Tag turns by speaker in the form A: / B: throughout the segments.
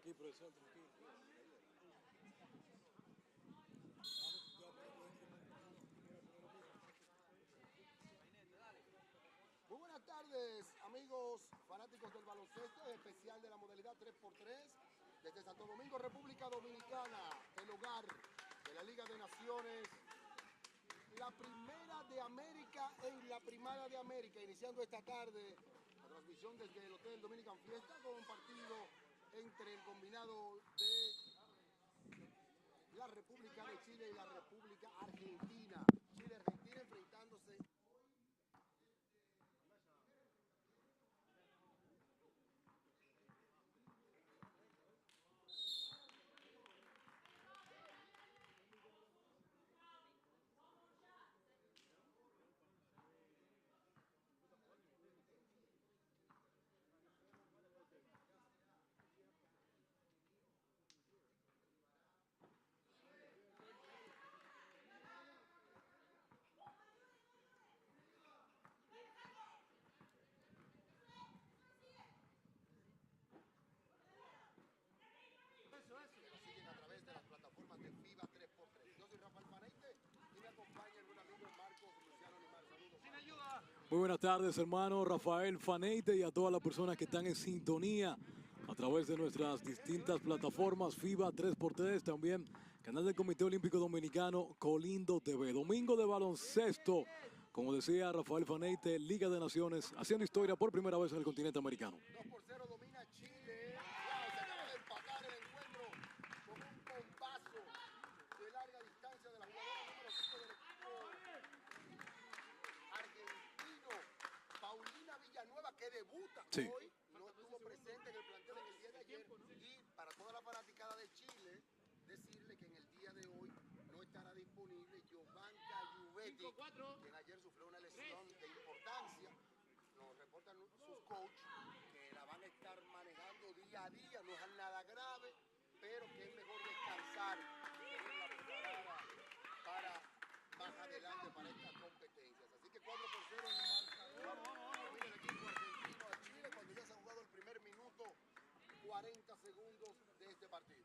A: Sí, profesor, tranquilo.
B: Muy buenas tardes, amigos fanáticos del baloncesto, especial de la modalidad 3x3, desde Santo Domingo, República Dominicana, el hogar de la Liga de Naciones, la primera de América en la primada de América, iniciando esta tarde la transmisión desde el Hotel Dominican Fiesta con un partido entre el combinado de la República de Chile y la República Argentina. Chile-Argentina enfrentándose. Que nos siguen a través de las plataformas de FIBA 3x3. Yo soy Rafael Faneite y me acompaña el buen amigo Marcos Luciano Limar. Saludos. Sin ayuda.
A: Muy buenas tardes, hermano Rafael Faneite, y a todas las personas que están en sintonía a través de nuestras distintas plataformas FIBA 3x3, también canal del Comité Olímpico Dominicano Colindo TV. Domingo de baloncesto, como decía Rafael Faneite, Liga de Naciones, haciendo historia por primera vez en el continente americano.
B: 2-0 domina Chile. Wow, se acaba de empatar el encuentro con un bombazo de larga distancia de la jugadora número 5 del equipo argentino, Paulina Villanueva, que debuta hoy. No estuvo presente en el plantel en el día de ayer. Y para toda la fanaticada de Chile, decirle que en el día de hoy no estará disponible Giovanka Juvetti, quien ayer sufrió una lesión de importancia. Nos reportan sus coaches que la van a estar manejando día a día, no es nada grave, pero que es mejor descansar, tenerla preparada para más adelante para estas competencias. Así que 4-0 en el marcador. Domina el equipo argentino a Chile cuando ya se ha jugado el primer minuto, 40 segundos de este partido.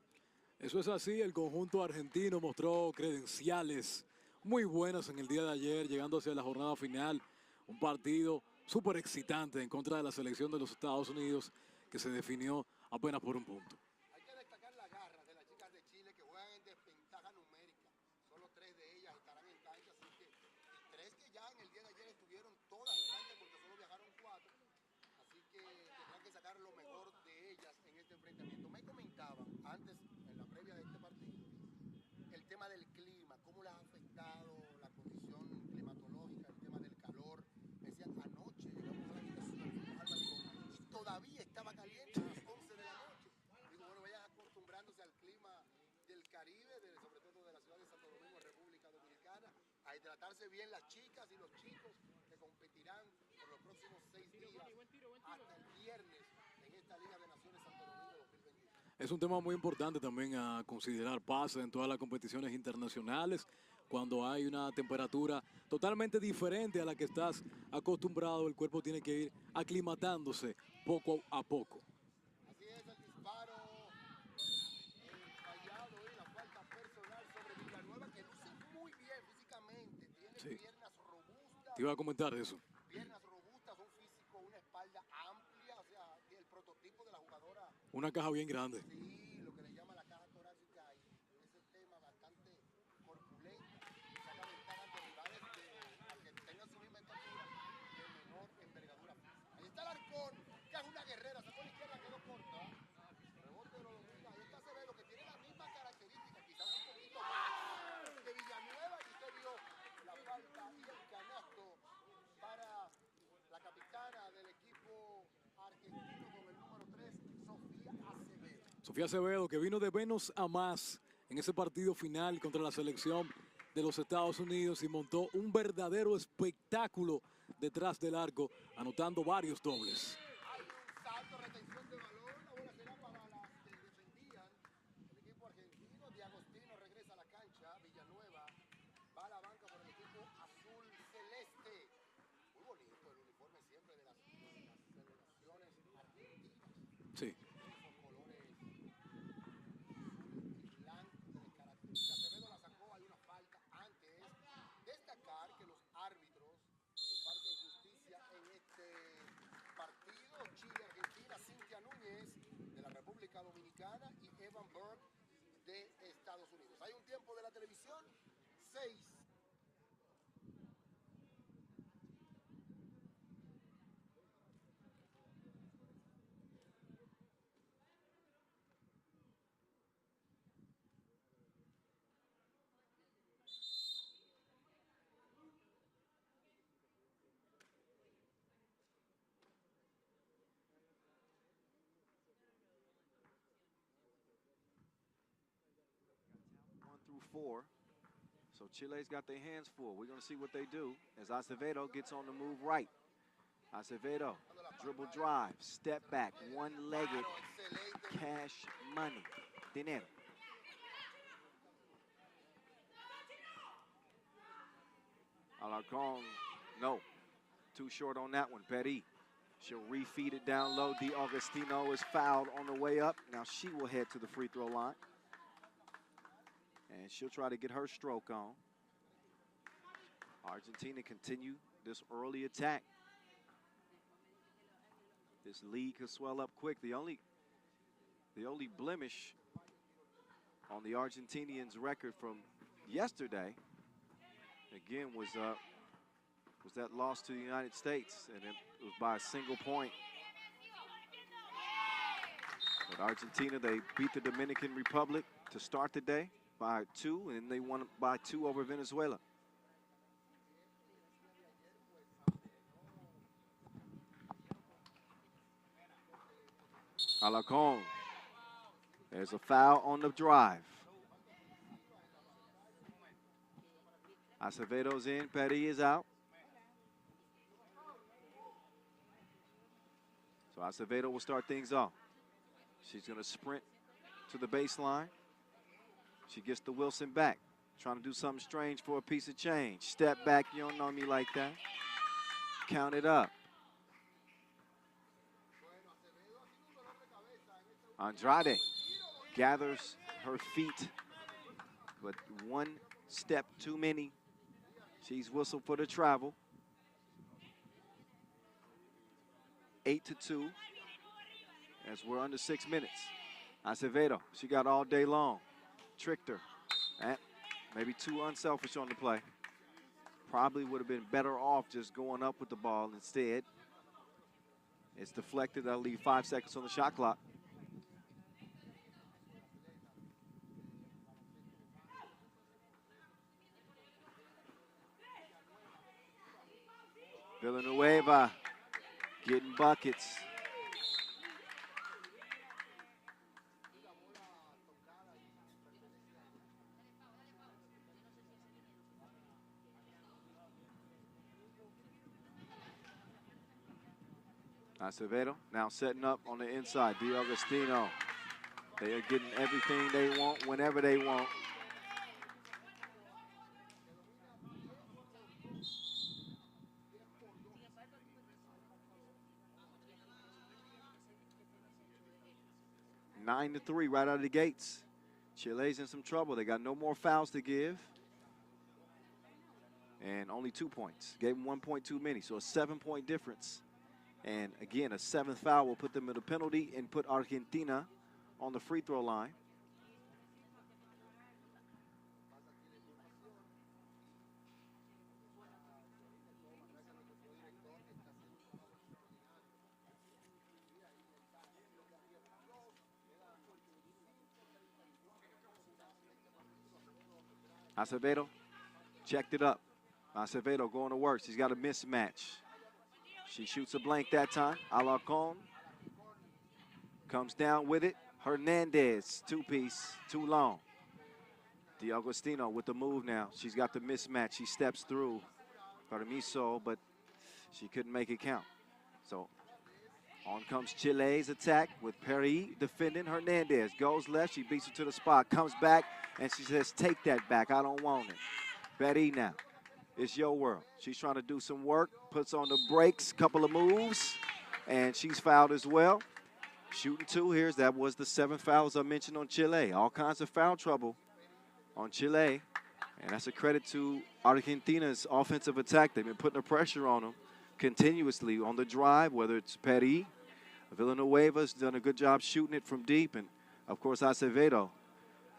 A: Eso es así, el conjunto argentino mostró credenciales muy buenas en el día de ayer, llegando hacia la jornada final. Un partido súper excitante en contra de la selección de los Estados Unidos, que se definió apenas por un punto.
B: Hay que destacar la garra de las chicas de Chile que juegan en desventaja numérica. Solo 3 de ellas estarán en cancha, así que, y 3 que ya en el día de ayer estuvieron todas en cancha porque solo viajaron 4. Así que tendrán que sacar lo mejor de ellas en este enfrentamiento. Me comentaban antes, en la previa de este partido, el tema del clima, cómo les ha afectado la condición climatológica, el tema del calor. Me decían, anoche llegamos a la habitación, fuimos al balcón y todavía estaba caliente a las 11 de la noche. Digo, bueno, vayan acostumbrándose al clima del Caribe, sobre todo de la ciudad de Santo Domingo, República Dominicana, a hidratarse bien las chicas y los chicos que competirán por los próximos 6 días hasta el viernes en esta Liga de Naciones Santo Domingo 2021.
A: Es un tema muy importante también a considerar. Pasa en todas las competiciones internacionales cuando hay una temperatura totalmente diferente a la que estás acostumbrado. El cuerpo tiene que ir aclimatándose poco a poco.
B: Así es, el disparo fallado y la falta personal sobre Villanueva, que luce muy bien físicamente, tiene piernas robustas.
A: Te iba a comentar eso.
B: Piernas robustas, un físico, una espalda amplia, o sea, el prototipo de la jugadora.
A: Una caja bien grande.
B: Sí, lo que le llama la caja torácica y ese tema bastante corpulenta, saca ventaja ante rivales que tengan su misma estatura de menor envergadura física. Ahí está el Arcón, que es una guerrera, sacó a la izquierda, quedó corta. Rebote de los domingos. Ahí está Acevedo, que tiene la misma característica, quizás un poquito más de Villanueva, y usted vio la falta y el canasto para la capitana del equipo argentino con el número 3, Sofía Acevedo.
A: Sofía Acevedo, que vino de menos a más en ese partido final contra la selección de los Estados Unidos y montó un verdadero espectáculo detrás del arco, anotando varios dobles.
B: Hay un salto, retención de balón, la bola será para las que defendían el equipo argentino. Di Agostino regresa a la cancha, Villanueva va a la banca por el equipo azul celeste. Muy bonito el uniforme siempre de las celebraciones argentinas.
A: Sí.
B: Esos colores República Dominicana y Evan Burke de Estados Unidos. Hay un tiempo de la televisión, 6.
C: Through 4. So Chile's got their hands full. We're going to see what they do as Acevedo gets on the move right. Acevedo, dribble drive, step back, one-legged, cash money. Dinero. Alarcon, no. Too short on that one, Petty. She'll refeed it down low. D'Agostino is fouled on the way up. Now she will head to the free throw line. And she'll try to get her stroke on. Argentina continue this early attack. This lead could swell up quick. The only blemish on the Argentinians' record from yesterday, again, was that loss to the United States, and it was by a single point. But Argentina, they beat the Dominican Republic to start the day by 2, and they won by 2 over Venezuela. Alarcon. There's a foul on the drive. Acevedo's in, Petty is out. So Acevedo will start things off. She's going to sprint to the baseline. She gets the Wilson back. Trying to do something strange for a piece of change. Step back, you don't know me like that. Count it up. Andrade gathers her feet, but one step too many. She's whistled for the travel. 8-2 as we're under 6 minutes. Acevedo, she got all day long. Tricked her. Maybe too unselfish on the play. Probably would have been better off just going up with the ball instead. It's deflected. That'll leave 5 seconds on the shot clock. Villanueva getting buckets. Acevedo now setting up on the inside. D'Agostino. They are getting everything they want whenever they want. Nine to 3 right out of the gates. Chile's in some trouble. They got no more fouls to give. And only 2 points. Gave them 1 point too many, so a 7-point difference. And again, a 7th foul will put them in a penalty and put Argentina on the free throw line. Acevedo checked it up. Acevedo going to work. She's got a mismatch. She shoots a blank that time. Alarcon comes down with it. Hernandez, 2-piece, too long. D'Agostino with the move now. She's got the mismatch. She steps through. Permiso, but she couldn't make it count. So on comes Chile's attack with Perry defending. Hernandez goes left. She beats her to the spot. Comes back, and she says, take that back. I don't want it. Betty now. It's your world. She's trying to do some work, puts on the brakes, couple of moves, and she's fouled as well. Shooting 2 that was the 7th foul, as I mentioned, on Chile. All kinds of foul trouble on Chile, and that's a credit to Argentina's offensive attack. They've been putting the pressure on them continuously on the drive, whether it's Petty, Villanueva's done a good job shooting it from deep. And, of course, Acevedo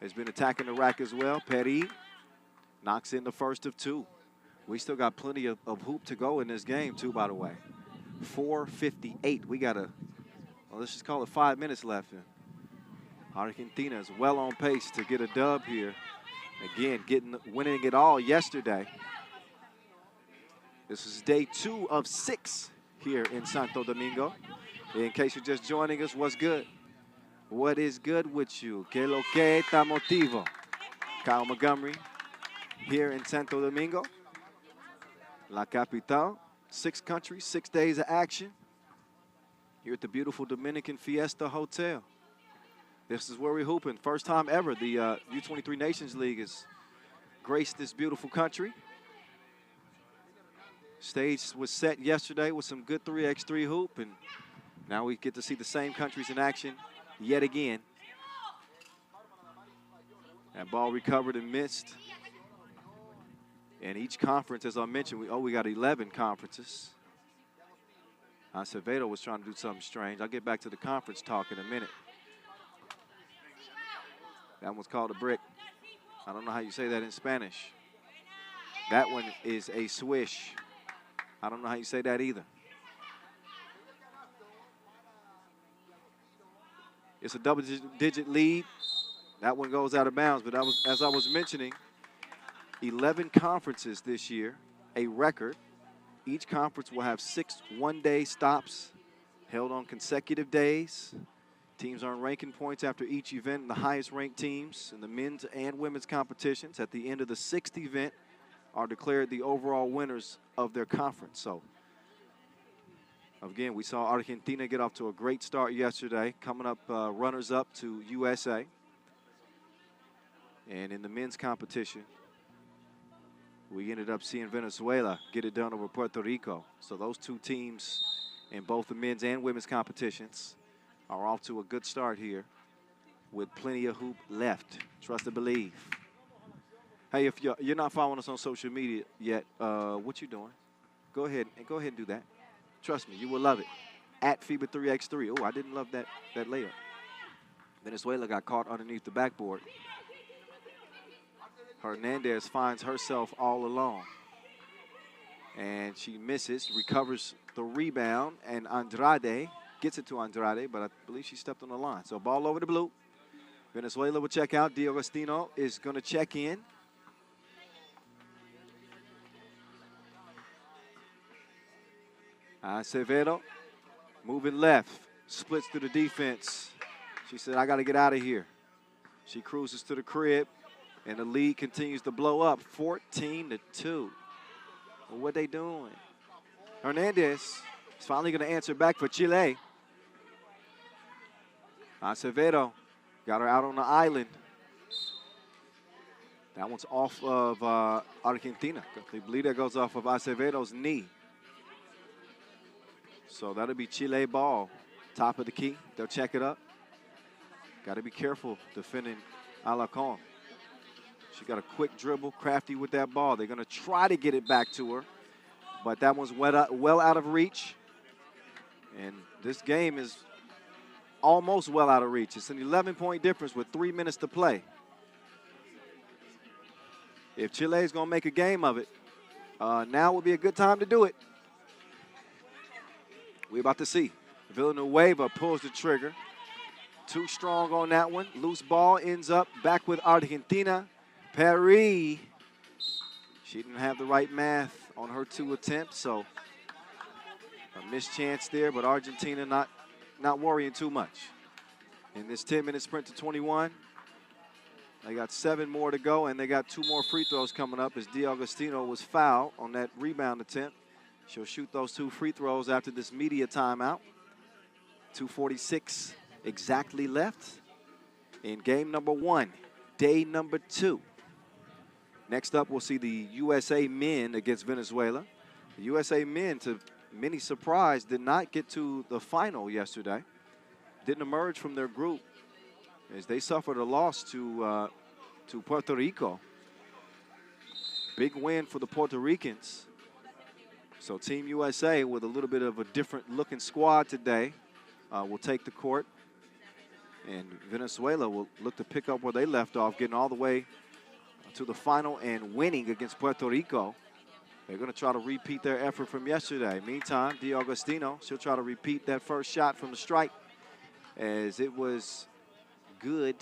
C: has been attacking the rack as well. Peri knocks in the first of 2. We still got plenty of hoop to go in this game, too, by the way. 4:58. We got let's just call it 5 minutes left. And Argentina is well on pace to get a dub here. Again, winning it all yesterday. This is day 2 of 6 here in Santo Domingo. In case you're just joining us, what's good? What is good with you? Que lo que está motivo? Kyle Montgomery here in Santo Domingo. La Capital. 6 countries, 6 days of action. Here at the beautiful Dominican Fiesta Hotel. This is where we're hooping. First time ever the U23 Nations League has graced this beautiful country. Stage was set yesterday with some good 3x3 hoop, and now we get to see the same countries in action yet again. That ball recovered and missed. And each conference, as I mentioned, we got 11 conferences. Acevedo was trying to do something strange. I'll get back to the conference talk in a minute. That one's called a brick. I don't know how you say that in Spanish. That one is a swish. I don't know how you say that either. It's a double-digit lead. That one goes out of bounds, but as I was mentioning, 11 conferences this year, a record. Each conference will have 6 one-day stops held on consecutive days. Teams earn ranking points after each event, and the highest-ranked teams in the men's and women's competitions at the end of the 6th event are declared the overall winners of their conference. So, again, we saw Argentina get off to a great start yesterday, coming up runners-up to USA. And in the men's competition, we ended up seeing Venezuela get it done over Puerto Rico. So those 2 teams in both the men's and women's competitions are off to a good start here with plenty of hoop left. Trust and believe. Hey, if you're not following us on social media yet, what you doing? Go ahead and do that. Trust me, you will love it. At FIBA 3x3. Oh, I didn't love that layup. Venezuela got caught underneath the backboard. Hernandez finds herself all alone. And she misses, recovers the rebound, and Andrade gets it to Andrade, but I believe she stepped on the line. So ball over the blue. Venezuela will check out. D'Agostino is going to check in. Acevedo moving left, splits through the defense. She said, I got to get out of here. She cruises to the crib. And the lead continues to blow up, 14-2. Well, what they doing? Hernandez is finally going to answer back for Chile. Acevedo got her out on the island. That one's off of Argentina. I believe that goes off of Acevedo's knee. So that'll be Chile ball, top of the key. They'll check it up. Got to be careful defending Alarcon. She got a quick dribble, crafty with that ball. They're going to try to get it back to her, but that one's well out of reach. And this game is almost well out of reach. It's an 11-point difference with 3 minutes to play. If Chile is going to make a game of it, now would be a good time to do it. We're about to see. Villanueva pulls the trigger. Too strong on that one. Loose ball ends up back with Argentina. Peri, she didn't have the right math on her 2 attempts, so a missed chance there, but Argentina not worrying too much. In this 10-minute sprint to 21, they got 7 more to go, and they got 2 more free throws coming up as D'Agostino was fouled on that rebound attempt. She'll shoot those 2 free throws after this media timeout. 2:46 exactly left in game number 1, day number 2. Next up, we'll see the USA men against Venezuela. The USA men, to many surprise, did not get to the final yesterday. Didn't emerge from their group as they suffered a loss to Puerto Rico. Big win for the Puerto Ricans. So Team USA with a little bit of a different looking squad today. will take the court. And Venezuela will look to pick up where they left off, getting all the way to the final and winning against Puerto Rico. They're going to try to repeat their effort from yesterday. Meantime, D'Agostino, she'll try to repeat that first shot from the strike, as it was good.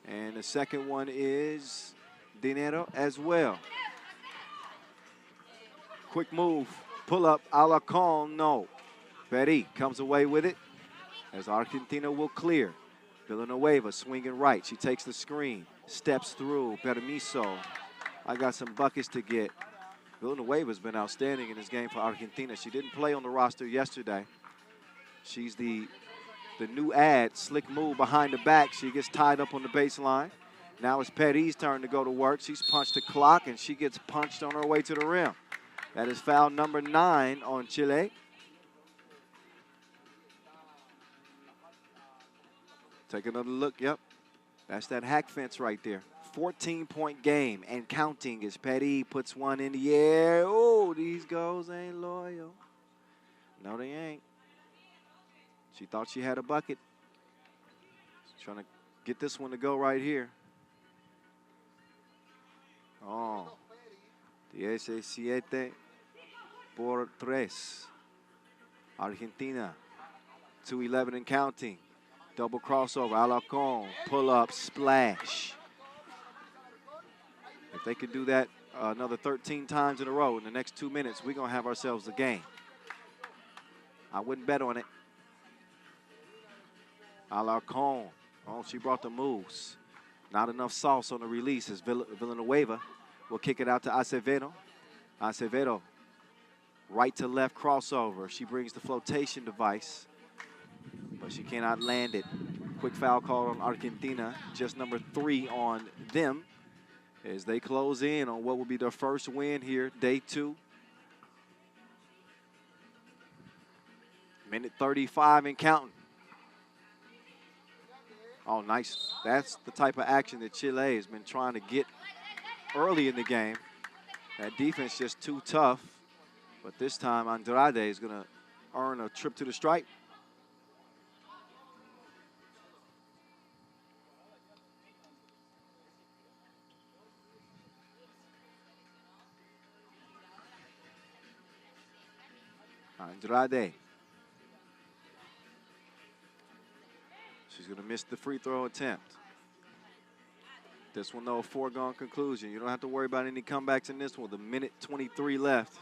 C: And the second one is Dinero as well. Quick move, pull up, Alarcon, no. Peri comes away with it, as Argentina will clear. Villanueva swinging right. She takes the screen, steps through. Permiso. I got some buckets to get. Villanueva's been outstanding in this game for Argentina. She didn't play on the roster yesterday. She's the new ad, slick move behind the back. She gets tied up on the baseline. Now it's Peri's turn to go to work. She's punched the clock, and she gets punched on her way to the rim. That is foul number 9 on Chile. Take another look. Yep, that's that hack fence right there. 14-point game and counting as Petty puts one in the air. Oh, these goals ain't loyal. No, they ain't. She thought she had a bucket. She's trying to get this one to go right here. Oh, 17 por 3. Argentina, 2-11 and counting. Double crossover, Alarcon, pull up, splash. If they could do that another 13 times in a row in the next 2 minutes, we're going to have ourselves a game. I wouldn't bet on it. Alarcon, oh, she brought the moves. Not enough sauce on the release as Villanueva will kick it out to Acevedo. Acevedo, right to left crossover. She brings the flotation device, but she cannot land it. Quick foul call on Argentina, just number 3 on them, as they close in on what will be their first win here, day 2. Minute 35 and counting. Oh, nice. That's the type of action that Chile has been trying to get early in the game. That defense just too tough. But this time, Andrade is going to earn a trip to the stripe. Andrade. She's going to miss the free throw attempt. This one, though, a foregone conclusion. You don't have to worry about any comebacks in this one. The minute 23 left,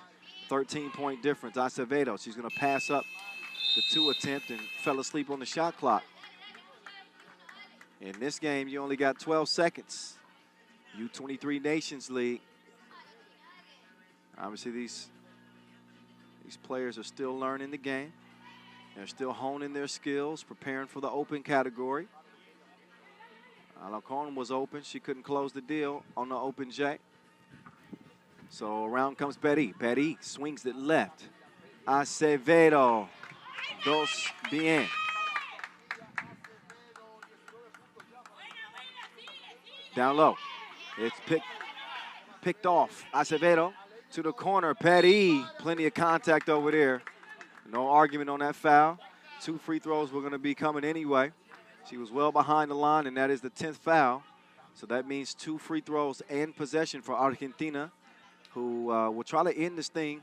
C: 13-point difference. Acevedo, she's going to pass up the 2 attempt and fell asleep on the shot clock. In this game, you only got 12 seconds. U23 Nations League. Obviously, these players are still learning the game. They're still honing their skills, preparing for the open category. Alarcon was open. She couldn't close the deal on the open J. So around comes Peri. Peri swings it left. Acevedo. Dos bien. Down low. It's picked off. Acevedo to the corner. Peri. Plenty of contact over there. No argument on that foul. 2 free throws were going to be coming anyway. She was well behind the line, and that is the 10th foul. So that means 2 free throws and possession for Argentina, who will try to end this thing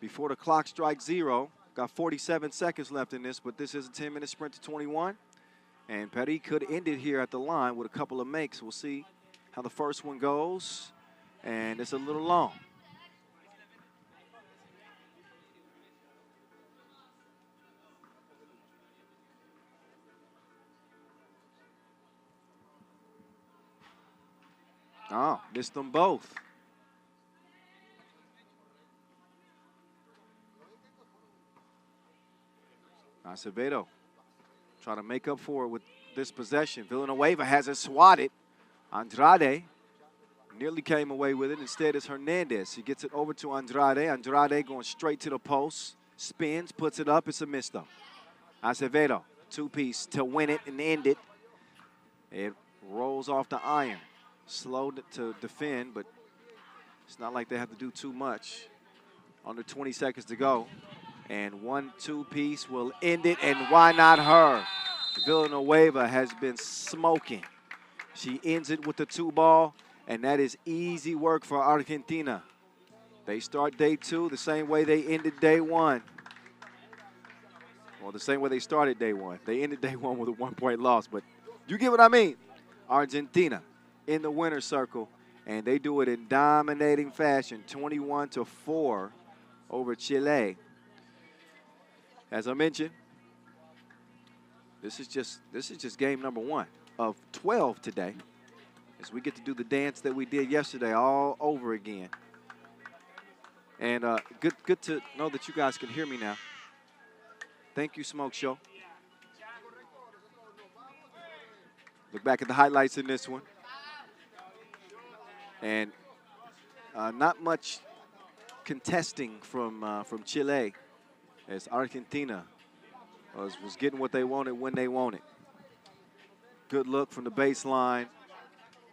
C: before the clock strikes 0. Got 47 seconds left in this, but this is a 10-minute sprint to 21. And Peri could end it here at the line with a couple of makes. We'll see how the first one goes. And it's a little long. Oh, missed them both. Acevedo trying to make up for it with this possession. Villanueva has it swatted. Andrade nearly came away with it. Instead, it's Hernandez. He gets it over to Andrade. Andrade going straight to the post. Spins, puts it up. It's a miss, though. Acevedo, 2-piece to win it and end it. It rolls off the iron. Slow to defend, but it's not like they have to do too much. Under 20 seconds to go. And 1-2 piece will end it, and why not her? Villanueva has been smoking. She ends it with the 2-ball, and that is easy work for Argentina. They start day 2 the same way they ended day 1. Well, the same way they started day 1. They ended day 1 with a 1-point loss, but you get what I mean. Argentina in the winner's circle, and they do it in dominating fashion, 21-4 over Chile. As I mentioned, this is just game number 1 of 12 today, as we get to do the dance that we did yesterday all over again. And good to know that you guys can hear me now. Thank you, Smoke Show. Look back at the highlights in this one. And not much contesting from Chile, as Argentina was getting what they wanted when they wanted. Good look from the baseline.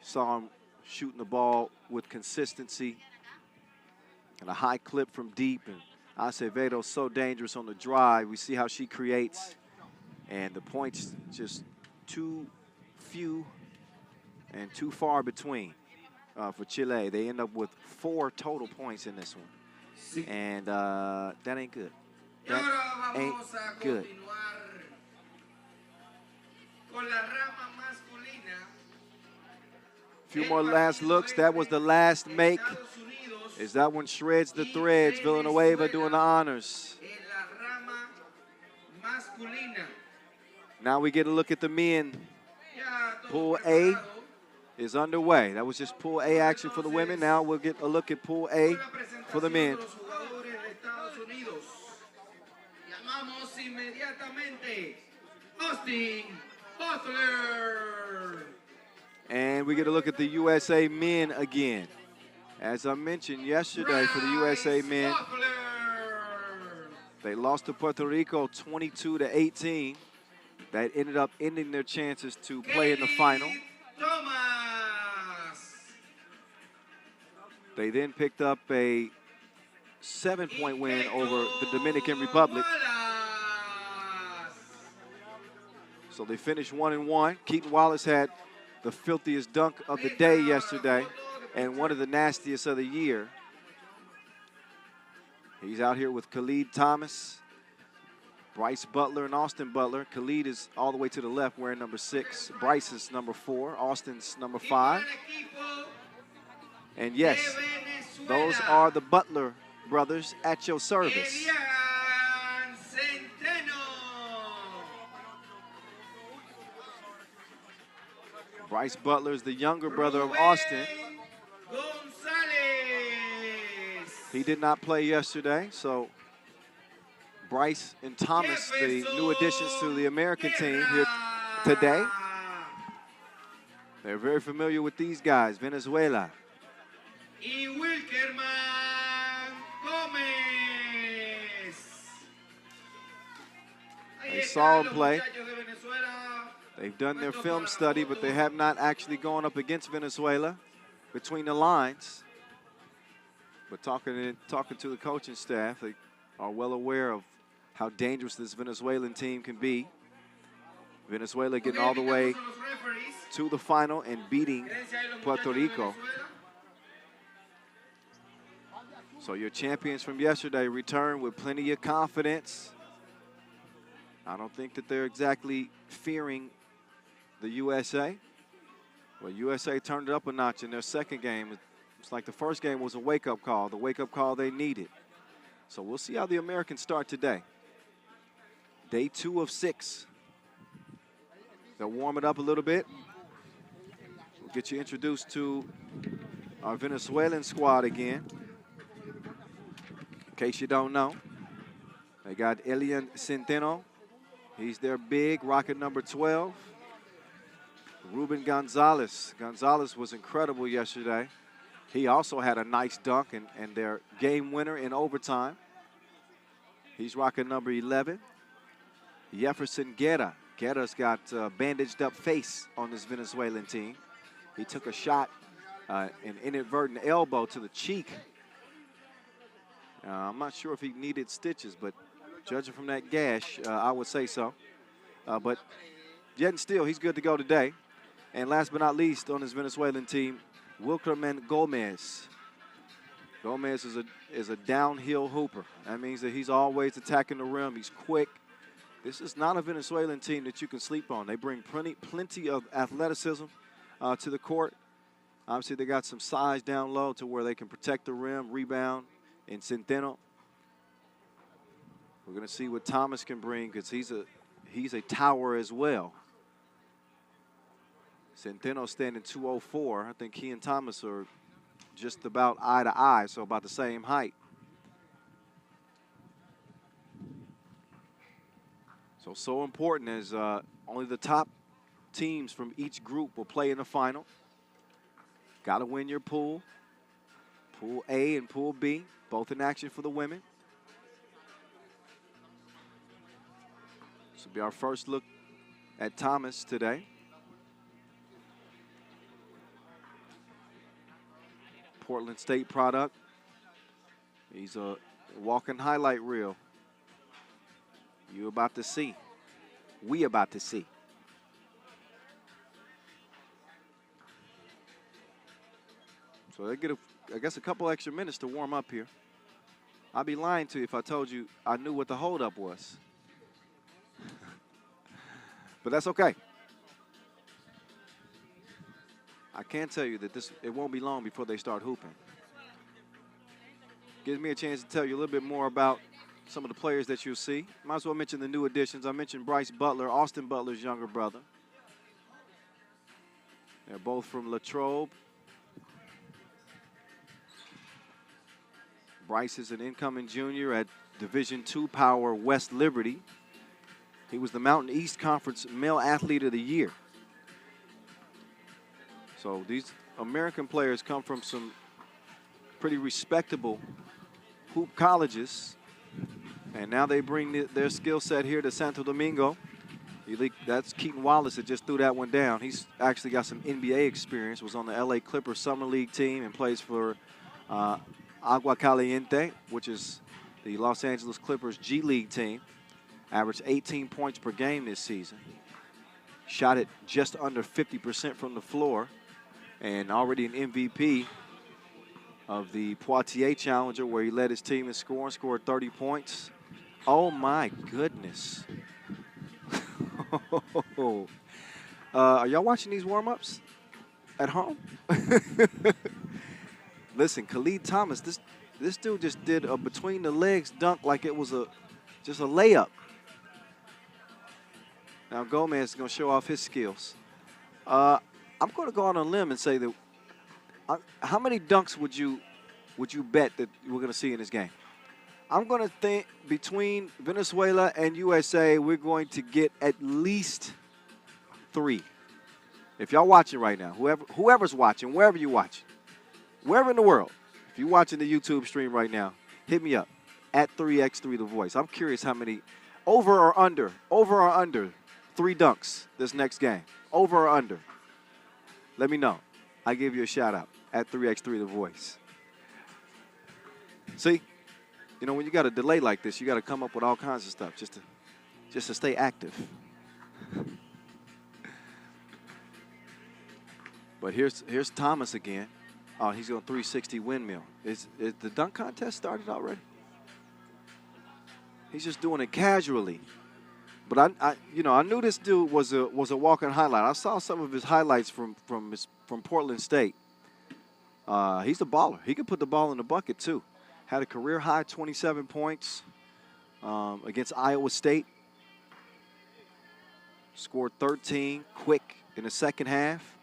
C: Saw him shooting the ball with consistency and a high clip from deep. And Acevedo's so dangerous on the drive. We see how she creates. And the points just too few and too far between for Chile. They end up with 4 total points in this one. And that ain't good. That ain't good. A few more last looks. That was the last make. As that one shreds the threads. Villanueva doing the honors. Now we get a look at the men. Pool A is underway. That was just Pool A action for the women. Now we'll get a look at Pool A for the men. And we get a look at the USA men again. As I mentioned yesterday for the USA men, they lost to Puerto Rico 22-18. That ended up ending their chances to play in the final. They then picked up a 7-point win over the Dominican Republic. So they finished 1-1. Keaton Wallace had the filthiest dunk of the day yesterday and one of the nastiest of the year. He's out here with Khalid Thomas, Bryce Butler, and Austin Butler. Khalid is all the way to the left wearing number 6. Bryce is number 4. Austin's number 5. And yes, those are the Butler brothers at your service. Bryce Butler is the younger brother of Austin. He did not play yesterday, so Bryce and Thomas, the new additions to the American team here today. They're very familiar with these guys, Venezuela. They saw him play. They've done their film study, but they have not actually gone up against Venezuela between the lines. But talking to the coaching staff, they are well aware of how dangerous this Venezuelan team can be. Venezuela getting all the way to the final and beating Puerto Rico. So your champions from yesterday return with plenty of confidence. I don't think that they're exactly fearing the USA. Well, USA turned it up a notch in their second game. It's like the first game was a wake-up call, the wake-up call they needed. So we'll see how the Americans start today. Day 2 of 6. They'll warm it up a little bit. We'll get you introduced to our Venezuelan squad again. In case you don't know, they got Elian Centeno. He's their big, rocket number 12. Ruben Gonzalez. Gonzalez was incredible yesterday. He also had a nice dunk and their game winner in overtime. He's rocking number 11. Jefferson Guerra. Guerra's got a bandaged up face on this Venezuelan team. He took a shot, an inadvertent elbow to the cheek. I'm not sure if he needed stitches, but Judging from that gash, I would say so. But yet and still, he's good to go today. And last but not least on this Venezuelan team, Wilkerman Gomez. Gomez is a downhill hooper. That means that he's always attacking the rim. He's quick. This is not a Venezuelan team that you can sleep on. They bring plenty of athleticism to the court. Obviously, they got some size down low to where they can protect the rim, rebound, and Santo. We're going to see what Thomas can bring because he's a tower as well. Santo standing 204. I think he and Thomas are just about eye to eye, so about the same height. So important as only the top teams from each group will play in the final. Got to win your pool. Pool A and Pool B, both in action for the women. This will be our first look at Thomas today. Portland State product. He's a walking highlight reel. You about to see. We about to see. So they get, I guess, a couple extra minutes to warm up here. I'd be lying to you if I told you I knew what the holdup was. But that's okay. I can tell you that it won't be long before they start hooping. Gives me a chance to tell you a little bit more about some of the players that you'll see. Might as well mention the new additions. I mentioned Bryce Butler, Austin Butler's younger brother. They're both from Latrobe. Bryce is an incoming junior at Division II Power West Liberty. He was the Mountain East Conference Male Athlete of the Year. So these American players come from some pretty respectable hoop colleges. And now they bring their skill set here to Santo Domingo. That's Keaton Wallace that just threw that one down. He's actually got some NBA experience, was on the LA Clippers Summer League team and plays for Agua Caliente, which is the Los Angeles Clippers G League team. Averaged 18 points per game this season. Shot it just under 50% from the floor. And already an MVP of the Poitiers Challenger, where he led his team in scoring, scored 30 points. Oh, my goodness. Are y'all watching these warm-ups at home? Listen, Khalid Thomas, this dude just did a between-the-legs dunk like it was just a layup. Now Gomez is going to show off his skills. I'm going to go on a limb and say that how many dunks would you bet that we're going to see in this game? I'm going to think between Venezuela and USA, we're going to get at least 3. If y'all watching right now, whoever's watching, wherever you're watching, wherever in the world, if you're watching the YouTube stream right now, hit me up at 3x3 The Voice. I'm curious how many over or under 3 dunks this next game. Over or under. Let me know. I give you a shout out at 3x3 The Voice. See, you know, when you got a delay like this, you got to come up with all kinds of stuff just to stay active. But here's Thomas again. Oh, he's going 360 windmill. Is the dunk contest started already? He's just doing it casually. But I knew this dude was a walking highlight. I saw some of his highlights from Portland State. He's a baller. He could put the ball in the bucket too. Had a career high 27 points against Iowa State. Scored 13 quick in the second half.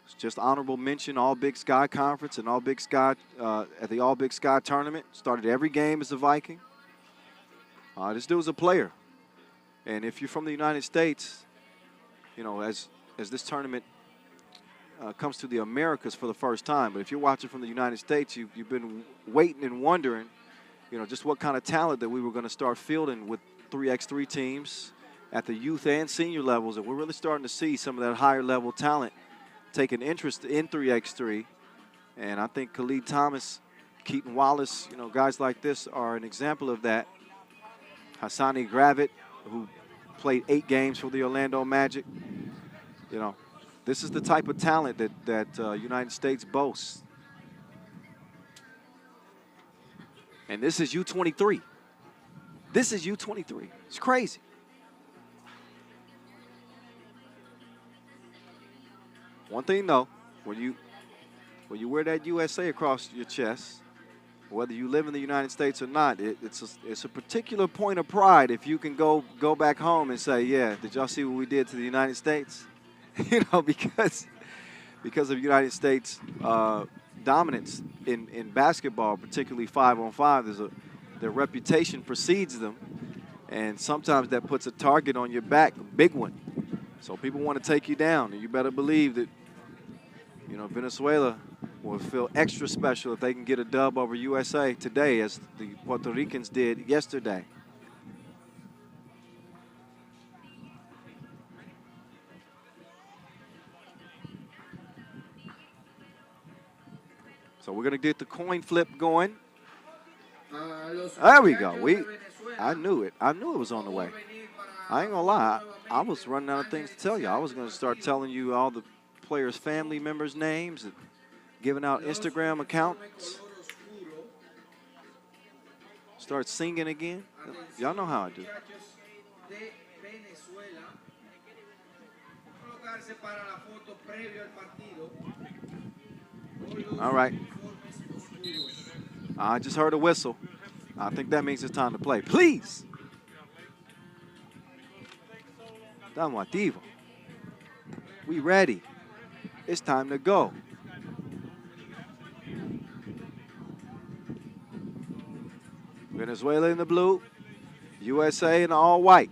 C: It's just honorable mention All Big Sky Conference and All Big Sky at the All Big Sky tournament. Started every game as a Viking. This dude's a player. And if you're from the United States, you know, as this tournament comes to the Americas for the first time, but if you're watching from the United States, you've been waiting and wondering, you know, just what kind of talent that we were going to start fielding with 3x3 teams at the youth and senior levels. And we're really starting to see some of that higher level talent take an interest in 3x3. And I think Khalid Thomas, Keaton Wallace, you know, guys like this are an example of that. Hassani Gravett, who played 8 games for the Orlando Magic. You know, this is the type of talent that United States boasts. And this is U23. This is U23. It's crazy. One thing though, when you wear that USA across your chest, whether you live in the United States or not, it's a particular point of pride if you can go back home and say, yeah, did y'all see what we did to the United States? You know, because of United States dominance in basketball, particularly 5-on-5, their reputation precedes them, and sometimes that puts a target on your back, a big one. So people want to take you down, and you better believe that, you know, Venezuela will feel extra special if they can get a dub over USA today, as the Puerto Ricans did yesterday. So we're going to get the coin flip going. There we go. I knew it. I knew it was on the way. I ain't going to lie. I was running out of things to tell you. I was going to start telling you all the players' family members' names and giving out Instagram accounts. Start singing again. Y'all know how I do. All right. I just heard a whistle. I think that means it's time to play. Please. Estamos activos. We ready. It's time to go. Venezuela in the blue, USA in the all white.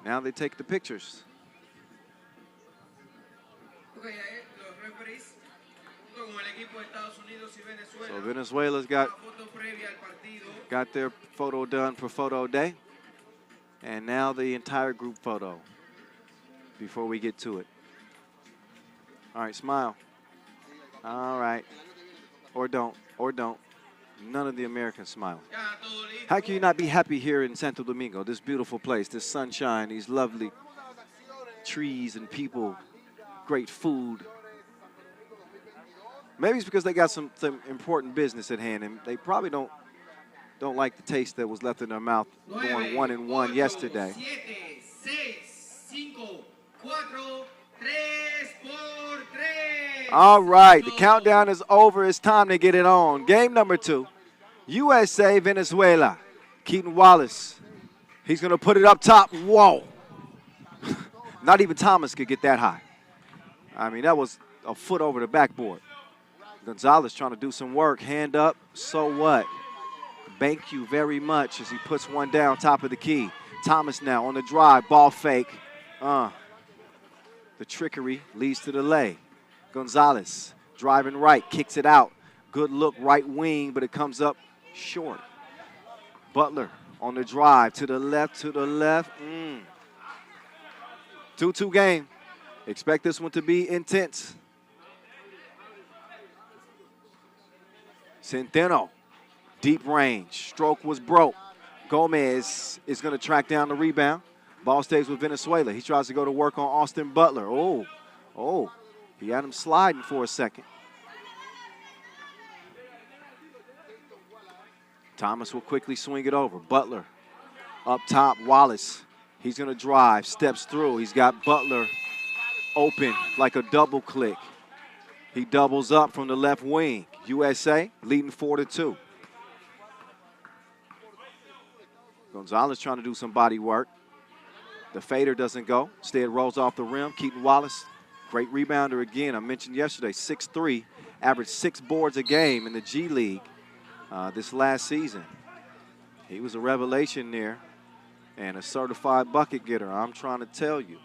C: Now they take the pictures. So Venezuela's got their photo done for photo day. And now the entire group photo before we get to it. All right, smile. All right. Or don't. None of the Americans smile. How can you not be happy here in Santo Domingo, this beautiful place, this sunshine, these lovely trees and people, great food? Maybe it's because they got some important business at hand, and they probably don't like the taste that was left in their mouth going 1-1 yesterday. All right, the countdown is over. It's time to get it on. Game number 2, USA, Venezuela. Keaton Wallace, he's going to put it up top. Whoa. Not even Thomas could get that high. I mean, that was a foot over the backboard. Gonzalez trying to do some work. Hand up. So what? Thank you very much as he puts one down top of the key. Thomas now on the drive. Ball fake. The trickery leads to the lay. Gonzalez driving right. Kicks it out. Good look right wing, but it comes up short. Butler on the drive. To the left. 2-2 game. Expect this one to be intense. Centeno, deep range. Stroke was broke. Gomez is going to track down the rebound. Ball stays with Venezuela. He tries to go to work on Austin Butler. Oh, he had him sliding for a second. Thomas will quickly swing it over. Butler up top. Wallace, he's going to drive, steps through. He's got Butler open like a double click. He doubles up from the left wing. USA leading 4-2. Gonzalez trying to do some body work. The fader doesn't go. Instead rolls off the rim. Keaton Wallace, great rebounder again. I mentioned yesterday, 6'3", averaged 6 boards a game in the G League this last season. He was a revelation there and a certified bucket getter, I'm trying to tell you.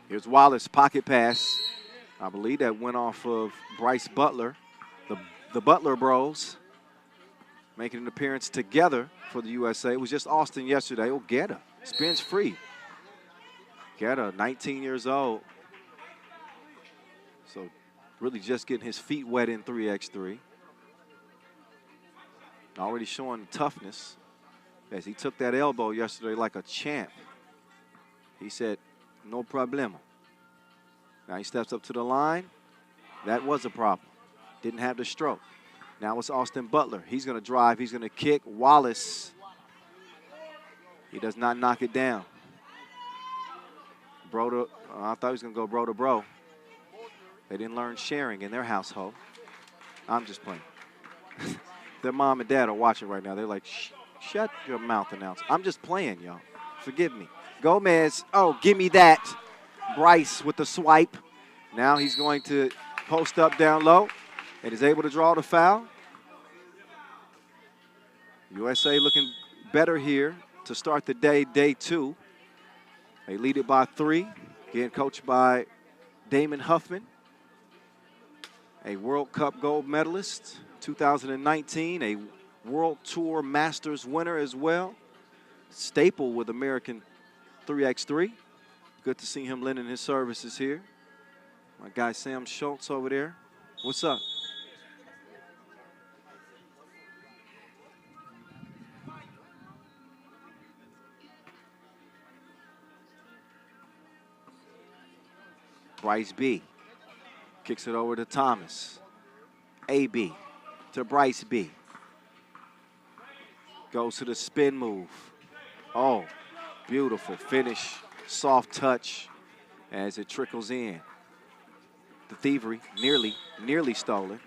C: Here's Wallace, pocket pass. I believe that went off of Bryce Butler. The Butler bros making an appearance together for the USA. It was just Austin yesterday. Oh, Guetta, spins free. Guetta, 19 years old. So Really just getting his feet wet in 3x3. Already showing toughness as he took that elbow yesterday like a champ. He said, no problema. Now he steps up to the line. That was a problem. Didn't have the stroke. Now it's Austin Butler. He's going to drive. He's going to kick. Wallace. He does not knock it down. Bro to, I thought he was going to go bro to bro. They didn't learn sharing in their household. I'm just playing. Their mom and dad are watching right now. They're like, shut your mouth, announcer. I'm just playing, y'all. Forgive me. Gomez, oh, give me that. Bryce with the swipe. Now he's going to post up down low and is able to draw the foul. USA looking better here to start the day, day 2. They lead it by 3. Again, coached by Damon Huffman, a World Cup gold medalist, 2019, a World Tour Masters winner as well. Staple with American 3x3. Good to see him lending his services here. My guy Sam Schultz over there. What's up? Bryce B. Kicks it over to Thomas. A.B. to Bryce B. Goes to the spin move. Oh, beautiful finish. Soft touch as it trickles in. The thievery, nearly stolen.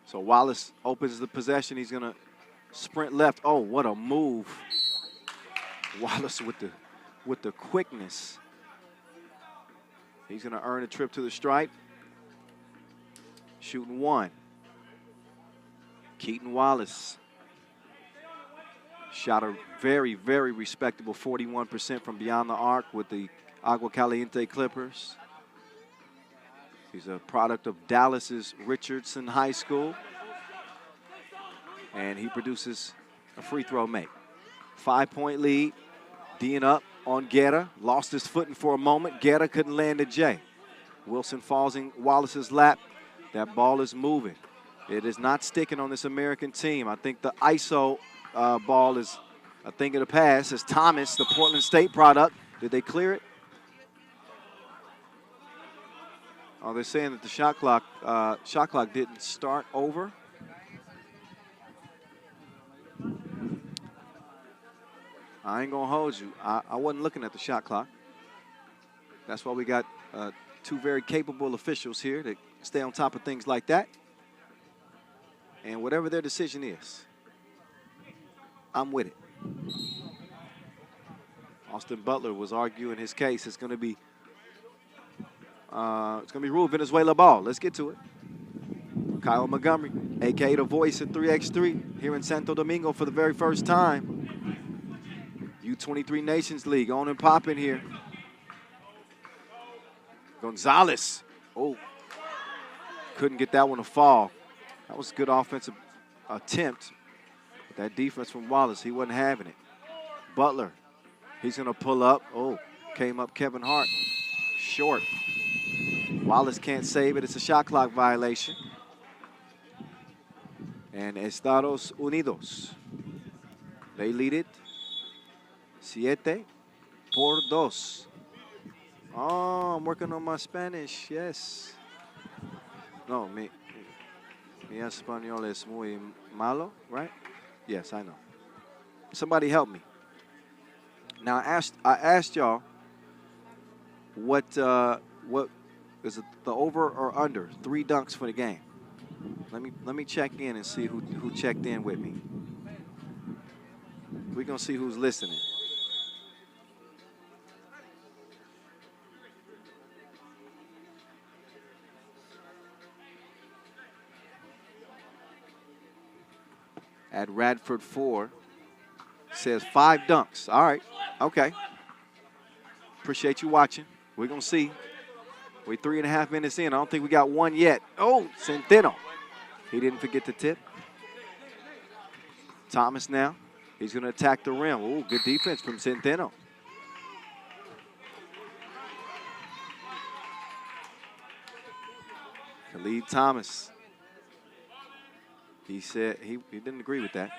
C: So Wallace opens the possession. He's going to sprint left. Oh, what a move. Wallace with the quickness. He's going to earn a trip to the stripe. Shooting 1. Keaton Wallace. Shot a very, very respectable 41% from beyond the arc with the Agua Caliente Clippers. He's a product of Dallas's Richardson High School. And he produces a free throw make. 5-point lead. D'ing up on Guerra. Lost his footing for a moment. Guerra couldn't land a J. Wilson falls in Wallace's lap. That ball is moving. It is not sticking on this American team. I think the ISO ball is a thing of the past. As Thomas, the Portland State product. Did they clear it? Oh, they're saying that the shot clock didn't start over. I ain't gonna hold you. I wasn't looking at the shot clock. That's why we got 2 very capable officials here that stay on top of things like that. And whatever their decision is, I'm with it. Austin Butler was arguing his case. It's gonna be ruled Venezuela ball. Let's get to it. Kyle Montgomery, a.k.a. the voice at 3x3 here in Santo Domingo for the very first time. U23 Nations League on and popping here. Gonzalez. Oh, couldn't get that one to fall. That was a good offensive attempt. But that defense from Wallace, he wasn't having it. Butler, he's going to pull up. Oh, came up Kevin Hart. Short. Wallace can't save it. It's a shot clock violation. And Estados Unidos, they lead it 7-2. Oh, I'm working on my Spanish, yes. No, mi español es muy malo, right? Yes, I know. Somebody help me. Now, I asked y'all what is it, the over or under 3 dunks for the game. Let me check in and see who checked in with me. We're gonna see who's listening. At Radford 4 says 5 dunks. All right, okay. Appreciate you watching. We're gonna see. We're 3.5 minutes in. I don't think we got one yet. Oh, Centeno. He didn't forget the tip. Thomas now. He's going to attack the rim. Ooh, good defense from Santo. Khalid Thomas. He said he didn't agree with that.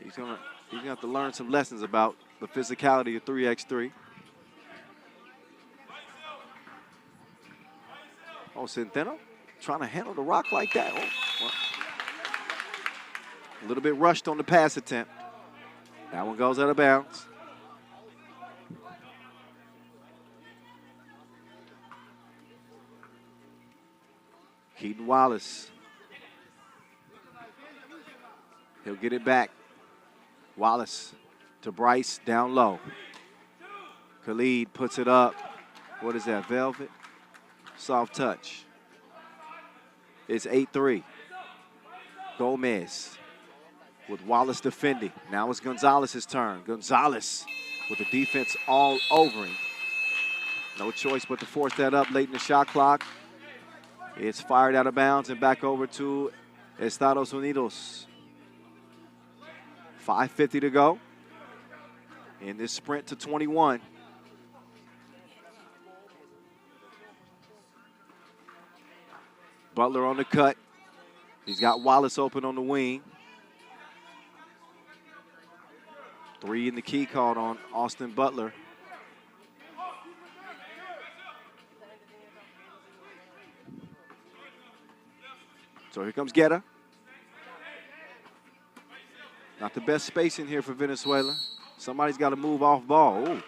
C: He's gonna have to learn some lessons about the physicality of 3x3. Oh, Centeno trying to handle the rock like that. Oh, well. A little bit rushed on the pass attempt. That one goes out of bounds. Keaton Wallace. He'll get it back. Wallace to Bryce down low. Khalid puts it up. What is that, velvet? Soft touch. It's 8-3. Gomez with Wallace defending. Now it's Gonzalez's turn. Gonzalez with the defense all over him. No choice but to force that up late in the shot clock. It's fired out of bounds and back over to Estados Unidos. 5:50 to go in this sprint to 21. Butler on the cut. He's got Wallace open on the wing. 3 in the key called on Austin Butler. So here comes Guetta. Not the best spacing here for Venezuela. Somebody's got to move off ball. Ooh.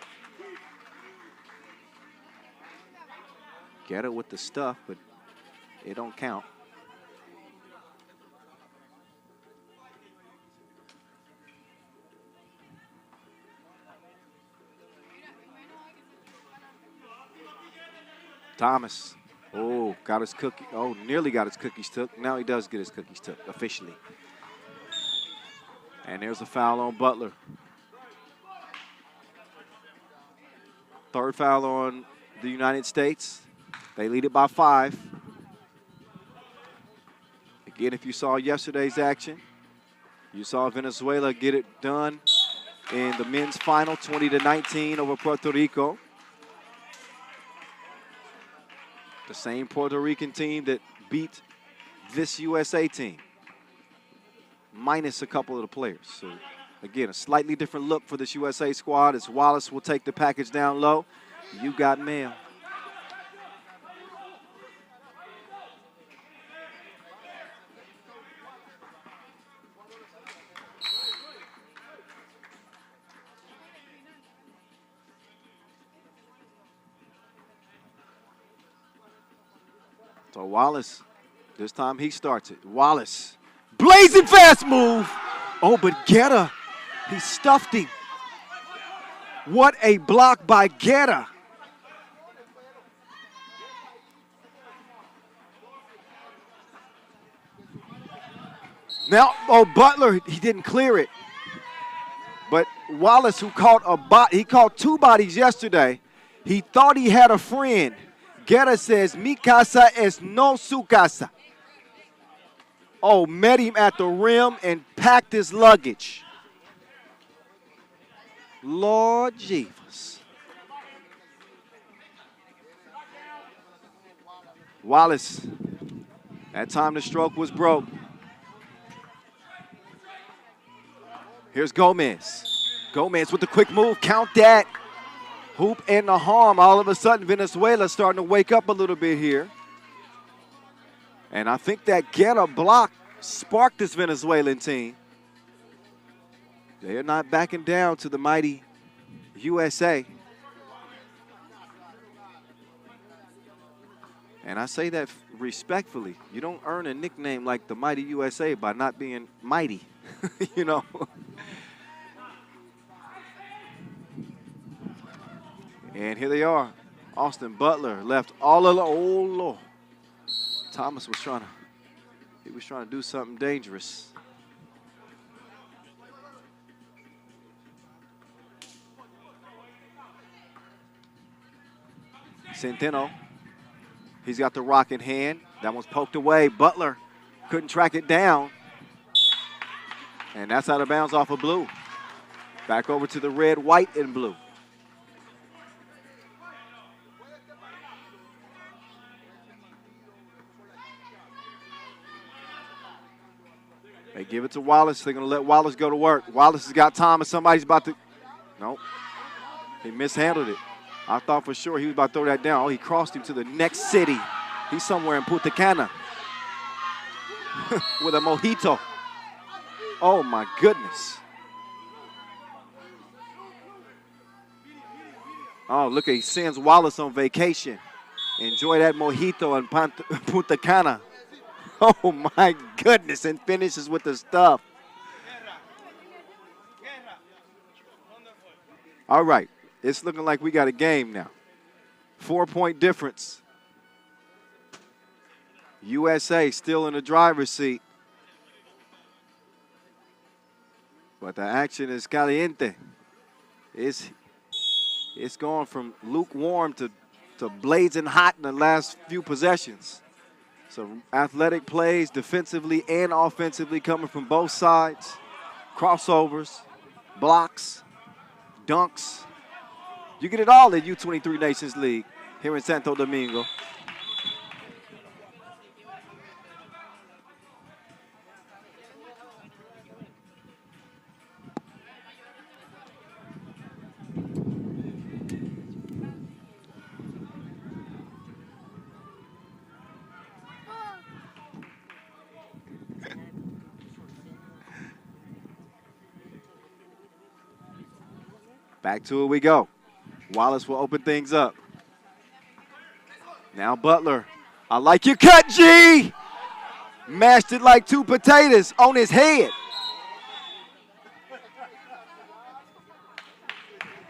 C: Guetta with the stuff, but it don't count. Thomas. Oh, got his cookie. Oh, nearly got his cookies took. Now he does get his cookies took officially. And there's a foul on Butler. Third foul on the United States. They lead it by 5. Again, if you saw yesterday's action, you saw Venezuela get it done in the men's final, 20-19 over Puerto Rico. The same Puerto Rican team that beat this USA team, minus a couple of the players. So, again, a slightly different look for this USA squad as Wallace will take the package down low. You got mail. So Wallace, this time he starts it. Wallace, blazing fast move. Oh, but Guetta, he stuffed him. What a block by Guetta. Now, oh, Butler, he didn't clear it. But Wallace, who caught he caught 2 bodies yesterday, he thought he had a friend. Guetta says, mi casa es no su casa. Oh, met him at the rim and packed his luggage. Lord Jesus. Wallace, that time the stroke was broke. Here's Gomez. Gomez with the quick move, count that. Hoop and the harm. All of a sudden, Venezuela starting to wake up a little bit here. And I think that Guetta block sparked this Venezuelan team. They're not backing down to the mighty USA. And I say that respectfully. You don't earn a nickname like the mighty USA by not being mighty, you know. And here they are. Austin Butler left all alone. Oh, Lord. Thomas was trying to do something dangerous. Centeno. He's got the rock in hand. That one's poked away. Butler couldn't track it down. And that's out of bounds off of blue. Back over to the red, white, and blue. They give it to Wallace. They're going to let Wallace go to work. Wallace has got time, and somebody's about to. Nope. He mishandled it. I thought for sure he was about to throw that down. Oh, he crossed him to the next city. He's somewhere in Punta Cana with a mojito. Oh, my goodness. Oh, look, he sends Wallace on vacation. Enjoy that mojito in Punta Cana. Oh, my goodness, and finishes with the stuff. All right, it's looking like we got a game now. 4-point difference. USA still in the driver's seat. But the action is caliente. It's going from lukewarm to blazing hot in the last few possessions. Some athletic plays defensively and offensively coming from both sides. Crossovers, blocks, dunks. You get it all at U23 Nations League here in Santo Domingo. Back to it we go. Wallace will open things up. Now Butler. I like your cut, G! Mashed it like 2 potatoes on his head.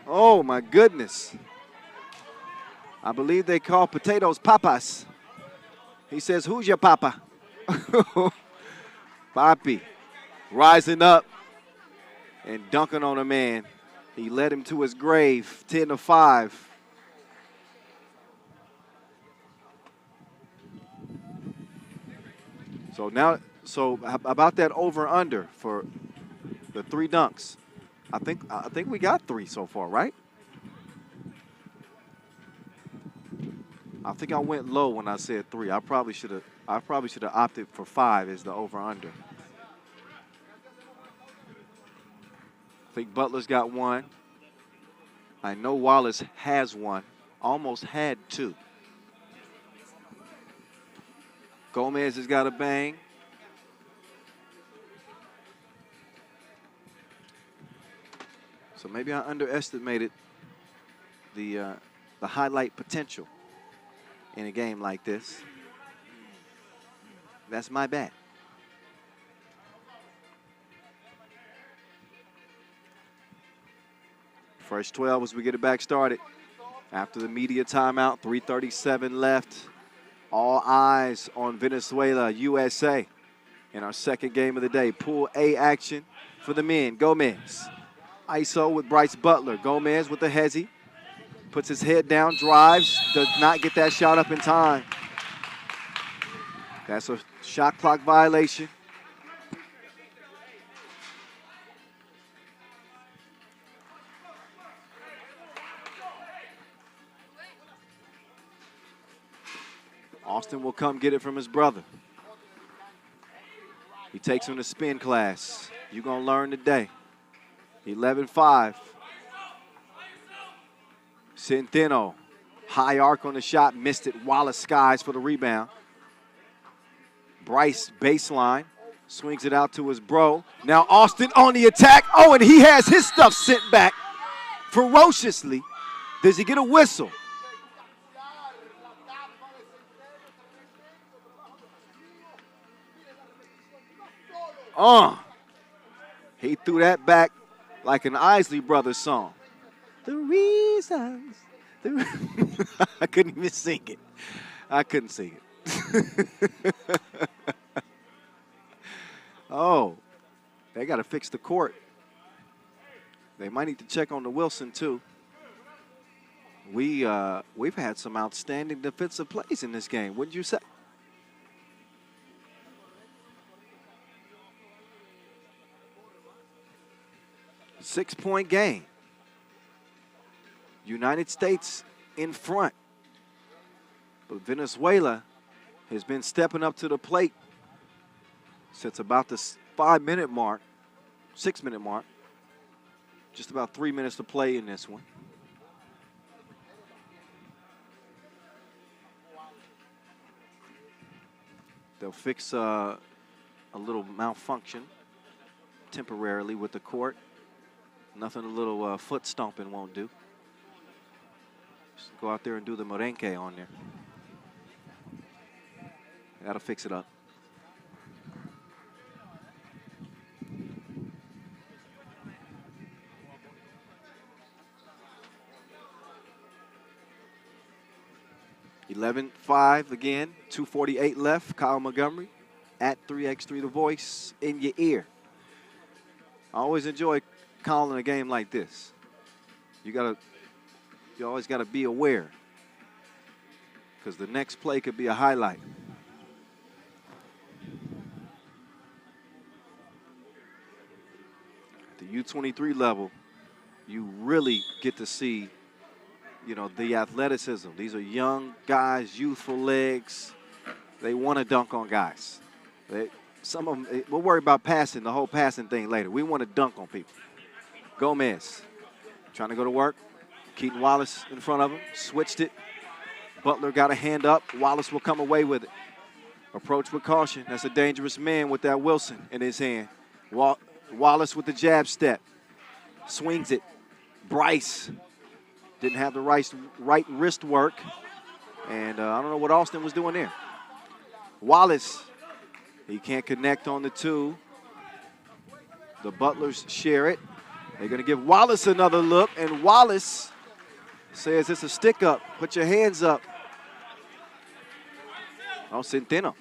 C: Oh, my goodness. I believe they call potatoes papas. He says, who's your papa? Papi. Rising up and dunking on a man. He led him to his grave, 10-5. So about that over/under for the 3 dunks. I think we got 3 so far, right? I think I went low when I said 3. I probably should have opted for 5 as the over/under. I think Butler's got 1. I know Wallace has 1. Almost had 2. Gomez has got a bang. So maybe I underestimated the highlight potential in a game like this. That's my bad. First 12 as we get it back started. After the media timeout, 3:37 left. All eyes on Venezuela, USA in our second game of the day. Pool A action for the men. Gomez. ISO with Bryce Butler. Gomez with the hezzy. Puts his head down, drives, does not get that shot up in time. That's a shot clock violation. Austin will come get it from his brother. He takes him to spin class. You're going to learn today. 11-5. Centeno, high arc on the shot, missed it. Wallace skies for the rebound. Bryce baseline, swings it out to his bro. Now Austin on the attack. Oh, and he has his stuff sent back ferociously. Does he get a whistle? He threw that back like an Isley Brothers song. The reasons. I couldn't even sing it. I couldn't sing it. Oh, they got to fix the court. They might need to check on the Wilson, too. We've had some outstanding defensive plays in this game, wouldn't you say? 6-point game. United States in front. But Venezuela has been stepping up to the plate since about the 5-minute mark, 6-minute mark. Just about 3 minutes to play in this one. They'll fix a little malfunction temporarily with the court. Nothing a little foot stomping won't do. Just go out there and do the merengue on there. That'll fix it up. (11-5) again, 2:48 left. Kyle Montgomery at 3x3 The Voice in your ear. I always enjoy calling a game like this. You always gotta be aware, because the next play could be a highlight. At the U23 level, you really get to see, you know, the athleticism. These are young guys, youthful legs. They want to dunk on guys. Some of them, we'll worry about passing, the whole passing thing later. We want to dunk on people. Gomez trying to go to work. Keaton Wallace in front of him, switched it. Butler got a hand up. Wallace will come away with it. Approach with caution. That's a dangerous man with that Wilson in his hand. Wallace with the jab step. Swings it. Bryce didn't have the right wrist work. And I don't know what Austin was doing there. Wallace, he can't connect on the two. The Butlers share it. They're going to give Wallace another look, and Wallace says it's a stick up. Put your hands up. Oh, Centeno.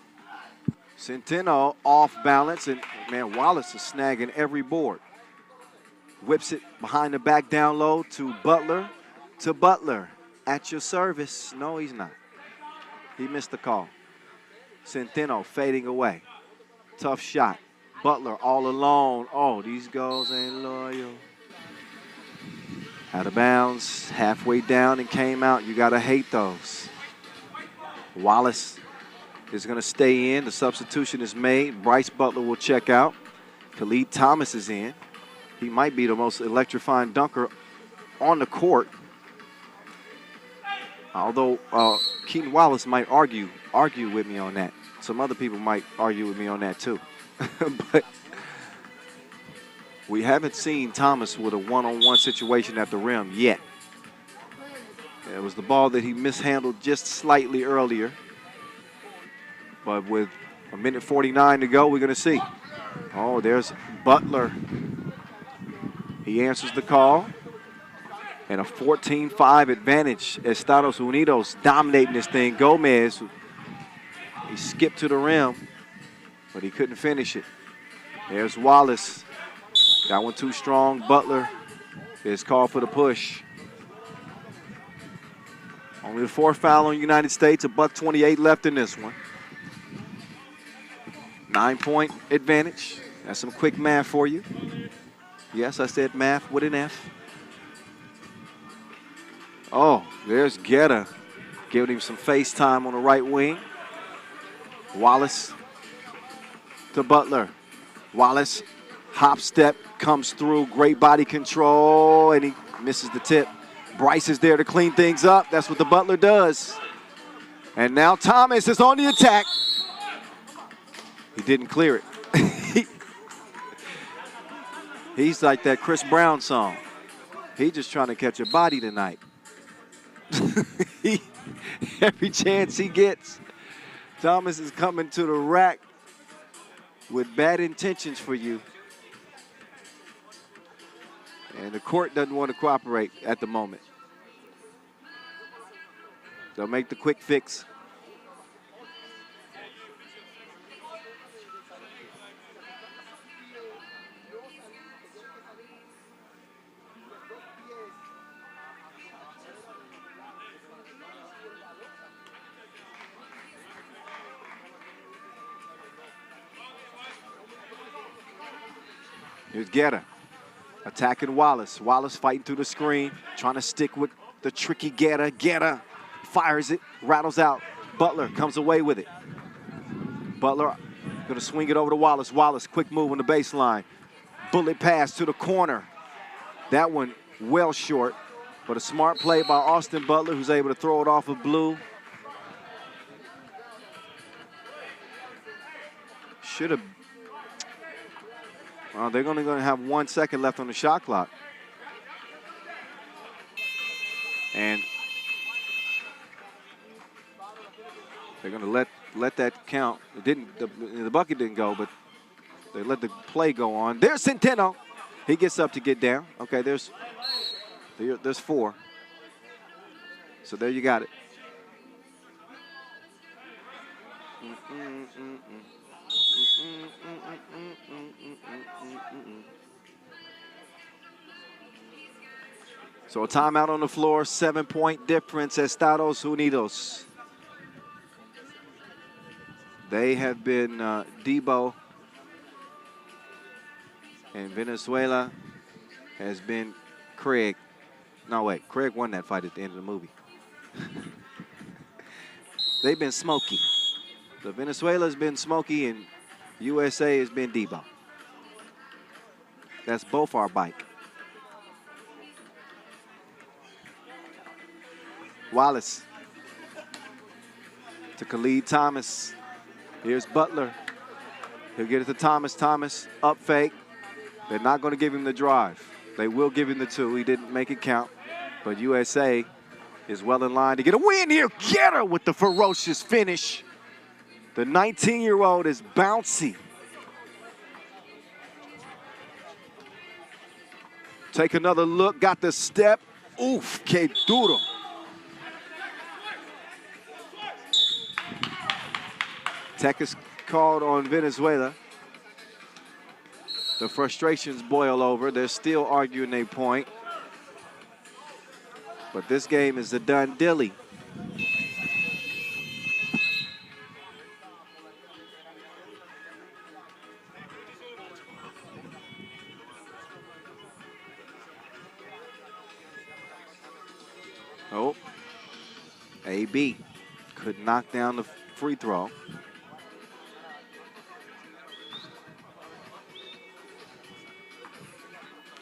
C: Centeno off balance, and man, Wallace is snagging every board. Whips it behind the back down low to Butler. To Butler. At your service. No, he's not. He missed the call. Centeno fading away. Tough shot. Butler all alone. Oh, these goals ain't loyal. Out of bounds, halfway down and came out. You got to hate those. Wallace is going to stay in. The substitution is made. Bryce Butler will check out. Khalid Thomas is in. He might be the most electrifying dunker on the court. Although Keaton Wallace might argue with me on that. Some other people might argue with me on that too. But we haven't seen Thomas with a one-on-one situation at the rim yet. It was the ball that he mishandled just slightly earlier. But with 1:49 to go, we're going to see. Oh, there's Butler. He answers the call. And a 14-5 advantage. Estados Unidos dominating this thing. Gomez, he skipped to the rim, but he couldn't finish it. There's Wallace. That one too strong. Butler is called for the push. Only the fourth foul on United States. $1:28 left in this one. 9-point advantage. That's some quick math for you. Yes, I said math with an F. Oh, there's Guetta giving him some FaceTime on the right wing. Wallace to Butler. Wallace, hop step, comes through. Great body control, and he misses the tip. Bryce is there to clean things up. That's what the Butler does. And now Thomas is on the attack. He didn't clear it. He's like that Chris Brown song. He's just trying to catch a body tonight. Every chance he gets, Thomas is coming to the rack with bad intentions for you. And the court doesn't want to cooperate at the moment. They'll make the quick fix. Here's Guetta. Attacking Wallace. Wallace fighting through the screen, trying to stick with the tricky Guerra. Guerra fires it, rattles out. Butler comes away with it. Butler gonna swing it over to Wallace. Wallace, quick move on the baseline. Bullet pass to the corner. That one well short, but a smart play by Austin Butler, who's able to throw it off of Blue. Should have. Well, they're only gonna have 1 second left on the shot clock. And they're gonna let that count. It didn't. The bucket didn't go, but they let the play go on. There's Centeno. He gets up to get down. Okay, there's 4. So there you got it. So a timeout on the floor, 7-point difference, Estados Unidos. They have been Debo, and Venezuela has been Craig. No, wait, Craig won that fight at the end of the movie. They've been Smokey. So Venezuela's been Smokey and USA has been Debo. That's both our bike. Wallace to Khalid Thomas. Here's Butler. He'll get it to Thomas. Thomas up fake. They're not going to give him the drive. They will give him the 2. He didn't make it count. But USA is well in line to get a win here. Get her with the ferocious finish. The 19-year-old is bouncy. Take another look. Got the step. Oof, que duro. Tech is called on Venezuela. The frustrations boil over. They're still arguing a point. But this game is a done dilly. Oh, AB could knock down the free throw.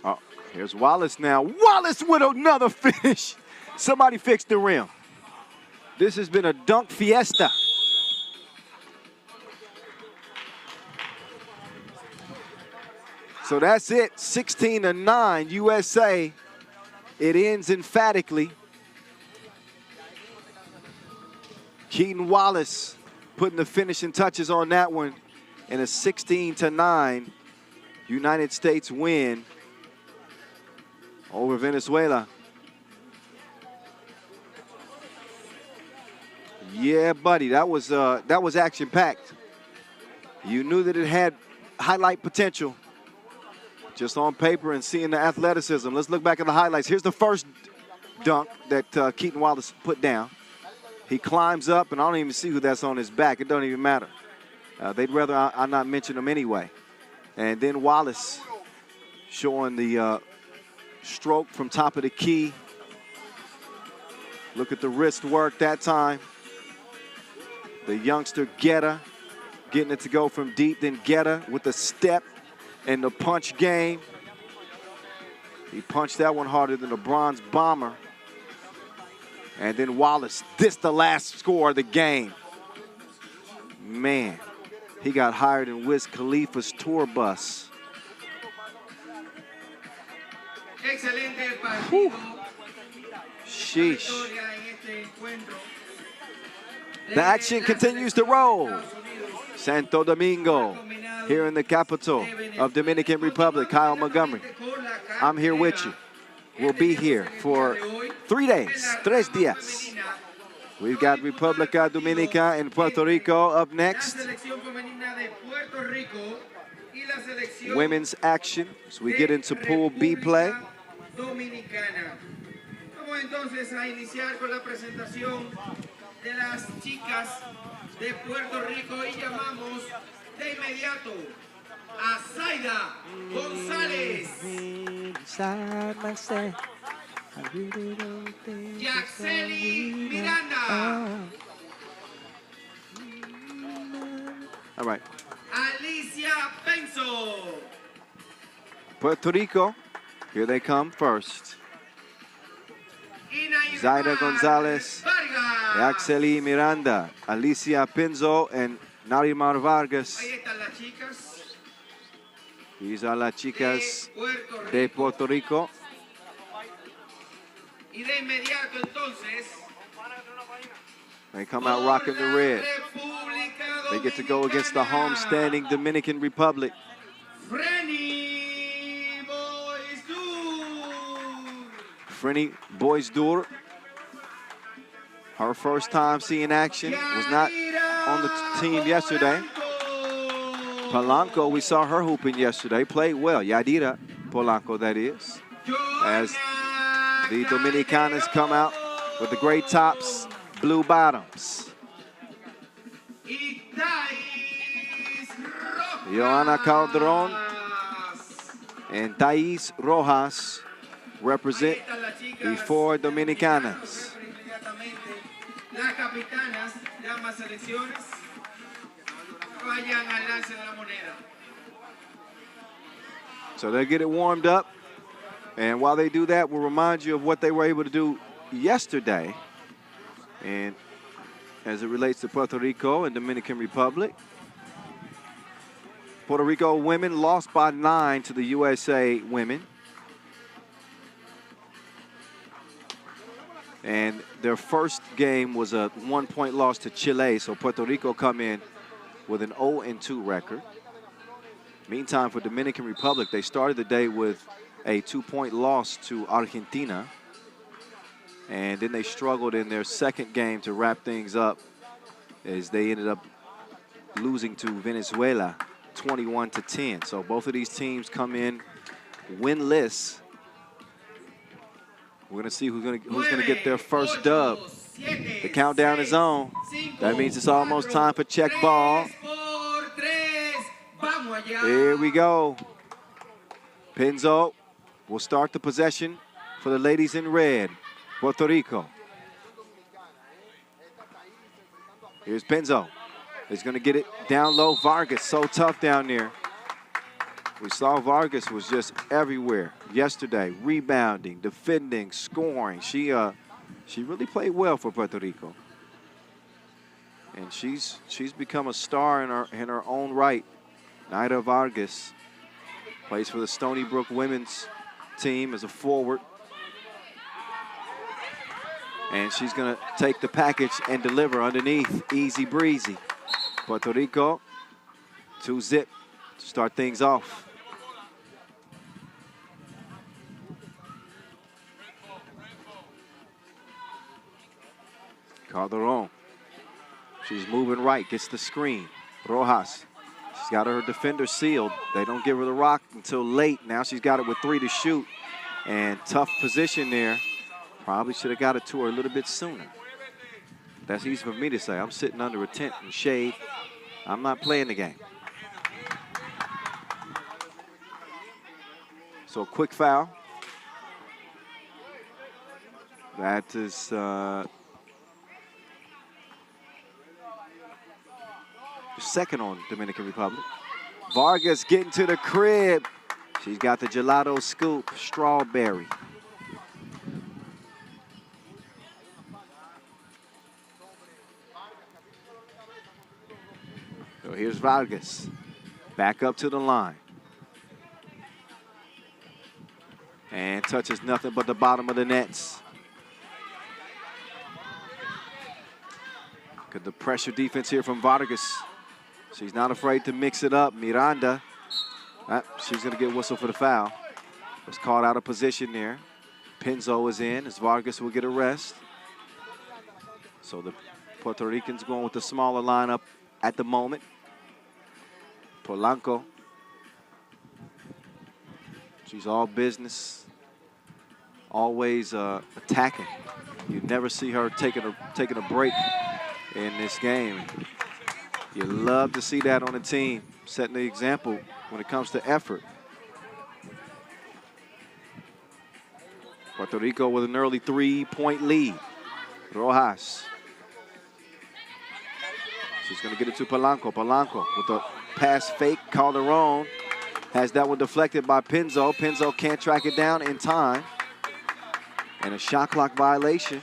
C: Oh, here's Wallace now. Wallace with another finish. Somebody fixed the rim. This has been a dunk fiesta. So that's it, 16-9 USA. It ends emphatically. Keaton Wallace putting the finishing touches on that one, and a 16-9 United States win over Venezuela. Yeah, buddy, that was action-packed. You knew that it had highlight potential just on paper and seeing the athleticism. Let's look back at the highlights. Here's the first dunk that Keaton Wallace put down. He climbs up, and I don't even see who that's on his back. It don't even matter. They'd rather I not mention him anyway. And then Wallace showing the stroke from top of the key. Look at the wrist work that time. The youngster Guetta getting it to go from deep. Then Guetta with the step and the punch game. He punched that one harder than a bronze bomber. And then Wallace, this the last score of the game. Man, he got higher than Wiz Khalifa's tour bus. Whew. Sheesh. The action continues to roll. Santo Domingo, here in the capital of Dominican Republic. Kyle Montgomery, I'm here with you. We'll be here for 3 days, 3 días. We've got República Dominicana and Puerto Rico up next. Women's action as we get into Pool B play.
D: Vamos entonces a iniciar con la presentación de las chicas de Puerto Rico y llamamos de inmediato Azaida González. Yaxeli Miranda.
C: All right.
D: Alicia Penso.
C: Puerto Rico, here they come first. Zaida Gonzalez, Yaxeli Miranda, Alicia Pinzo, and Narimar Vargas.
D: Ahí están las chicas
C: These are las chicas
D: de Puerto
C: de
D: Rico.
C: Puerto Rico.
D: Y de inmediato entonces,
C: They come out rocking the red. They get to go against the homestanding Dominican Republic. Frenny Boisdour. Her first time seeing action, was not on the team yesterday. Polanco, we saw her hooping yesterday, played well. Yadira Polanco, that is. As the Dominicanas come out with the gray tops, blue bottoms. Joana Calderon and Thais Rojas represent the four Dominicanas.
D: Las capitanas de ambas selecciones vayan al lance de la moneda.
C: So they'll get it warmed up. And while they do that, we'll remind you of what they were able to do yesterday. And as it relates to Puerto Rico and Dominican Republic, Puerto Rico women lost by 9 to the USA women. And their first game was a 1-point loss to Chile, so Puerto Rico come in with an 0-2 record. Meantime, for Dominican Republic, they started the day with a 2-point loss to Argentina. And then they struggled in their second game to wrap things up as they ended up losing to Venezuela 21-10. So both of these teams come in winless. We're gonna see who's gonna get their first dub. The countdown is on. That means it's almost time for check ball. Here we go. Pinzo will start the possession for the ladies in red, Puerto Rico. Here's Pinzo. He's gonna get it down low. Vargas, so tough down there. We saw Vargas was just everywhere yesterday, rebounding, defending, scoring. She really played well for Puerto Rico, and she's become a star in her own right. Naida Vargas plays for the Stony Brook women's team as a forward, and she's gonna take the package and deliver underneath, easy breezy. Puerto Rico, 2-zip to start things off. Calderon, she's moving right, gets the screen. Rojas, she's got her defender sealed. They don't give her the rock until late. Now she's got it with 3 to shoot. And tough position there. Probably should have got it to her a little bit sooner. That's easy for me to say. I'm sitting under a tent in shade. I'm not playing the game. So quick foul. That is second on Dominican Republic. Vargas getting to the crib. She's got the gelato scoop, strawberry. So here's Vargas. Back up to the line. And touches nothing but the bottom of the nets. Good, the pressure defense here from Vargas. She's not afraid to mix it up. Miranda, she's going to get whistled for the foul. Was caught out of position there. Pinzo is in as Vargas will get a rest. So the Puerto Ricans going with the smaller lineup at the moment. Polanco. She's all business. Always attacking. You never see her taking a break in this game. You love to see that on a team, setting the example when it comes to effort. Puerto Rico with an early 3-point lead. Rojas. She's going to get it to Polanco. Polanco with a pass fake. Calderon has that one deflected by Pinzo. Pinzo can't track it down in time. And a shot clock violation.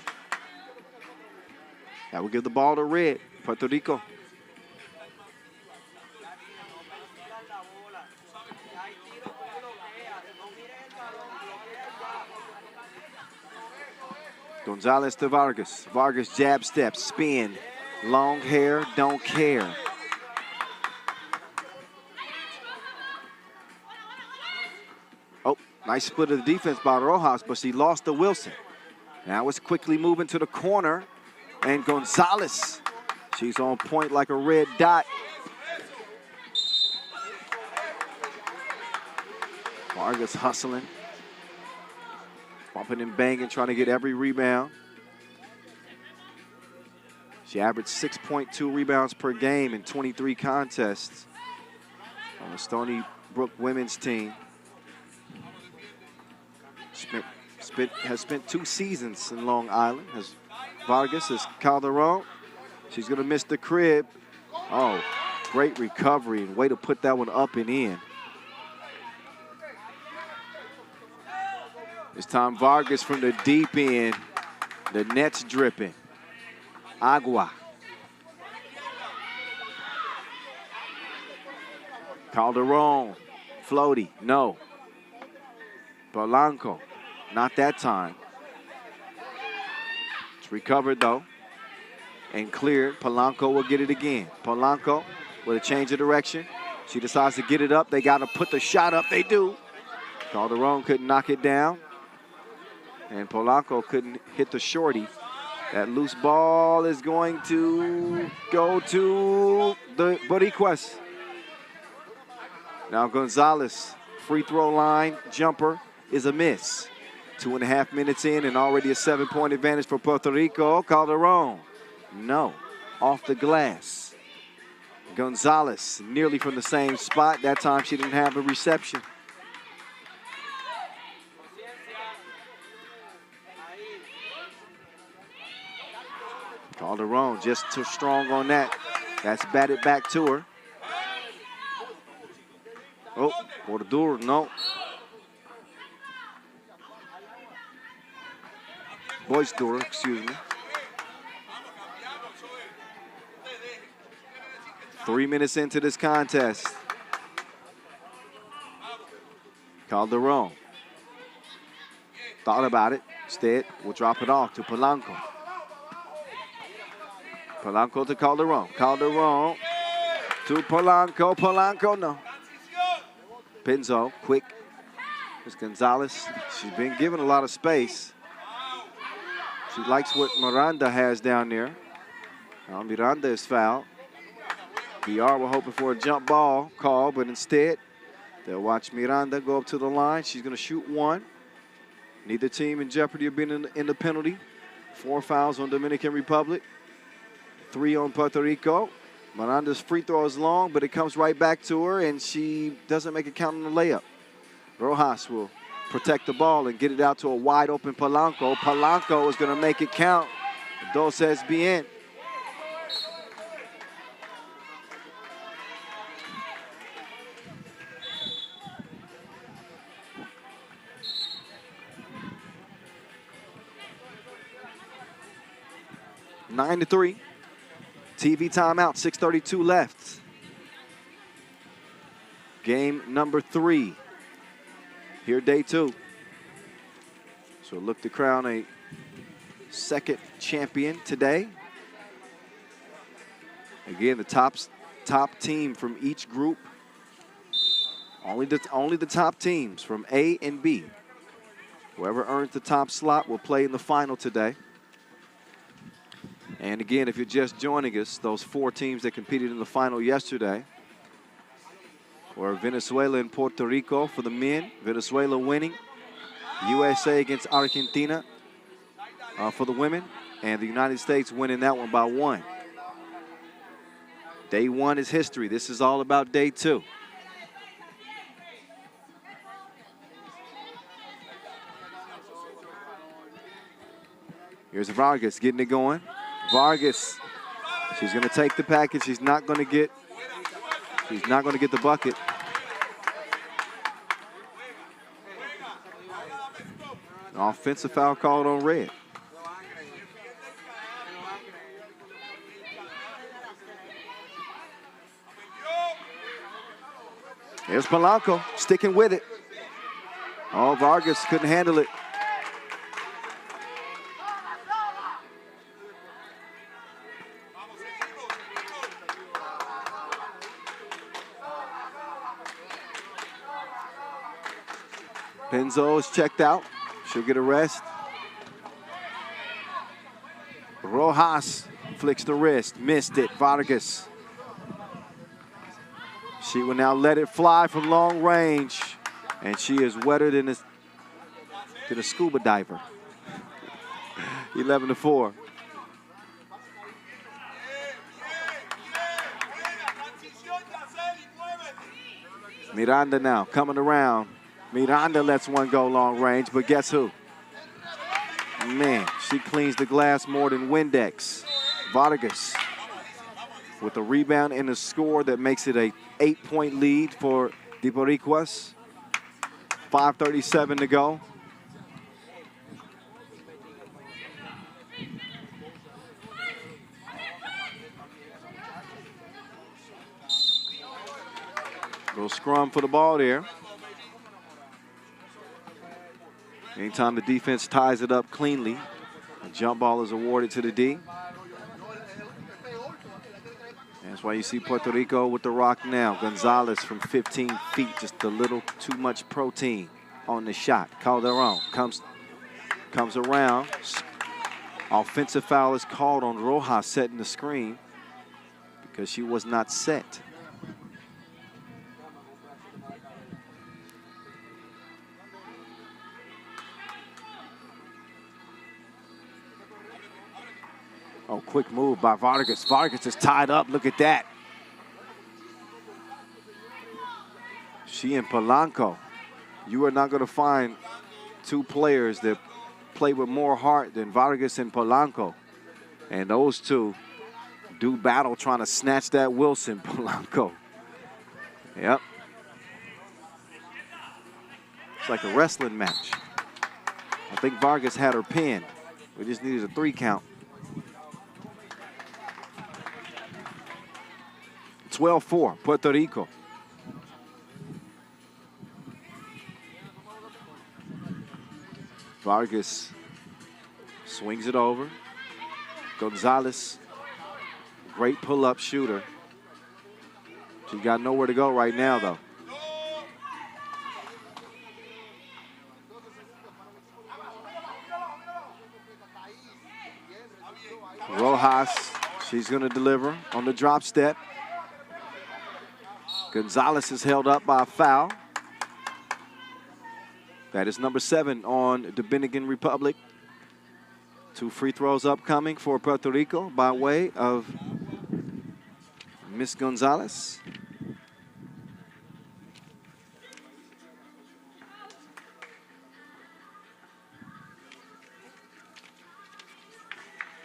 C: That will give the ball to Red. Puerto Rico. Gonzalez to Vargas. Vargas jab step, spin. Long hair, don't care. Oh, nice split of the defense by Rojas, but she lost to Wilson. Now it's quickly moving to the corner. And Gonzalez, she's on point like a red dot. Vargas hustling. Bumping and banging, trying to get every rebound. She averaged 6.2 rebounds per game in 23 contests on the Stony Brook women's team. Has spent 2 seasons in Long Island. Vargas is Calderon. She's going to miss the crib. Oh, great recovery and way to put that one up and in. This time Vargas from the deep end. The net's dripping. Agua. Calderon. Floaty. No. Polanco. Not that time. It's recovered though. And cleared. Polanco will get it again. Polanco with a change of direction. She decides to get it up. They got to put the shot up. They do. Calderon couldn't knock it down. And Polanco couldn't hit the shorty. That loose ball is going to go to the Boricuas. Now Gonzalez, free throw line jumper is a miss. 2.5 minutes in and already a 7-point advantage for Puerto Rico. Calderon, no, off the glass. Gonzalez, nearly from the same spot. That time she didn't have a reception. Calderon just too strong on that. That's batted back to her. Oh, Bordura, no. Boisdor, excuse me. 3 minutes into this contest. Calderon thought about it. Instead, we'll drop it off to Polanco. Polanco to Calderon. Calderon to Polanco. Polanco, no. Pinzo, quick. There's Gonzalez. She's been given a lot of space. She likes what Miranda has down there. Now Miranda is fouled. BR were hoping for a jump ball call, but instead, they'll watch Miranda go up to the line. She's going to shoot one. Neither team in jeopardy of being in the penalty. 4 fouls on Dominican Republic. 3 on Puerto Rico. Miranda's free throw is long, but it comes right back to her, and she doesn't make it count on the layup. Rojas will protect the ball and get it out to a wide open Polanco. Polanco is going to make it count. Dos es bien. Nine to 3. TV timeout, 6:32 left. Game number 3. Here, day 2. So look to crown a second champion today. Again, the top team from each group. Only the top teams from A and B. Whoever earns the top slot will play in the final today. And again, if you're just joining us, those 4 teams that competed in the final yesterday were Venezuela and Puerto Rico for the men. Venezuela winning. USA against Argentina for the women. And the United States winning that one by 1. Day 1 is history. This is all about day 2. Here's Vargas getting it going. Vargas, she's going to take the package. She's not going to get the bucket. An offensive foul called on red. Here's Polanco sticking with it. Oh, Vargas couldn't handle it. Penzo is checked out. She'll get a rest. Rojas flicks the wrist. Missed it. Vargas. She will now let it fly from long range. And she is wetter than a scuba diver. 11-4. Miranda now coming around. Miranda lets one go long range, but guess who? Man, she cleans the glass more than Windex. Vargas with a rebound and a score that makes it a 8-point lead for the Boricuas. 5:37 to go. Little scrum for the ball there. Anytime the defense ties it up cleanly, a jump ball is awarded to the D. That's why you see Puerto Rico with the rock now. Gonzalez from 15 feet, just a little too much protein on the shot. Calderon comes around. Offensive foul is called on Rojas setting the screen because she was not set. Oh, quick move by Vargas. Vargas is tied up. Look at that. She and Polanco. You are not going to find two players that play with more heart than Vargas and Polanco. And those two do battle trying to snatch that Wilson, Polanco. Yep. It's like a wrestling match. I think Vargas had her pinned. We just needed a 3 count. 12-4, Puerto Rico. Vargas swings it over. Gonzalez, great pull-up shooter. She's got nowhere to go right now, though. Rojas, she's going to deliver on the drop step. Gonzalez is held up by a foul. That is number 7 on Dominican Republic. 2 free throws upcoming for Puerto Rico by way of Miss Gonzalez.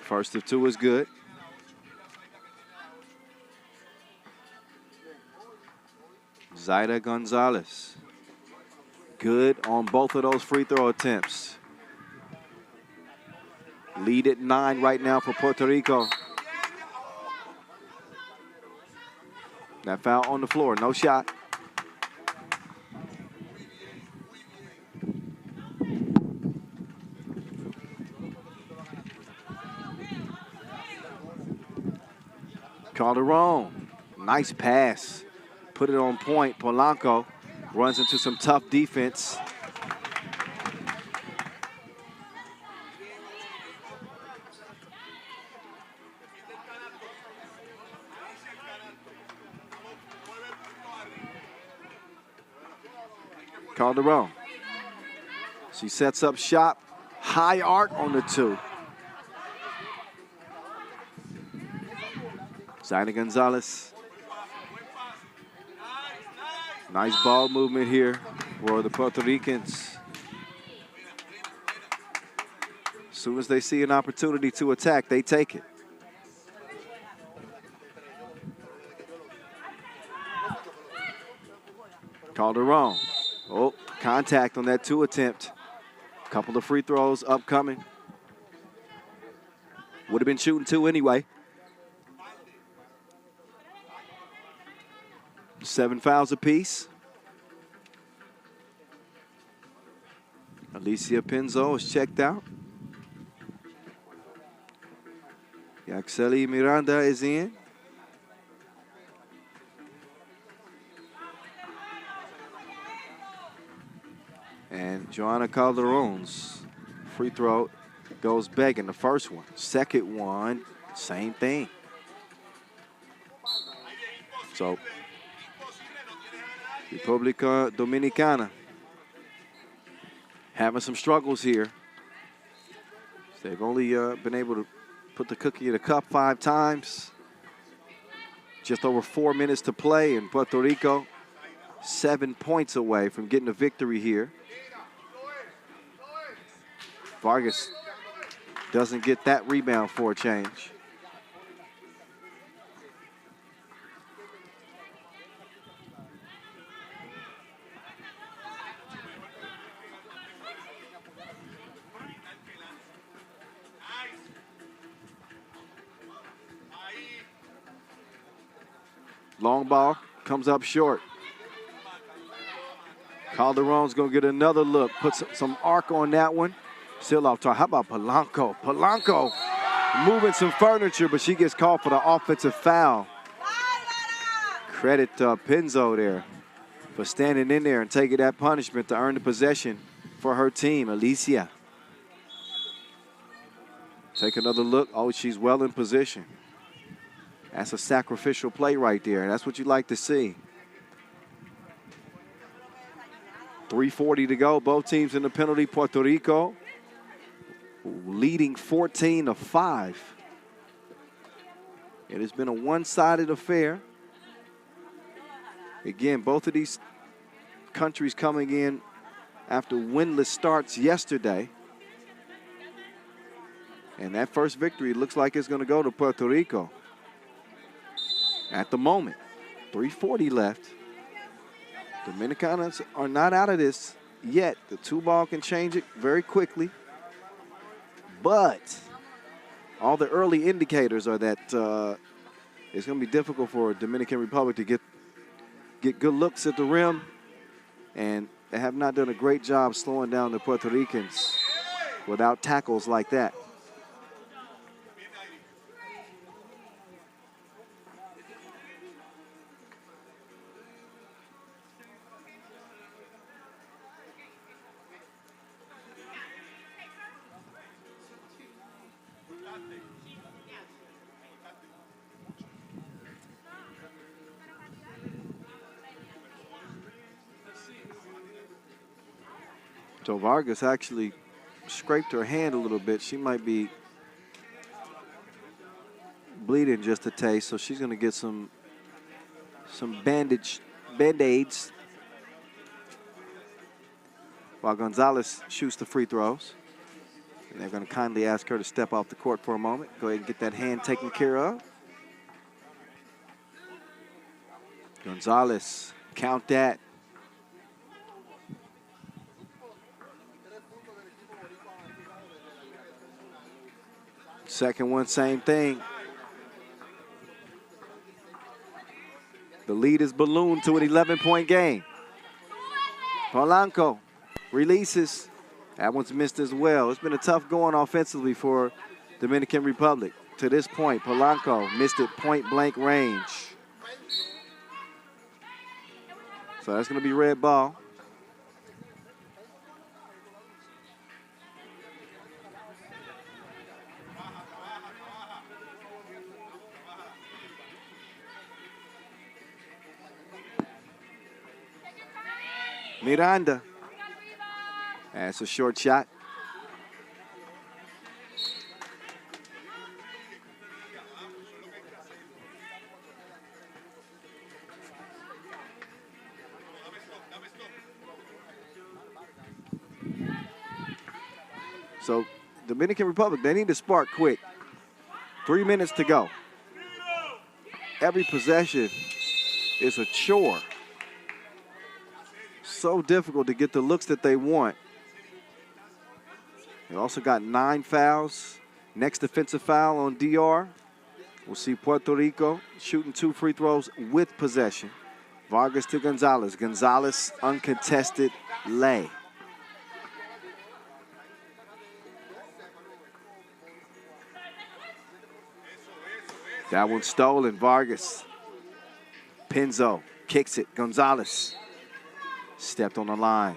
C: First of 2 is good. Zaida Gonzalez. Good on both of those free throw attempts. Lead at 9 right now for Puerto Rico. That foul on the floor, no shot. Calderon, nice pass. Put it on point. Polanco runs into some tough defense. Calderon. She sets up shop. High arc on the 2. Zaida Gonzalez. Nice ball movement here for the Puerto Ricans. soon as they see an opportunity to attack, they take it. Calderon. Oh, contact on that 2 attempt. Couple of free throws upcoming. Would have been shooting 2 anyway. 7 fouls apiece. Alicia Pinzo is checked out. Yaxeli Miranda is in. And Joanna Calderon's free throw goes begging, the first one. Second one, same thing. So, República Dominicana having some struggles here. They've only been able to put the cookie in the cup 5 times. Just over 4 minutes to play, and Puerto Rico 7 points away from getting a victory here. Vargas doesn't get that rebound for a change. Long ball comes up short. Calderon's going to get another look. Put some arc on that one. Still off target. How about Polanco? Polanco moving some furniture, but she gets called for the offensive foul. Credit Pinzo there for standing in there and taking that punishment to earn the possession for her team, Alicia. Take another look. Oh, she's well in position. That's a sacrificial play right there. That's what you like to see. 3:40 to go. Both teams in the penalty. Puerto Rico leading 14-5. It has been a one-sided affair. Again, both of these countries coming in after winless starts yesterday. And that first victory looks like it's going to go to Puerto Rico. At the moment, 3:40 left. Dominicanas are not out of this yet. The 2-ball can change it very quickly. But all the early indicators are that it's going to be difficult for Dominican Republic to get good looks at the rim. And they have not done a great job slowing down the Puerto Ricans without tackles like that. So Vargas actually scraped her hand a little bit. She might be bleeding just a taste, so she's going to get some Band-Aids while Gonzalez shoots the free throws. And they're going to kindly ask her to step off the court for a moment. Go ahead and get that hand taken care of. Gonzalez, count that. Second one, same thing. The lead is ballooned to an 11-point game. Polanco releases. That one's missed as well. It's been a tough going offensively for Dominican Republic. To this point, Polanco missed it point-blank range. So that's going to be red ball. Miranda. That's a short shot. So Dominican Republic, they need to spark quick. 3 minutes to go. Every possession is a chore. So difficult to get the looks that they want. They also got 9 fouls. Next defensive foul on DR. We'll see Puerto Rico shooting 2 free throws with possession. Vargas to Gonzalez. Gonzalez uncontested lay. That one's stolen. Vargas. Penzo kicks it. Gonzalez stepped on the line.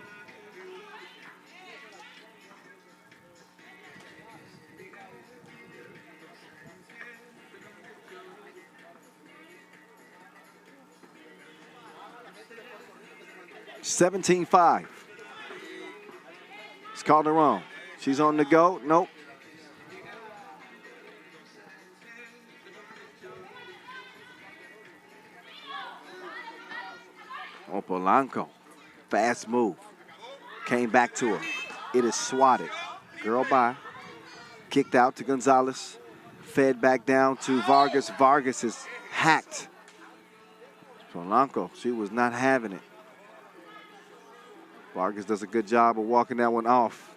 C: (17-5). It's Calderon. She's on the go. Nope. Polanco, fast move. Came back to her. It is swatted. Girl by. Kicked out to Gonzalez. Fed back down to Vargas. Vargas is hacked. Polanco, she was not having it. Vargas does a good job of walking that one off.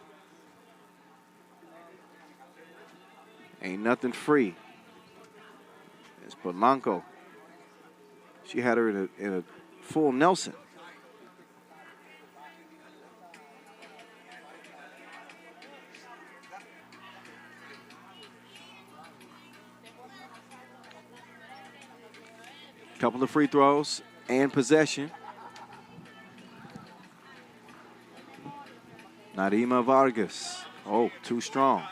C: Ain't nothing free. It's Polanco. She had her in a full Nelson. Couple of free throws and possession. Nadima Vargas. Oh, too strong.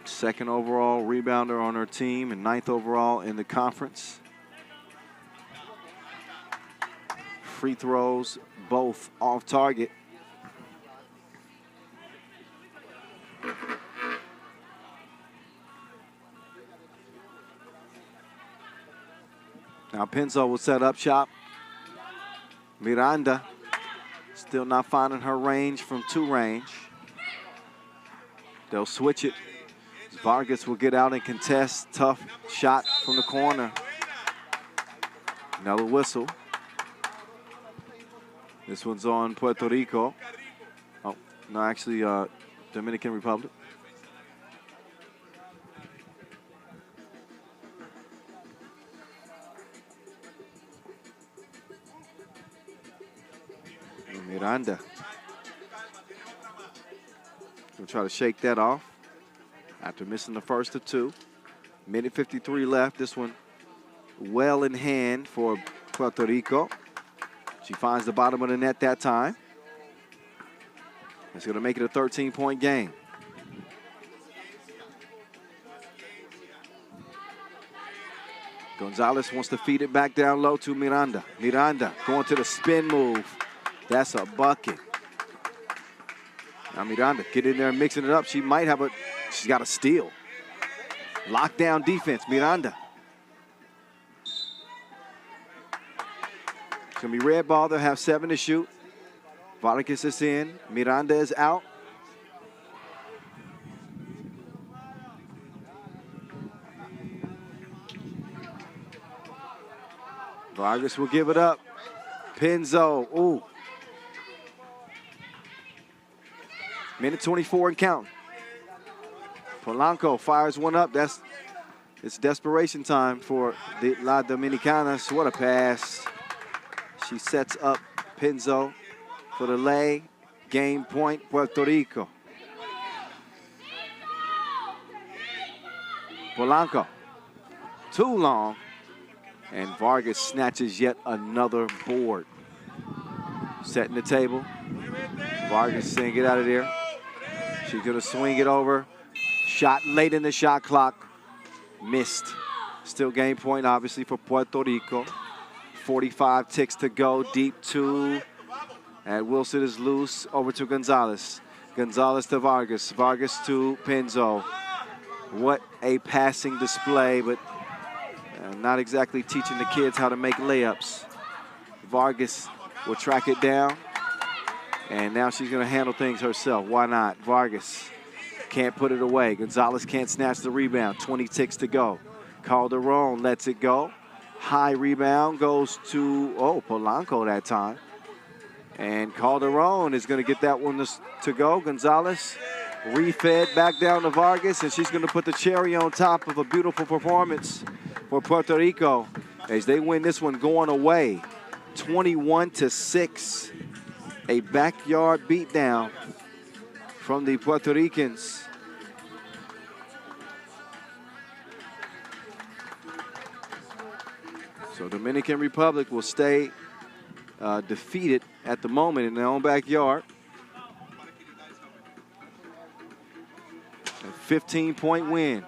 C: Second overall rebounder on her team and 9th overall in the conference. Free throws, both off target. Now Penzo will set up shop. Miranda still not finding her range from 2 range. They'll switch it. Vargas will get out and contest. Tough shot from the corner. Another whistle. This one's on Puerto Rico. Oh, no, actually Dominican Republic. Miranda. We'll try to shake that off after missing the first of 2. Minute 53 left. This one well in hand for Puerto Rico. She finds the bottom of the net that time. It's going to make it a 13-point game. Gonzalez wants to feed it back down low to Miranda. Miranda going to the spin move. That's a bucket. Now Miranda get in there and mixing it up. She might have she's got a steal. Lockdown defense, Miranda. It's gonna be red ball. They'll have 7 to shoot. Vargas is in. Miranda is out. Vargas will give it up. Penzo, ooh. Minute 24 and counting. Polanco fires one up. It's desperation time for the La Dominicanas. What a pass. She sets up Penzo for the lay. Game point, Puerto Rico. Polanco, too long. And Vargas snatches yet another board. Setting the table. Vargas saying, get out of there. She's going to swing it over. Shot late in the shot clock. Missed. Still game point, obviously, for Puerto Rico. 45 ticks to go. Deep 2. And Wilson is loose. Over to Gonzalez. Gonzalez to Vargas. Vargas to Penzo. What a passing display, but not exactly teaching the kids how to make layups. Vargas will track it down. And now she's going to handle things herself. Why not? Vargas can't put it away. Gonzalez can't snatch the rebound. 20 ticks to go. Calderon lets it go. High rebound goes to, Polanco that time. And Calderon is going to get that one to go. Gonzalez refed back down to Vargas, and she's going to put the cherry on top of a beautiful performance for Puerto Rico as they win this one going away, 21-6. A backyard beatdown from the Puerto Ricans. So Dominican Republic will stay defeated at the moment in their own backyard. A 15-point win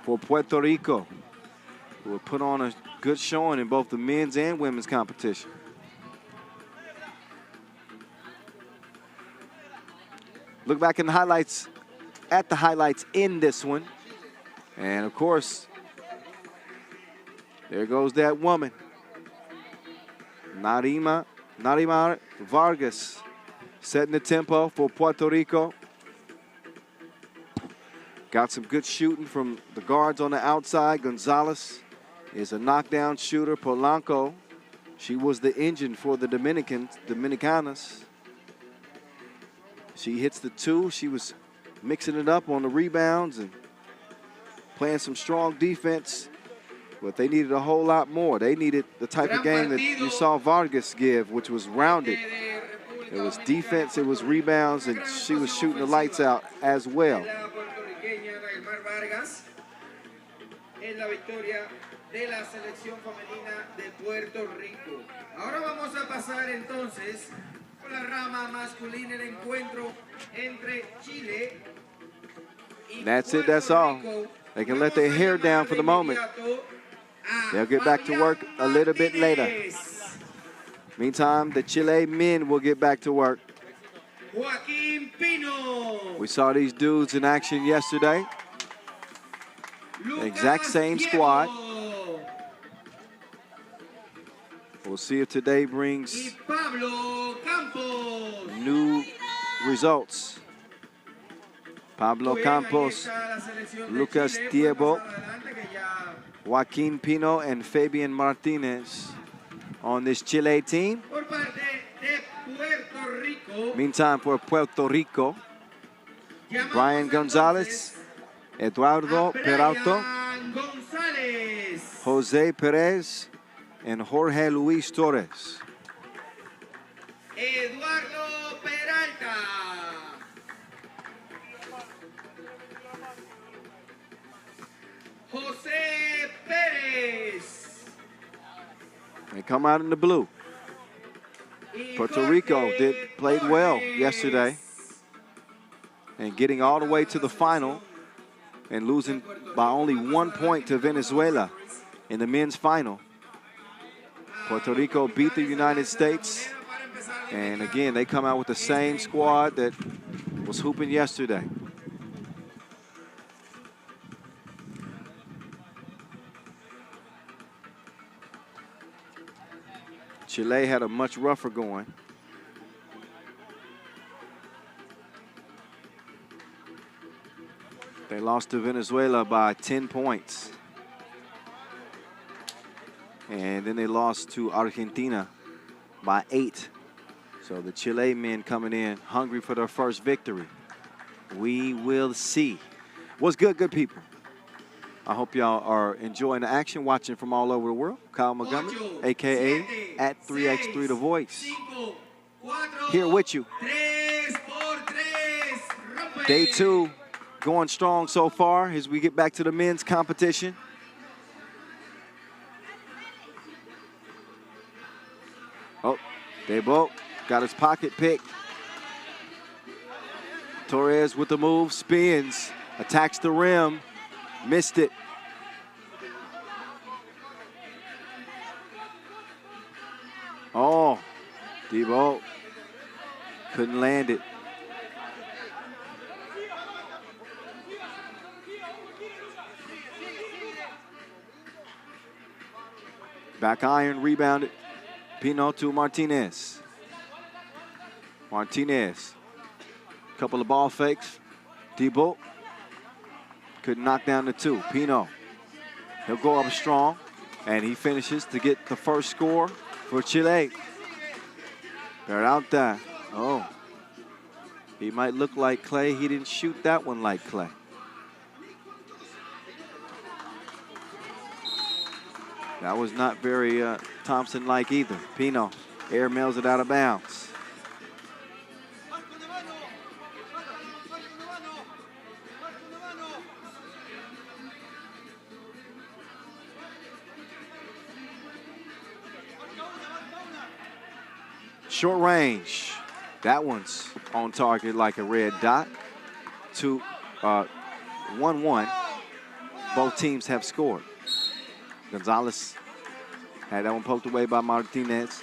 C: for Puerto Rico, who will put on a good showing in both the men's and women's competition. Look back in the highlights, at the highlights in this one. And of course, there goes that woman. Narima Vargas setting the tempo for Puerto Rico. Got some good shooting from the guards on the outside. Gonzalez is a knockdown shooter. Polanco, she was the engine for the Dominicanas. She hits the two. She was mixing it up on the rebounds and playing some strong defense, but they needed a whole lot more. They needed the type of game that you saw Vargas give, which was rounded. It was defense, it was rebounds, and she was shooting the lights out as well.
D: Ahora vamos a pasar entonces con la rama masculina el encuentro entre Chile y
C: That's it, that's all. They can let their hair down for the moment. They'll get back to work a little bit later. Meantime, the Chile men will get back to work. We saw these dudes in action yesterday. The exact same squad. We'll see if today brings new results. Pablo Campos, Lucas Tiebo, Joaquin Pino, and Fabian Martinez on this Chile team. Meantime, for Puerto Rico, Brian Gonzalez, Eduardo Peralto, Jose Perez, and Jorge Luis Torres.
D: Eduardo Peralta. Jose Perez.
C: They come out in the blue. Puerto Rico played well yesterday, and getting all the way to the final and losing by only 1 point to Venezuela in the men's final. Puerto Rico beat the United States, and again, they come out with the same squad that was hooping yesterday. Chile had a much rougher going. They lost to Venezuela by 10 points. And then they lost to Argentina by 8. So the Chile men coming in hungry for their first victory. We will see. What's good, good people? I hope y'all are enjoying the action, watching from all over the world. Kyle Montgomery, a.k.a. at 3x3 The Voice, here with you. Day 2 going strong so far as we get back to the men's competition. Oh, Debo got his pocket picked. Torres with the move, spins, attacks the rim, missed it. Oh, Debo couldn't land it. Back iron, rebounded. Pino to Martinez. Martinez. Couple of ball fakes. Thibault couldn't knock down the two. Pino, he'll go up strong, and he finishes to get the first score for Chile. Peralta. Oh, he might look like Clay. He didn't shoot that one like Clay. That was not very Thompson-like either. Pino air mails it out of bounds. Short range. That one's on target like a red dot. 1-1. Both teams have scored. Gonzalez had that one poked away by Martinez.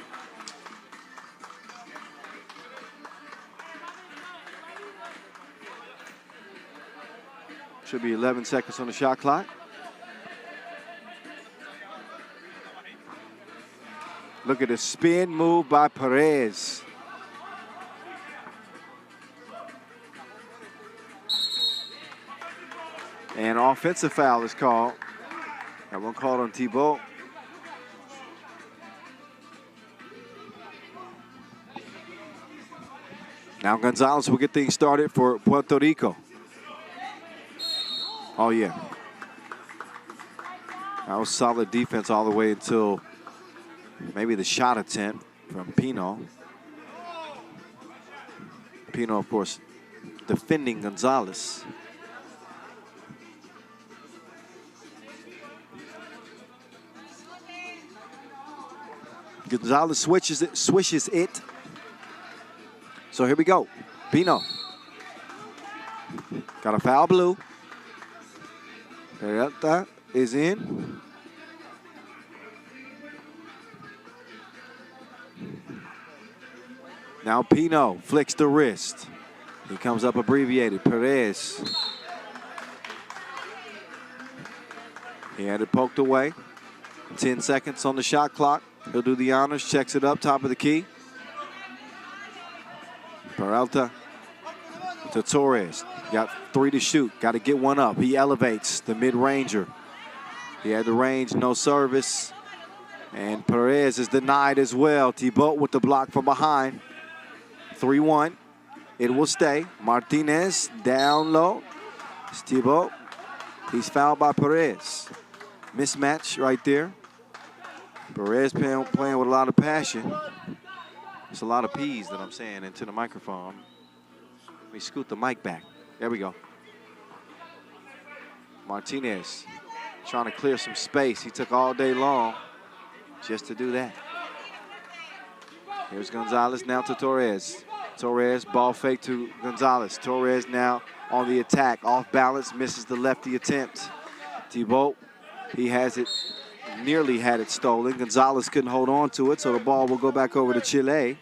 C: Should be 11 seconds on the shot clock. Look at the spin move by Perez. And offensive foul is called. That one called on Thibault. Now Gonzalez will get things started for Puerto Rico. Oh, yeah. That was solid defense all the way until maybe the shot attempt from Pino. Pino, of course, defending Gonzalez. Gonzalez swishes it. So here we go. Pino. Got a foul blue. Peralta is in. Now Pino flicks the wrist. He comes up abbreviated. Perez. He had it poked away. 10 seconds on the shot clock. He'll do the honors, checks it up, top of the key. Peralta to Torres. Got 3 to shoot. Got to get one up. He elevates the mid-ranger. He had the range, no service. And Perez is denied as well. Thibault with the block from behind. 3-1. It will stay. Martinez down low. It's Thibault. He's fouled by Perez. Mismatch right there. Perez playing with a lot of passion. It's a lot of P's that I'm saying into the microphone. Let me scoot the mic back. There we go. Martinez trying to clear some space. He took all day long just to do that. Here's Gonzalez now to Torres. Torres, ball fake to Gonzalez. Torres now on the attack. Off balance, misses the lefty attempt. Thibault, he has it, nearly had it stolen. Gonzalez couldn't hold on to it, so the ball will go back over to Chile.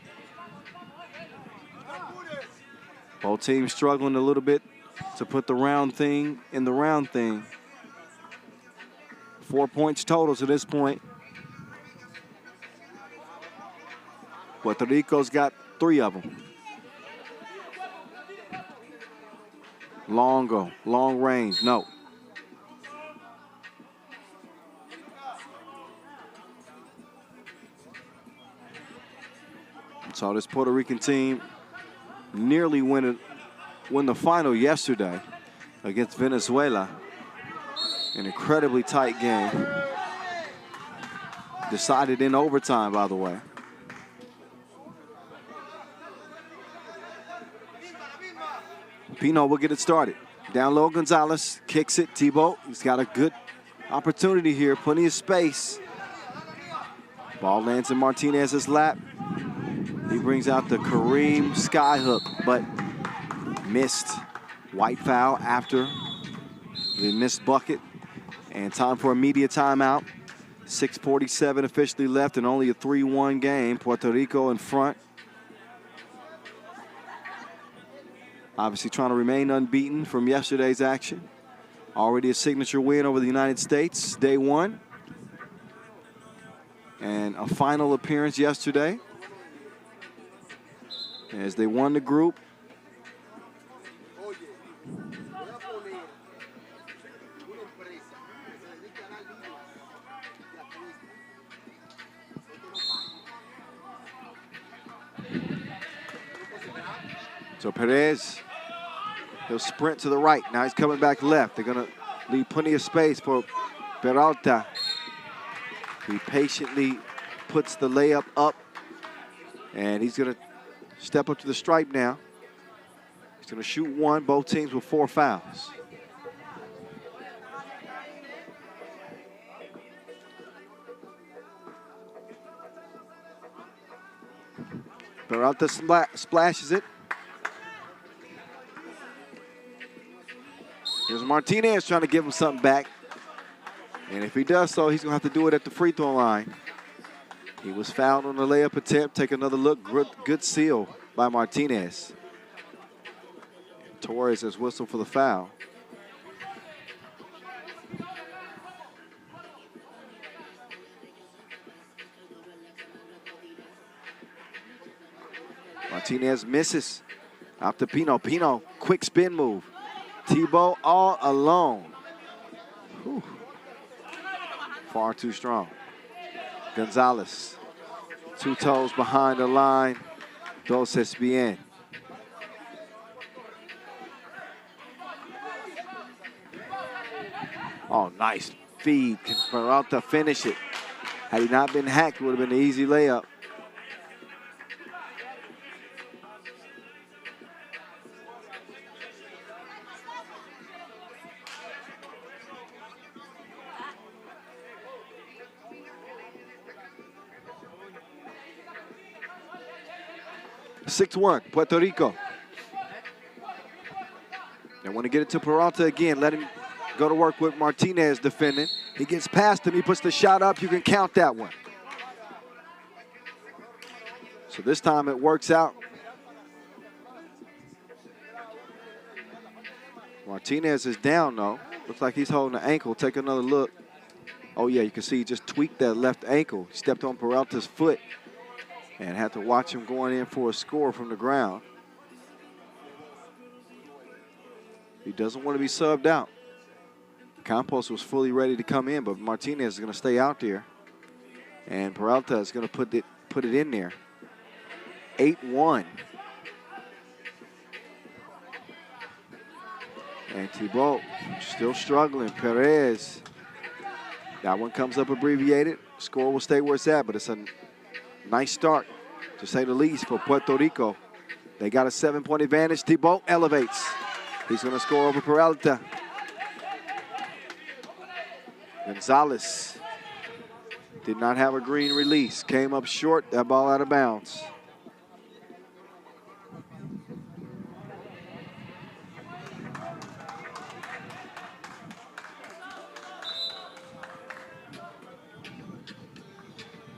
C: Both teams struggling a little bit to put the round thing in the round thing. 4 points total to this point. Puerto Rico's got 3 of them. Long range, no. So this Puerto Rican team nearly win the final yesterday against Venezuela. An incredibly tight game. Decided in overtime, by the way. Pino will get it started. Down low, Gonzalez kicks it. Thibault, he's got a good opportunity here. Plenty of space. Ball lands in Martinez's lap. He brings out the Kareem skyhook, but missed. White foul after the missed bucket. And time for a media timeout. 6:47 officially left and only a 3-1 game. Puerto Rico in front. Obviously trying to remain unbeaten from yesterday's action. Already a signature win over the United States, day 1. And a final appearance yesterday. as they won the group.
B: Oye, voy a poner una empresa que se dedica a dar libros gratuitos. Sé que no pagan.
C: So Perez, he'll sprint to the right. Now he's coming back left. They're going to leave plenty of space for Peralta. He patiently puts the layup up, and he's going to step up to the stripe now. He's going to shoot one, both teams with 4 fouls. Peralta splashes it. Here's Martinez trying to give him something back. And if he does so, he's going to have to do it at the free throw line. He was fouled on the layup attempt. Take another look. Good seal by Martinez. Torres has whistled for the foul. Martinez misses. Out to Pino. Pino, quick spin move. Tebow all alone. Whew. Far too strong. Gonzalez, 2 toes behind the line. Dos es bien. Oh, nice feed. Can Peralta finish it? Had he not been hacked, it would have been an easy layup. (6-1) Puerto Rico. They want to get it to Peralta again. Let him go to work with Martinez defending. He gets past him. He puts the shot up. You can count that one. So this time it works out. Martinez is down, though. Looks like he's holding the ankle. Take another look. Oh, yeah, you can see he just tweaked that left ankle. He stepped on Peralta's foot and had to watch him going in for a score from the ground. He doesn't want to be subbed out. Campos was fully ready to come in, but Martinez is going to stay out there. And Peralta is going to put it in there. 8-1. And Thibault still struggling. Perez. That one comes up abbreviated. Score will stay where it's at, but it's a nice start, to say the least, for Puerto Rico. They got a 7-point advantage. Thibault elevates. He's going to score over Peralta. Gonzalez did not have a green release. Came up short. That ball out of bounds.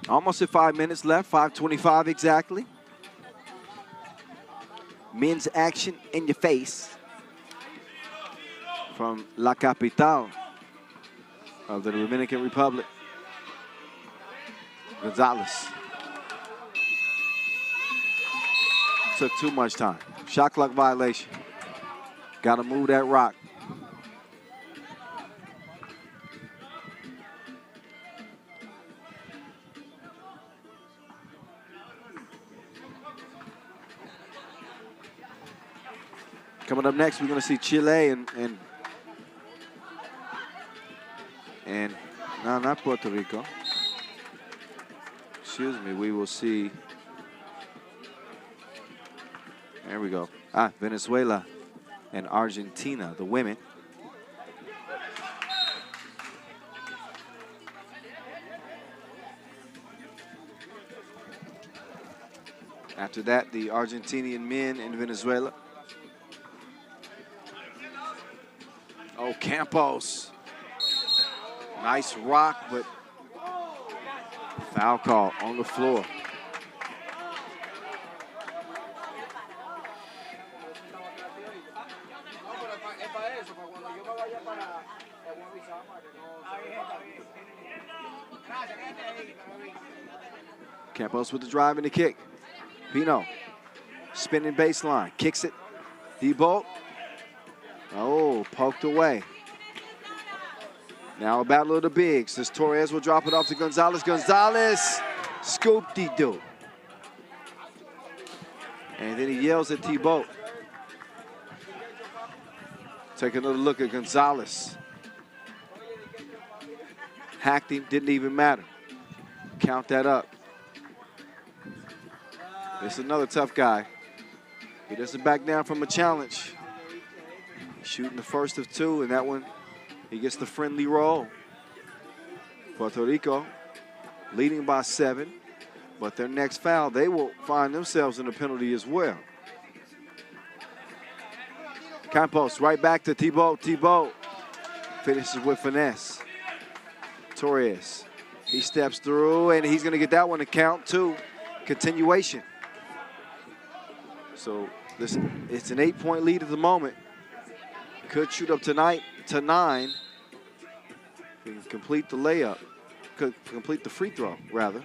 C: Almost at 5 minutes left, 5:25 exactly. Men's action in your face from La Capital of the Dominican Republic. Gonzalez. Took too much time. Shot clock violation. Got to move that rock. Coming up next, we're going to see Chile and no, not Puerto Rico. Excuse me, we will see, there we go. Venezuela and Argentina, the women. After that, the Argentinian men in Venezuela. Oh, Campos. Nice rock, but foul call on the floor. Campos with the drive and the kick. Pino Spinning baseline, kicks it. Thibault. Oh, poked away. Now a battle of the bigs. This Torres will drop it off to Gonzalez. Gonzalez, scoop-de-doo. And then he yells at Thibault. Take another look at Gonzalez. Hacked him, didn't even matter. Count that up. It's another tough guy. He doesn't back down from a challenge. Shooting the first of two, and that one, he gets the friendly roll. Puerto Rico leading by 7, but their next foul, they will find themselves in a penalty as well. Campos right back to Thibault. Thibault finishes with finesse. Torres, he steps through, and he's going to get that one to count too. Continuation. So it's an 8-point lead at the moment. Could shoot up tonight to 9. Can complete the layup. Could complete the free throw, rather.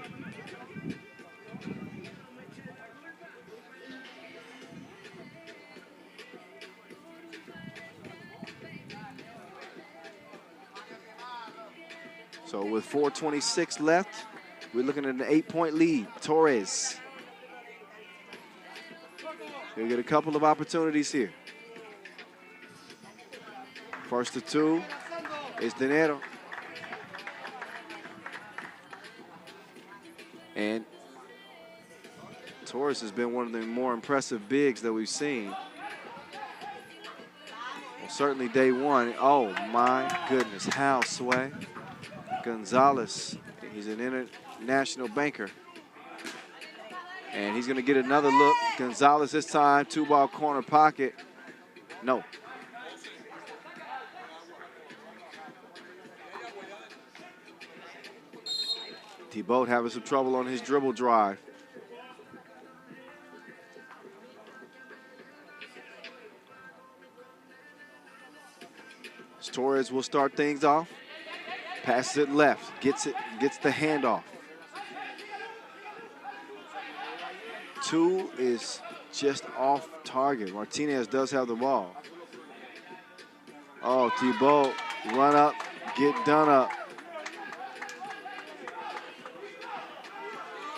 C: So with 4:26 left, we're looking at an 8-point lead. Torres. He'll get a couple of opportunities here. First of two is Dinero. And Torres has been one of the more impressive bigs that we've seen. Well, certainly day one. Oh my goodness, how sway. Gonzalez, he's an international banker. And he's gonna get another look. Gonzalez this time, 2-ball corner pocket. No. Thibault having some trouble on his dribble drive. Torres will start things off. Passes it left, gets the handoff. 2 is just off target. Martinez does have the ball. Oh, Thibault, run up, get done up.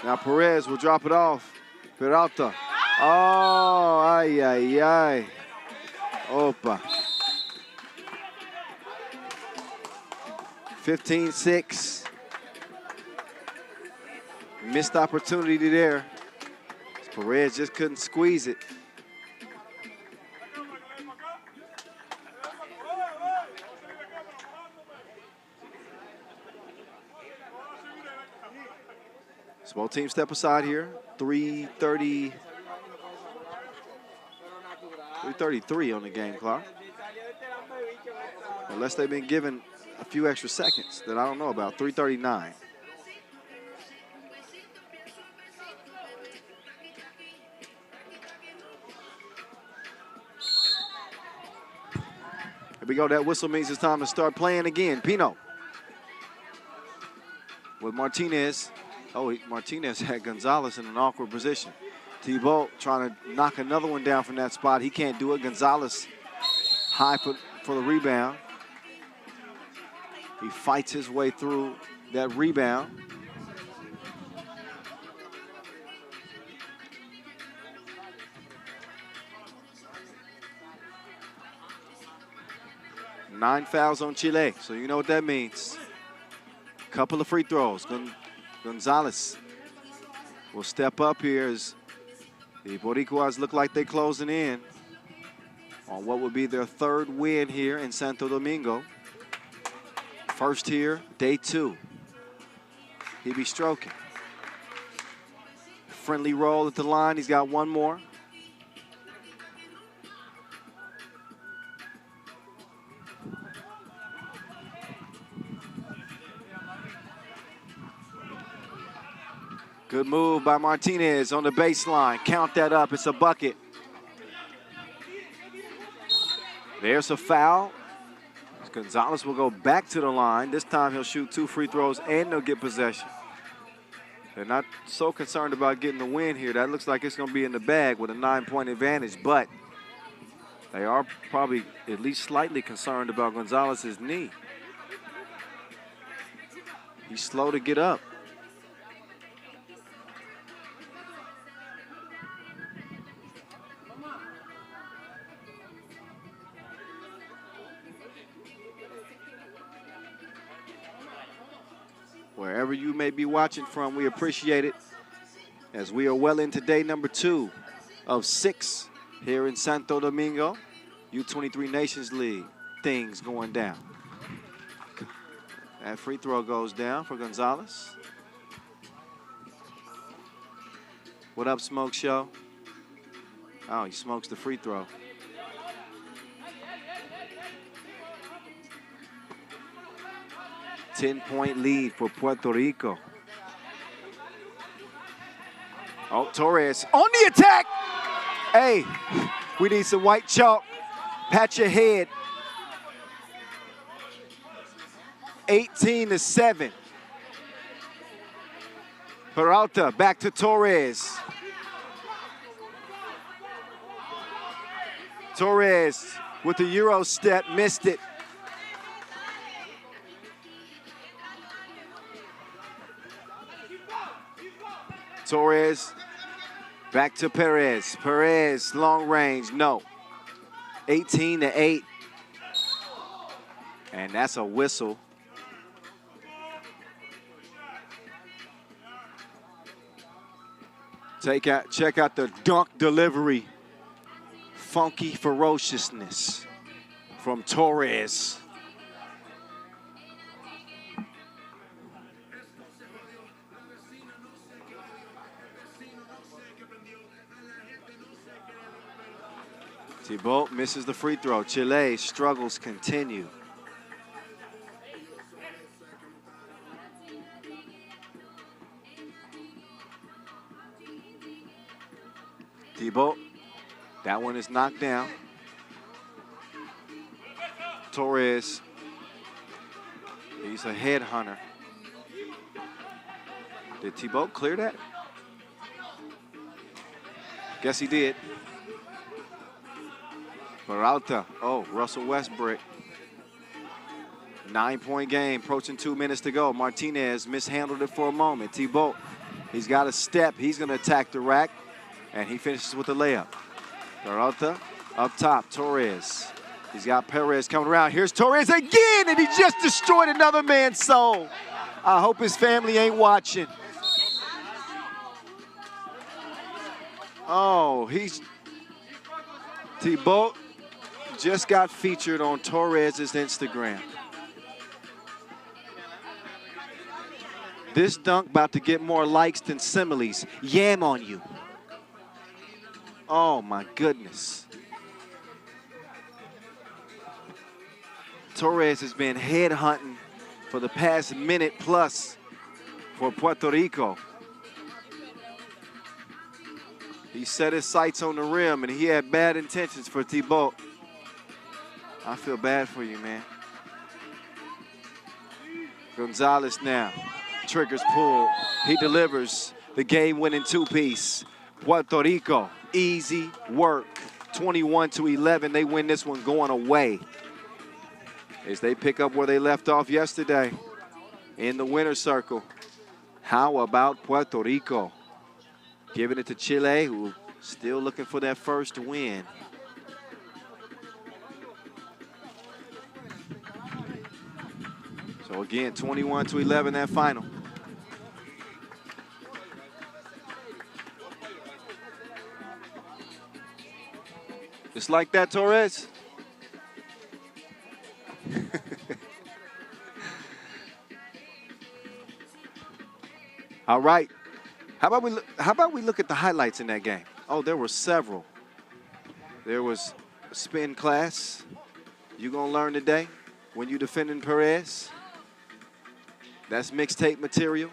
C: Now Perez will drop it off. Peralta. Oh, ay, ay, ay. Opa. 15-6. Missed opportunity there. Perez just couldn't squeeze it. Small team step aside here. 3:33 on the game clock. Unless they've been given a few extra seconds that I don't know about. 3:39. Here we go. That whistle means it's time to start playing again. Pino with Martinez. Oh, Martinez had Gonzalez in an awkward position. Thibault trying to knock another one down from that spot. He can't do it. Gonzalez high for the rebound. He fights his way through that rebound. Nine fouls on Chile, so you know what that means. Couple of free throws. Gonzalez will step up here as the Boricuas look like they're closing in on what would be their 3rd win here in Santo Domingo. First here, day 2. He be stroking. Friendly roll at the line. He's got one more. Good move by Martinez on the baseline. Count that up. It's a bucket. There's a foul. Gonzalez will go back to the line. This time he'll shoot 2 free throws and they'll get possession. They're not so concerned about getting the win here. That looks like it's going to be in the bag with a 9-point advantage, but they are probably at least slightly concerned about Gonzalez's knee. He's slow to get up. Wherever you may be watching from, we appreciate it as we are well into day number 2 of 6 here in Santo Domingo. U23 Nations League, things going down. That free throw goes down for Gonzalez. What up, Smoke Show? Oh, he smokes the free throw. Ten-point lead for Puerto Rico. Oh, Torres on the attack. Hey, we need some white chalk. Pat your head. 18-7. Peralta back to Torres. Torres with the Euro step, missed it. Torres back to Perez. Perez, long range, no. 18-8. And that's a whistle. Check out the dunk delivery. Funky ferociousness from Torres. Thibault misses the free throw. Chile's struggles continue. Thibault, that one is knocked down. Torres, he's a headhunter. Did Thibault clear that? Guess he did. Peralta, oh, Russell Westbrook. 9-point game, approaching 2 minutes to go. Martinez mishandled it for a moment. Thibault, he's got a step. He's going to attack the rack, and he finishes with a layup. Peralta up top, Torres. He's got Perez coming around. Here's Torres again, and he just destroyed another man's soul. I hope his family ain't watching. Oh, Thibault just got featured on Torres's Instagram. This dunk about to get more likes than similes. Yam on you. Oh my goodness. Torres has been headhunting for the past minute plus for Puerto Rico. He set his sights on the rim, and he had bad intentions for Thibault. I feel bad for you, man. Gonzalez now. Triggers pull. He delivers the game-winning two-piece. Puerto Rico, easy work. 21-11. They win this one going away as they pick up where they left off yesterday in the winner's circle. How about Puerto Rico? Giving it to Chile, who still looking for that first win. So again, 21-11, that final. Just like that, Torres. All right. How about we look at the highlights in that game? Oh, there were several. There was a spin class. You're going to learn today when you're defending Perez. That's mixtape material.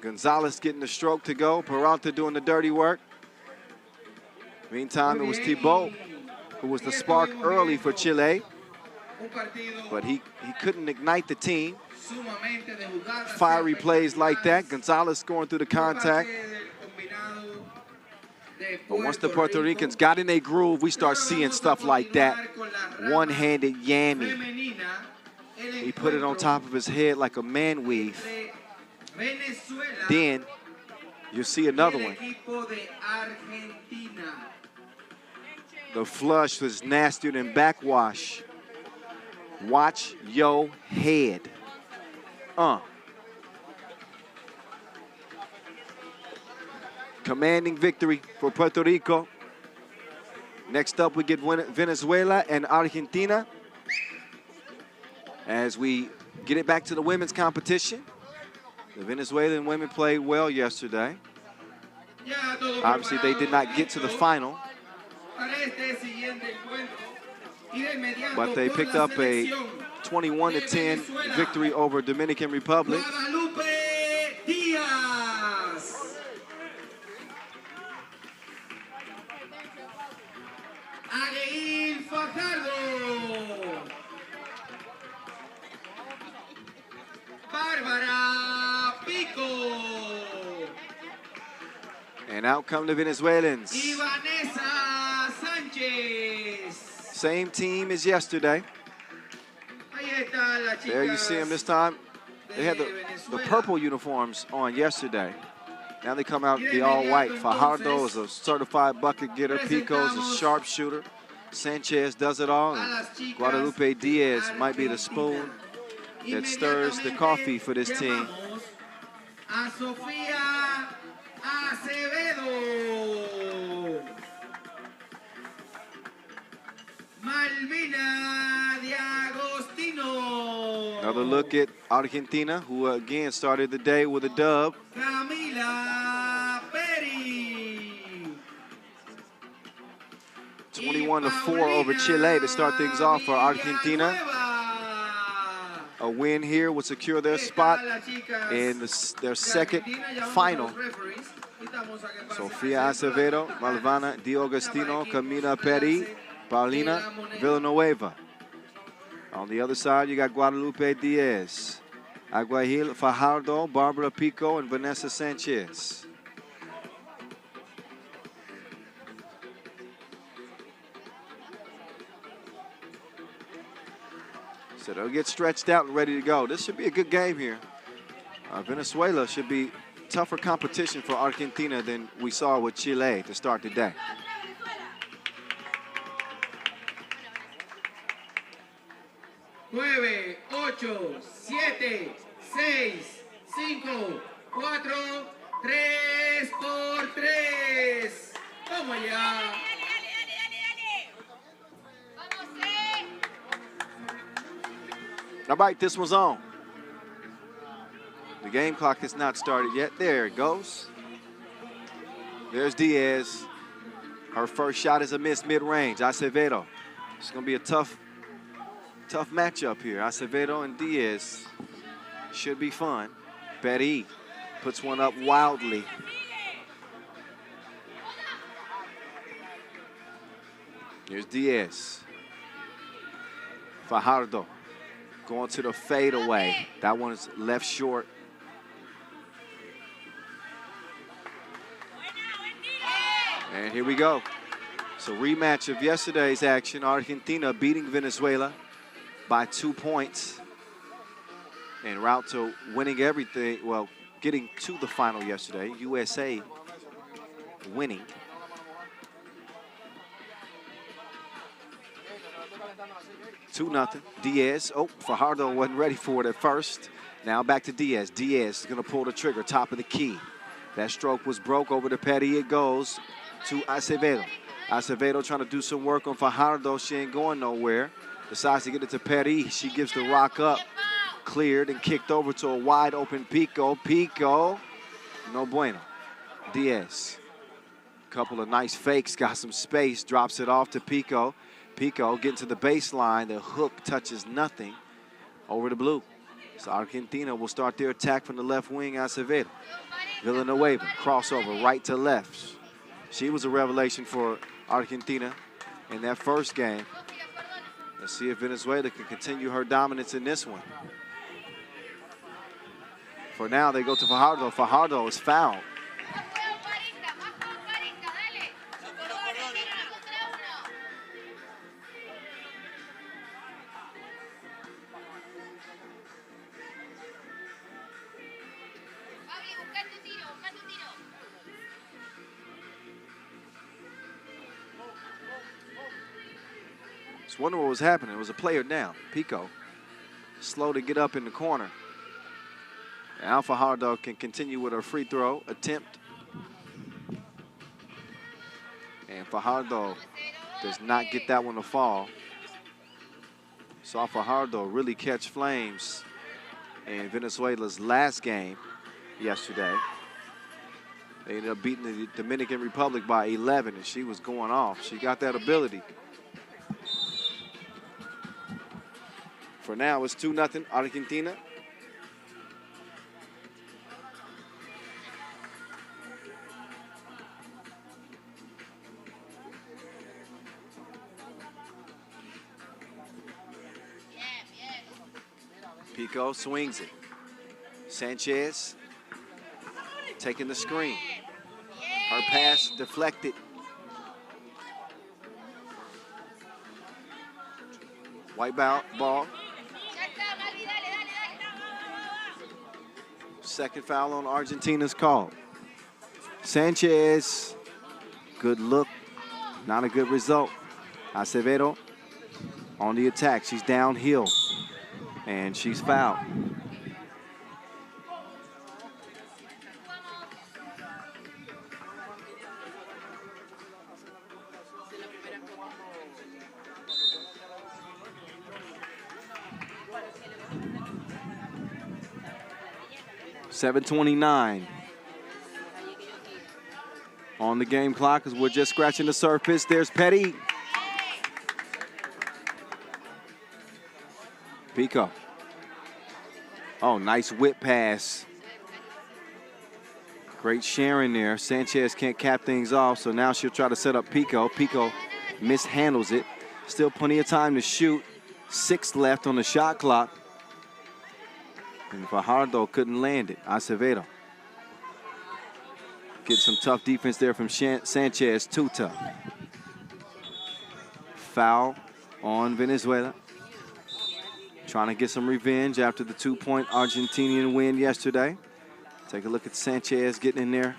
C: Gonzalez getting the stroke to go. Peralta doing the dirty work. Meantime, it was Thibault who was the spark early for Chile. But he couldn't ignite the team. fiery plays like that. Gonzalez scoring through the contact. But once the Puerto Ricans got in a groove, we start seeing stuff like that. One-handed yammy. He put it on top of his head like a man weave. Then you see another one. The flush was nastier than backwash. Watch your head. Commanding victory for Puerto Rico. Next up, we get Venezuela and Argentina. As we get it back to the women's competition. The Venezuelan women played well yesterday. Obviously, they did not get to the final. But they picked up a 21-10 victory over Dominican Republic. And out come the Venezuelans. Same team as yesterday. There you see them this time. They had the purple uniforms on yesterday. Now they come out the all-white. Fajardo is a certified bucket getter. Pico's a sharpshooter. Sanchez does it all. And Guadalupe Diaz might be the spoon that stirs the coffee for this team. Another look at Argentina, who again started the day with a dub. 21-4 over Chile to start things off for Argentina. A win here would secure their spot in their second final. Sofia Acevedo, Malvana Di Agostino, Camila Peri, Paulina Villanueva. On the other side, you got Guadalupe Diaz, Aguajil Fajardo, Barbara Pico, and Vanessa Sanchez. So they'll get stretched out and ready to go. This should be a good game here. Venezuela should be tougher competition for Argentina than we saw with Chile to start the day.
D: Nueve, ocho, siete, seis, cinco, cuatro, tres por tres. Vamos allá.
C: All right, this one's on. The game clock has not started yet. There it goes. There's Diaz. Her first shot is a miss mid-range. Acevedo. It's going to be a tough matchup here. Acevedo and Diaz should be fun. Peri puts one up wildly. Here's Diaz. Fajardo going to the fadeaway. That one is left short. And here we go. So rematch of yesterday's action. Argentina beating Venezuela by 2 points. En route to winning everything. Well, getting to the final yesterday. USA winning. Two nothing. Diaz. Oh, Fajardo wasn't ready for it at first. Now back to Diaz. Diaz is going to pull the trigger, top of the key. That stroke was broke over to Peri. It goes to Acevedo. Acevedo trying to do some work on Fajardo. She ain't going nowhere. Decides to get it to Peri. She gives the rock up. Cleared and kicked over to a wide open Pico. Pico. No bueno. Diaz. Couple of nice fakes. Got some space. Drops it off to Pico. Pico getting to the baseline. The hook touches nothing over the blue. So Argentina will start their attack from the left wing. Acevedo. Villanueva. Crossover right to left. She was a revelation for Argentina in that first game. Let's see if Venezuela can continue her dominance in this one. For now, they go to Fajardo. Fajardo is fouled. Just wondering what was happening. It was a player down. Pico, slow to get up in the corner. Now Fajardo can continue with her free throw attempt. And Fajardo does not get that one to fall. Saw Fajardo really catch flames in Venezuela's last game yesterday. They ended up beating the Dominican Republic by 11, and she was going off. She got that ability. For now, it's 2-0 Argentina. Pico swings it. Sanchez taking the screen. Her pass deflected. White ball. Second foul on Argentina's call. Sanchez, good look, not a good result. Acevedo on the attack. She's downhill, and she's fouled. .729 on the game clock as we're just scratching the surface. There's Petty. Pico. Oh, nice whip pass. Great sharing there. Sanchez can't cap things off, so now she'll try to set up Pico. Pico mishandles it. Still plenty of time to shoot. 6 left on the shot clock. And Fajardo couldn't land it. Acevedo. Get some tough defense there from Sanchez. Too tough. Foul on Venezuela. Trying to get some revenge after the 2-point Argentinian win yesterday. Take a look at Sanchez getting in there.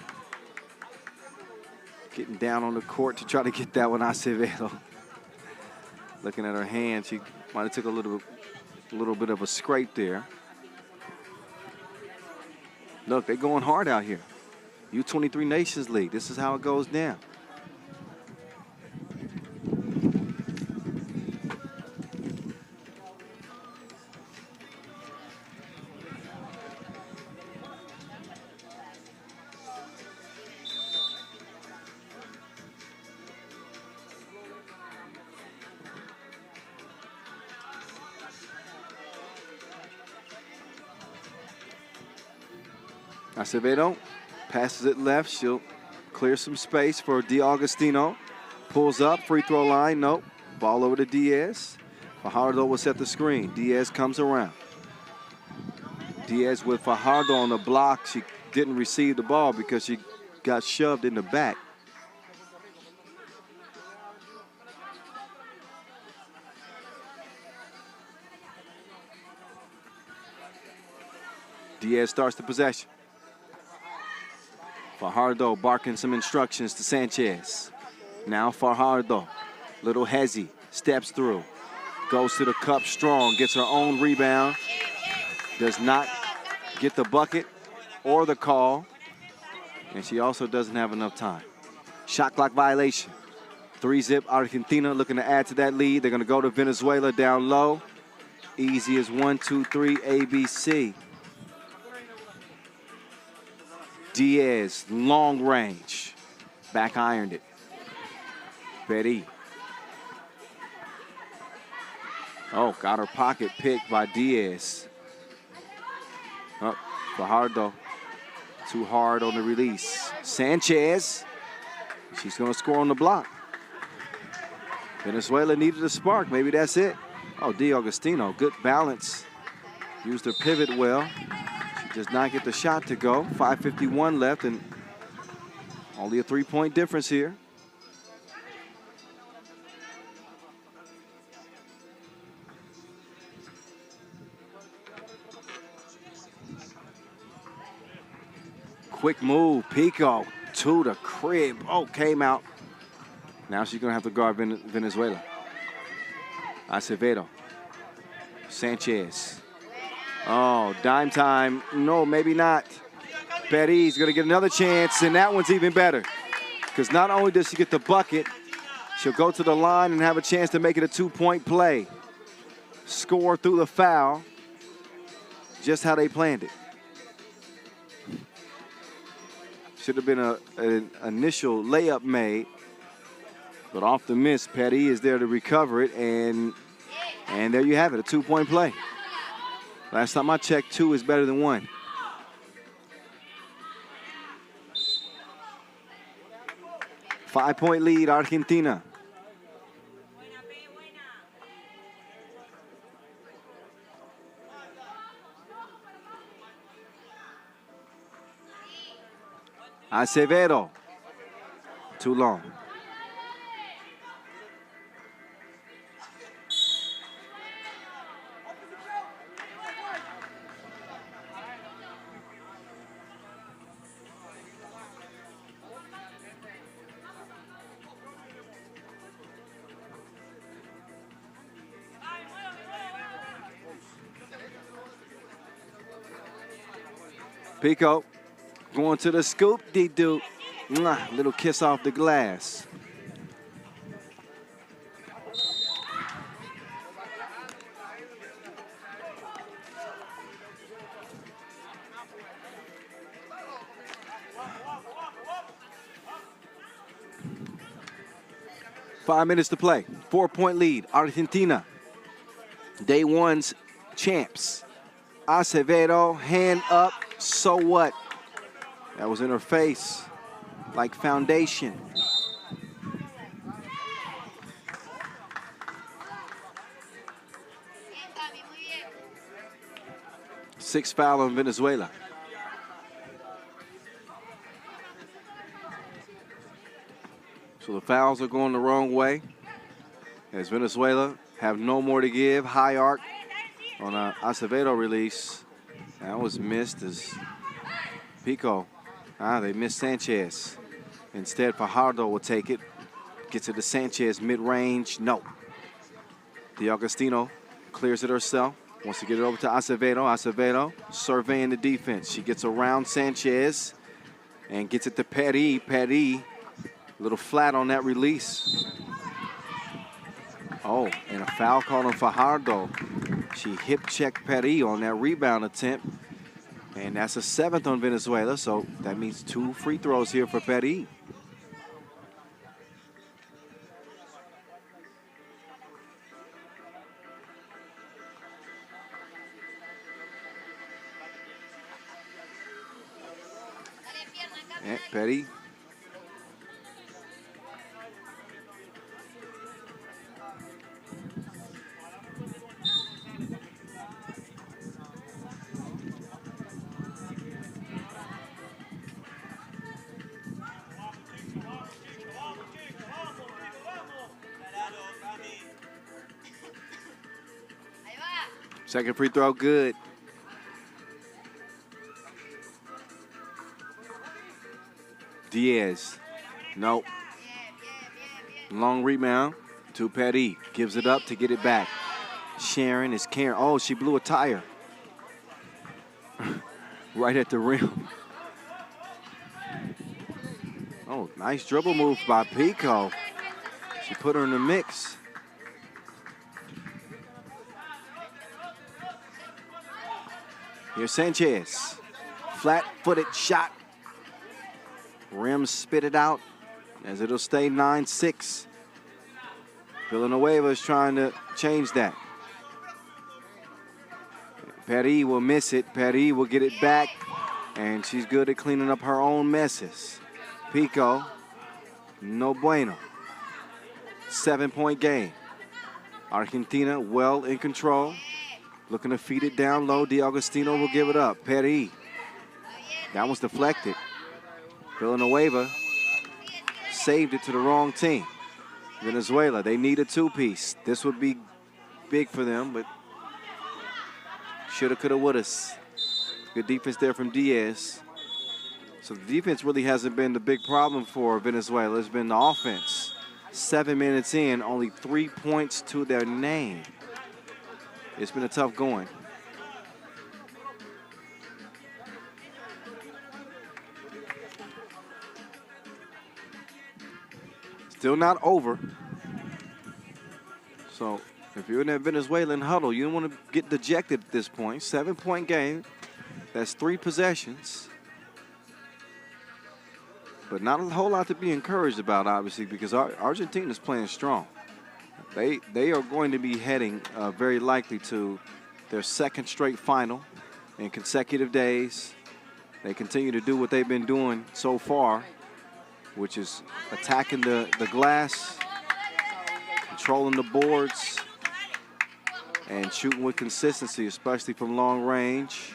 C: Getting down on the court to try to get that one. Acevedo. Looking at her hand, she might have took a little bit of a scrape there. Look, they're going hard out here. U23 Nations League. This is how it goes down. Acevedo passes it left. She'll clear some space for D'Agostino. Pulls up, free throw line, nope. Ball over to Diaz. Fajardo will set the screen. Diaz comes around. Diaz with Fajardo on the block. She didn't receive the ball because she got shoved in the back. Diaz starts the possession. Fajardo barking some instructions to Sanchez. Now Fajardo, little hezzy, steps through. Goes to the cup strong, gets her own rebound. Does not get the bucket or the call. And she also doesn't have enough time. Shot clock violation. 3-zip Argentina looking to add to that lead. They're going to go to Venezuela down low. Easy as 1, 2, 3, ABC. Diaz, long range. Back ironed it. Betty. Oh, got her pocket picked by Diaz. Oh, Fajardo. Too hard on the release. Sanchez. She's going to score on the block. Venezuela needed a spark. Maybe that's it. Oh, D'Agostino, good balance. Used her pivot well. She does not get the shot to go. 5:51 left and only a 3-point difference here. Quick move, Pico to the crib. Oh, came out. Now she's gonna have to guard Venezuela. Acevedo. Sanchez. Oh, dime time. No, maybe not. Betty's gonna get another chance, and that one's even better. Because not only does she get the bucket, she'll go to the line and have a chance to make it a 2-point play. Score through the foul. Just how they planned it. Should have been an initial layup made. But off the miss, Petty is there to recover it, and there you have it, a 2-point play. Last time I checked, 2 is better than 1. Five-point lead, Argentina. Acevedo. Too long. Pico going to the scoop, D-Duke. Little kiss off the glass. Five minutes to play. 4-point lead, Argentina. Day one's champs. Acevedo, hand up, so what? That was in her face, like foundation. Sixth foul on Venezuela. So the fouls are going the wrong way as Venezuela have no more to give. High arc on an Acevedo release. That was missed as Pico. They missed Sanchez. Instead, Fajardo will take it. Gets it to Sanchez mid-range. No. D'Agostino clears it herself. Wants to get it over to Acevedo. Acevedo surveying the defense. She gets around Sanchez and gets it to Petty. Petty, a little flat on that release. Oh, and a foul called on Fajardo. She hip-checked Petty on that rebound attempt. And that's a 7th on Venezuela, so that means 2 free throws here for Petty. And Petty. Second free throw, good. Diaz, nope. Long rebound to Petty. Gives it up to get it back. Sharon is caring. Oh, she blew a tire. Right at the rim. Oh, nice dribble move by Pico. She put her in the mix. Here's Sanchez. Flat-footed shot. Rim spit it out as it'll stay 9-6. Villanueva is trying to change that. Petty will miss it. Petty will get it back. And she's good at cleaning up her own messes. Pico, no bueno. 7-point game. Argentina well in control. Looking to feed it down low. D'Agostino will give it up. Petty That was deflected. Villanueva saved it to the wrong team. Venezuela, they need a two-piece. This would be big for them, but shoulda, coulda, woulda. Good defense there from Diaz. So the defense really hasn't been the big problem for Venezuela. It's been the offense. 7 minutes in, only 3 points to their name. It's been a tough going. Still not over. So if you're in that Venezuelan huddle, you don't want to get dejected at this point. 7-point game. That's 3 possessions. But not a whole lot to be encouraged about, obviously, because Argentina's playing strong. They are going to be heading very likely to their 2nd straight final in consecutive days. They continue to do what they've been doing so far, which is attacking the glass, controlling the boards, and shooting with consistency, especially from long range.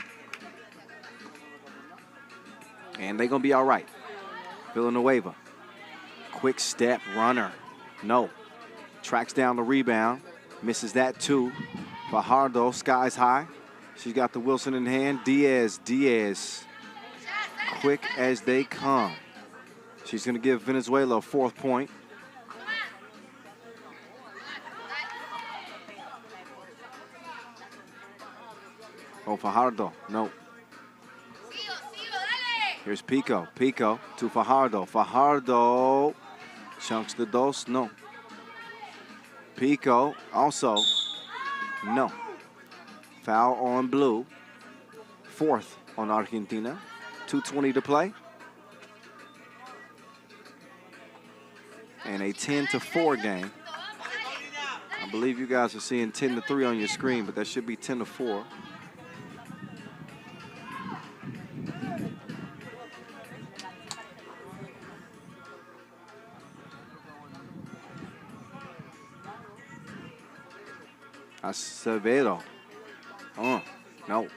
C: And they're going to be all right. Villanueva, quick step runner. No. Tracks down the rebound. Misses that too. Fajardo, skies high. She's got the Wilson in hand. Diaz. Quick as they come. She's going to give Venezuela a 4th point. Oh, Fajardo. No. Here's Pico. Pico to Fajardo. Fajardo chunks the dos. No. Pico also. No. Foul on blue. 4th on Argentina. 2:20 to play. And a 10-4 game. I believe you guys are seeing 10-3 on your screen, but that should be 10-4. Acevedo. Oh, no.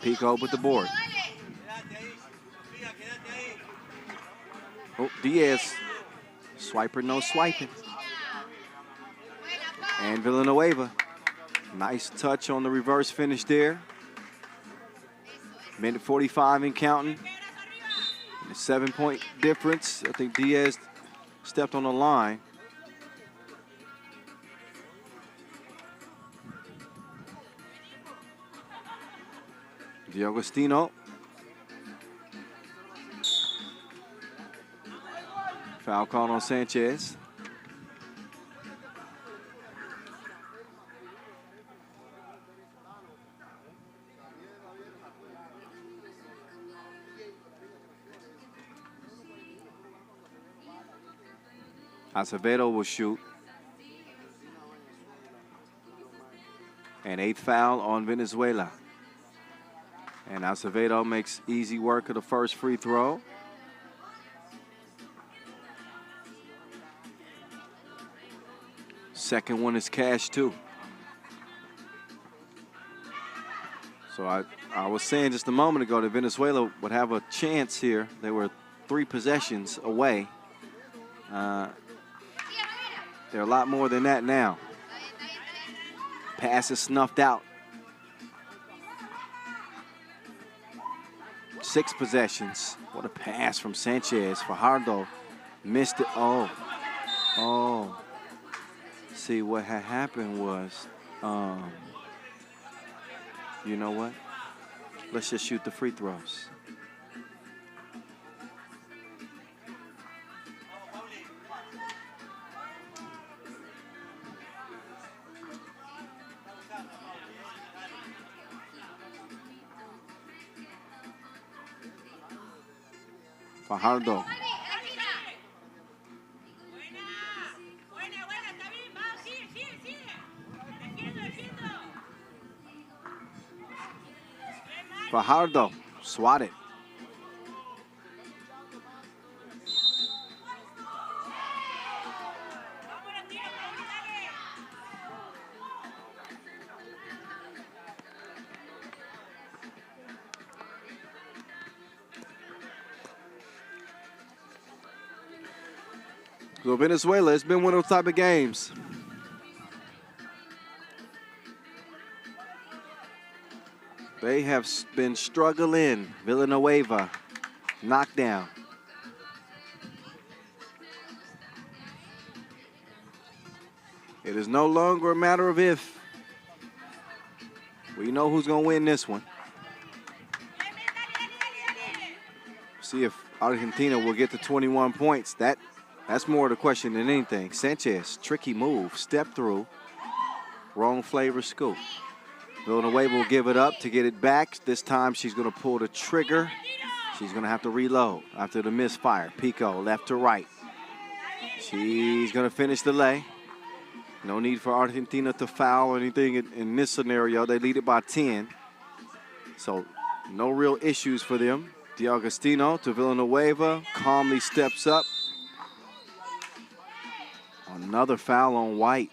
C: Pico with the board. Oh, Diaz. Swiper, no swiping. And Villanueva. Nice touch on the reverse finish there. Minute 45 and counting. A 7-point difference. I think Diaz stepped on the line. D'Agostino. Foul call on Sanchez. Acevedo will shoot. And 8th foul on Venezuela. And Acevedo makes easy work of the first free throw. Second one is cash too. So I was saying just a moment ago that Venezuela would have a chance here. They were 3 possessions away. They're a lot more than that now. Pass is snuffed out. 6 possessions. What a pass from Sanchez. Fajardo missed it. Oh. See, what had happened was, you know what? Let's just shoot the free throws. Fajardo. Fajardo swatted. So Venezuela, it's been one of those type of games. They have been struggling. Villanueva, knockdown. It is no longer a matter of if. We know who's going to win this one. See if Argentina will get to 21 points. That's more the question than anything. Sanchez, tricky move, step through, wrong flavor scoop. Villanueva will give it up to get it back. This time she's going to pull the trigger. She's going to have to reload after the misfire. Pico, left to right. She's going to finish the lay. No need for Argentina to foul or anything in this scenario. They lead it by 10. So no real issues for them. D'Agostino to Villanueva, calmly steps up. Another foul on White.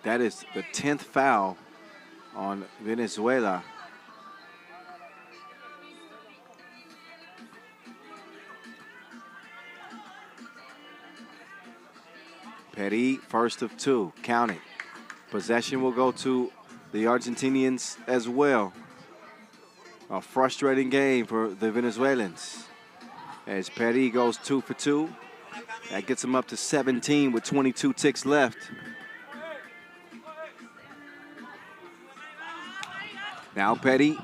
C: That is the 10th foul on Venezuela. Petty, first of two, count it. Possession will go to the Argentinians as well. A frustrating game for the Venezuelans. As Petty goes 2 for 2. That gets him up to 17 with 22 ticks left. Now Petty.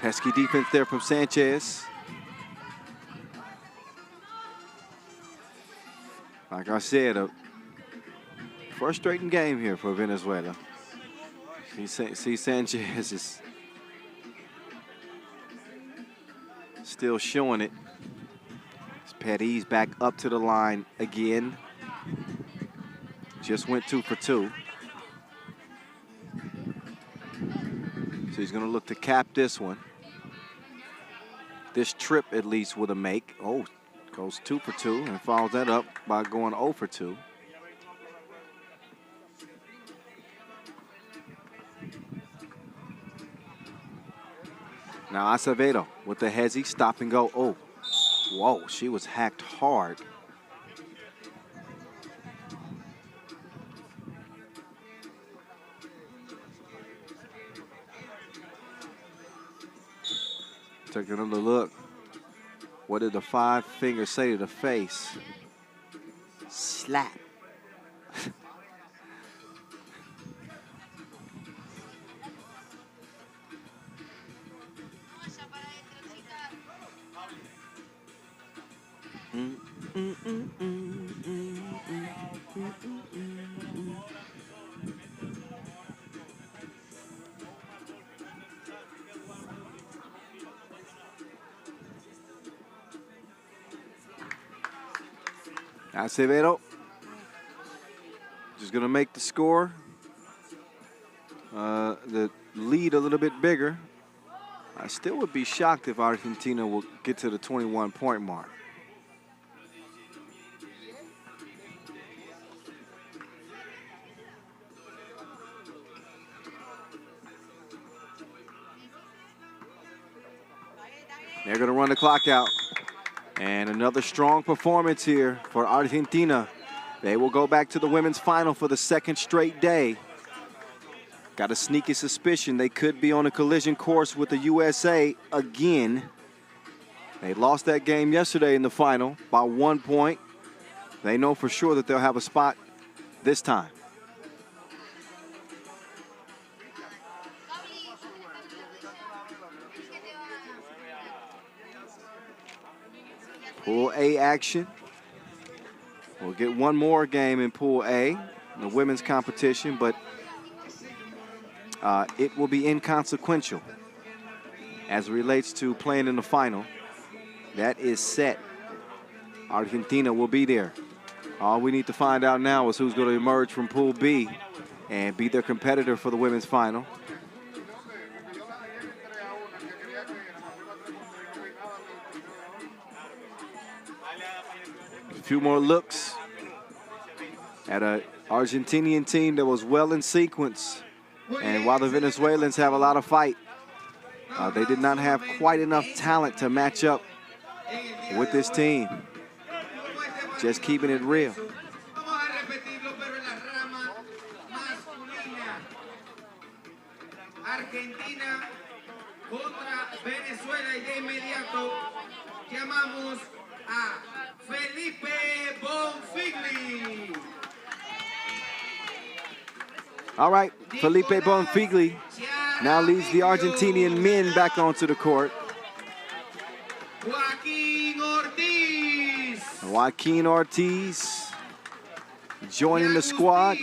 C: Pesky defense there from Sanchez. Like I said, a frustrating game here for Venezuela. See Sanchez is still showing it. Petty's back up to the line again. Just went 2 for 2. So he's going to look to cap this one. This trip at least with a make. Oh, goes 2 for 2 and follows that up by going 0 for 2. Now Acevedo with the hezzy, stop and go. Oh, whoa, she was hacked hard. Take another look. What did the 5 fingers say to the face? Slap. Acevedo just going to make the score, the lead a little bit bigger. I still would be shocked if Argentina will get to the 21-point mark. They're going to run the clock out. And another strong performance here for Argentina. They will go back to the women's final for the 2nd straight day. Got a sneaky suspicion they could be on a collision course with the USA again. They lost that game yesterday in the final by 1 point. They know for sure that they'll have a spot this time. Pool A action. We'll get one more game in Pool A, the women's competition, but it will be inconsequential as it relates to playing in the final. That is set. Argentina will be there. All we need to find out now is who's going to emerge from Pool B and be their competitor for the women's final. A few more looks at an Argentinian team that was well in sequence. And while the Venezuelans have a lot of fight, they did not have quite enough talent to match up with this team. Just keeping it real.
D: Vamos a repetirlo, pero en la rama masculina. Argentina contra Venezuela y de inmediato llamamos a Felipe Bonfigli.
C: All right, Felipe Bonfigli now leads the Argentinian men back onto the court. Joaquin Ortiz joining the squad.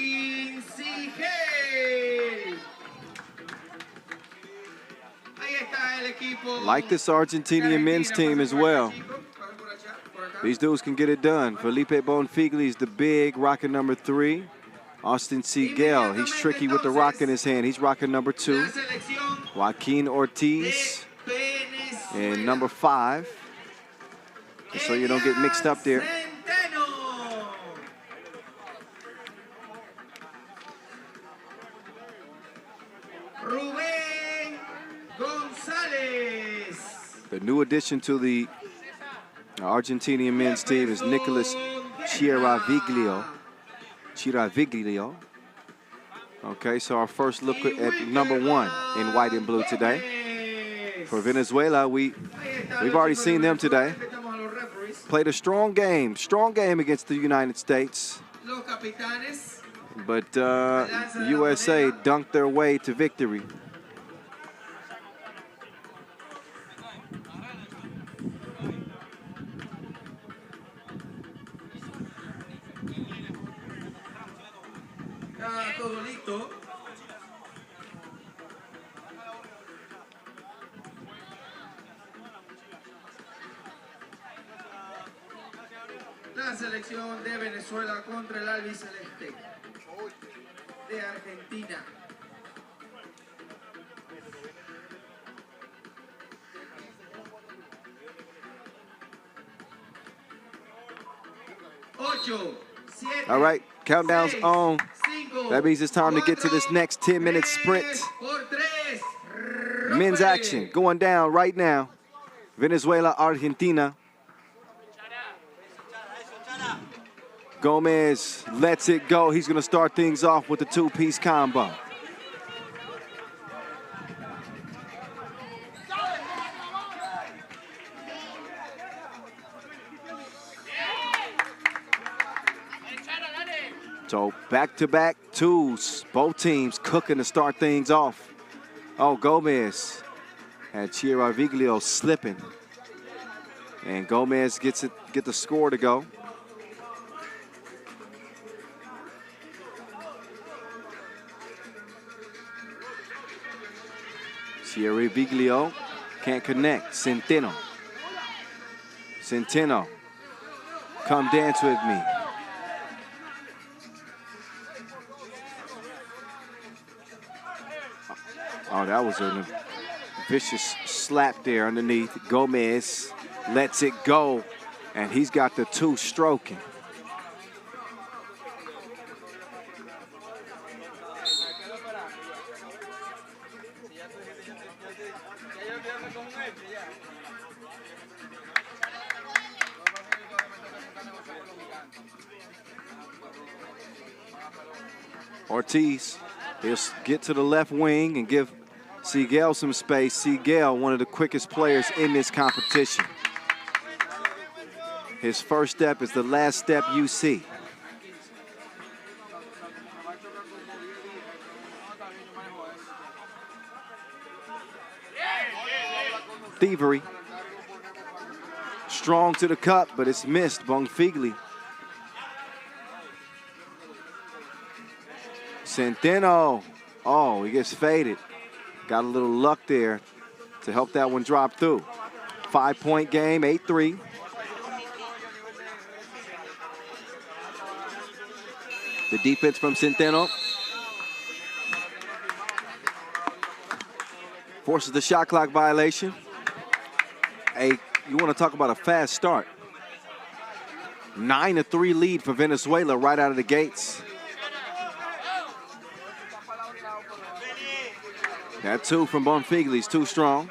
C: Like this Argentinian men's team as well. These dudes can get it done. Felipe Bonfigli is the big, rocking number 3. Austin Siegel, he's tricky with the rock in his hand. He's rocking number 2. Joaquin Ortiz and number 5. So you don't get mixed up there. The new addition to the Argentinian men's team is Nicolas Chiaraviglio. Okay, so our first look at number 1 in white and blue today. For Venezuela, we've already seen them today. Played a strong game against the United States. But USA dunked their way to victory.
D: Todo listo. La selección de Venezuela contra el albiceleste de Argentina.
C: All right, countdown's on. That means it's time to get to this next 10-minute sprint. Men's action going down right now. Venezuela, Argentina. Gomez lets it go. He's going to start things off with the 2-piece combo. So back-to-back 2s. Both teams cooking to start things off. Oh, Gomez had Chiaraviglio slipping. And Gomez get the score to go. Chiaraviglio can't connect. Centeno. Come dance with me. Oh, that was a vicious slap there underneath. Gomez lets it go, and he's got the 2 stroking. Ortiz, he'll get to the left wing and give Siegel some space. Siegel, one of the quickest players in this competition. His first step is the last step you see. Thievery. Strong to the cup, but it's missed. Bonfigli. Centeno. Oh, he gets faded. Got a little luck there to help that one drop through. 5-point game, 8-3. The defense from Centeno. Forces the shot clock violation. You want to talk about a fast start. 9-3 lead for Venezuela right out of the gates. That 2 from Bonfigli's too strong.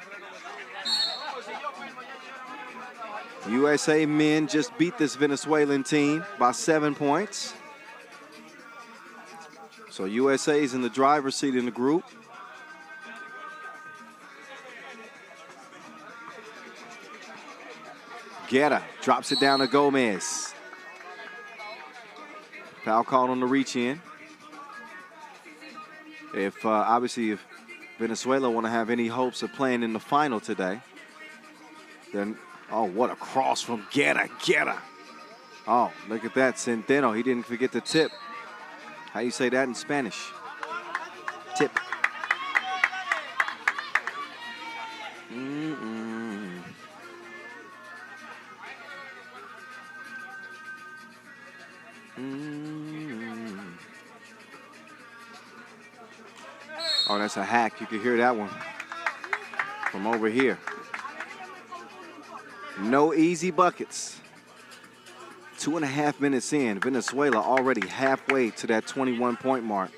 C: USA men just beat this Venezuelan team by 7 points. So USA is in the driver's seat in the group. Guerra drops it down to Gomez. Foul called on the reach in. Obviously, if Venezuela want to have any hopes of playing in the final today, then, oh, what a cross from Guerra. Oh, look at that, Santo. He didn't forget the tip. How you say that in Spanish? Tip. Oh, that's a hack. You can hear that one from over here. No easy buckets. 2.5 minutes in, Venezuela already halfway to that 21-point mark.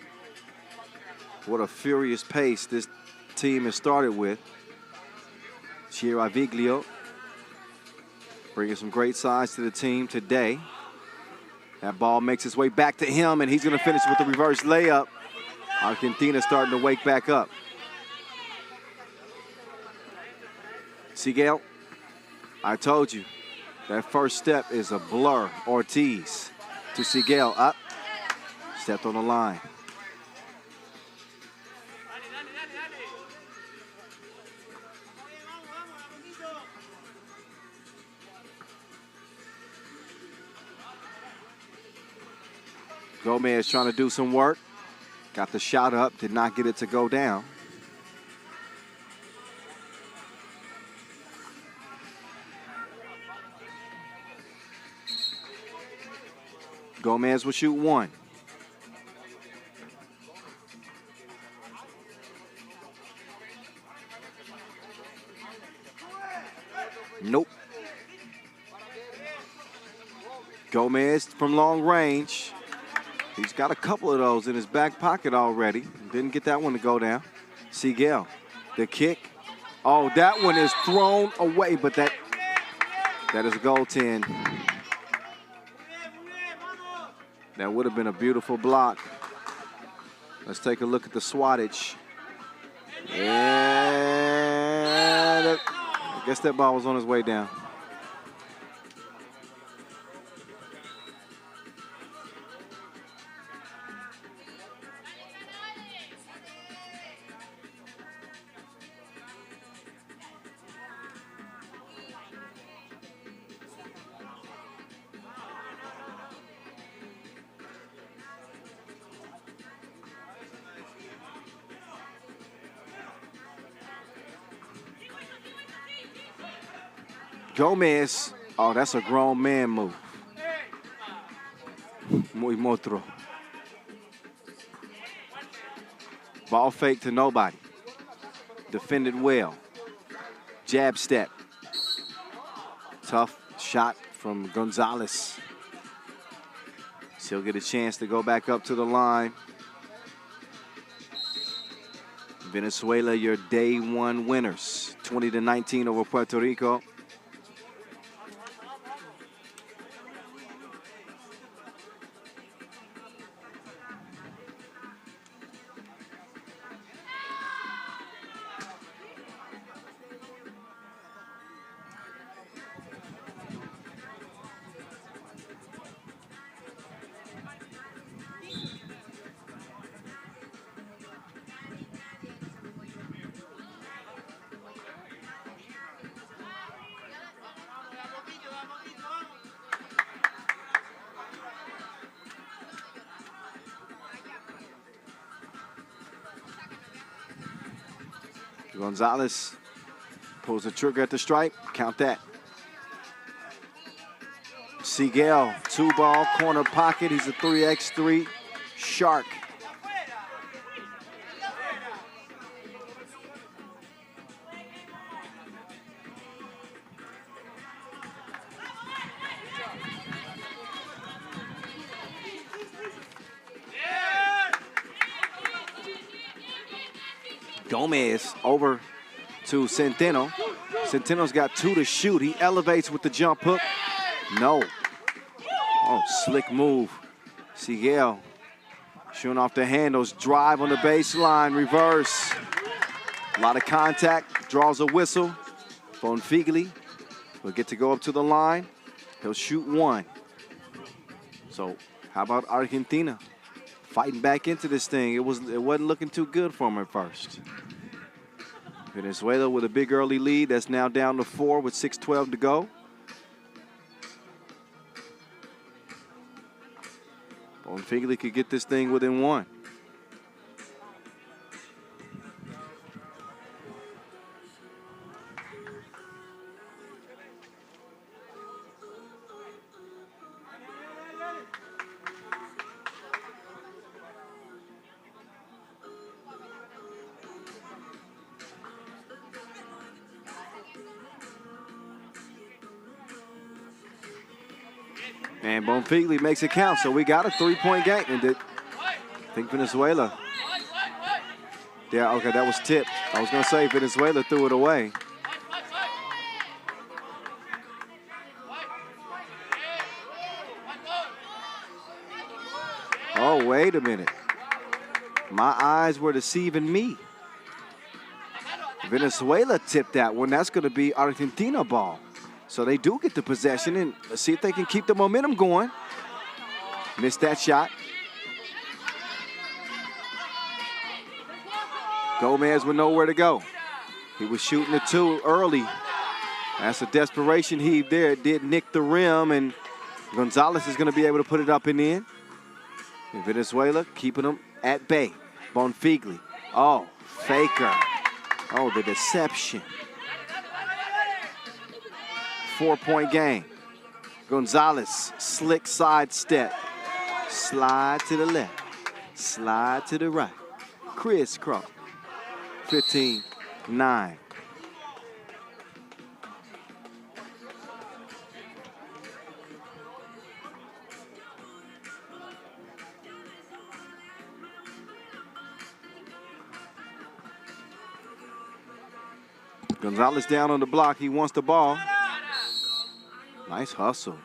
C: What a furious pace this team has started with. Chiraviglio bringing some great size to the team today. That ball makes its way back to him, and he's going to finish with the reverse layup. Argentina starting to wake back up. Sigel, I told you, that first step is a blur. Ortiz to Sigel, up, stepped on the line. Gomez trying to do some work. Got the shot up, did not get it to go down. Gomez will shoot one. Nope. Gomez from long range. He's got a couple of those in his back pocket already. Didn't get that one to go down. Sigel, the kick. Oh, that one is thrown away, but that is a goaltend. That would have been a beautiful block. Let's take a look at the swattage. And I guess that ball was on his way down. Gomez, oh, that's a grown man move. Muy motro. Ball fake to nobody. Defended well. Jab step. Tough shot from Gonzalez. He'll get a chance to go back up to the line. Venezuela, your day one winners. 20-19 over Puerto Rico. Gonzalez pulls the trigger at the stripe. Count that. Sigel, 2-ball, corner pocket. He's a 3x3 shark. Gomez over to Centeno. Centeno's got 2 to shoot. He elevates with the jump hook. No. Oh, slick move. Sigel shooting off the handles. Drive on the baseline. Reverse. A lot of contact. Draws a whistle. Bonfigli will get to go up to the line. He'll shoot 1. So how about Argentina fighting back into this thing? It wasn't looking too good for them at first. Venezuela with a big early lead. That's now down to 4 with 6:12 to go. Bonfigli could get this thing within 1. And Bonfigli makes it count, so we got a 3-point game. And I think Venezuela. Yeah, okay, that was tipped. I was going to say Venezuela threw it away. Oh, wait a minute. My eyes were deceiving me. Venezuela tipped that one. That's going to be Argentina ball. So they do get the possession, and let's see if they can keep the momentum going. Missed that shot. Gomez with nowhere to go. He was shooting the 2 early. That's a desperation heave there. It did nick the rim, and Gonzalez is going to be able to put it up and in. And Venezuela keeping them at bay. Bonfigli. Oh, Faker. Oh, the deception. 4-point game. Gonzalez, slick side step. Slide to the left. Slide to the right. Crisscross. 15-9. Gonzalez down on the block. He wants the ball. Nice hustle.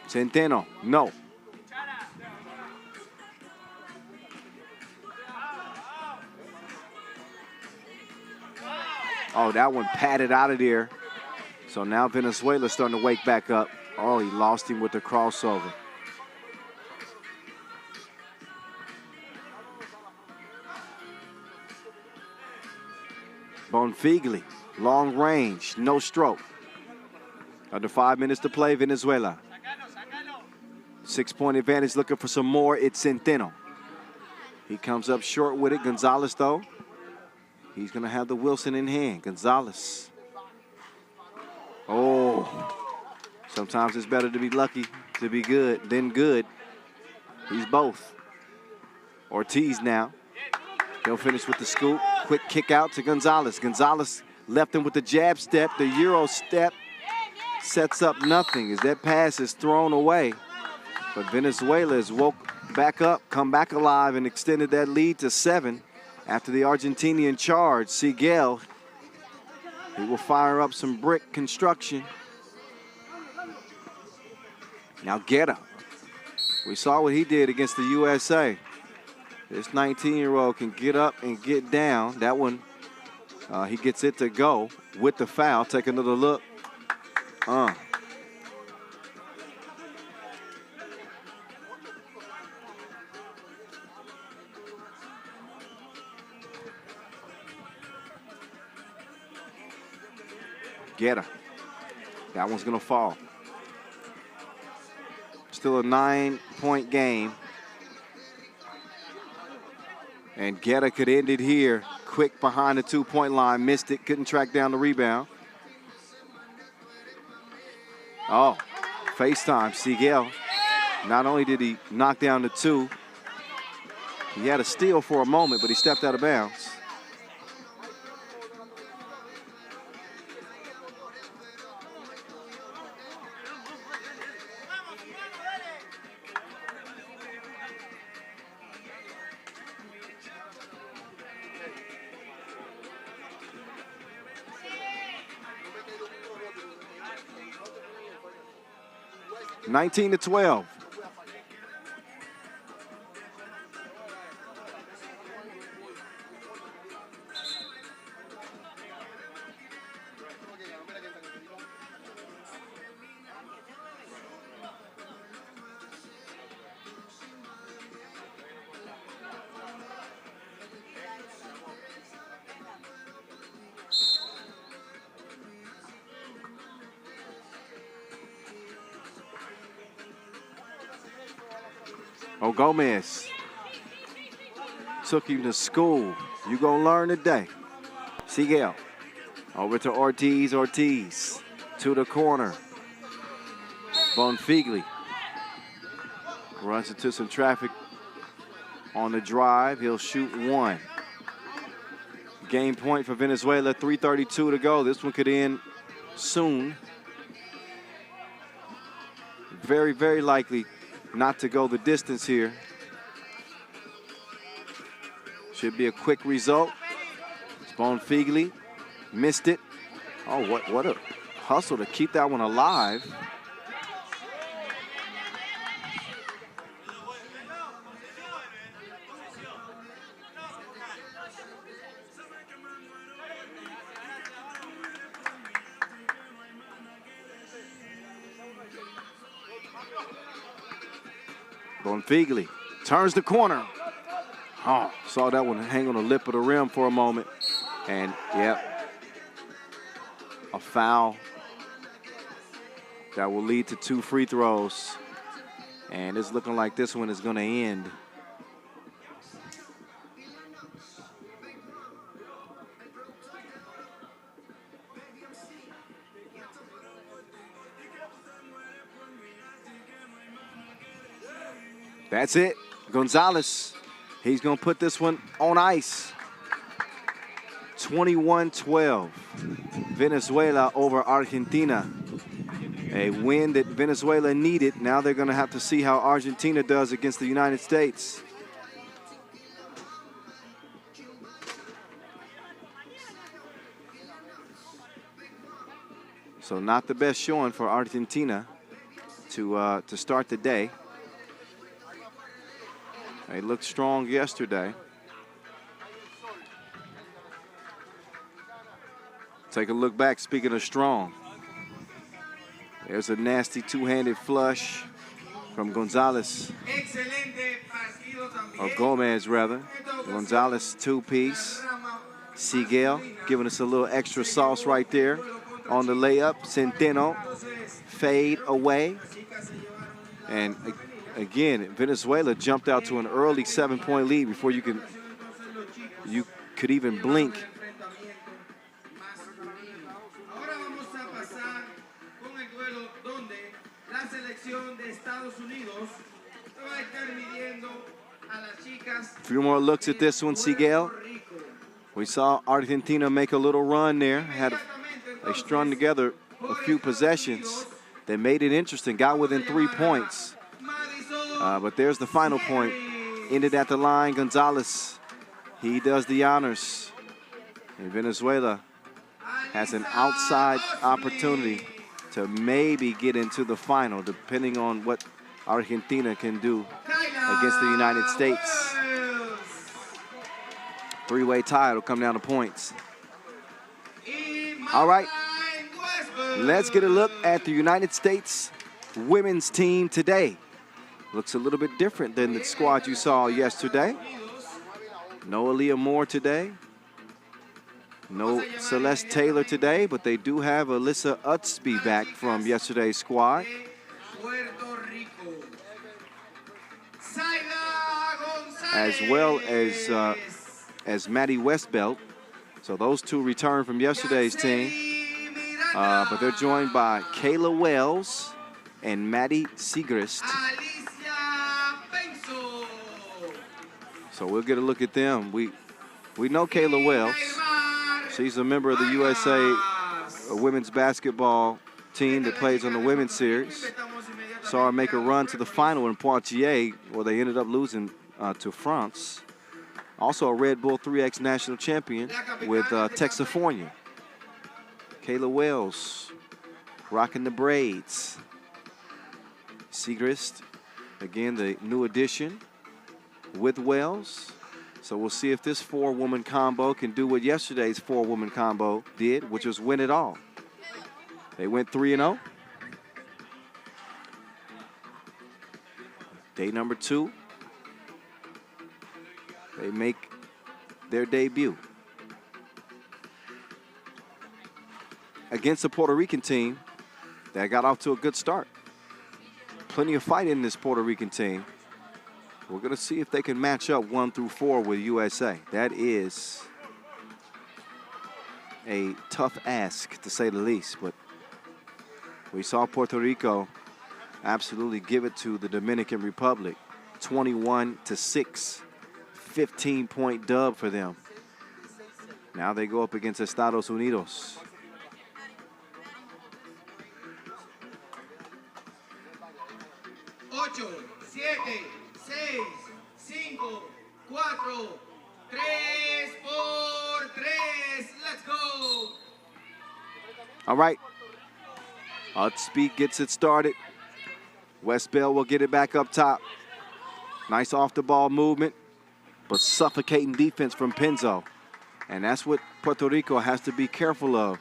C: Centeno, no. Oh, that one patted out of there. So now Venezuela's starting to wake back up. Oh, he lost him with the crossover. Bonfigli, long range, no stroke. Under 5 minutes to play, Venezuela. 6-point advantage, looking for some more. It's Centeno. He comes up short with it. Gonzalez, though, he's going to have the Wilson in hand. Gonzalez. Oh, sometimes it's better to be lucky to be good than good. He's both. Ortiz now. He'll finish with the scoop. Quick kick out to Gonzalez. Gonzalez left him with the jab step. The Euro step sets up nothing as that pass is thrown away. But Venezuela has woke back up, come back alive, and extended that lead to 7 after the Argentinian charge. Sigel, he will fire up some brick construction. Now Guerra. We saw what he did against the USA. This 19-year-old can get up and get down. That one, he gets it to go with the foul. Take another look. Guerra. That one's going to fall. Still a 9-point game. And Guerra could end it here. Quick behind the 2-point line. Missed it. Couldn't track down the rebound. Oh, FaceTime. Sigel. Not only did he knock down the 2, he had a steal for a moment, but he stepped out of bounds. 19-12. Oh, Gomez took him to school. You gonna learn today. Sigel over to Ortiz. Ortiz to the corner. Bonfigli runs into some traffic on the drive. He'll shoot one. Game point for Venezuela, 3:32 to go. This one could end soon. Very, very likely not to go the distance here. Should be a quick result. Bonfigli missed it. Oh, what a hustle to keep that one alive. Bonfigli turns the corner. Oh, saw that one hang on the lip of the rim for a moment. And, yeah, a foul that will lead to 2 free throws. And it's looking like this one is going to end. That's it. Gonzalez, he's going to put this one on ice. 21-12. Venezuela over Argentina. A win that Venezuela needed. Now they're going to have to see how Argentina does against the United States. So not the best showing for Argentina to start the day. They looked strong yesterday. Take a look back, speaking of strong. There's a nasty two-handed flush from Gonzalez. Or Gomez, rather. Gonzalez two-piece. Sigel giving us a little extra sauce right there on the layup. Centeno fade away. And again, Venezuela jumped out to an early 7-point lead before you could even blink. A few more looks at this one, Sigel. We saw Argentina make a little run there. They strung together a few possessions. They made it interesting, got within 3 points. But there's the final point. Ended at the line. Gonzalez, he does the honors. And Venezuela has an outside opportunity to maybe get into the final, depending on what Argentina can do against the United States. Three-way tie, it'll come down to points. All right, let's get a look at the United States women's team today. Looks a little bit different than the squad you saw yesterday. No Aaliyah Moore today. No Celeste Taylor today, but they do have Alyssa Utsby back from yesterday's squad. As well as Maddie Westbelt. So those two return from yesterday's team. But they're joined by Kayla Wells and Maddie Siegrist. So we'll get a look at them. We know Kayla Wells. She's a member of the USA women's basketball team that plays on the women's series. Saw her make a run to the final in Poitiers, where they ended up losing to France. Also a Red Bull 3x national champion with Texafornia. Kayla Wells rocking the braids. Siegrist, again, the new addition with Wells. So we'll see if this 4-woman combo can do what yesterday's 4-woman combo did, which was win it all. They went 3-0. Day number 2. They make their debut against a Puerto Rican team that got off to a good start. Plenty of fight in this Puerto Rican team. We're going to see if they can match up 1 through 4 with USA. That is a tough ask, to say the least. But we saw Puerto Rico absolutely give it to the Dominican Republic. 21-6. 15-point dub for them. Now they go up against Estados Unidos.
D: Ocho, 7, 6, 5, 4, 3 por 3. Let's go.
C: All right. Outspeed gets it started. West Bell will get it back up top. Nice off-the-ball movement, but suffocating defense from Penzo. And that's what Puerto Rico has to be careful of.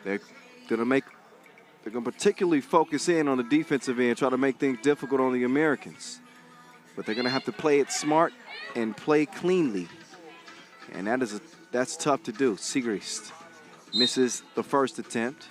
C: They're going to particularly focus in on the defensive end, try to make things difficult on the Americans. But they're going to have to play it smart and play cleanly. And that's tough to do. Siegrist misses the first attempt.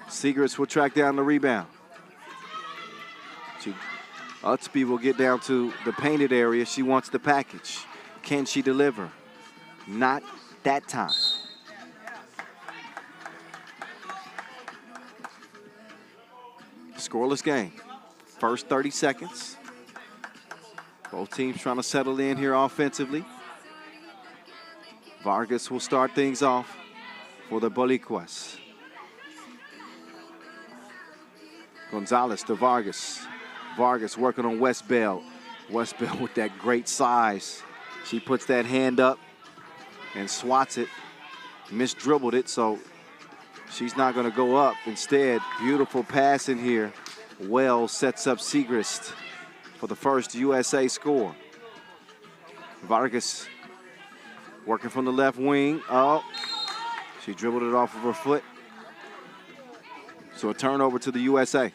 C: Siegrist will track down the rebound. Outspeed will get down to the painted area. She wants the package. Can she deliver? Not that time. Scoreless game. First 30 seconds. Both teams trying to settle in here offensively. Vargas will start things off for the Boricuas. Gonzalez to Vargas. Vargas working on West Bell. West Bell with that great size. She puts that hand up and swats it. Misdribbled it, so she's not going to go up. Instead, beautiful pass in here. Wells sets up Siegrist for the first USA score. Vargas working from the left wing. Oh, she dribbled it off of her foot. So a turnover to the USA.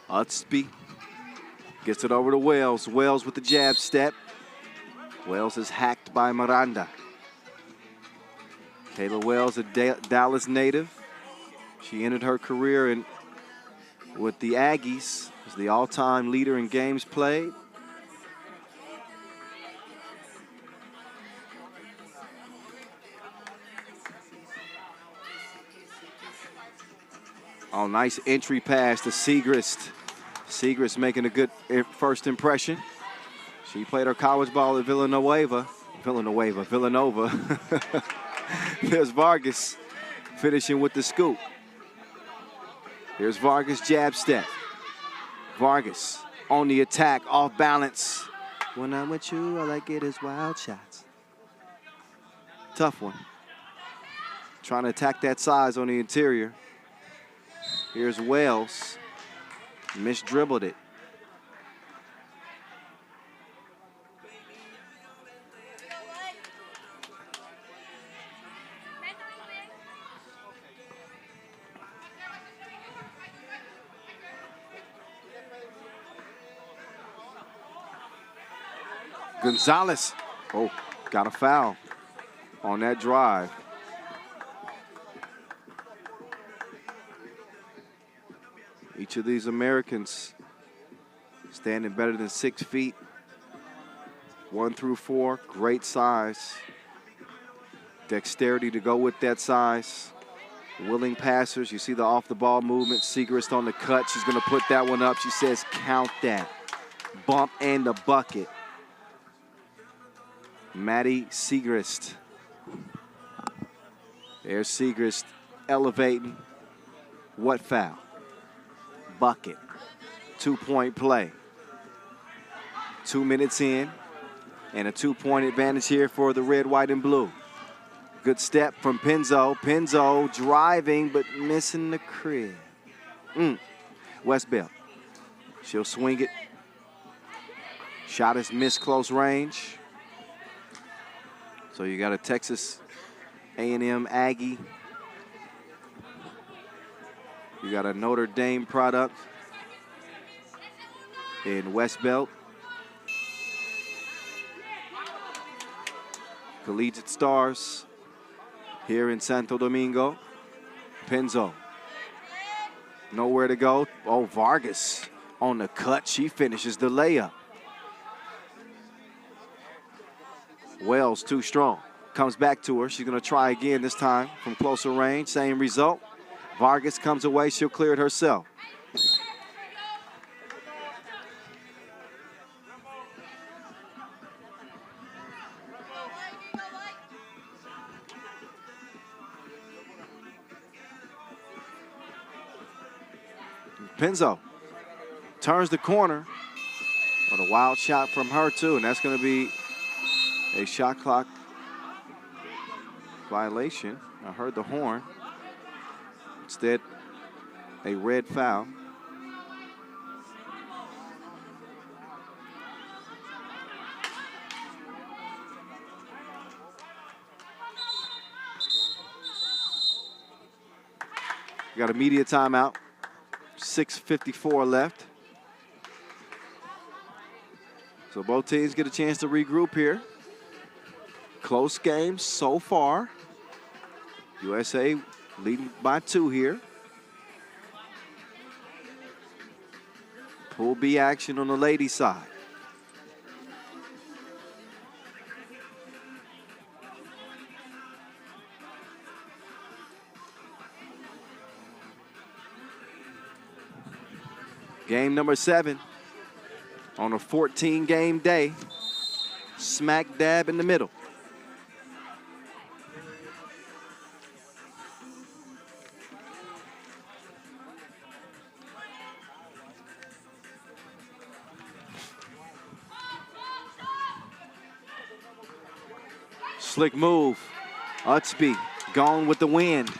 C: Outspeed gets it over to Wells. Wells with the jab step. Wells is hacked by Miranda. Kayla Wells, a Dallas native. She ended her career with the Aggies as the all-time leader in games played. Oh, nice entry pass to Siegrist. Siegrist making a good first impression. She played her college ball at Villanova. There's Vargas finishing with the scoop. Here's Vargas jab step. Vargas on the attack, off balance. When I'm with you, all I get is wild shots. Tough one. Trying to attack that size on the interior. Here's Wells. Misdribbled it. Gonzalez, oh, got a foul on that drive. Each of these Americans standing better than 6 feet. 1 through 4, great size. Dexterity to go with that size. Willing passers. You see the off-the-ball movement. Siegrist on the cut. She's going to put that one up. She says, count that. Bump and the bucket. Maddie Segrist. There's Segrist elevating. What foul? Bucket. 2-point play. 2 minutes in, and a 2-point advantage here for the red, white, and blue. Good step from Penzo. Penzo driving, but missing the crib. Westbell. She'll swing it. Shot is missed close range. So you got a Texas A&M Aggie. You got a Notre Dame product in Westbelt. Collegiate stars here in Santo Domingo. Penzo. Nowhere to go. Oh, Vargas on the cut. She finishes the layup. Wells too strong. Comes back to her. She's going to try again this time from closer range. Same result. Vargas comes away. She'll clear it herself. Penzo turns the corner. What a wild shot from her, too. And that's going to be a shot clock violation. I heard the horn. Instead, a red foul. We got a media timeout. 6:54 left. So both teams get a chance to regroup here. Close game so far. USA leading by 2 here. Pool B action on the ladies' side. Game number 7 on a 14-game day, smack dab in the middle. Slick move. Utsby gone with the wind.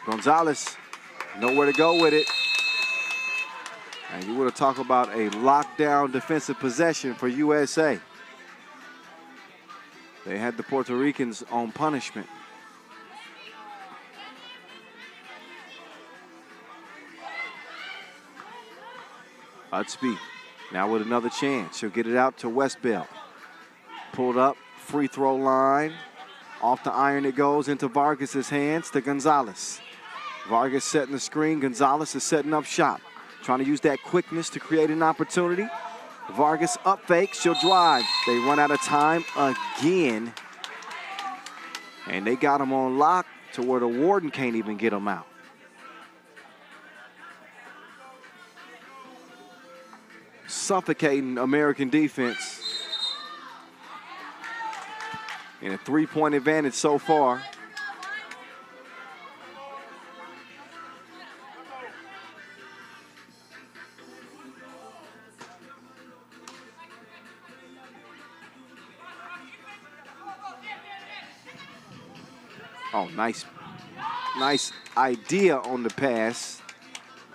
C: Gonzalez, nowhere to go with it. And you want to talk about a lockdown defensive possession for USA. They had the Puerto Ricans on punishment. Utsby now with another chance. She'll get it out to Westbell. Pulled up, free throw line. Off the iron it goes into Vargas's hands to Gonzalez. Vargas setting the screen. Gonzalez is setting up shop. Trying to use that quickness to create an opportunity. Vargas up fake. She'll drive. They run out of time again. And they got him on lock to where the warden can't even get him out. Suffocating American defense. And a 3-point advantage so far. Oh, nice idea on the pass.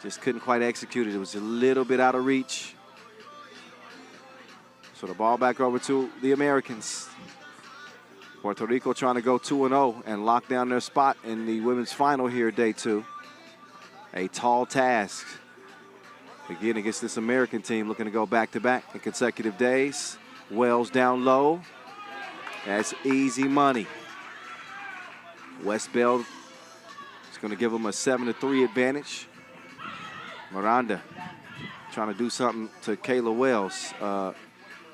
C: Just couldn't quite execute it. It was a little bit out of reach. So the ball back over to the Americans. Puerto Rico trying to go 2-0 and lock down their spot in the women's final here, day 2. A tall task. Again, against this American team looking to go back-to-back in consecutive days. Wells down low. That's easy money. Westbell is going to give them a 7-3 advantage. Miranda trying to do something to Kayla Wells.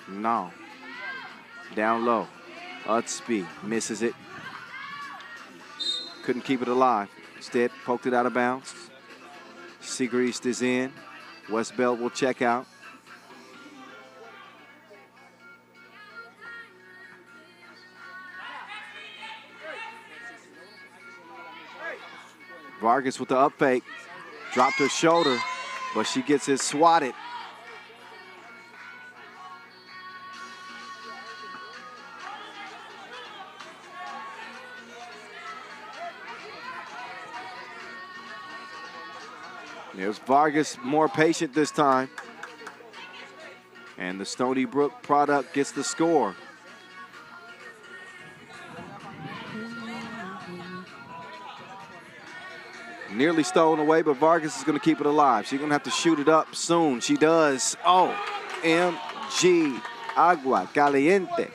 C: No. Down low. Utsby misses it. Couldn't keep it alive. Instead, poked it out of bounds. Siegrist is in. Westbelt will check out. Vargas with the up fake. Dropped her shoulder, but she gets it swatted. There's Vargas, more patient this time. And the Stony Brook product gets the score. Nearly stolen away, but Vargas is going to keep it alive. She's going to have to shoot it up soon. She does. Oh, MG, agua caliente.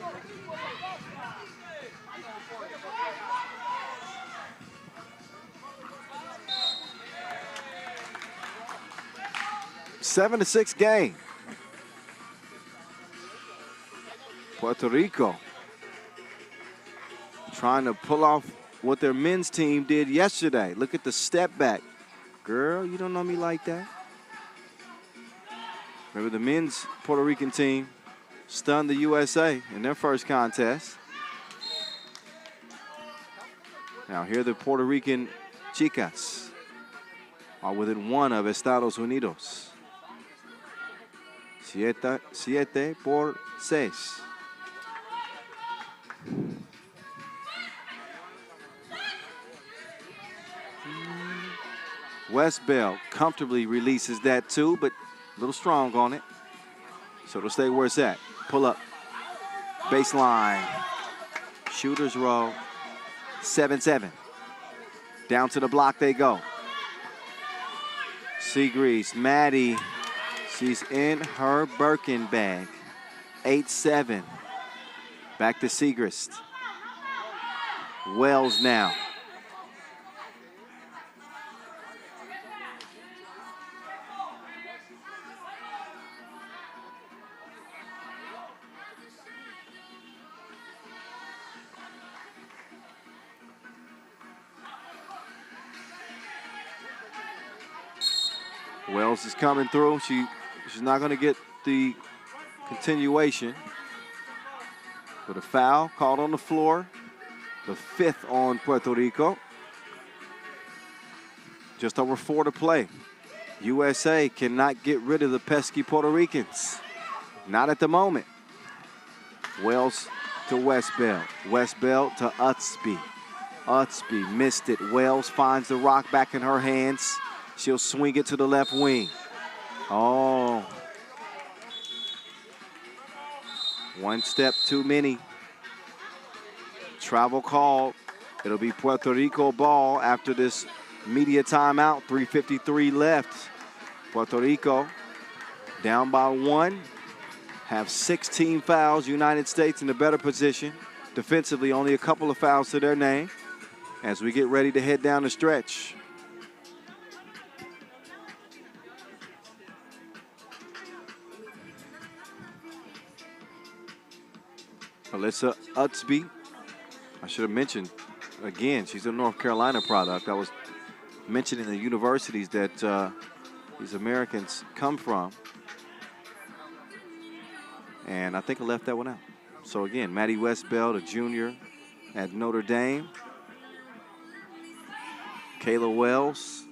C: Seven to 6 game. Puerto Rico trying to pull off what their men's team did yesterday. Look at the step back. Girl, you don't know me like that. Remember, the men's Puerto Rican team stunned the USA in their first contest. Now here the Puerto Rican chicas are within one of Estados Unidos. 7 por 6. Westbelt comfortably releases that too, but a little strong on it. So it'll stay where it's at. Pull up. Baseline. Shooter's row. 7-7. Down to the block they go. Siegrist, Maddie. She's in her Birkin bag. 8-7. Back to Siegrist. Wells now. Wells is coming through. She's not going to get the continuation. But a foul called on the floor. The 5th on Puerto Rico. Just over 4 to play. USA cannot get rid of the pesky Puerto Ricans. Not at the moment. Wells to Westbelt. Westbelt to Utsby. Utsby missed it. Wells finds the rock back in her hands. She'll swing it to the left wing. Oh. One step too many. Travel call. It'll be Puerto Rico ball after this media timeout. 3:53 left. Puerto Rico down by 1. Have 16 fouls. United States in a better position. Defensively, only a couple of fouls to their name as we get ready to head down the stretch. Alyssa Utsby, I should have mentioned, again, she's a North Carolina product. I was mentioning the universities that these Americans come from. And I think I left that one out. So again, Maddie Westbelt, a junior at Notre Dame. Kayla Wells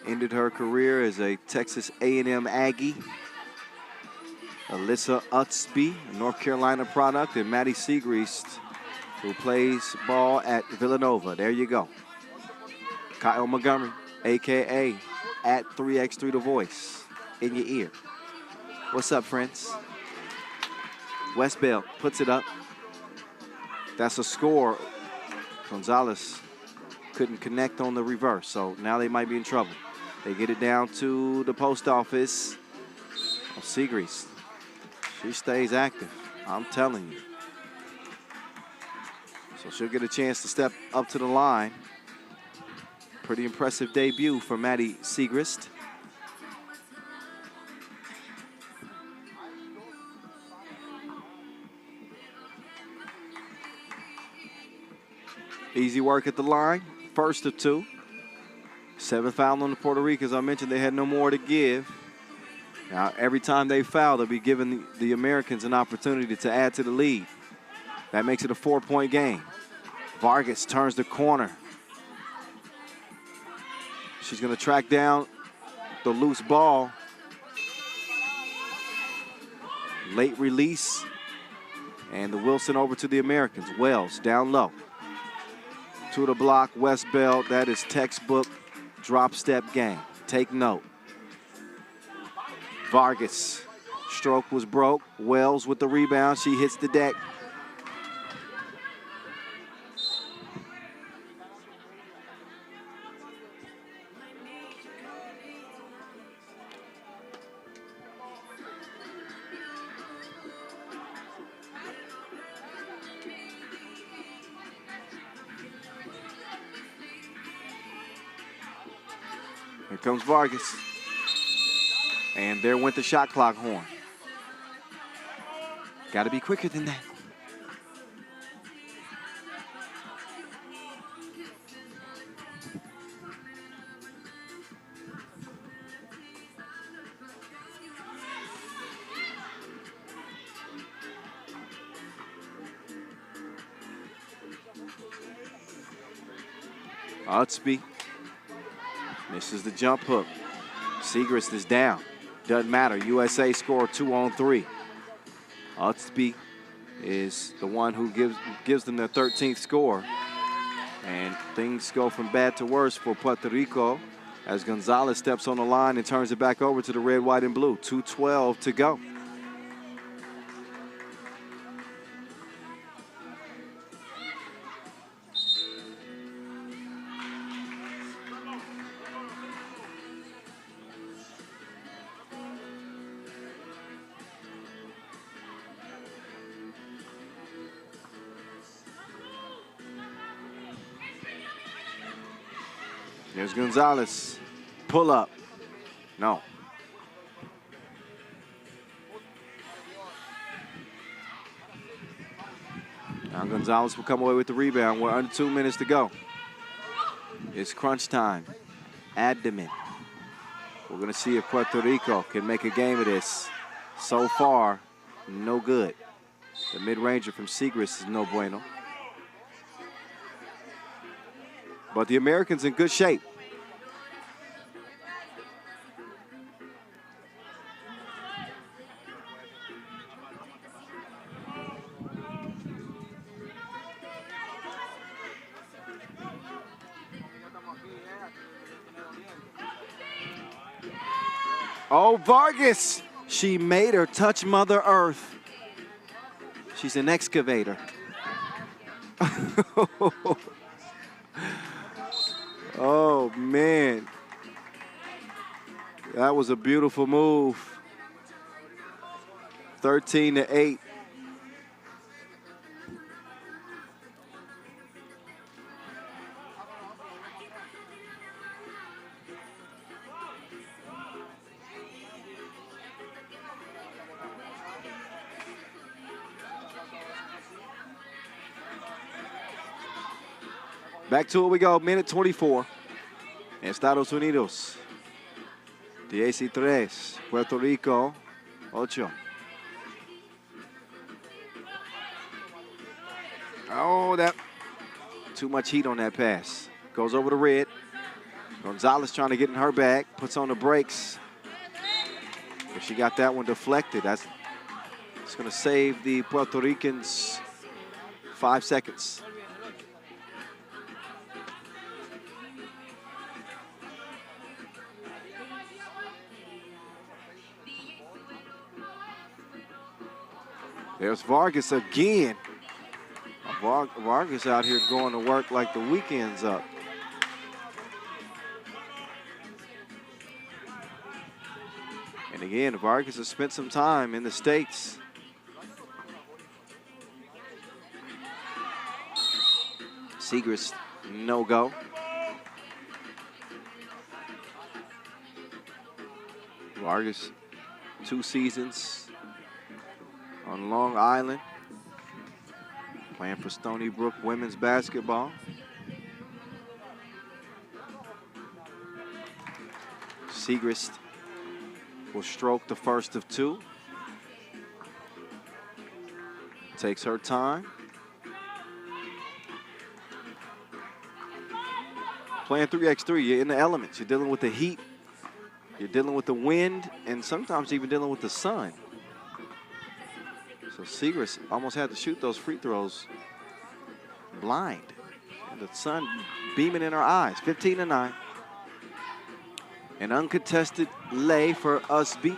C: ended her career as a Texas A&M Aggie. Alyssa Utsby, a North Carolina product, and Maddie Siegrist, who plays ball at Villanova. There you go. Kyle Montgomery, a.k.a. at 3x3 The Voice, in your ear. What's up, friends? Westbelt puts it up. That's a score. Gonzalez couldn't connect on the reverse, so now they might be in trouble. They get it down to the post office of Siegrist. She stays active, I'm telling you. So she'll get a chance to step up to the line. Pretty impressive debut for Maddie Siegrist. Easy work at the line, first of 2. 7th foul on the Puerto Rico. As I mentioned, they had no more to give. Now, every time they foul, they'll be giving the Americans an opportunity to add to the lead. That makes it a 4-point game. Vargas turns the corner. She's going to track down the loose ball. Late release. And the Wilson over to the Americans. Wells down low. To the block, West Bell. That is textbook drop step game. Take note. Vargas. Stroke was broke. Wells with the rebound. She hits the deck. Here comes Vargas. And there went the shot clock horn. Got to be quicker than that. Utsby misses the jump hook. Segrist is down. Doesn't matter. USA score 2 on 3. Utsby is the one who gives them their 13th score. And things go from bad to worse for Puerto Rico as Gonzalez steps on the line and turns it back over to the red, white, and blue. 2:12 to go. There's Gonzalez. Pull up. No. Now Gonzalez will come away with the rebound. We're under 2 minutes to go. It's crunch time. Abdomen. We're going to see if Puerto Rico can make a game of this. So far, no good. The mid-ranger from Segrist is no bueno. But the Americans in good shape. Oh, Vargas. She made her touch Mother Earth. She's an excavator. Oh, man. That was a beautiful move. 13-8. Back to it we go, minute 24. Estados Unidos, 13, Puerto Rico, 8. Oh, that, too much heat on that pass. Goes over the red. Gonzalez trying to get in her bag, puts on the brakes. But she got that one deflected. That's going to save the Puerto Ricans 5 seconds. There's Vargas again. Vargas out here going to work like the weekend's up. And again, Vargas has spent some time in the States. Segrist, no go. Vargas, 2 seasons on Long Island, playing for Stony Brook women's basketball. Segrist will stroke the first of two. Takes her time. Playing 3x3, you're in the elements. You're dealing with the heat. You're dealing with the wind, and sometimes even dealing with the sun. So Segrist almost had to shoot those free throws blind. And the sun beaming in her eyes. 15-9. An uncontested lay for Ustby.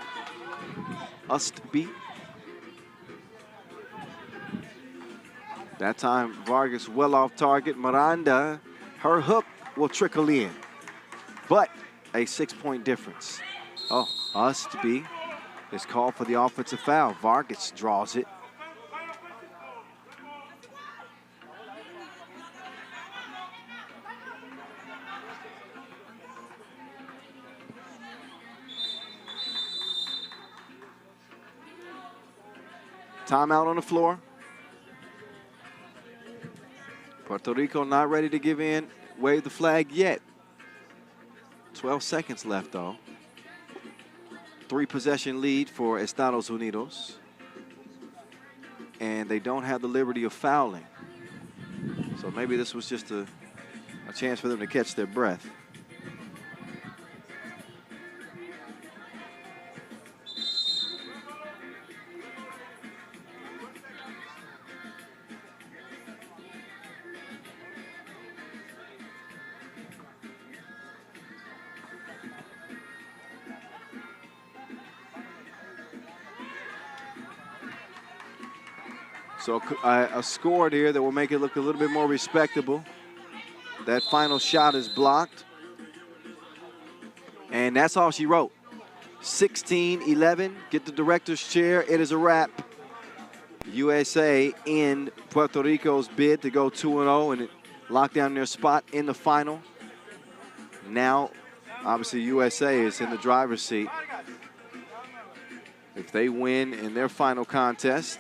C: That time, Vargas well off target. Miranda, her hook will trickle in. But a 6-point difference. Oh, Ustby is called for the offensive foul. Vargas draws it. Timeout on the floor. Puerto Rico not ready to give in, wave the flag yet. 12 seconds left, though. 3-possession lead for Estados Unidos. And they don't have the liberty of fouling. So maybe this was just a chance for them to catch their breath. So a score here that will make it look a little bit more respectable. That final shot is blocked. And that's all she wrote. 16-11, get the director's chair. It is a wrap. USA in Puerto Rico's bid to go 2-0 and lock down their spot in the final. Now, obviously, USA is in the driver's seat. If they win in their final contest,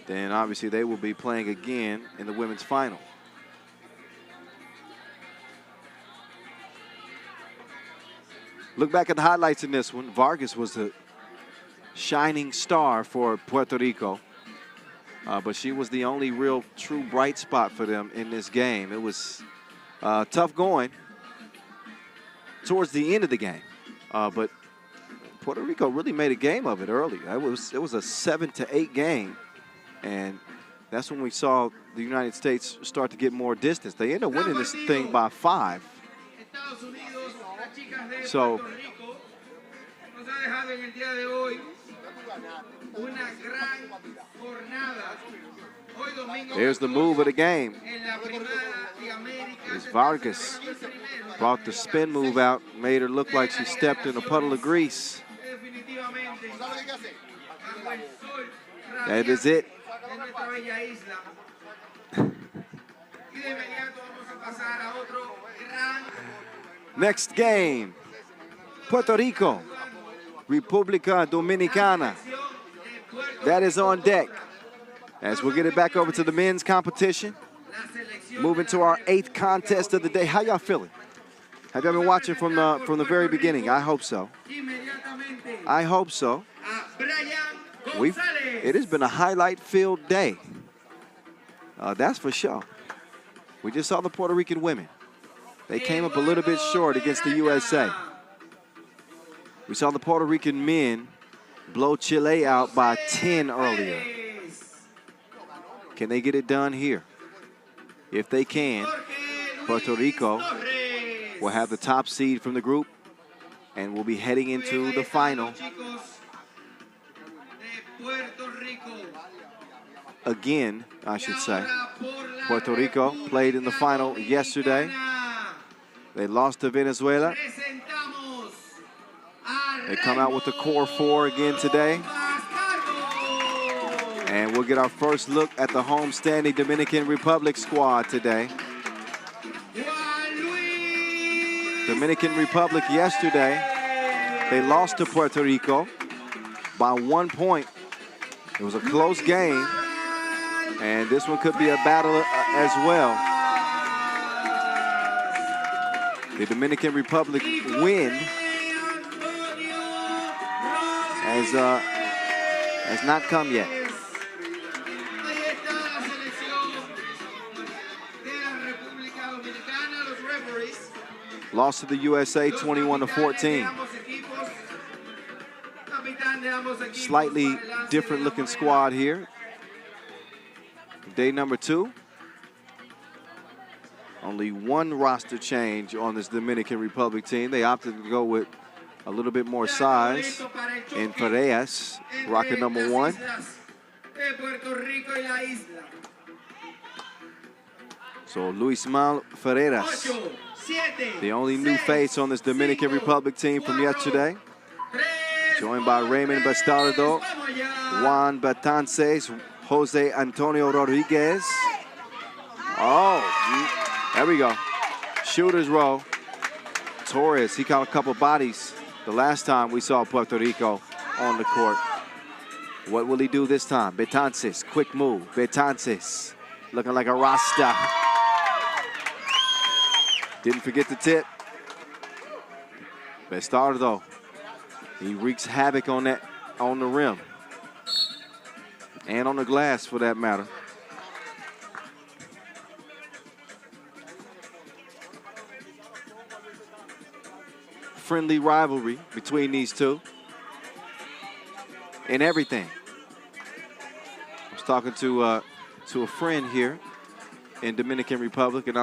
C: then obviously they will be playing again in the women's final. Look back at the highlights in this one. Vargas was the shining star for Puerto Rico, but she was the only real true bright spot for them in this game. It was tough going towards the end of the game, but Puerto Rico really made a game of it early. It was a 7-8 game. And that's when we saw the United States start to get more distance. They ended up winning this thing by 5. So there's the move of the game. As Vargas brought the spin move out, made her look like she stepped in a puddle of grease. That is it. Next game, Puerto Rico, República Dominicana. That is on deck. As we'll get it back over to the men's competition. Moving to our 8th contest of the day. How y'all feeling? Have y'all been watching from the very beginning? I hope so. I hope so. It has been a highlight-filled day. That's for sure. We just saw the Puerto Rican women. They came up a little bit short against the USA. We saw the Puerto Rican men blow Chile out by 10 earlier. Can they get it done here? If they can, Puerto Rico will have the top seed from the group and will be heading into the final. Again, I should say. Puerto Rico played in the final yesterday. They lost to Venezuela. They come out with the core 4 again today. And we'll get our first look at the homestanding Dominican Republic squad today. Dominican Republic yesterday, they lost to Puerto Rico by 1 point. It was a close game, and this one could be a battle as well. The Dominican Republic win has not come yet.
D: Ahí está la selección de la República Dominicana, los referees.
C: Lost to the USA 21-14. Slightly different looking squad here. Day number 2. Only one roster change on this Dominican Republic team. They opted to go with a little bit more size in Paredes, rocket number 1. So Guzmán Ferreras, the only new face on this Dominican Republic team from yesterday. Joined by Raymond Bastardo, Juan Betances, Jose Antonio Rodriguez. Oh, there we go. Shooter's row. Torres, he caught a couple bodies the last time we saw Puerto Rico on the court. What will he do this time? Betances, quick move. Betances, looking like a Rasta. Didn't forget the tip. Bastardo, he wreaks havoc on the rim. And on the glass, for that matter. Friendly rivalry between these two in everything. I was talking to a friend here in Dominican Republic, and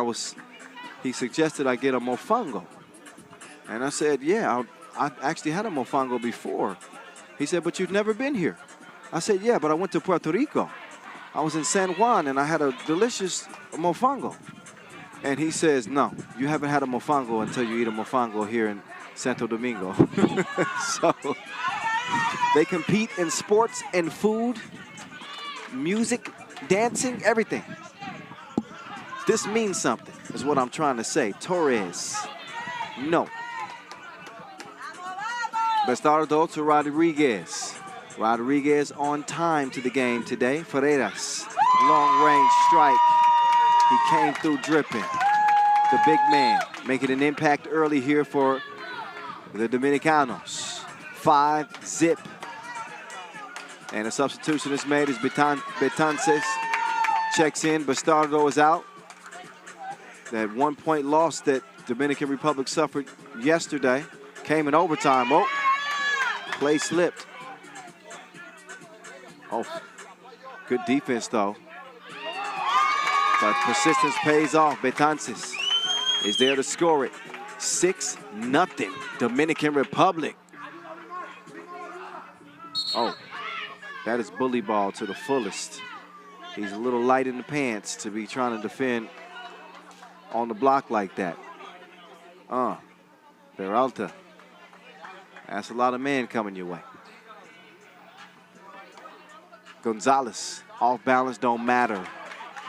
C: he suggested I get a mofongo. And I said, yeah, I actually had a mofongo before. He said, but you've never been here. I said, yeah, but I went to Puerto Rico. I was in San Juan, and I had a delicious mofongo. And he says, no, you haven't had a mofongo until you eat a mofongo here in Santo Domingo. So they compete in sports and food, music, dancing, everything. This means something, is what I'm trying to say. Torres, no. Bastardo to Rodriguez. Rodriguez on time to the game today. Ferreras, long range strike. He came through dripping. The big man making an impact early here for the Dominicanos. 5-zip. And a substitution is made as Betances checks in. Bastardo is out. That 1-point loss that Dominican Republic suffered yesterday came in overtime. Oh, play slipped. Oh, good defense though. But persistence pays off. Betances is there to score it. 6-0, Dominican Republic. Oh, that is bully ball to the fullest. He's a little light in the pants to be trying to defend on the block like that. Peralta. That's a lot of men coming your way. Gonzalez, off balance, don't matter.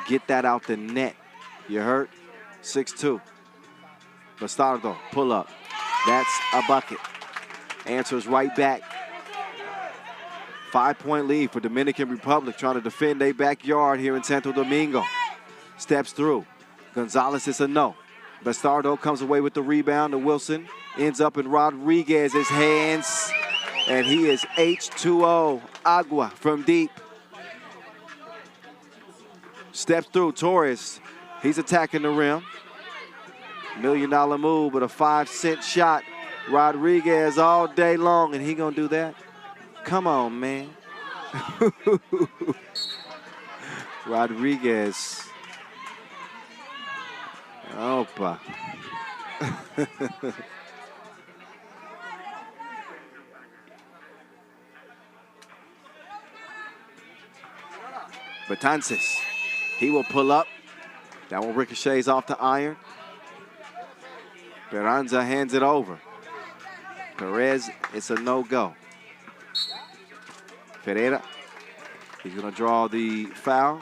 C: Get that out the net. You heard? 6'2". Bastardo, pull up. That's a bucket. Answers right back. 5-point lead for Dominican Republic, trying to defend their backyard here in Santo Domingo. Steps through. Gonzalez is a no. Bastardo comes away with the rebound to Wilson. Ends up in Rodriguez's hands. And he is H2O, agua from deep. Steps through, Torres. He's attacking the rim. $1 million move, but a 5-cent shot. Rodriguez all day long, and he gonna do that? Come on, man. Rodriguez. Opa. Betances. He will pull up. That one ricochets off the iron. Peranza hands it over. Perez, it's a no-go. Ferreira, he's going to draw the foul.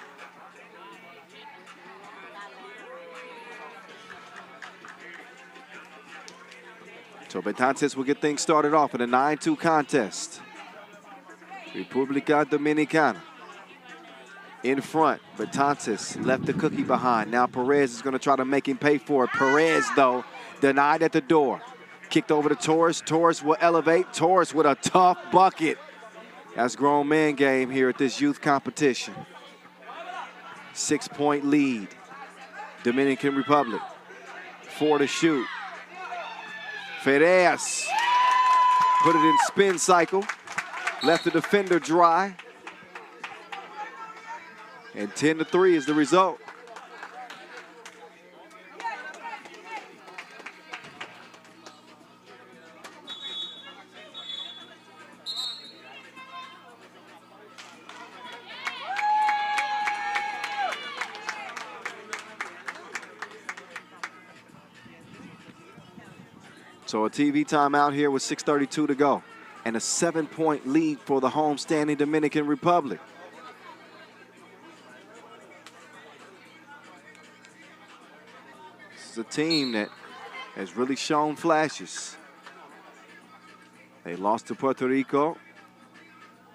C: So Betances will get things started off in a 9-2 contest. República Dominicana in front. Betances left the cookie behind. Now Perez is going to try to make him pay for it. Perez, though, denied at the door. Kicked over to Torres. Torres will elevate. Torres with a tough bucket. That's grown man game here at this youth competition. 6-point lead. Dominican Republic. 4 to shoot. Ferreras put it in spin cycle. Left the defender dry. And 10 to 3 is the result. So a TV timeout here with 6:32 to go. And a 7-point lead for the homestanding Dominican Republic. This is a team that has really shown flashes. They lost to Puerto Rico.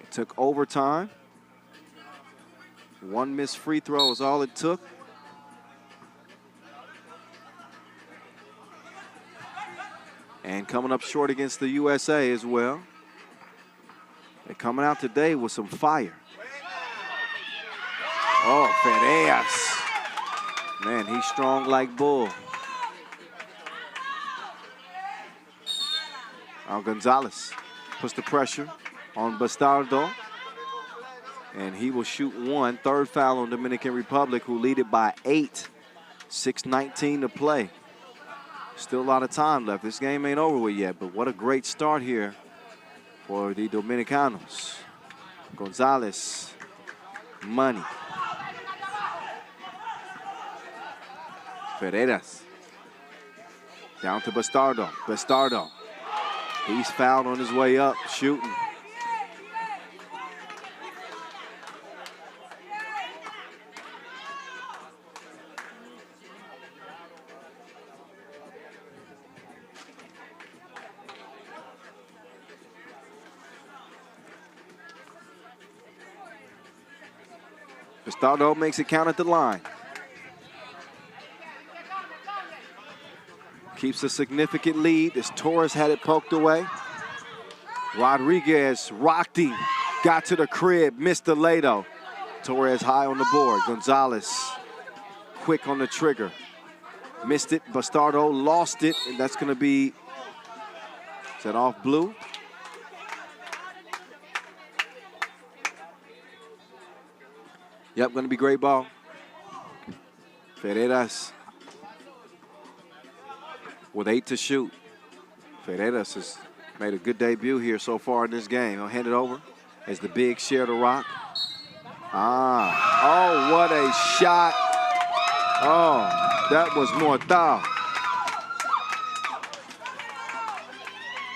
C: It took overtime. 1 missed free throw is all it took. And coming up short against the USA as well. They're coming out today with some fire. Oh, Ferreras. Man, he's strong like bull. Gonzalez puts the pressure on Bastardo. And he will shoot 1. Third foul on Dominican Republic, who lead it by 8. 6:19 to play. Still a lot of time left. This game ain't over with yet, but what a great start here for the Dominicanos. Gonzalez, money. Ferreras. Down to Bastardo. Bastardo. He's fouled on his way up, shooting. Bastardo makes it count at the line. Keeps a significant lead as Torres had it poked away. Rodriguez rocked him, got to the crib, missed the lay though. Torres high on the board. Gonzalez quick on the trigger. Missed it, Bastardo lost it, and that's gonna be, is that off blue? Yep, gonna be great ball. Ferreras with 8 to shoot. Ferreras has made a good debut here so far in this game. He'll hand it over as the big share the rock. Oh, what a shot. Oh, that was mortal.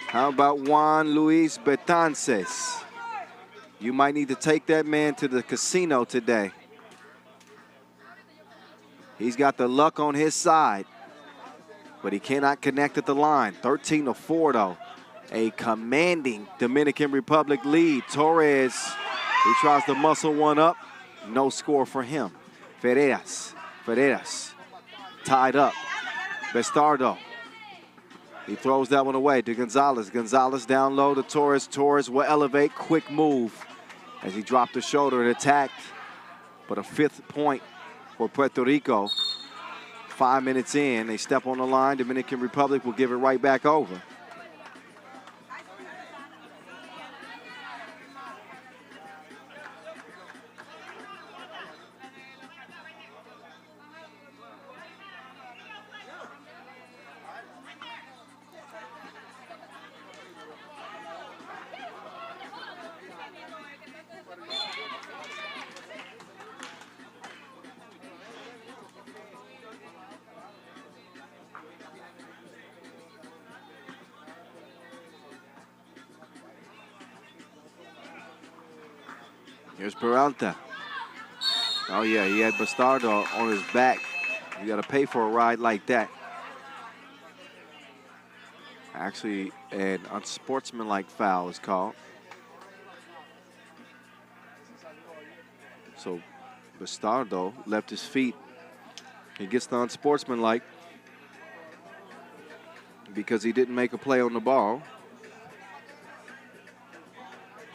C: How about Juan Luis Betances? You might need to take that man to the casino today. He's got the luck on his side, but he cannot connect at the line. 13 to 4 though. A commanding Dominican Republic lead. Torres, he tries to muscle one up. No score for him. Ferreras tied up. Bastardo. He throws that one away to Gonzalez. Gonzalez down low to Torres. Torres will elevate, quick move as he dropped the shoulder and attacked. But a 5th point for Puerto Rico. 5 minutes in, they step on the line. Dominican Republic will give it right back over. Here's Peralta. Oh yeah, he had Bastardo on his back. You gotta pay for a ride like that. Actually, an unsportsmanlike foul is called. So Bastardo left his feet. He gets the unsportsmanlike because he didn't make a play on the ball.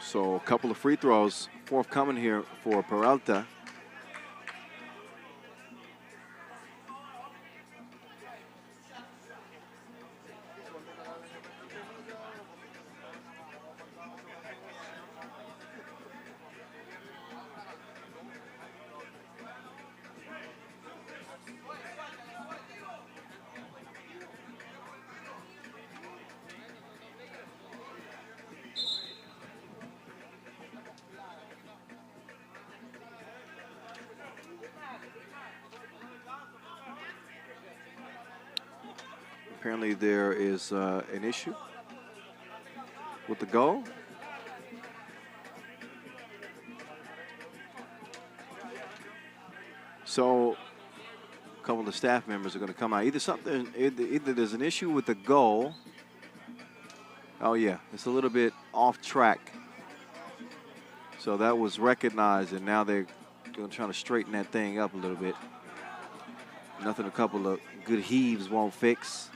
C: So a couple of free throws forthcoming here for Peralta. Apparently there is an issue with the goal. So a couple of staff members are going to come out. Either there's an issue with the goal. Oh yeah, it's a little bit off track. So that was recognized, and now they're going to try to straighten that thing up a little bit. Nothing a couple of good heaves won't fix.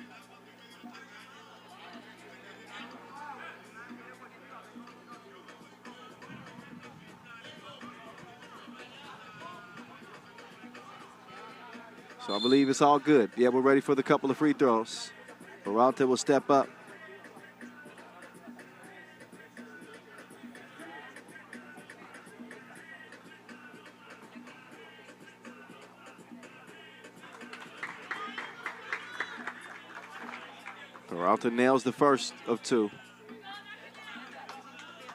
C: So I believe it's all good. Yeah, we're ready for the couple of free throws. Peralta will step up. Peralta nails the first of two.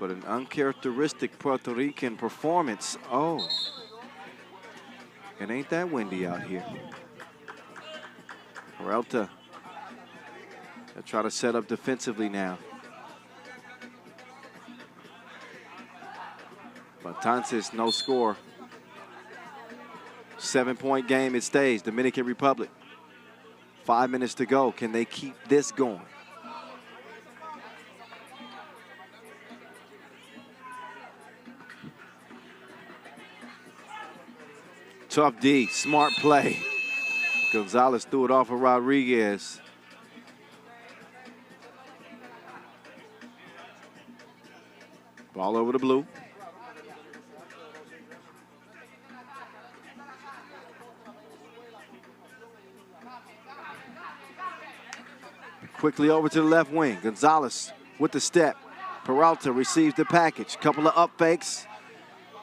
C: But an uncharacteristic Puerto Rican performance. Oh. It ain't that windy out here. Peralta, they'll try to set up defensively now. Matanzas, no score. 7-point game, it stays. Dominican Republic. 5 minutes to go. Can they keep this going? Tough D, smart play. Gonzalez threw it off of Rodriguez. Ball over the blue. Quickly over to the left wing. Gonzalez with the step. Peralta receives the package. Couple of up fakes.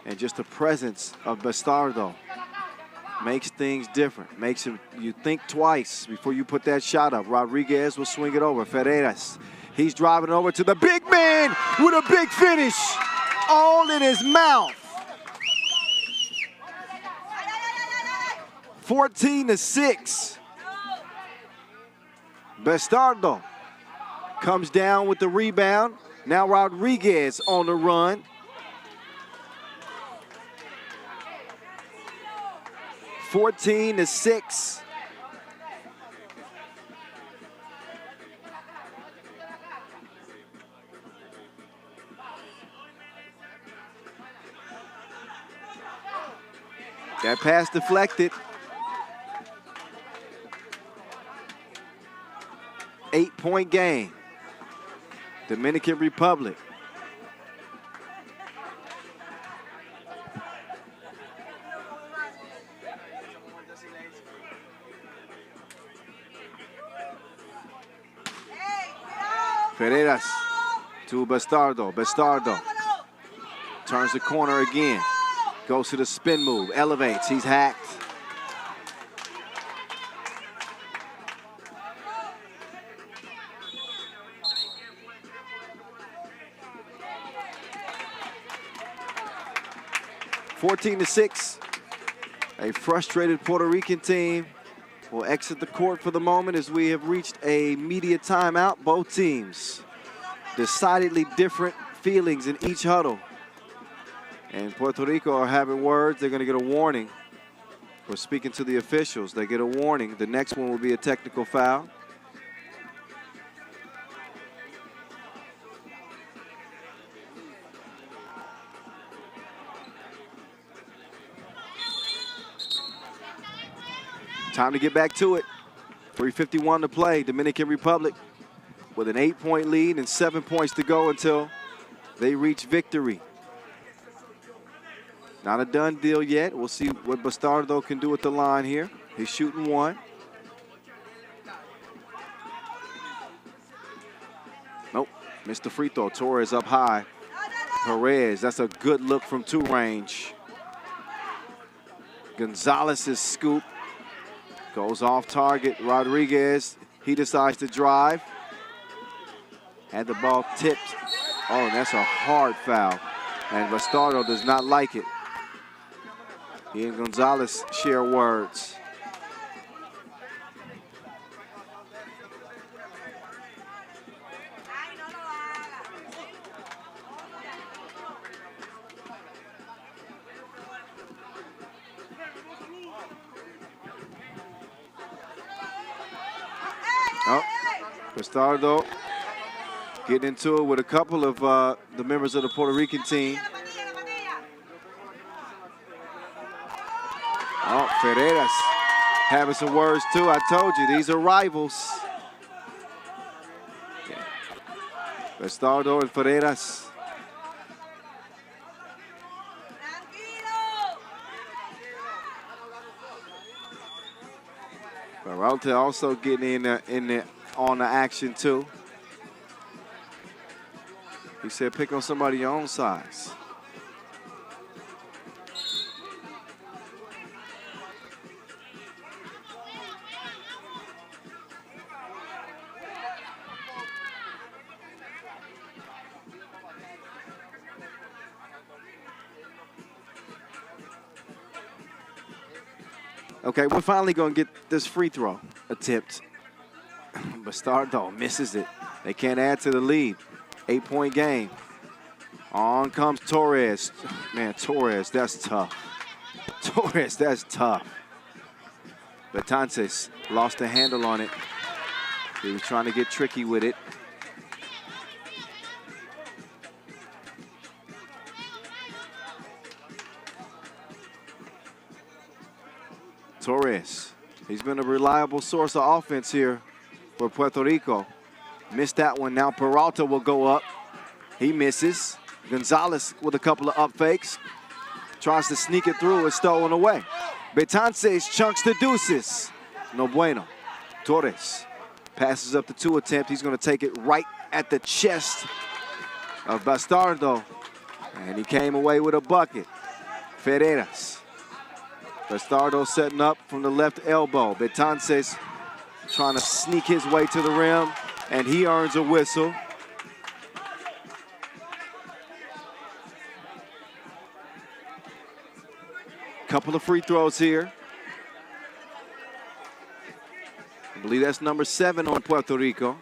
C: And just the presence of Bastardo makes things different. Makes you think twice before you put that shot up. Rodriguez will swing it over. Ferreras, he's driving over to the big man with a big finish. All in his mouth. 14-6. Bastardo comes down with the rebound. Now Rodriguez on the run. 14-6. That pass deflected. 8-point game. Dominican Republic. Ferreras to Bastardo. Bastardo turns the corner again. Goes to the spin move. Elevates. He's hacked. (14-6). A frustrated Puerto Rican team will exit the court for the moment as we have reached a media timeout. Both teams decidedly different feelings in each huddle. And Puerto Rico are having words. They're going to get a warning. We're speaking to the officials. They get a warning. The next one will be a technical foul. Time to get back to it. 3:51 to play. Dominican Republic with an 8-point lead and 7 points to go until they reach victory. Not a done deal yet. We'll see what Bastardo can do at the line here. He's shooting one. Nope, missed the free throw. Torres up high. Perez, that's a good look from 2 range. Gonzalez's scoop goes off target. Rodriguez, he decides to drive. Had the ball tipped. Oh, and that's a hard foul. And Bastardo does not like it. He and Gonzalez share words. Oh, Bastardo getting into it with a couple of the members of the Puerto Rican team. Oh, Ferreras having some words too. I told you, these are rivals. Yeah. Bastardo and Ferreras. Peralta also getting on the action too. He said, pick on somebody your own size. Okay, we're finally going to get this free throw attempt. Bastardo misses it. They can't add to the lead. 8-point game. On comes Torres. Man, Torres, that's tough. Torres, that's tough. Betances lost the handle on it. He was trying to get tricky with it. Torres, he's been a reliable source of offense here for Puerto Rico. Missed that one. Now Peralta will go up. He misses. Gonzalez with a couple of up fakes. Tries to sneak it through. It's stolen away. Betances chunks the deuces. No bueno. Torres passes up the 2 attempt. He's going to take it right at the chest of Bastardo. And he came away with a bucket. Ferreras. Bastardo setting up from the left elbow. Betances trying to sneak his way to the rim, and he earns a whistle. Couple of free throws here. I believe that's number 7 on Puerto Rico.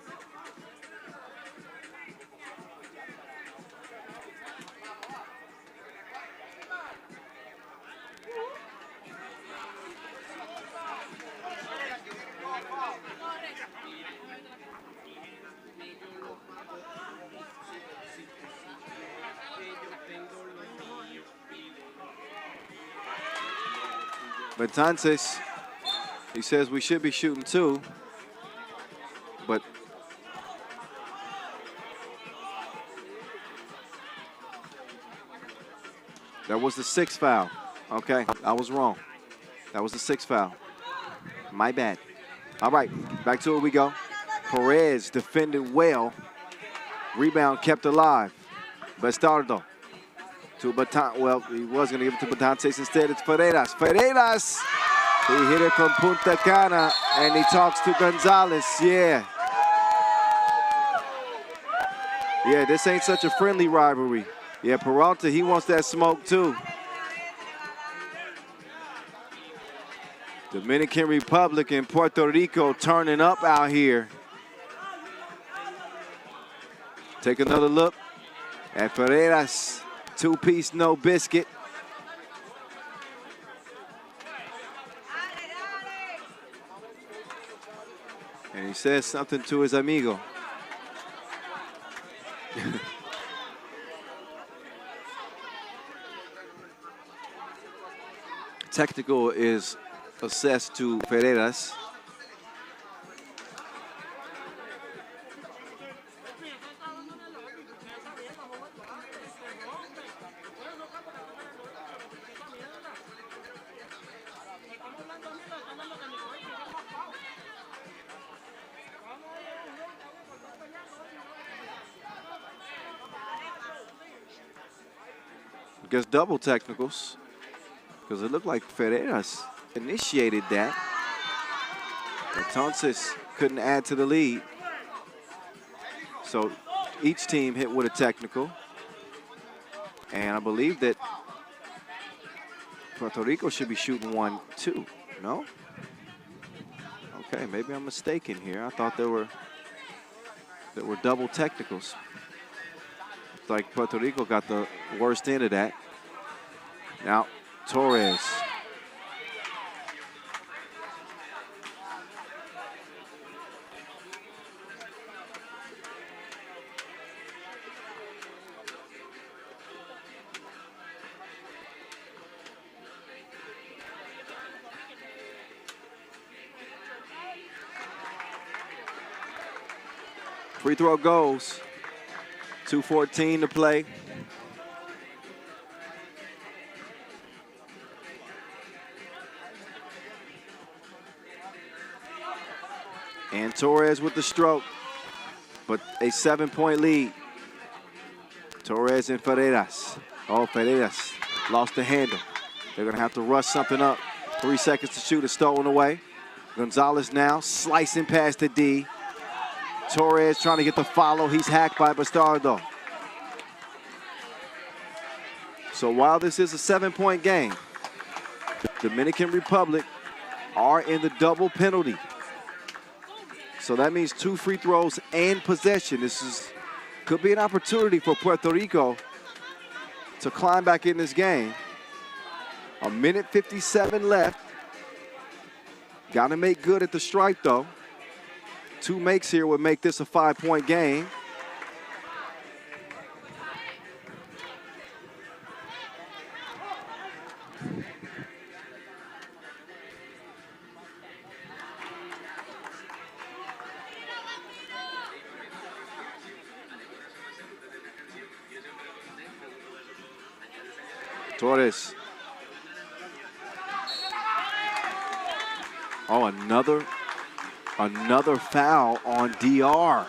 C: Betances, he says we should be shooting 2, but that was the 6th foul. Okay, I was wrong. That was the 6th foul. My bad. All right, back to it we go. Perez defended well. Rebound kept alive. Bastardo. To Betances. Well, he was going to give it to Betances. Instead, it's Ferreras. Ferreras! He hit it from Punta Cana, and he talks to Gonzalez. Yeah. Yeah, this ain't such a friendly rivalry. Yeah, Peralta, he wants that smoke, too. Dominican Republic and Puerto Rico turning up out here. Take another look at Ferreras. 2-piece, no biscuit. And he says something to his amigo. Technical is assessed to Ferreras. guess double technicals, because it looked like Ferreras initiated that. Entonces couldn't add to the lead. So each team hit with a technical. And I believe that Puerto Rico should be shooting 1-2. No? Okay, maybe I'm mistaken here. I thought there were double technicals. It's like Puerto Rico got the worst end of that. Now, Torres. Free throw goes. 2:14 to play. And Torres with the stroke, but a 7-point lead. Torres and Ferreras. Oh, Ferreras lost the handle. They're gonna have to rush something up. 3 seconds to shoot, it's stolen away. Gonzalez now slicing past the D. Torres trying to get the follow. He's hacked by Bastardo. So while this is a 7-point game, the Dominican Republic are in the double penalty. So that means 2 free throws and possession. Could be an opportunity for Puerto Rico to climb back in this game. 1:57 left. Got to make good at the stripe, though. 2 makes here would make this a 5-point game. Torres. Oh, another foul on DR.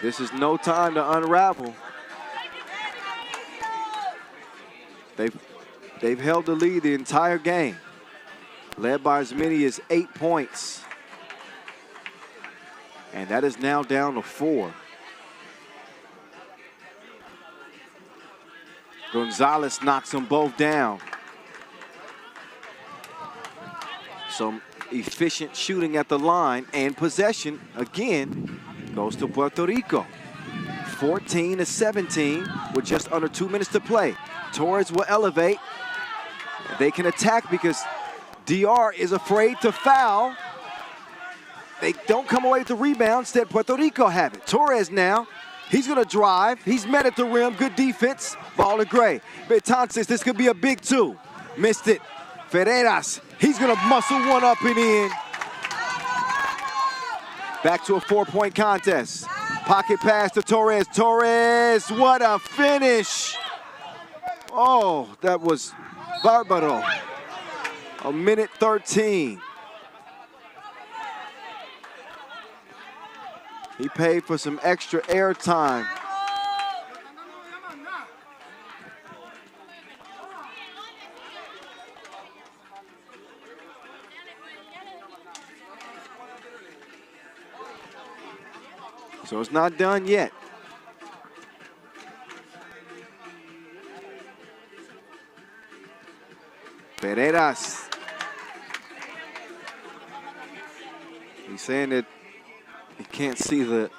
C: This is no time to unravel. They've held the lead the entire game, led by as many as 8 points. And that is now down to 4. Gonzalez knocks them both down. Some efficient shooting at the line, and possession again goes to Puerto Rico. 14-17 with just under 2 minutes to play. Torres will elevate. They can attack because DR is afraid to foul. They don't come away with the rebound. Instead, Puerto Rico have it. Torres now, he's gonna drive. He's met at the rim, good defense. Ball to Gray. Betances, this could be a big 2. Missed it. Ferreras, he's gonna muscle one up and in. Back to a 4-point contest. Pocket pass to Torres. Torres, what a finish. Oh, that was barbaro. 1:13. He paid for some extra air time. So it's not done yet. Ferreras. He's saying that he can't see the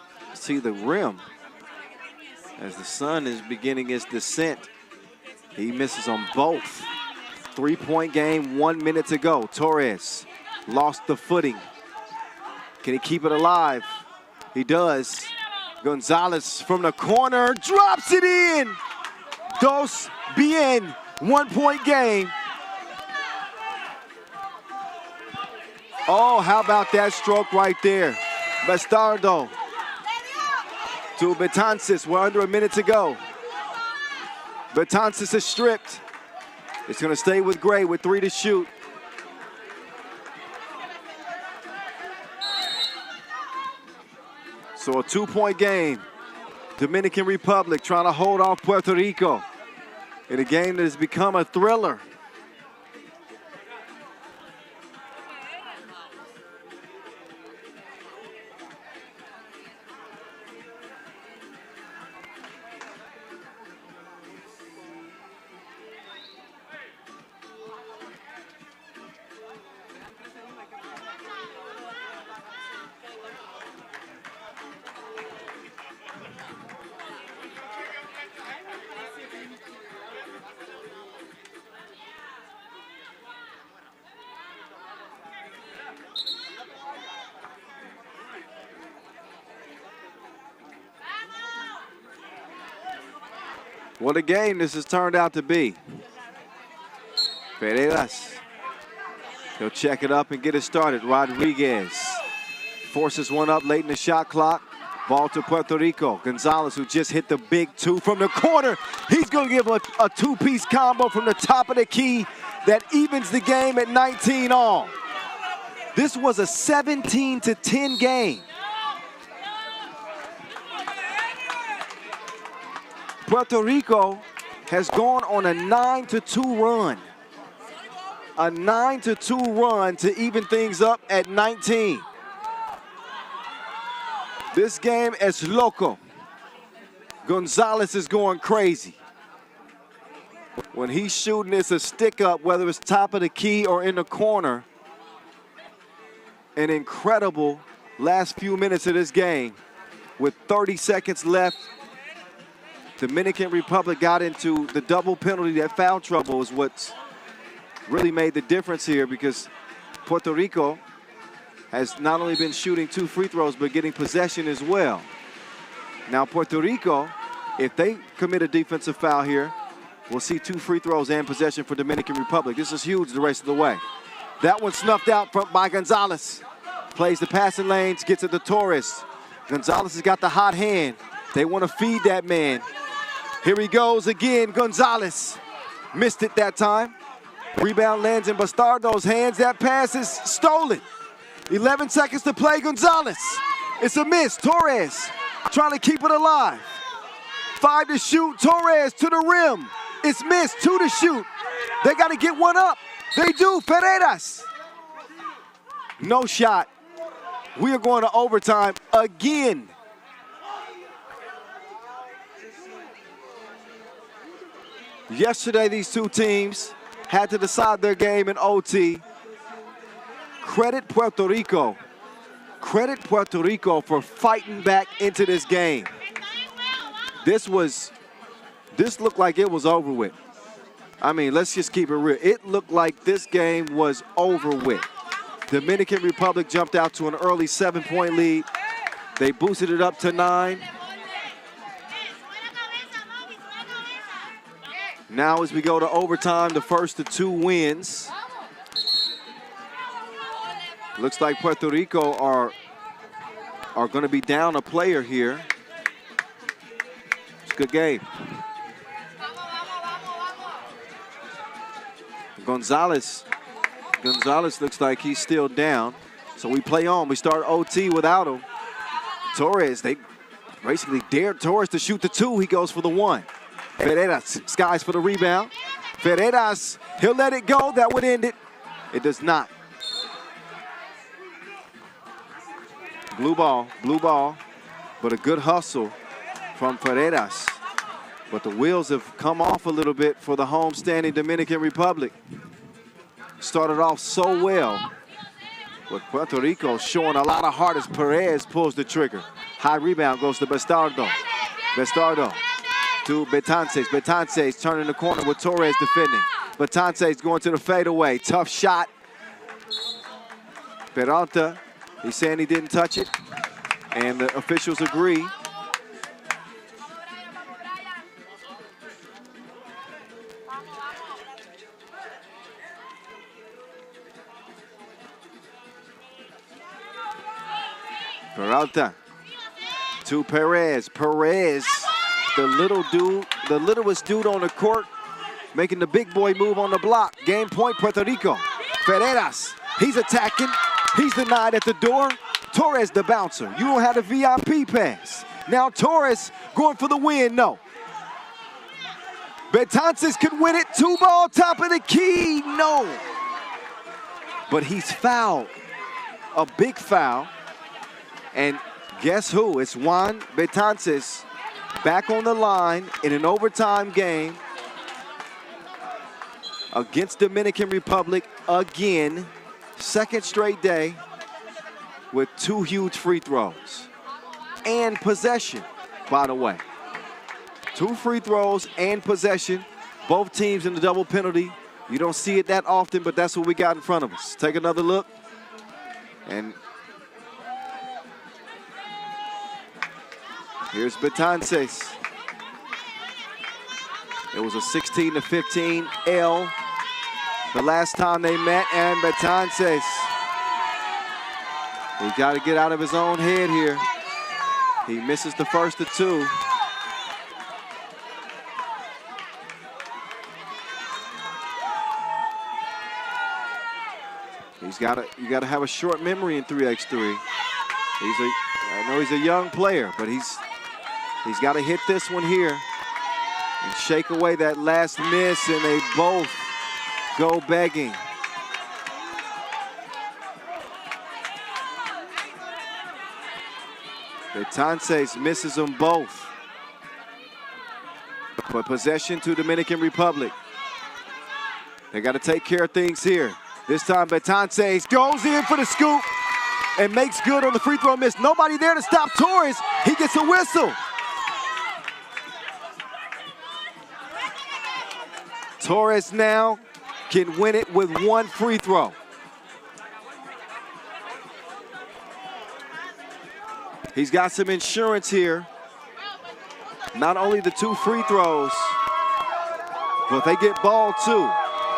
C: rim as the sun is beginning its descent. He misses on both. 3-point game, 1 minute to go. Torres lost the footing. Can he keep it alive? He does. Gonzalez from the corner drops it in. Dos bien. 1-point game. Oh, how about that stroke right there? Bastardo to Betances. We're under a minute to go. Betances is stripped. It's going to stay with Gray with 3 to shoot. So a 2-point game. Dominican Republic trying to hold off Puerto Rico. in a game that has become a thriller. What a game this has turned out to be. Ferreras. He'll check it up and get it started. Rodriguez forces one up late in the shot clock. Ball to Puerto Rico. Gonzalez, who just hit the big two from the corner. He's going to give a two-piece combo from the top of the key that evens the game at 19 all. This was a 17-10 game. Puerto Rico has gone on a 9-2 run. A 9-2 run to even things up at 19. This game is loco. Gonzalez is going crazy. When he's shooting, it's a stick up, whether it's top of the key or in the corner. An incredible last few minutes of this game. With 30 seconds left, Dominican Republic got into the double penalty. That foul trouble is what's really made the difference here, because Puerto Rico has not only been shooting 2 free throws, but getting possession as well. Now Puerto Rico, if they commit a defensive foul here, we'll see 2 free throws and possession for Dominican Republic. This is huge the rest of the way. That one snuffed out by Gonzalez. Plays the passing lanes, gets it to Torres. Gonzalez has got the hot hand. They want to feed that man. Here he goes again, Gonzalez. Missed it that time. Rebound lands in Bastardo's hands. That pass is stolen. 11 seconds to play, Gonzalez. It's a miss. Torres trying to keep it alive. 5 to shoot. Torres to the rim. It's missed. 2 to shoot. They got to get one up. They do. Ferreras. No shot. We are going to overtime again. Yesterday, these two teams had to decide their game in OT. Credit Puerto Rico. Credit Puerto Rico for fighting back into this game. This looked like it was over with. I mean, let's just keep it real. It looked like this game was over with. Dominican Republic jumped out to an early 7-point lead. They boosted it up to 9. Now as we go to overtime, the first of 2 wins. Looks like Puerto Rico are going to be down a player here. It's a good game. Gonzalez looks like he's still down. So we play on. We start OT without him. Torres, they basically dared Torres to shoot the 2. He goes for the 1. Ferreras skies for the rebound. Ferreras, he'll let it go. That would end it. It does not. Blue ball, but a good hustle from Ferreras. But the wheels have come off a little bit for the home-standing Dominican Republic. Started off so well, but Puerto Rico showing a lot of heart as Perez pulls the trigger. High rebound goes to Bastardo. Bastardo to Betances. Betances turning the corner with Torres defending. Betances going to the fadeaway. Tough shot. Peralta, he's saying he didn't touch it, and the officials agree. Peralta to Perez. Perez, the littlest dude on the court, making the big boy move on the block. Game point, Puerto Rico. Ferreras, he's attacking. He's denied at the door. Torres, the bouncer. You don't have the VIP pass. Now Torres going for the win. No. Betances could win it. 2-ball, top of the key. No. But he's fouled. A big foul. And guess who? It's Juan Betances back on the line in an overtime game against Dominican Republic again. Second straight day with 2 huge free throws. And possession, by the way. 2 free throws and possession. Both teams in the double penalty. You don't see it that often, but that's what we got in front of us. Take another look. And here's Betances. It was a 16-15 L the last time they met, and Betances, he got to get out of his own head here. He misses the first of 2. You got to have a short memory in 3x3. I know he's a young player, but he's got to hit this one here and shake away that last miss, and they both go begging. Betances misses them both. But possession to Dominican Republic. They got to take care of things here. This time Betances goes in for the scoop and makes good on the free throw miss. Nobody there to stop Torres. He gets a whistle. Torres now can win it with 1 free throw. He's got some insurance here. Not only the 2 free throws, but they get ball too.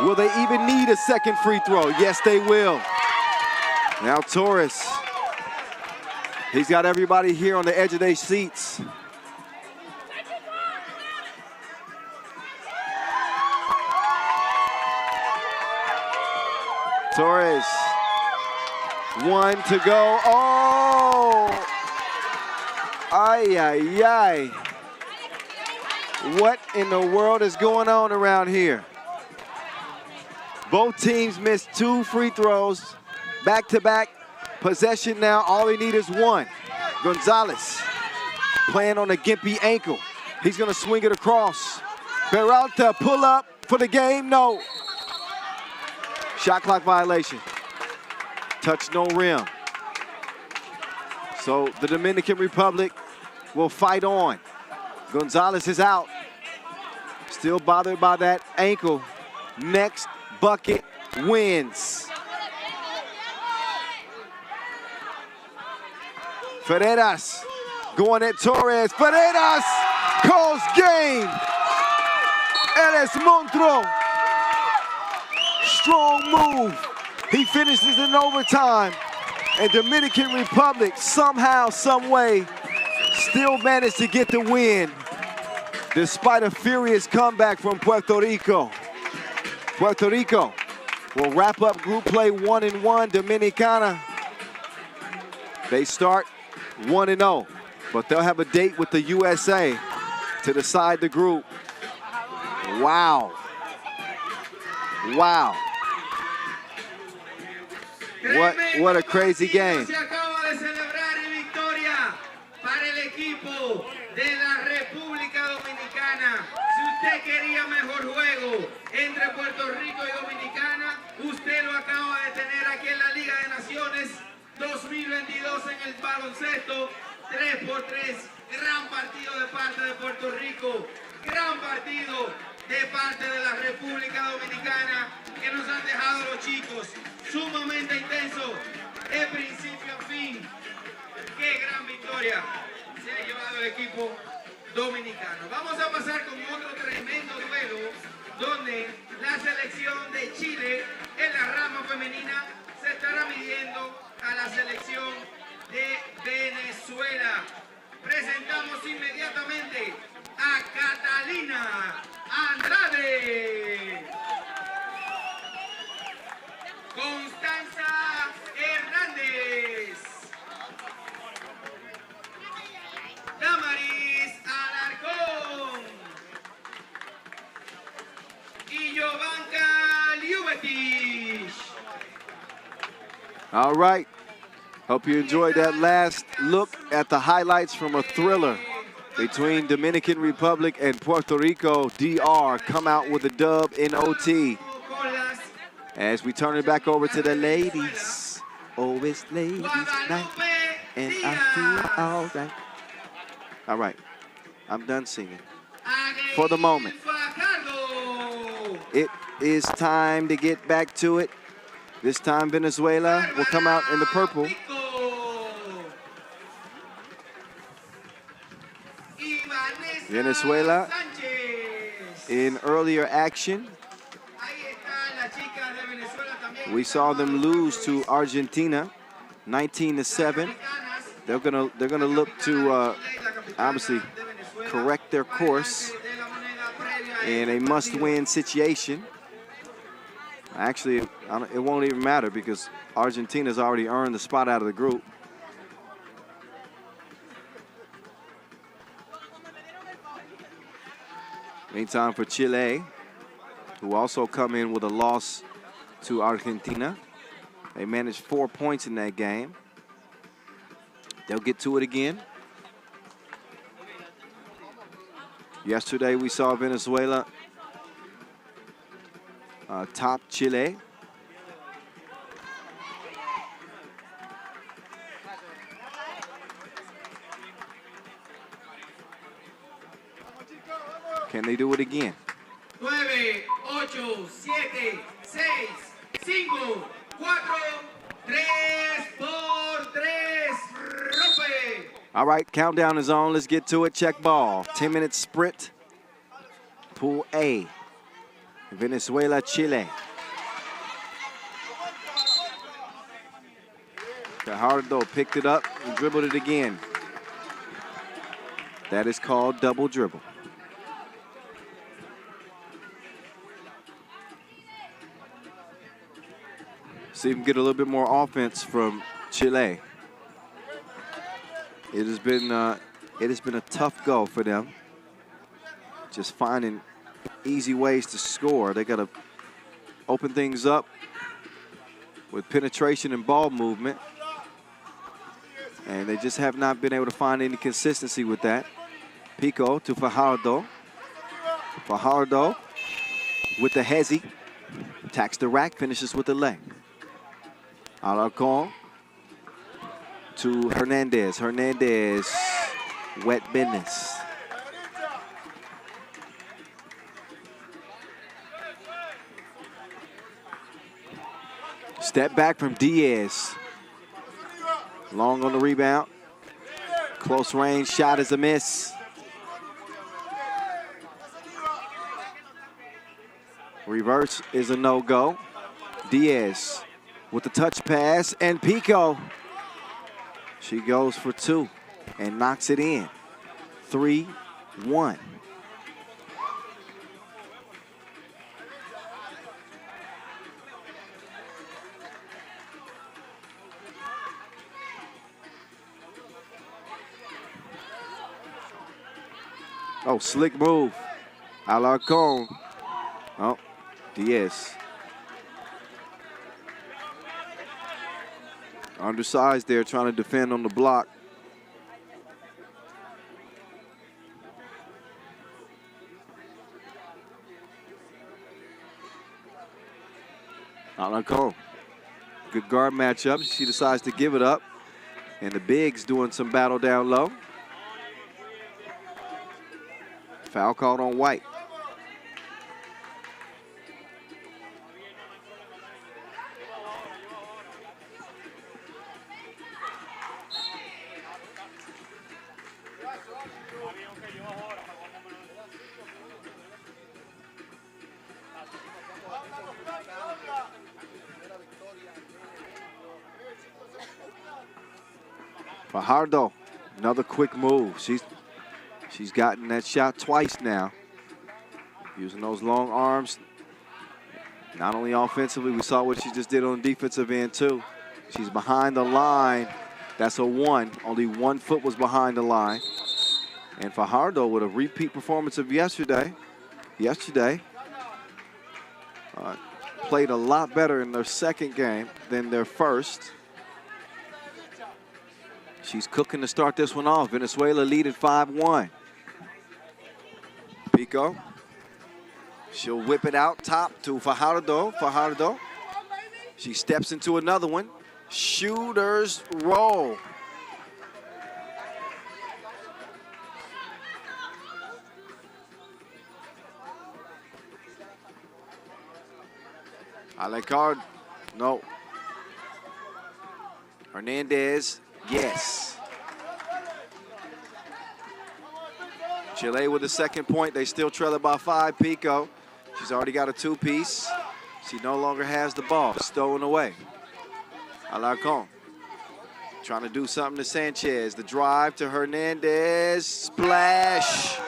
C: Will they even need a second free throw? Yes, they will. Now Torres, he's got everybody here on the edge of their seats. Torres, 1 to go. Oh! Ay, ay, ay. What in the world is going on around here? Both teams missed 2 free throws, back-to-back. Possession now, all they need is 1. Gonzalez playing on a gimpy ankle. He's gonna swing it across. Peralta, pull up for the game, no. Shot clock violation. Touch no rim. So the Dominican Republic will fight on. Gonzalez is out. Still bothered by that ankle. Next bucket wins. Ferreras going at Torres. Ferreras calls game. Eres Montro. Strong move. He finishes in overtime. And Dominican Republic somehow, some way, still managed to get the win despite a furious comeback from Puerto Rico. Puerto Rico will wrap up group play 1-1. Dominicana, they start 1-0, but they'll have a date with the USA to decide the group. Wow. Wow. What a crazy game.
D: Usted quería mejor juego entre Puerto Rico y Dominicana, usted lo acaba de tener aquí en la Liga de Naciones 2022 en el baloncesto 3x3. Gran partido de parte de Puerto Rico, gran partido de parte de la República Dominicana, que nos han dejado los chicos sumamente intenso de principio a fin. Qué gran victoria se ha llevado el equipo dominicano. Vamos a pasar con otro tremendo duelo donde la selección de Chile en la rama femenina se estará midiendo a la selección de Venezuela. Presentamos inmediatamente a Catalina Andrade, Constanza Hernández, Damaris Alarcón,
C: All right. Hope you enjoyed that last look at the highlights from a thriller between Dominican Republic and Puerto Rico. DR come out with a dub in OT. As we turn it back over to the ladies. Oh, it's ladies night, and I feel all right. All right, I'm done singing. For the moment, it is time to get back to it. This time Venezuela will come out in the purple. Venezuela in earlier action. We saw them lose to Argentina, 19-7. They're gonna look to obviously correct their course in a must-win situation. Actually, it won't even matter because Argentina's already earned the spot out of the group. Meantime, for Chile, who also come in with a loss to Argentina. They managed 4 points in that game. They'll get to it again. Yesterday, we saw Venezuela top Chile. Can they do it again?
D: 9, 8, 7, 6, 5, 4, 3 por 3, rompe.
C: All right, countdown is on. Let's get to it. Check ball. 10-minute sprint. Pool A. Venezuela, Chile. Fajardo picked it up and dribbled it again. That is called double dribble. See if we can get a little bit more offense from Chile. It has been a tough go for them. Just finding easy ways to score. They got to open things up with penetration and ball movement. And they just have not been able to find any consistency with that. Pico to Fajardo. Fajardo with the hezzy. Attacks the rack, finishes with the leg. Alarcon to Hernandez. Hernandez, wet business. Step back from Diaz. Long on the rebound. Close range shot is a miss. Reverse is a no-go. Diaz with the touch pass, and Pico. She goes for 2 and knocks it in. 3-1. Oh, slick move. Alarcon. Oh, Diaz. Undersized there, trying to defend on the block. Alarcon. Good guard matchup. She decides to give it up. And the bigs doing some battle down low. Foul called on White. Fajardo, another quick move. She's gotten that shot twice now. Using those long arms. Not only offensively, we saw what she just did on the defensive end too. She's behind the line. That's a 1. Only 1 foot was behind the line. And Fajardo with a repeat performance of yesterday. Played a lot better in their second game than their first. She's cooking to start this one off. Venezuela lead at 5-1. Pico. She'll whip it out top to Fajardo. Fajardo. She steps into another one. Shooter's roll. Alecard, no. Hernandez, yes. Chile with the second point. They still trail it by 5. Pico, she's already got a 2-piece. She no longer has the ball. Stolen away. Alarcon trying to do something to Sanchez. The drive to Hernandez. Splash.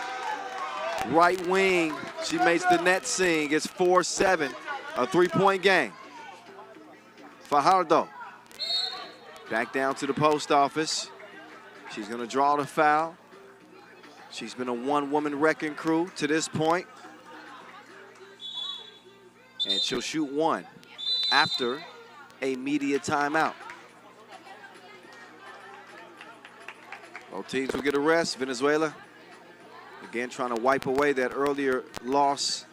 C: Right wing. She makes the net sing. It's 4-7. A 3-point game. Fajardo. Back down to the post office. She's going to draw the foul. She's been a one-woman wrecking crew to this point. And she'll shoot one after a media timeout. Both teams will get a rest. Venezuela, again, trying to wipe away that earlier loss.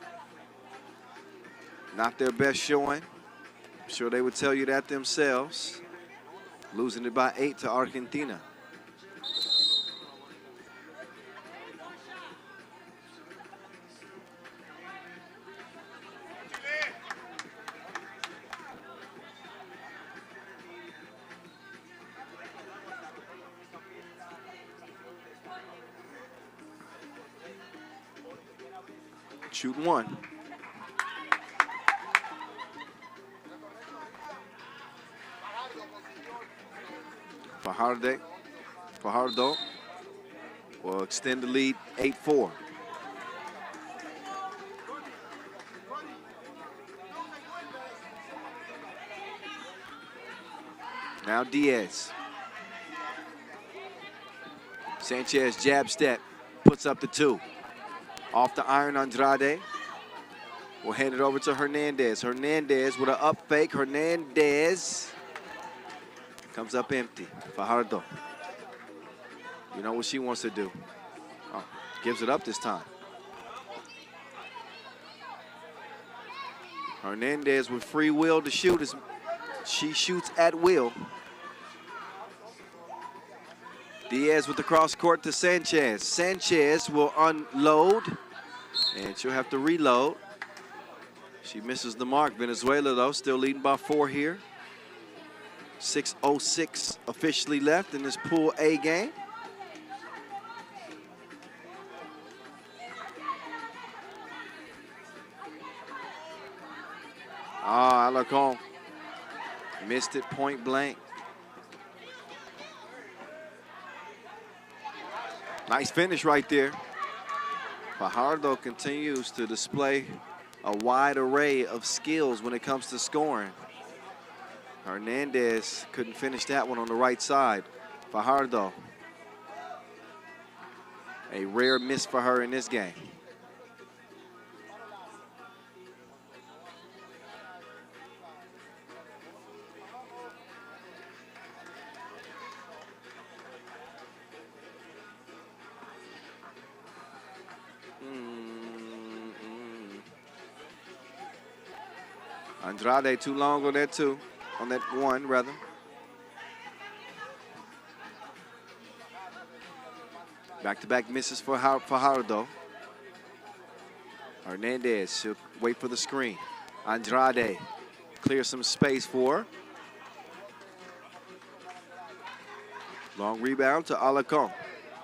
C: Not their best showing. I'm sure they would tell you that themselves. Losing it by 8 to Argentina. Shoot one. Fajardo will extend the lead 8-4. Now Diaz. Sanchez jab step, puts up the 2. Off the iron, Andrade will hand it over to Hernandez. Hernandez with an up fake. Hernandez comes up empty. Fajardo. You know what she wants to do. Oh, gives it up this time. Hernandez with free will to shoot. She shoots at will. Diaz with the cross court to Sanchez. Sanchez will unload, and she'll have to reload. She misses the mark. Venezuela, though, still leading by 4 here. 6:06 officially left in this Pool A game. Alarcon missed it point blank. Nice finish right there. Fajardo continues to display a wide array of skills when it comes to scoring. Hernandez couldn't finish that one on the right side. Fajardo, a rare miss for her in this game. Andrade too long on that 2, on that 1 rather. Back-to-back misses for Fajardo. Hernandez should wait for the screen. Andrade clears some space for her. Long rebound to Alarcon.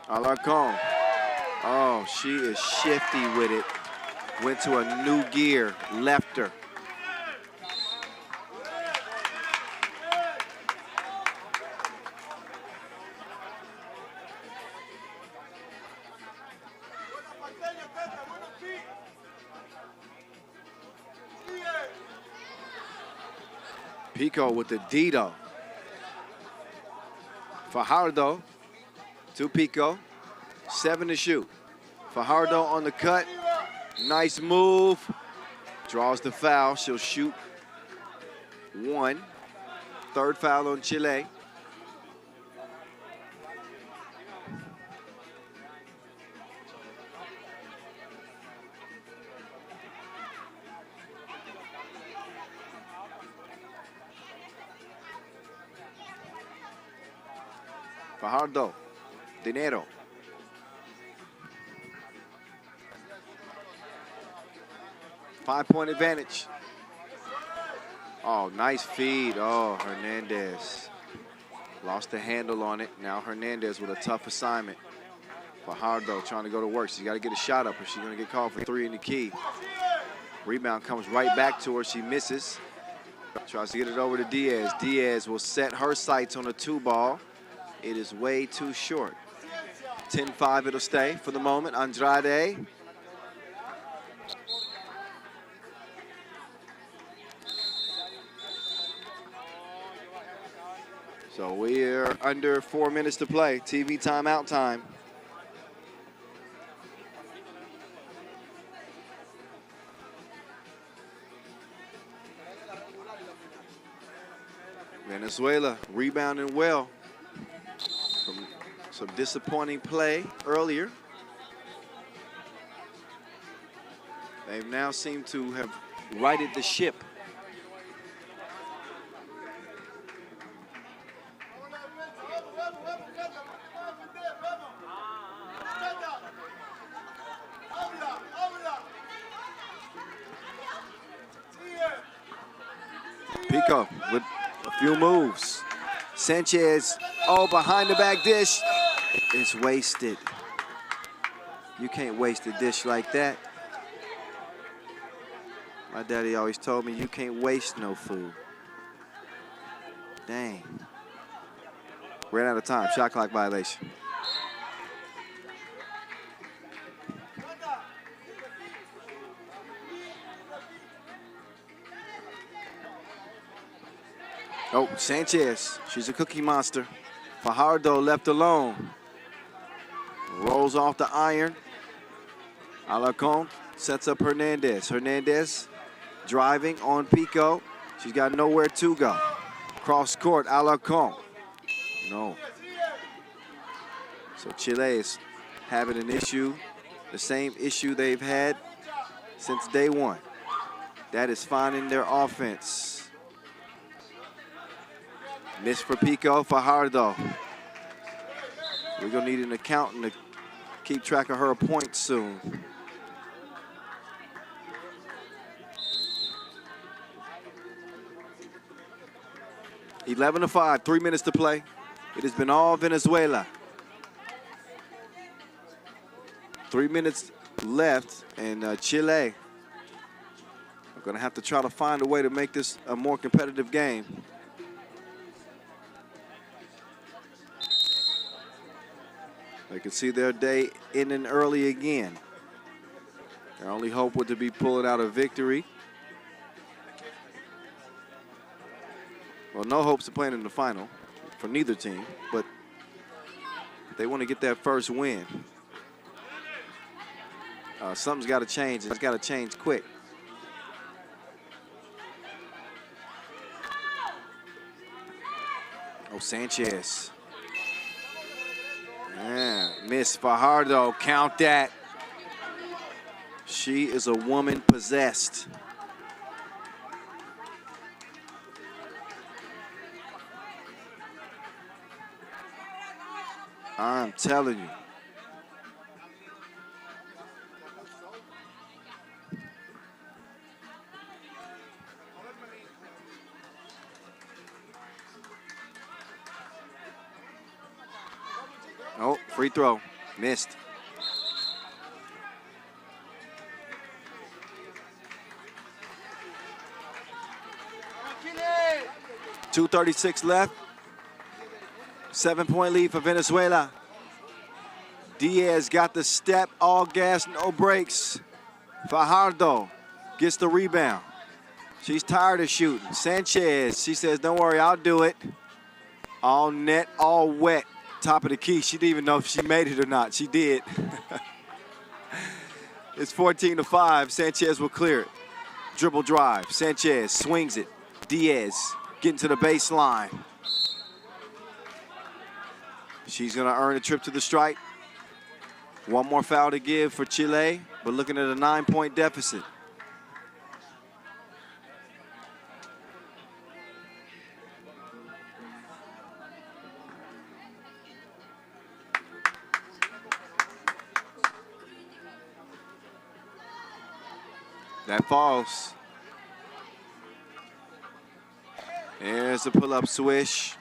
C: Alarcon. Oh, she is shifty with it. Went to a new gear, left her. Pico with the Dito. Fajardo to Pico. 7 to shoot. Fajardo on the cut. Nice move. Draws the foul. She'll shoot 1. 3rd foul on Chile. Fajardo. Dinero. Five-point advantage. Oh, nice feed. Oh, Hernandez. Lost the handle on it. Now Hernandez with a tough assignment. Fajardo trying to go to work. She's got to get a shot up or she's going to get called for three in the key. Rebound comes right back to her. She misses. Tries to get it over to Diaz. Diaz will set her sights on a 2-ball. It is way too short. 10-5 it'll stay for the moment. Andrade. So we're under 4 minutes to play. TV timeout time. Venezuela rebounding well from some disappointing play earlier. They've now seemed to have righted the ship. Pico with a few moves. Sanchez, oh, behind the back dish. It's wasted. You can't waste a dish like that. My daddy always told me you can't waste no food. Dang. Ran out of time, shot clock violation. Oh, Sanchez, she's a cookie monster. Fajardo left alone. Rolls off the iron. Alarcon sets up Hernandez. Hernandez driving on Pico. She's got nowhere to go. Cross court, Alarcon. No. So Chile is having an issue, the same issue they've had since day one. That is finding their offense. Miss for Pico, Fajardo. We're going to need an accountant to keep track of her points soon. (11-5), 3 minutes to play. It has been all Venezuela. 3 minutes left, and Chile are going to have to try to find a way to make this a more competitive game. They can see their day ending early again. Their only hope would to be pulling out a victory. Well, no hopes of playing in the final for neither team, but they want to get that first win. Something's got to change. It's got to change quick. Oh, Sanchez. Yeah, Miss Fajardo, count that. She is a woman possessed. I'm telling you. Oh, free throw, missed. .236 left. 7-point lead for Venezuela. Diaz got the step, all gas, no brakes. Fajardo gets the rebound. She's tired of shooting. Sanchez, she says, don't worry, I'll do it. All net, all wet. Top of the key. She didn't even know if she made it or not. She did. It's 14-5. Sanchez will clear it. Dribble drive. Sanchez swings it. Diaz getting to the baseline. She's going to earn a trip to the stripe. One more foul to give for Chile, but looking at a 9-point deficit. That falls. There's the pull-up swish.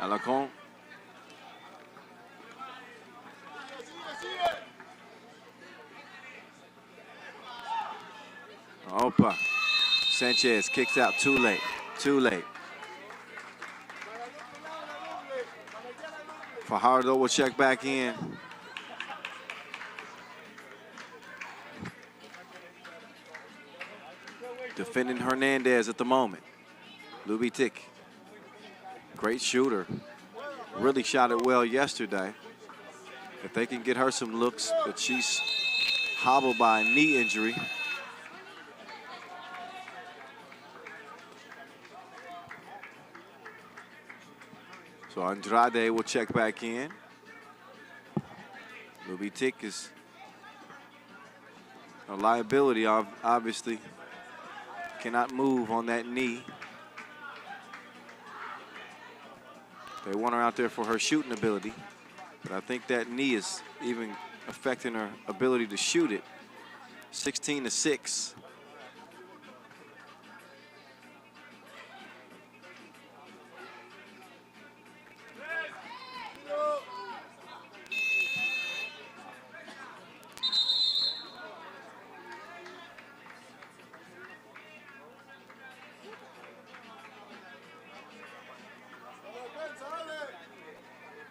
C: Alarcon. Opa. Sanchez kicks out too late. Too late. Fajardo will check back in. Defending Hernandez at the moment. Lubitic. Great shooter. Really shot it well yesterday. If they can get her some looks, but she's hobbled by a knee injury. So Andrade will check back in. Lubitic is a liability, obviously. Cannot move on that knee. They want her out there for her shooting ability, but I think that knee is even affecting her ability to shoot it. 16-6.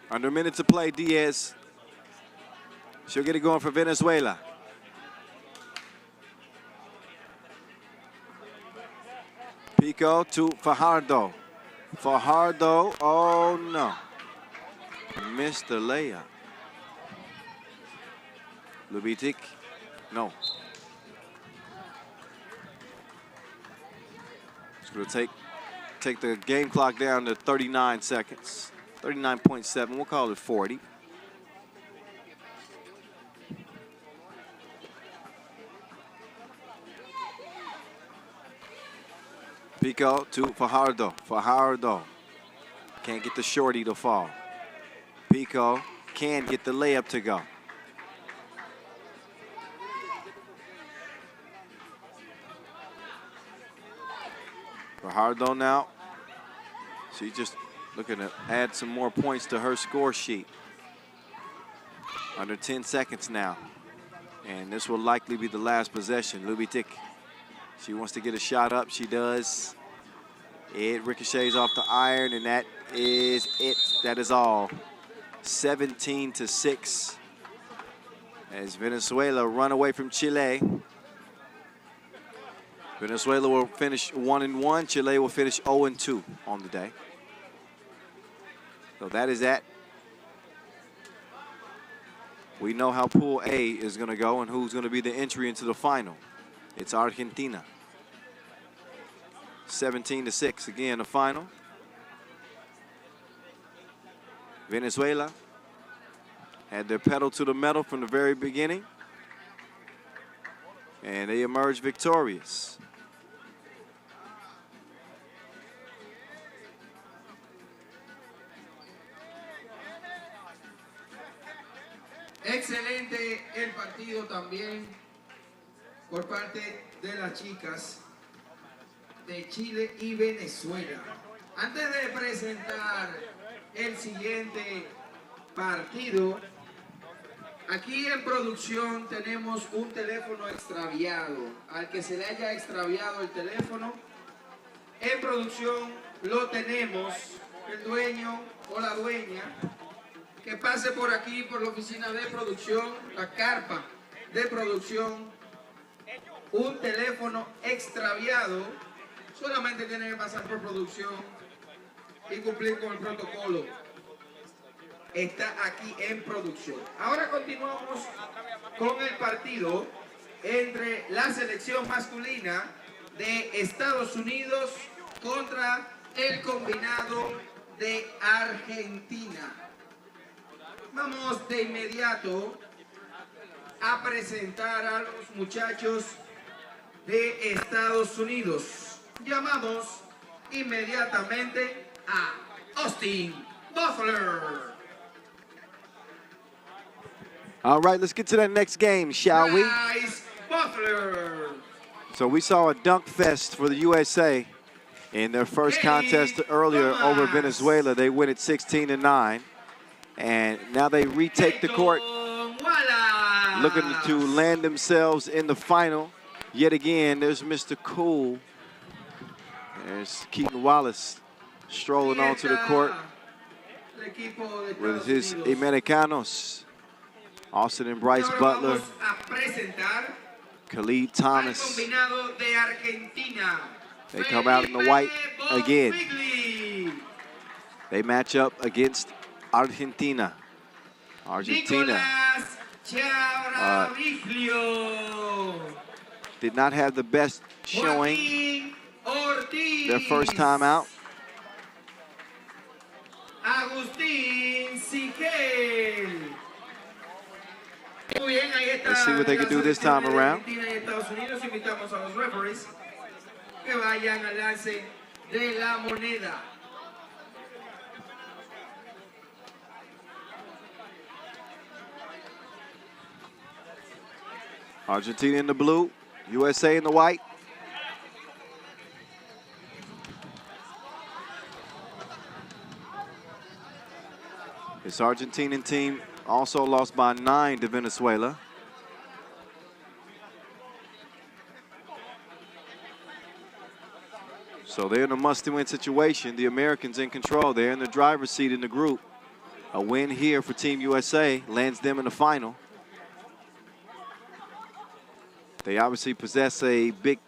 C: Under a minute to play, Diaz. She'll get it going for Venezuela. Pico to Fajardo. Fajardo, oh no. Missed the layup. Lubitic, no. It's gonna take the game clock down to 39 seconds. 39.7, we'll call it 40. Pico to Fajardo. Fajardo can't get the shorty to fall. Pico can get the layup to go. Fajardo now. She just looking to add some more points to her score sheet. Under 10 seconds now. And this will likely be the last possession. Lubitic, she wants to get a shot up. She does. It ricochets off the iron, and that is it. That is all. 17-6. As Venezuela run away from Chile. Venezuela will finish 1-1. Chile will finish 0-2 on the day. So that is that. We know how Pool A is going to go and who's going to be the entry into the final. It's Argentina. 17-6 again, the final. Venezuela had their pedal to the metal from the very beginning. And they emerged victorious.
D: Excelente el partido también por parte de las chicas de Chile y Venezuela. Antes de presentar el siguiente partido, aquí en producción tenemos un teléfono extraviado. Al que se le haya extraviado el teléfono, en producción lo tenemos, el dueño o la dueña, que pase por aquí, por la oficina de producción, la carpa de producción. Un teléfono extraviado, solamente tiene que pasar por producción y cumplir con el protocolo. Está aquí en producción. Ahora continuamos con el partido entre la selección masculina de Estados Unidos contra el combinado de Argentina. Vamos de inmediato a presentar a los muchachos de Estados Unidos. Llamamos inmediatamente a Austin Butler.
C: All right, let's get to that next game, shall we?
D: Bryce Butler.
C: So we saw a dunk fest for the USA in their first contest earlier over Venezuela. They win it 16-9. And now they retake the court, looking to land themselves in the final. Yet again, there's Mr. Cool. There's Keaton Wallace strolling onto the court with his Americanos. Austin and Bryce Butler. Khalid Thomas. They come out in the white again. They match up against Argentina. Argentina did not have the best showing their first time out. Let's see what they can do this time around. Argentina in the blue, USA in the white. This Argentinian team also lost by 9 to Venezuela. So they're in a must-win situation. The Americans in control. They're in the driver's seat in the group. A win here for Team USA lands them in the final. They obviously possess a big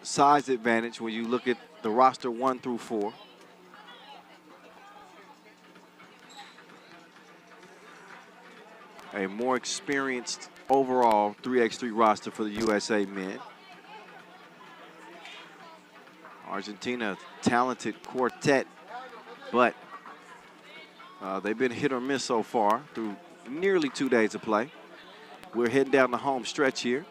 C: size advantage when you look at the roster 1 through 4. A more experienced overall 3x3 roster for the USA men. Argentina, talented quartet, but they've been hit or miss so far through nearly 2 days of play. We're heading down the home stretch here.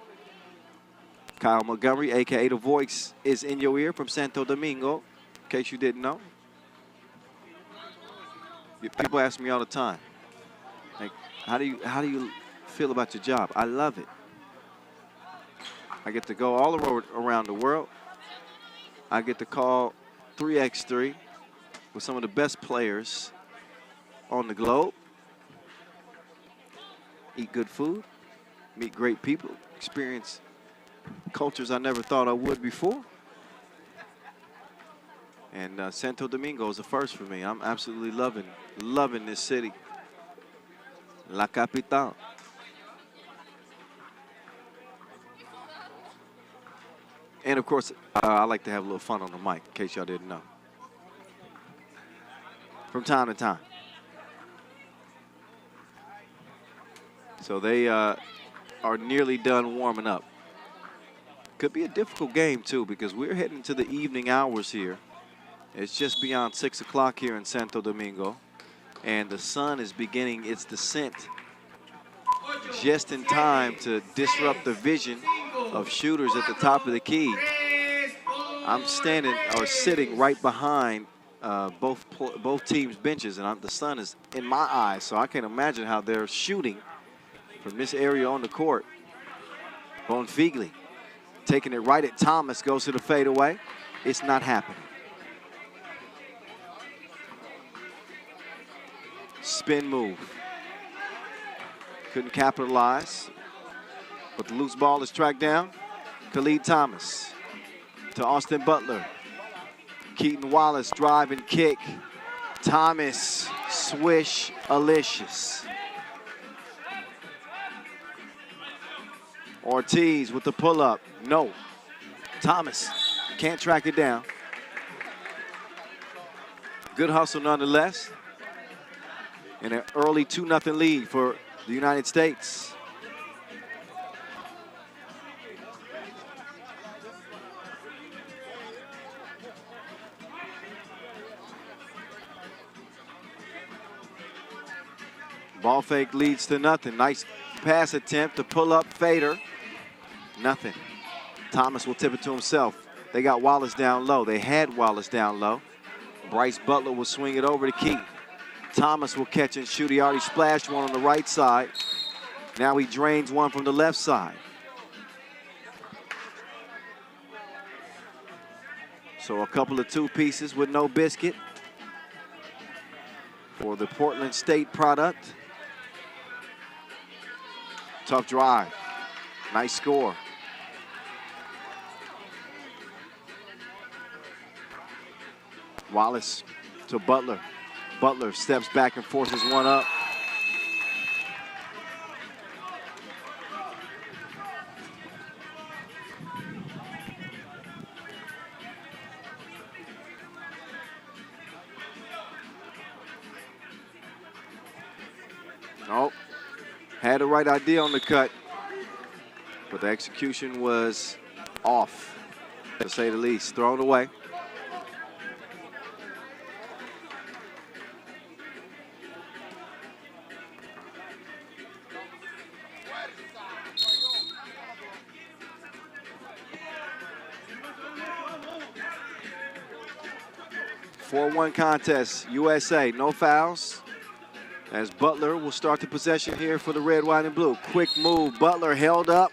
C: Kyle Montgomery, a.k.a. The Voice, is in your ear from Santo Domingo, in case you didn't know. People ask me all the time, like, how do you feel about your job? I love it. I get to go all around the world. I get to call 3x3 with some of the best players on the globe. Eat good food, meet great people, experience cultures I never thought I would before. And Santo Domingo is a first for me. I'm absolutely loving this city. La Capital. And of course, I like to have a little fun on the mic, in case y'all didn't know. From time to time. So they are nearly done warming up. Could be a difficult game, too, because we're heading to the evening hours here. It's just beyond 6 o'clock here in Santo Domingo. And the sun is beginning its descent just in time to disrupt the vision of shooters at the top of the key. I'm sitting right behind both teams' benches, and the sun is in my eyes, so I can't imagine how they're shooting from this area on the court. Bonfigli taking it right at Thomas, goes to the fadeaway. It's not happening. Spin move. Couldn't capitalize, but the loose ball is tracked down. Khalid Thomas to Austin Butler. Keaton Wallace drive and kick. Thomas, swish, alicious. Ortiz with the pull-up. No. Thomas can't track it down. Good hustle nonetheless. And an early 2-0 lead for the United States. Ball fake leads to nothing. Nice pass attempt to pull up fader. Nothing. Thomas will tip it to himself. They got Wallace down low. They had Wallace down low. Bryce Butler will swing it over to Keaton. Thomas will catch and shoot. He already splashed one on the right side. Now he drains one from the left side. So a couple of two pieces with no biscuit for the Portland State product. Tough drive. Nice score. Wallace to Butler. Butler steps back and forces one up. Oh, had the right idea on the cut, but the execution was off, to say the least. Thrown away. Four-1 contest, USA, no fouls. As Butler will start the possession here for the red, white, and blue. Quick move, Butler held up.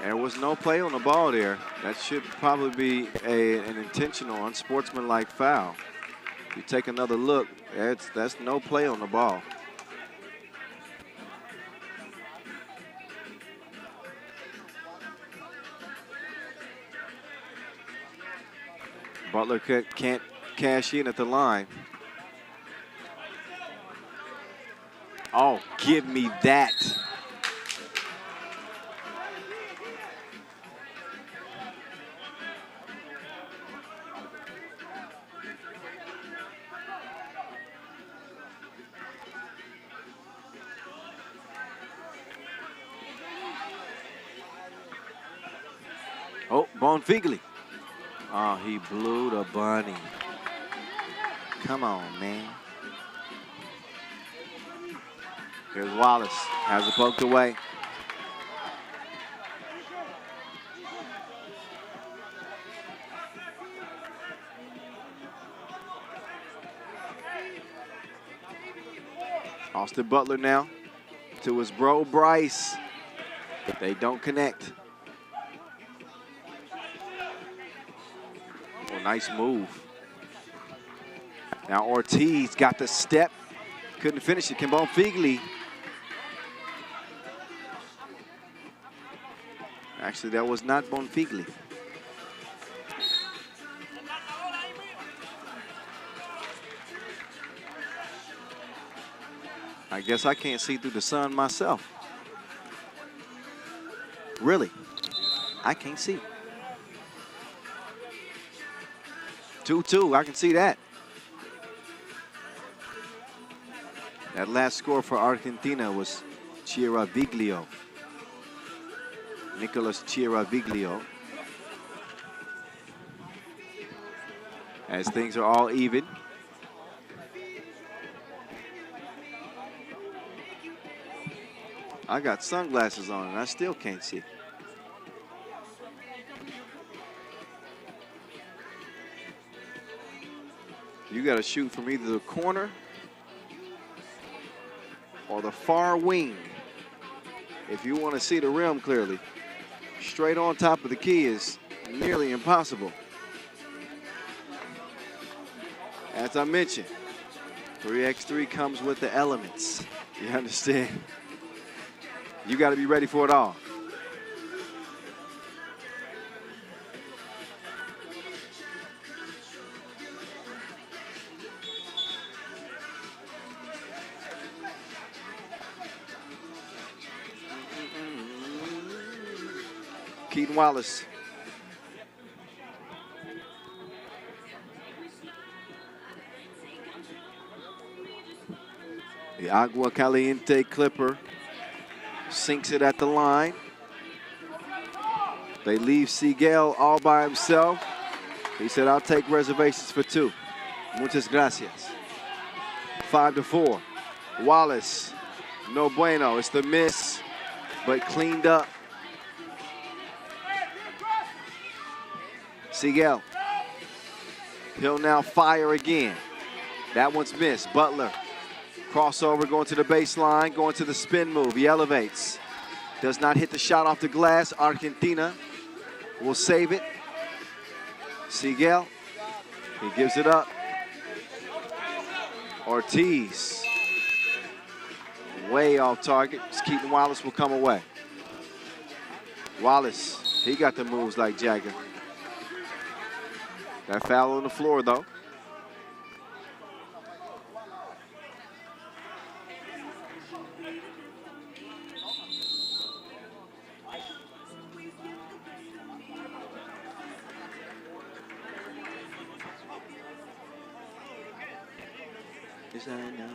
C: There was no play on the ball there. That should probably be an intentional, unsportsmanlike foul. If you take another look, that's no play on the ball. Butler can't cash in at the line. Oh, give me that. Oh, Bonfigli. Oh, he blew the bunny. Come on, man. Here's Wallace, has it poked away. Austin Butler now to his bro Bryce. They don't connect. Oh, nice move. Now Ortiz got the step. Couldn't finish it. Bonfigli. Actually, that was not Bonfigli. I guess I can't see through the sun myself. Really, I can't see. 2-2, I can see that. That last score for Argentina was Chiaraviglio. Nicolas Chiaraviglio. As things are all even. I got sunglasses on and I still can't see. You got to shoot from either the corner or the far wing if you want to see the rim clearly. Straight on top of the key is nearly impossible. As I mentioned, 3x3 comes with the elements. You understand? You got to be ready for it all. Keaton Wallace. The Agua Caliente Clipper sinks it at the line. They leave Sigel all by himself. He said, I'll take reservations for two. Muchas gracias. 5-4. Wallace, no bueno. It's the miss, but cleaned up. Sigel. He'll now fire again. That one's missed. Butler. Crossover going to the baseline, going to the spin move. He elevates. Does not hit the shot off the glass. Argentina will save it. Sigel, he gives it up. Ortiz, way off target. Keaton Wallace will come away. Wallace, he got the moves like Jagger. That foul on the floor, though. Yes, I know.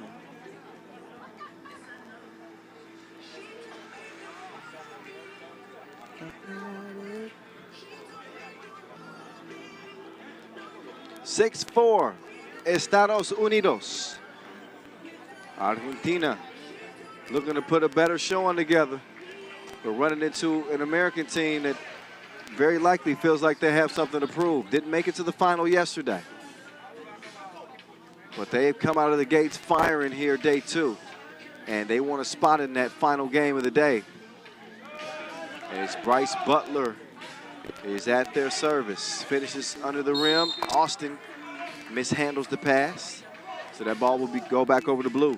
C: 6-4, Estados Unidos. Argentina looking to put a better showing together. But running into an American team that very likely feels like they have something to prove. Didn't make it to the final yesterday. But they've come out of the gates firing here day 2. And they want a spot in that final game of the day. As Bryce Butler is at their service. Finishes under the rim. Austin mishandles the pass. So that ball will go back over to blue.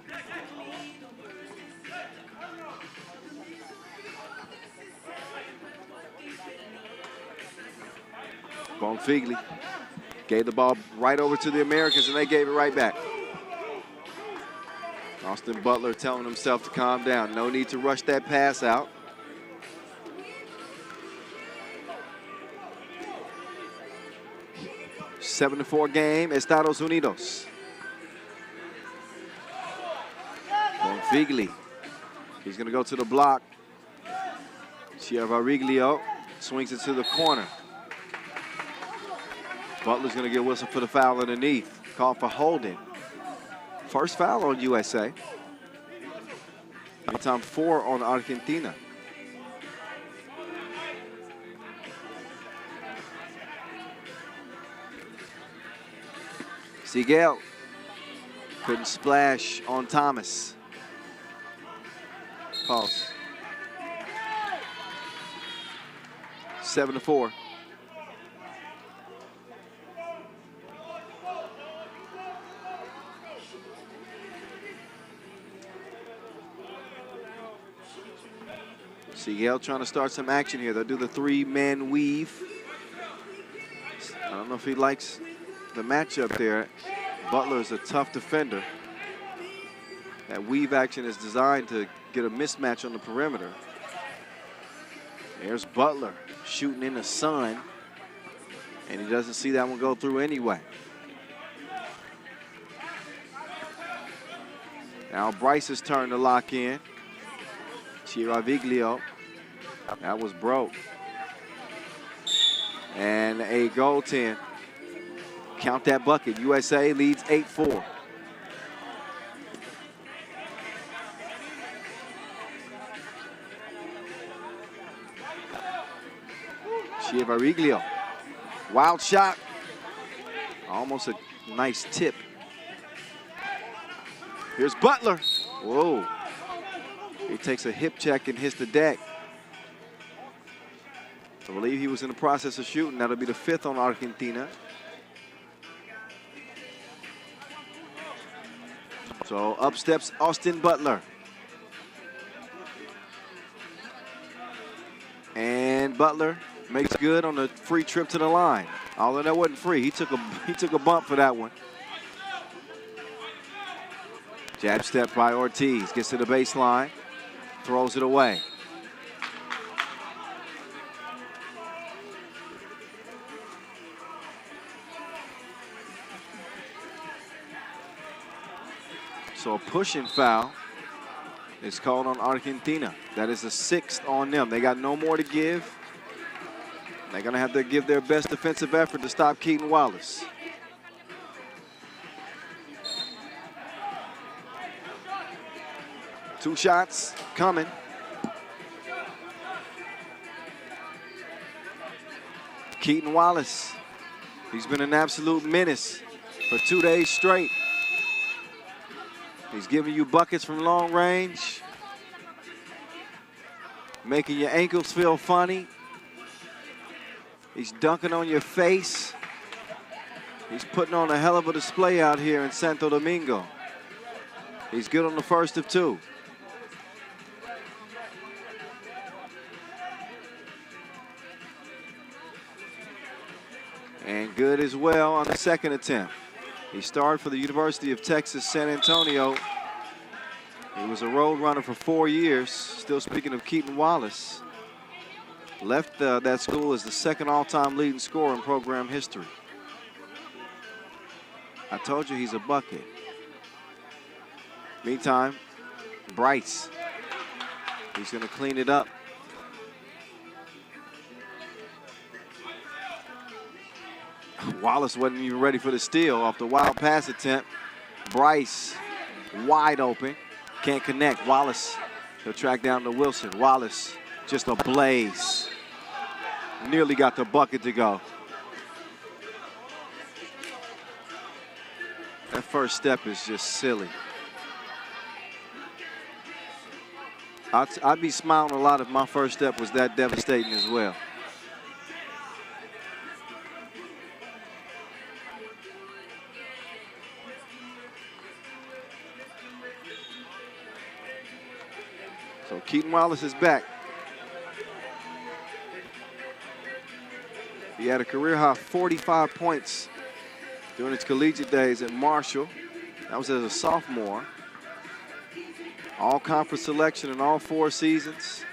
C: Bonfigli gave the ball right over to the Americans, and they gave it right back. Austin Butler telling himself to calm down. No need to rush that pass out. – 7-4 game, Estados Unidos. Bonfigli, he's going to go to the block. Chiavariglio swings it to the corner. Butler's going to get a whistle for the foul underneath. Called for holding. First foul on USA. Anytime 4 on Argentina. Sigel couldn't splash on Thomas. Pause. 7-4. Sigel trying to start some action here. They'll do the 3-man weave. I don't know if he likes the matchup there. Butler is a tough defender. That weave action is designed to get a mismatch on the perimeter. There's Butler shooting in the sun, and he doesn't see that one go through anyway. Now Bryce's turn to lock in. Chiaraviglio. That was broke. And a goaltend. Count that bucket. USA leads 8-4. Chiavariglio. Wild shot. Almost a nice tip. Here's Butler. Whoa. He takes a hip check and hits the deck. I believe he was in the process of shooting. That'll be the 5th on Argentina. So up steps Austin Butler. And Butler makes good on the free trip to the line. Although that wasn't free, he took a bump for that one. Jab step by Ortiz, gets to the baseline, throws it away. So a pushing foul is called on Argentina. That is the 6th on them. They got no more to give. They're going to have to give their best defensive effort to stop Keaton Wallace. Two shots coming. Keaton Wallace, he's been an absolute menace for 2 days straight. He's giving you buckets from long range, making your ankles feel funny. He's dunking on your face. He's putting on a hell of a display out here in Santo Domingo. He's good on the first of two. And good as well on the second attempt. He started for the University of Texas, San Antonio. He was a road runner for 4 years. Still speaking of Keaton Wallace. Left that school as the second all-time leading scorer in program history. I told you he's a bucket. Meantime, Bryce. He's going to clean it up. Wallace wasn't even ready for the steal off the wild pass attempt. Bryce wide open. Can't connect. Wallace, he'll track down to Wilson. Wallace just a blaze. Nearly got the bucket to go. That first step is just silly. I'd be smiling a lot if my first step was that devastating as well. So Keaton Wallace is back. He had a career high 45 points during his collegiate days at Marshall. That was as a sophomore. All-conference selection in all 4 seasons.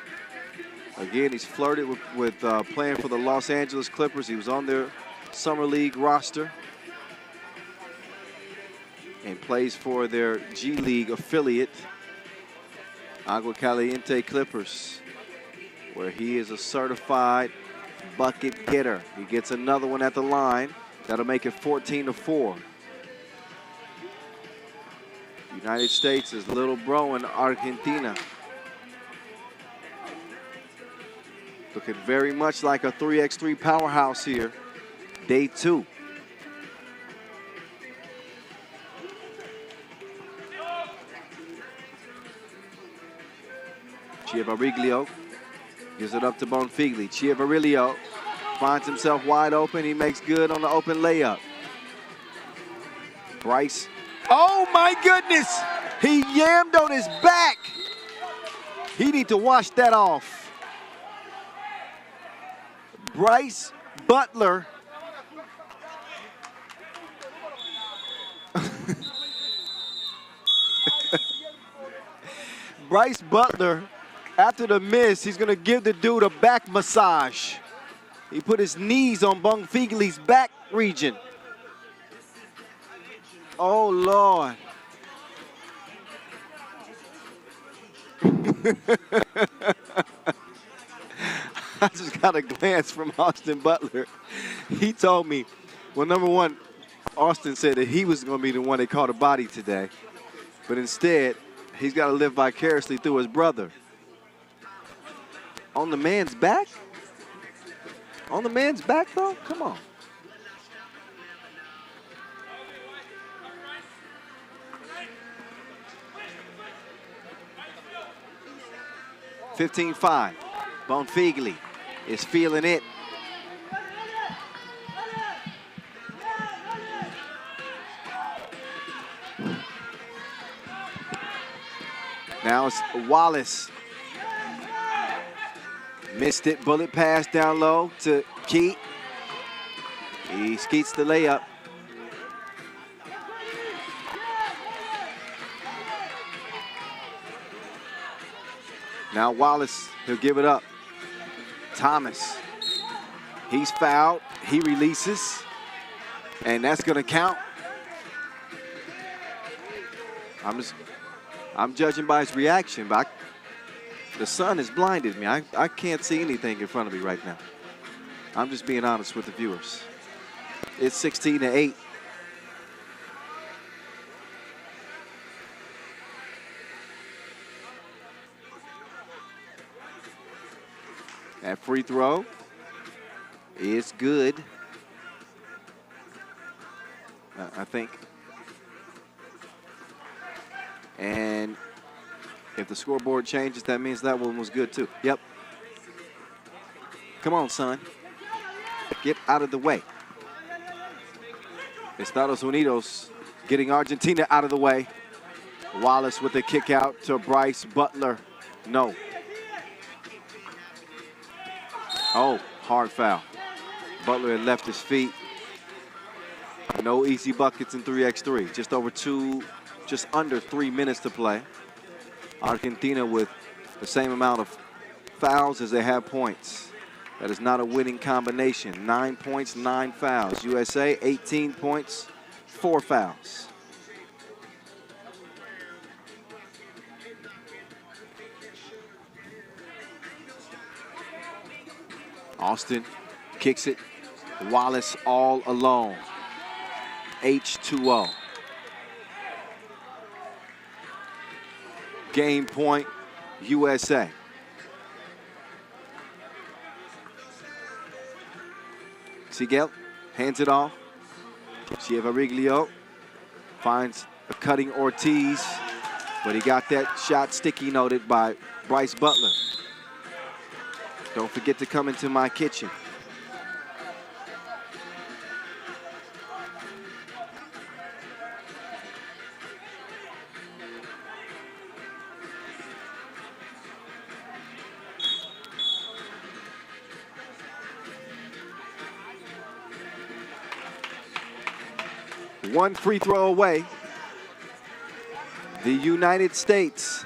C: Again, he's flirted with playing for the Los Angeles Clippers. He was on their summer league roster and plays for their G League affiliate, Agua Caliente Clippers, where he is a certified bucket getter. He gets another one at the line. That'll make it 14-4. United States is little bro in Argentina. Looking very much like a 3x3 powerhouse here. Day 2. Chiavariglio gives it up to Bonfigli. Chiavarilio finds himself wide open. He makes good on the open layup. Bryce. Oh my goodness! He yammed on his back. He need to wash that off. Bryce Butler. Bryce Butler, after the miss, he's gonna give the dude a back massage. He put his knees on Bonfigli's back region. Oh, Lord. I just got a glance from Austin Butler. He told me, well, number one, Austin said that he was going to be the one that caught a body today. But instead, he's got to live vicariously through his brother. On the man's back? On the man's back, though? Come on. (15-5). Bonfigli is feeling it. Now it's Wallace. Missed it, bullet pass down low to Keat. He skeets the layup. Now Wallace, he'll give it up. Thomas, he's fouled, he releases, and that's gonna count. I'm judging by his reaction, but the sun has blinded me. I can't see anything in front of me right now. I'm just being honest with the viewers. It's 16-8. That free throw is good, I think. And if the scoreboard changes, that means that one was good too. Yep. Come on, son. Get out of the way. Estados Unidos getting Argentina out of the way. Wallace with the kick out to Bryce Butler. No. Oh, hard foul. Butler had left his feet. No easy buckets in 3x3. Just under 3 minutes to play. Argentina with the same amount of fouls as they have points. That is not a winning combination. 9 points, 9 fouls. USA, 18 points, 4 fouls. Austin kicks it. Wallace all alone. H2O. Game point, USA. Sigel hands it off. Chievariglio finds a cutting Ortiz, but he got that shot sticky noted by Bryce Butler. Don't forget to come into my kitchen. One free throw away. The United States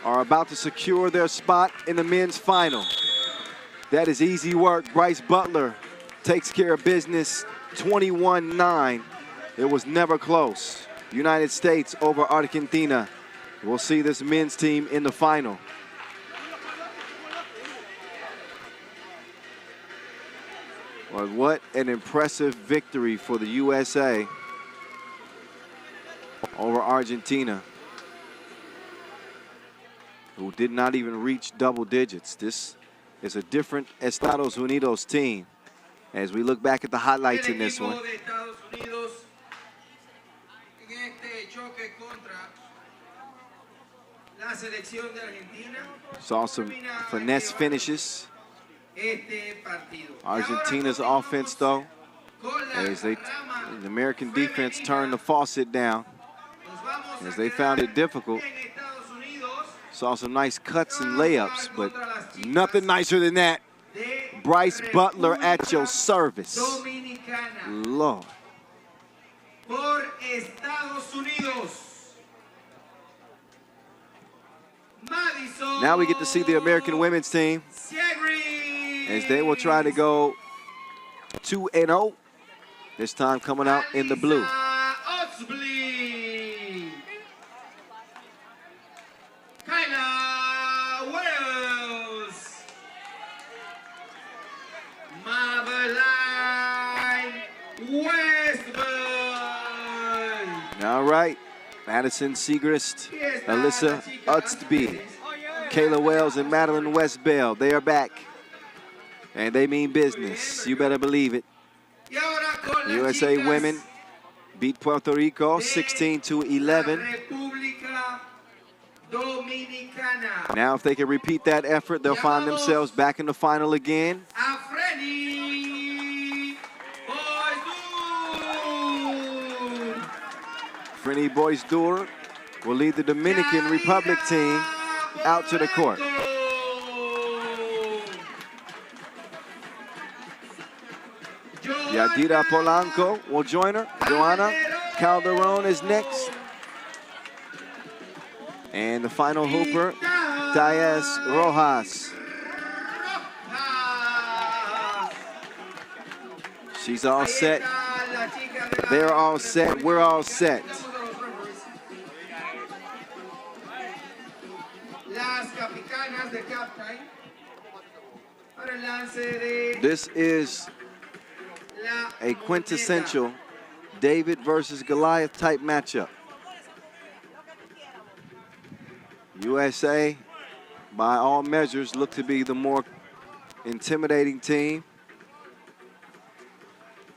C: are about to secure their spot in the men's final. That is easy work. Bryce Butler takes care of business, 21-9. It was never close. United States over Argentina. We'll see this men's team in the final. Well, what an impressive victory for the USA over Argentina, who did not even reach double digits. This is a different Estados Unidos team. As we look back at the highlights in this one. Saw some finesse finishes. Argentina's offense, though, as the American defense turned the faucet down, as they found it difficult. Saw some nice cuts and layups, but nothing nicer than that. Bryce Butler at your service. Lord. Now we get to see the American women's team as they will try to go 2-0, this time coming out in the blue. All right, Madison Siegrist, Alyssa Utstby, Kayla Wells, and Madeline Westbell, they are back. And they mean business. You better believe it. USA women beat Puerto Rico 16-11. Now if they can repeat that effort, they'll find themselves back in the final again. Frenny Boisdour will lead the Dominican Republic team out to the court. Yadira Polanco will join her. Joanna Calderon is next. And the final hooper, Diaz Rojas. She's all set. They're all set. We're all set. This is a quintessential David versus Goliath type matchup. USA, by all measures, look to be the more intimidating team.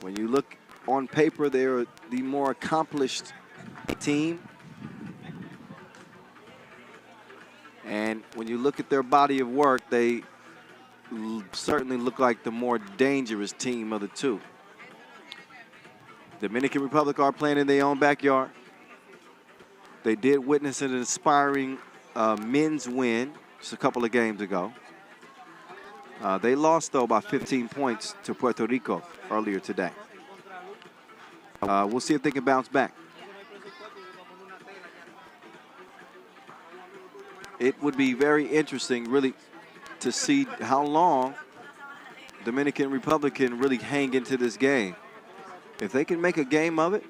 C: When you look on paper, they're the more accomplished team. And when you look at their body of work, they certainly look like the more dangerous team of the two. Dominican Republic are playing in their own backyard. They did witness an inspiring men's win just a couple of games ago. They lost, though, by 15 points to Puerto Rico earlier today. We'll see if they can bounce back. It would be very interesting, really, to see how long Dominican Republic can really hang into this game. If they can make a game of it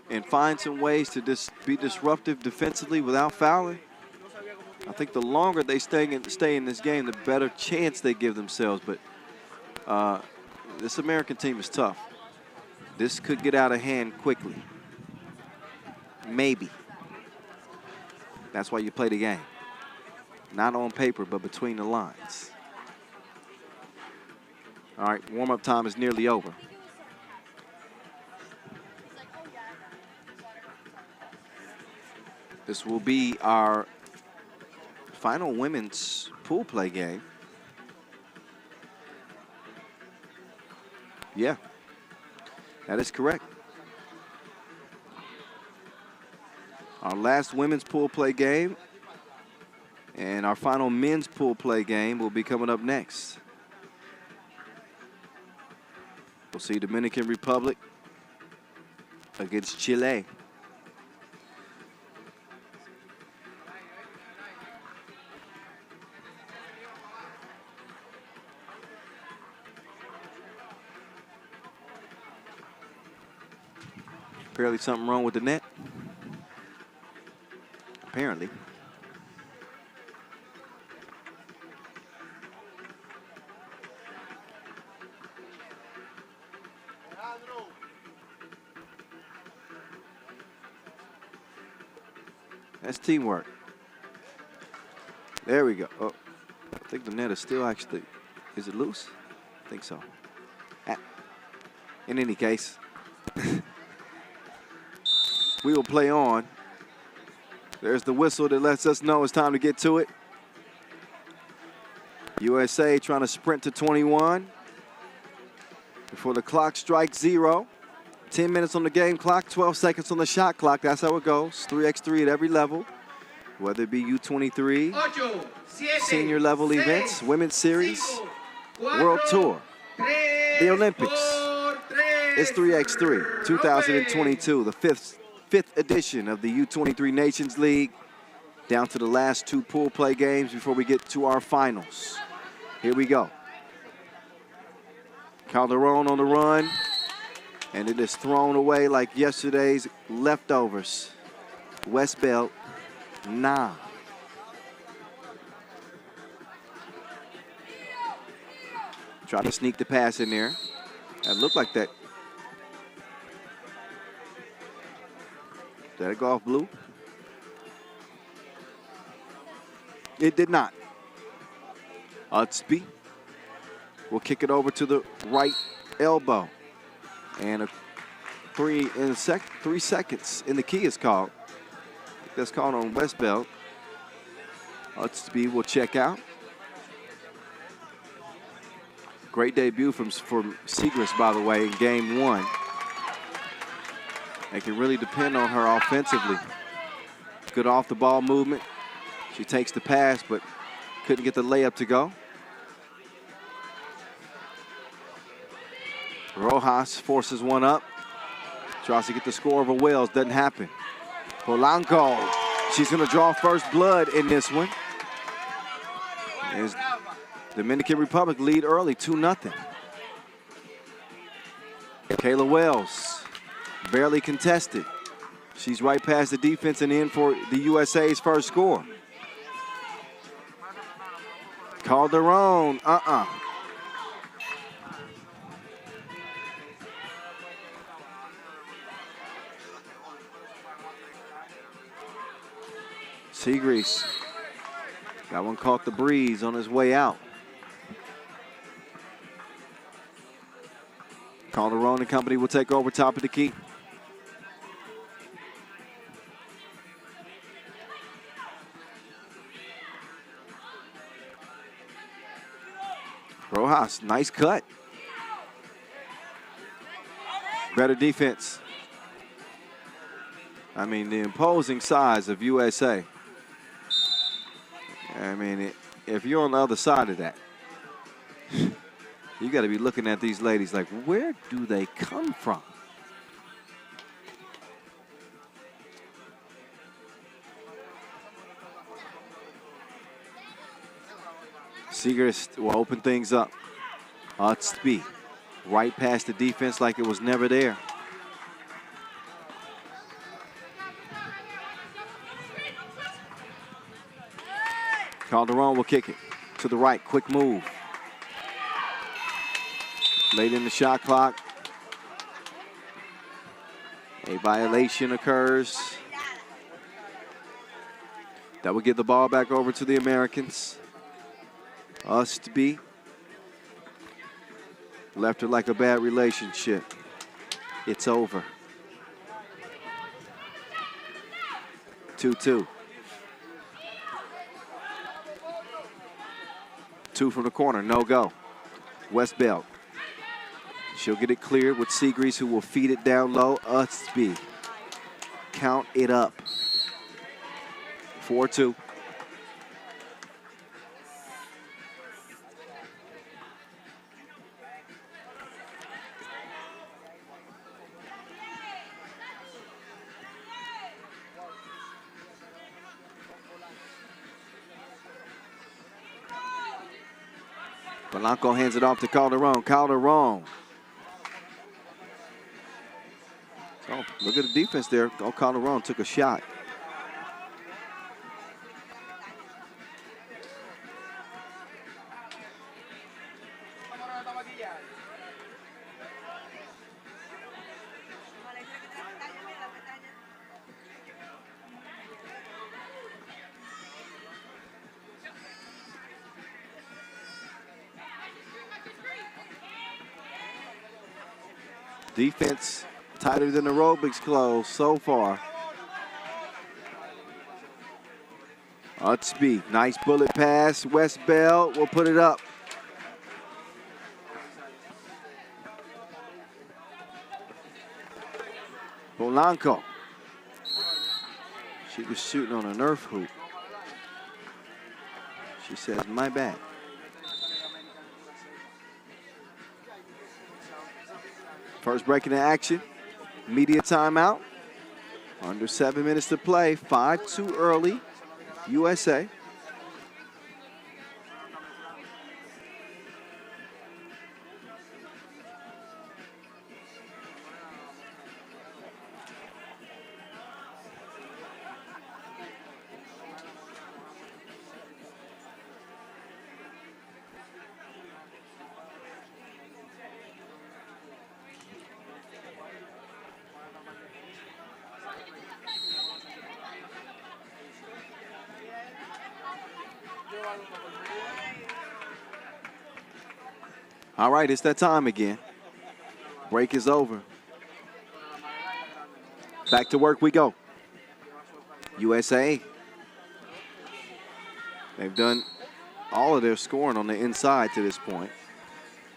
C: and find some ways to be disruptive defensively without fouling, I think the longer they stay in this game, the better chance they give themselves. But this American team is tough. This could get out of hand quickly. Maybe. That's why you play the game. Not on paper, but between the lines. All right, warm-up time is nearly over. This will be our final women's pool play game. Yeah, that is correct. Our last women's pool play game and our final men's pool play game will be coming up next. We'll see Dominican Republic against Chile. Apparently something wrong with the net. Apparently. That's teamwork. There we go. Oh, I think the net is still actually, is it loose? I think so. In any case, we will play on. There's the whistle that lets us know it's time to get to it. USA trying to sprint to 21 before the clock strikes 0. 10 minutes on the game clock, 12 seconds on the shot clock. That's how it goes. 3x3 at every level, whether it be U23, senior level events, women's series, world tour, the Olympics. It's 3x3, 2022, the fifth edition of the U23 Nations League. Down to the last 2 pool play games before we get to our finals. Here we go. Calderon on the run. And it is thrown away like yesterday's leftovers. West Belt, nah. Try to sneak the pass in there. That looked like that. Did it go off blue? It did not. Utsby will kick it over to the right elbow. And 3 seconds in the key is called. That's called on West Belt. Utsby will check out. Great debut from Segrist, by the way, in game 1. They can really depend on her offensively. Good off-the-ball movement. She takes the pass, but couldn't get the layup to go. Rojas forces one up. Tries to get the score over Wells. Doesn't happen. Polanco. She's going to draw first blood in this one. As Dominican Republic lead early, 2-0. Kayla Wells, barely contested. She's right past the defense and in for the USA's first score. Calderon, Seagrease. That one caught the breeze on his way out. Calderon and company will take over top of the key. Rojas, nice cut. Better defense. I mean, the imposing size of USA. I mean, if you're on the other side of that, you got to be looking at these ladies like, where do they come from? Segrist will open things up. Speed right past the defense like it was never there. Calderon will kick it to the right. Quick move. Late in the shot clock. A violation occurs. That will get the ball back over to the Americans. Ustby left her like a bad relationship. It's over. 2-2. 2 from the corner, no go. West Belt. She'll get it cleared with Seagrease, who will feed it down low. Ustby. Count it up. 4-2. Blanco hands it off to Calderon. Calderon. Oh, look at the defense there. Oh, Calderon took a shot. Defense tighter than aerobics clothes so far. Ustby, nice bullet pass. West Bell will put it up. Polanco. She was shooting on a Nerf hoop. She says, my bad. First break in the action. Media timeout. Under 7 minutes to play. 5-2 early. USA. All right, it's that time again. Break is over. Back to work we go. USA. They've done all of their scoring on the inside to this point.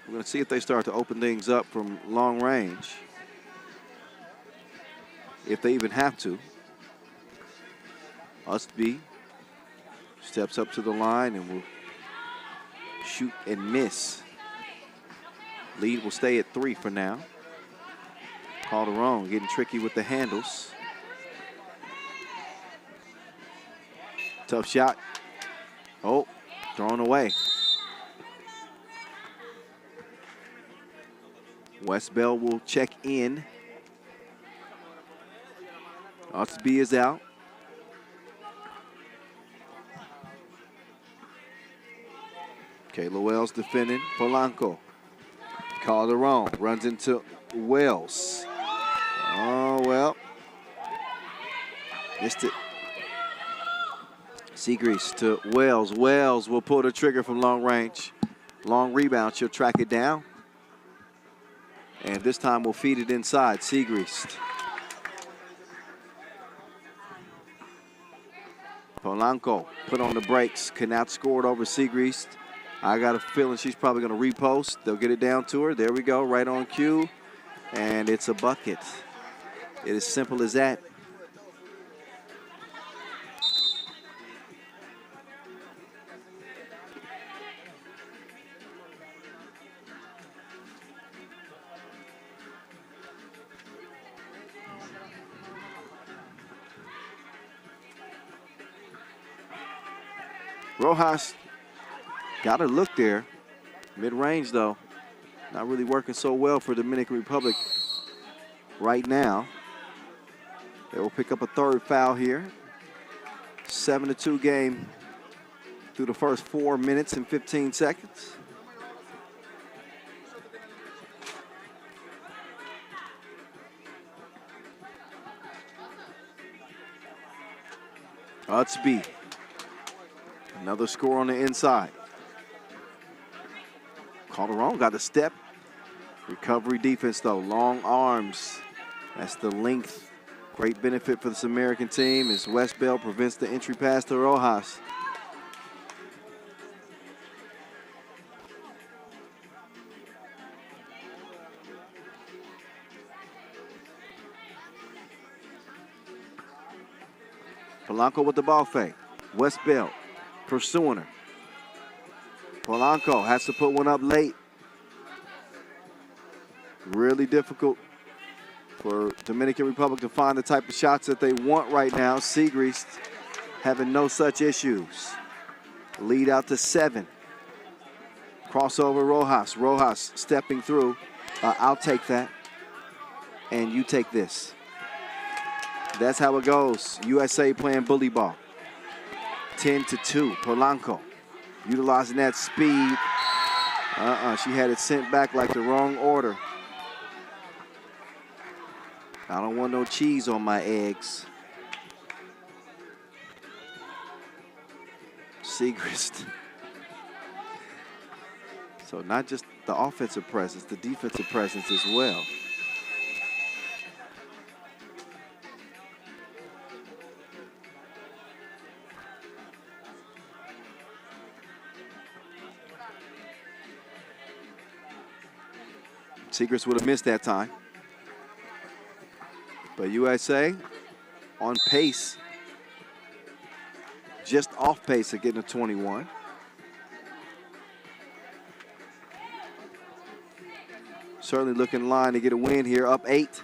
C: We're going to see if they start to open things up from long range. If they even have to. Ustby steps up to the line and will shoot and miss. Lead will stay at 3 for now. Calderon getting tricky with the handles. Tough shot. Oh, thrown away. West Bell will check in. Ustby is out. Kayla Wells defending. Polanco. Calderon runs into Wells. Oh, well. Missed it. Seagrease to Wells. Wells will pull the trigger from long range. Long rebound. She'll track it down. And this time we'll feed it inside. Seagrease. Polanco put on the brakes. Cannot score it over Seagrease. I got a feeling she's probably going to repost. They'll get it down to her. There we go, right on cue. And it's a bucket. It is simple as that. Rojas got a look there. Mid-range, though. Not really working so well for Dominican Republic right now. They will pick up a third foul here. 7-2 game through the first 4 minutes and 15 seconds. Utsby. Another score on the inside. Calderon got a step. Recovery defense, though. Long arms. That's the length. Great benefit for this American team as West Bell prevents the entry pass to Rojas. Polanco with the ball fake. West Bell pursuing her. Polanco has to put one up late. Really difficult for Dominican Republic to find the type of shots that they want right now. Segrist having no such issues. Lead out to 7. Crossover Rojas. Rojas stepping through. I'll take that. And you take this. That's how it goes. USA playing bully ball. 10-2. Polanco utilizing that speed. She had it sent back like the wrong order. I don't want no cheese on my eggs. Segrist. So not just the offensive presence, the defensive presence as well. Segrist would have missed that time. But USA on pace, just off pace of getting a 21. Certainly looking in line to get a win here, up 8.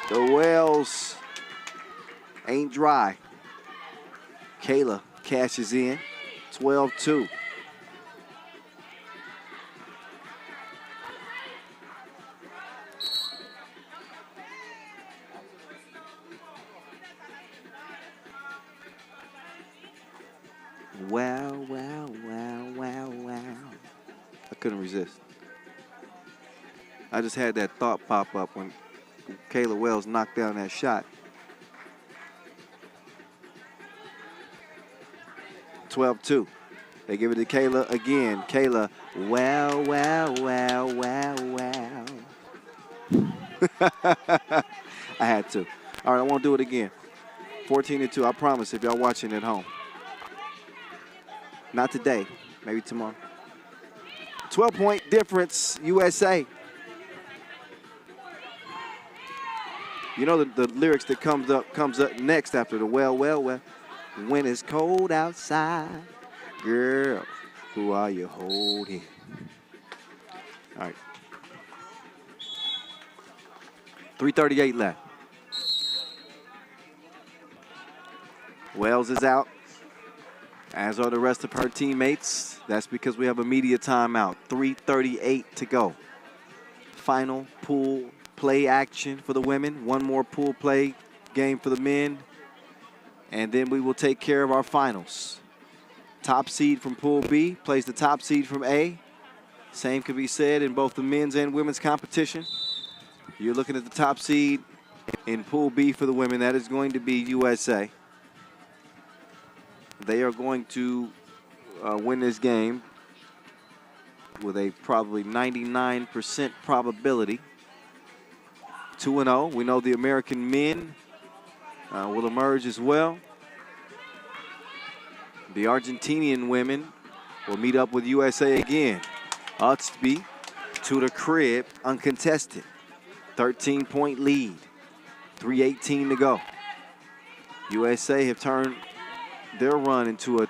C: The wells ain't dry. Kayla cashes in, 12-2. Wow, wow, wow, wow, wow. I couldn't resist. I just had that thought pop up when Kayla Wells knocked down that shot. 12-2. They give it to Kayla again. Kayla, wow, wow, wow, wow, wow. I had to. All right, I won't do it again. 14-2, I promise, if y'all watching at home. Not today, maybe tomorrow. 12-point difference, USA. You know the lyrics that comes up next after the well, well, well. When it's cold outside, girl, who are you holding? All right. 3:38 left. Wells is out, as are the rest of her teammates. That's because we have a media timeout. 3:38 to go. Final pool play action for the women. One more pool play game for the men. And then we will take care of our finals. Top seed from Pool B plays the top seed from A. Same could be said in both the men's and women's competition. You're looking at the top seed in Pool B for the women. That is going to be USA. They are going to win this game with a probably 99% probability. 2-0. We know the American men will emerge as well. The Argentinian women will meet up with USA again. Utsby to the crib, uncontested. 13-point lead, 3:18 to go. USA have turned their run into a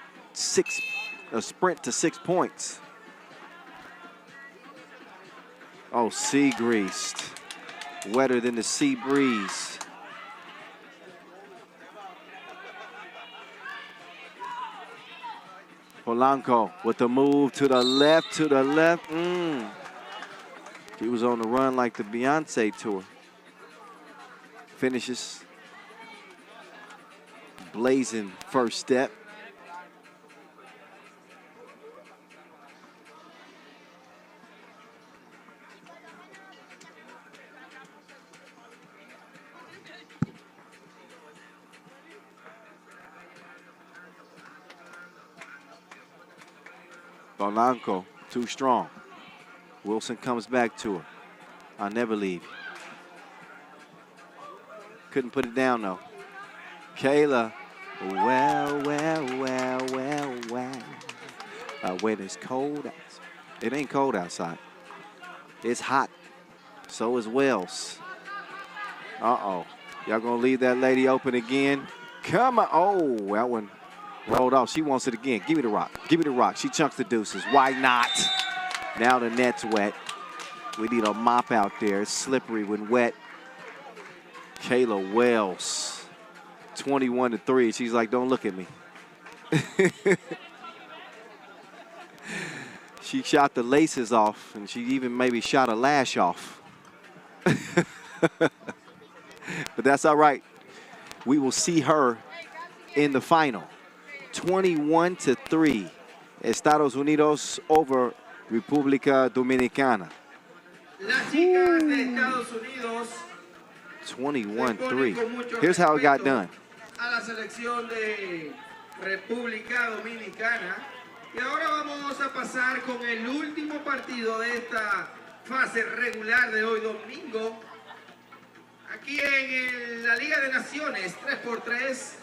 C: sprint to 6 points. Oh, sea greased. Wetter than the sea breeze. Polanco with the move to the left, He was on the run like the Beyonce tour. Finishes. Blazing first step. Polanco, too strong. Wilson comes back to her. I'll never leave you. Couldn't put it down, though. Kayla, well. When it's cold outside. It ain't cold outside. It's hot. So is Wells. Uh-oh. Y'all gonna leave that lady open again? Come on. Oh, that one rolled off. She wants it again. Give me the rock. Give me the rock. She chunks the deuces. Why not? Now the net's wet. We need a mop out there. It's slippery when wet. Kayla Wells, 21-3. She's like, don't look at me. She shot the laces off, and she even maybe shot a lash off. But that's all right. We will see her in the final. 21-3. Estados Unidos over República Dominicana.
D: Las chicas de Estados Unidos
C: 21-3. Here's how it got done.
D: A la selección de República Dominicana. Y ahora vamos a pasar con el último partido de esta fase regular de hoy domingo. Aquí en la Liga de Naciones 3x3,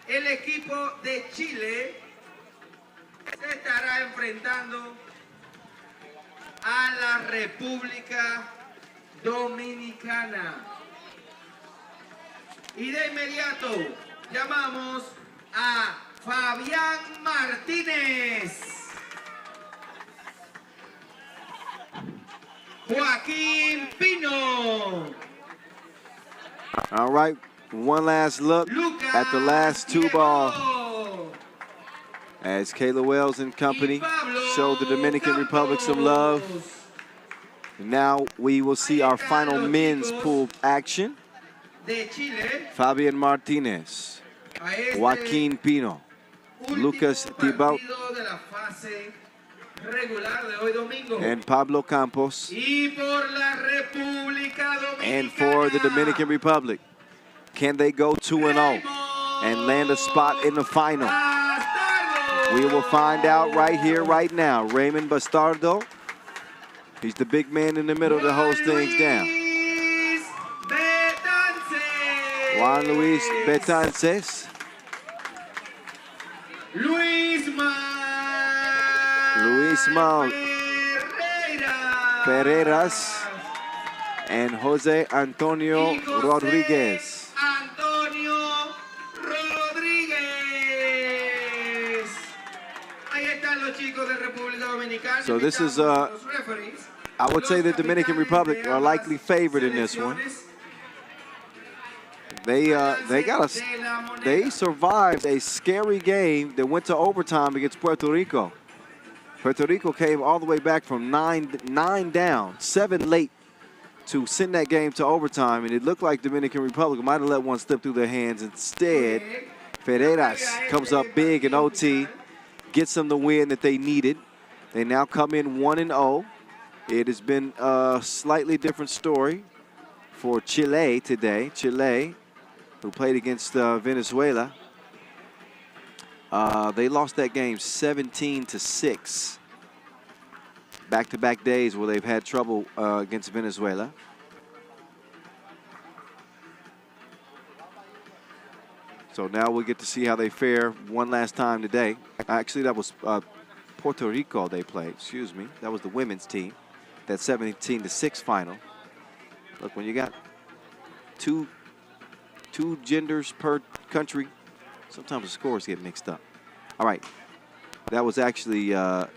D: el equipo de Chile se estará enfrentando a la República Dominicana. Y de inmediato llamamos a Fabián Martínez, Joaquín Pino.
C: All right, one last look at the last two ball as Kayla Wells and company showed the Dominican Republic some love. Now we will see our final men's pool action. Fabián Martínez, Joaquín Pino, Lucas Thibaut, and Pablo Campos. And for the Dominican Republic, can they go 2-0 and land a spot in the final? We will find out right here, right now. Raymond Bastardo, he's the big man in the middle to hold things down. Juan Luis Betances. Luis Mal Ferreras and Jose Antonio Rodriguez. So this is, I would say the Dominican Republic are likely favored in this one. They survived a scary game that went to overtime against Puerto Rico. Puerto Rico came all the way back from 9 down, 7 late to send that game to overtime, and it looked like Dominican Republic might have let one slip through their hands. Instead, Ferreras comes up big in OT, gets them the win that they needed. They now come in 1-0. It has been a slightly different story for Chile today. Chile, who played against Venezuela. They lost that game 17-6. Back-to-back days where they've had trouble against Venezuela. So now we get to see how they fare one last time today. Actually, that was Puerto Rico they played, excuse me. That was the women's team, that 17-6 final. Look, when you got two genders per country, sometimes the scores get mixed up. All right, that was actually a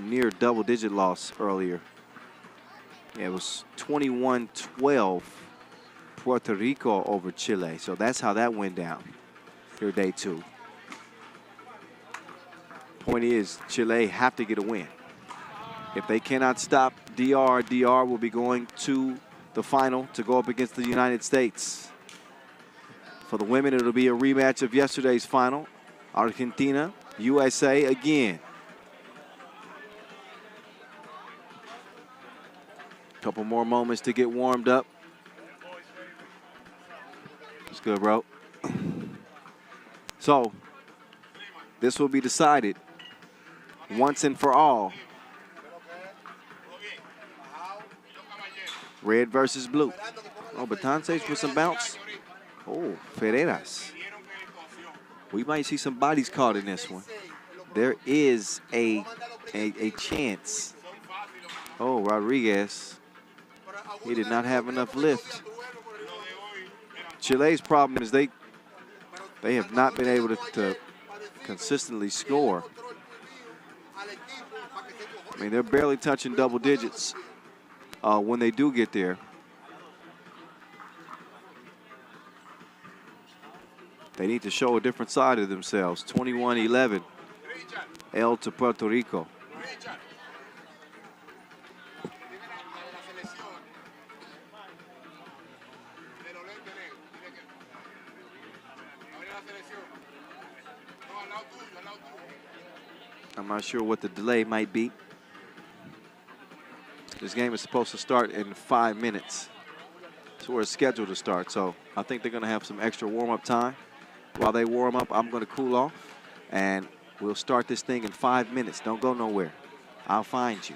C: near double-digit loss earlier. Yeah, it was 21-12 Puerto Rico over Chile. So that's how that went down here day 2. Point is, Chile have to get a win. If they cannot stop DR will be going to the final to go up against the United States. For the women, it'll be a rematch of yesterday's final. Argentina, USA again. Couple more moments to get warmed up. That's good, bro. So, this will be decided once and for all. Red versus blue. Oh, Betances with some bounce. Oh, Ferreras. We might see some bodies caught in this one. There is a chance. Oh, Rodriguez. He did not have enough lift. Chile's problem is they have not been able to consistently score. I mean, they're barely touching double digits when they do get there. They need to show a different side of themselves. 21-11, L to Puerto Rico. I'm not sure what the delay might be. This game is supposed to start in 5 minutes. It's where it's scheduled to start, so I think they're going to have some extra warm-up time. While they warm up, I'm going to cool off, and we'll start this thing in 5 minutes. Don't go nowhere. I'll find you.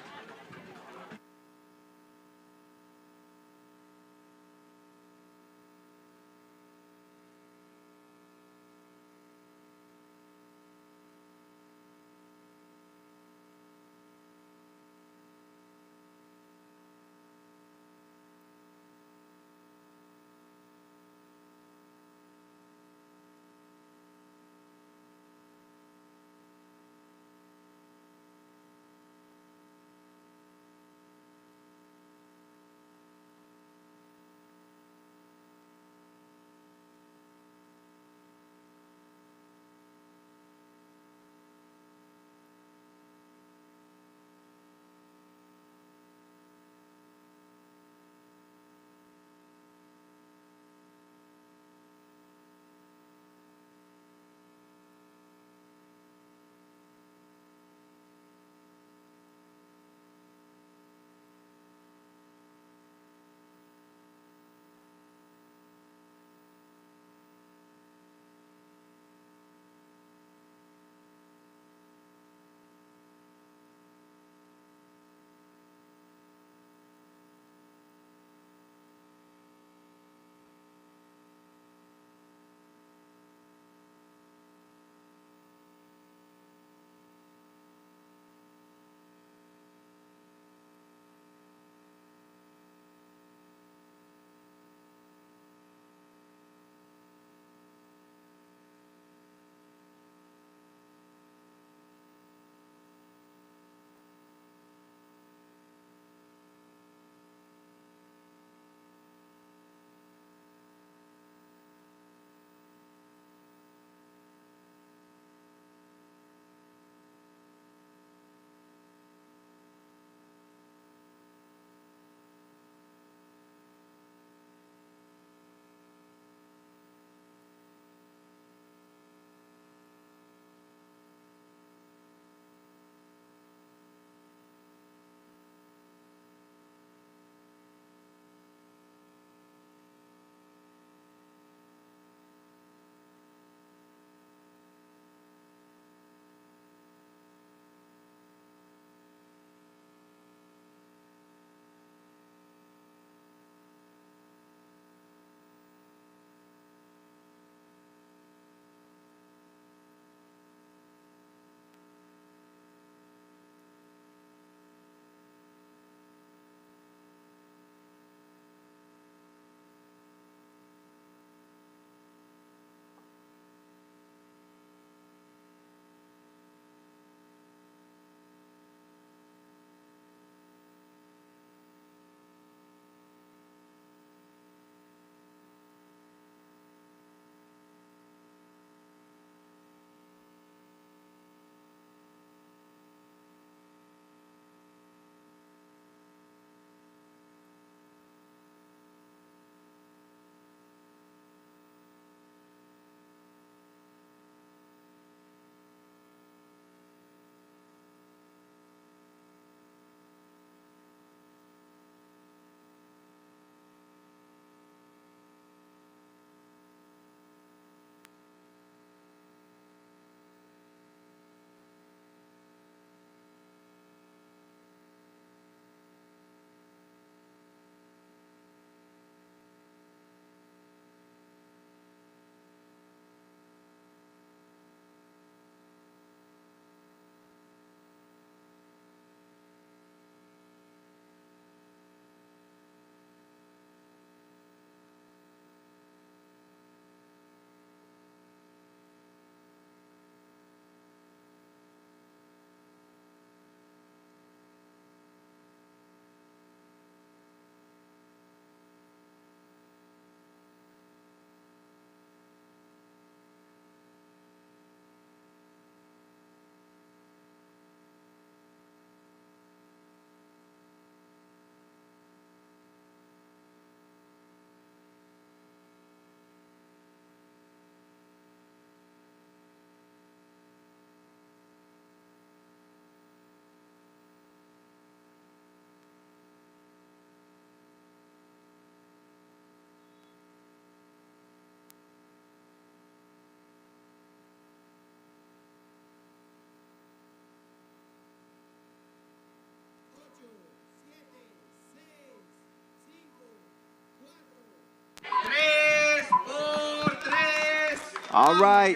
C: All right,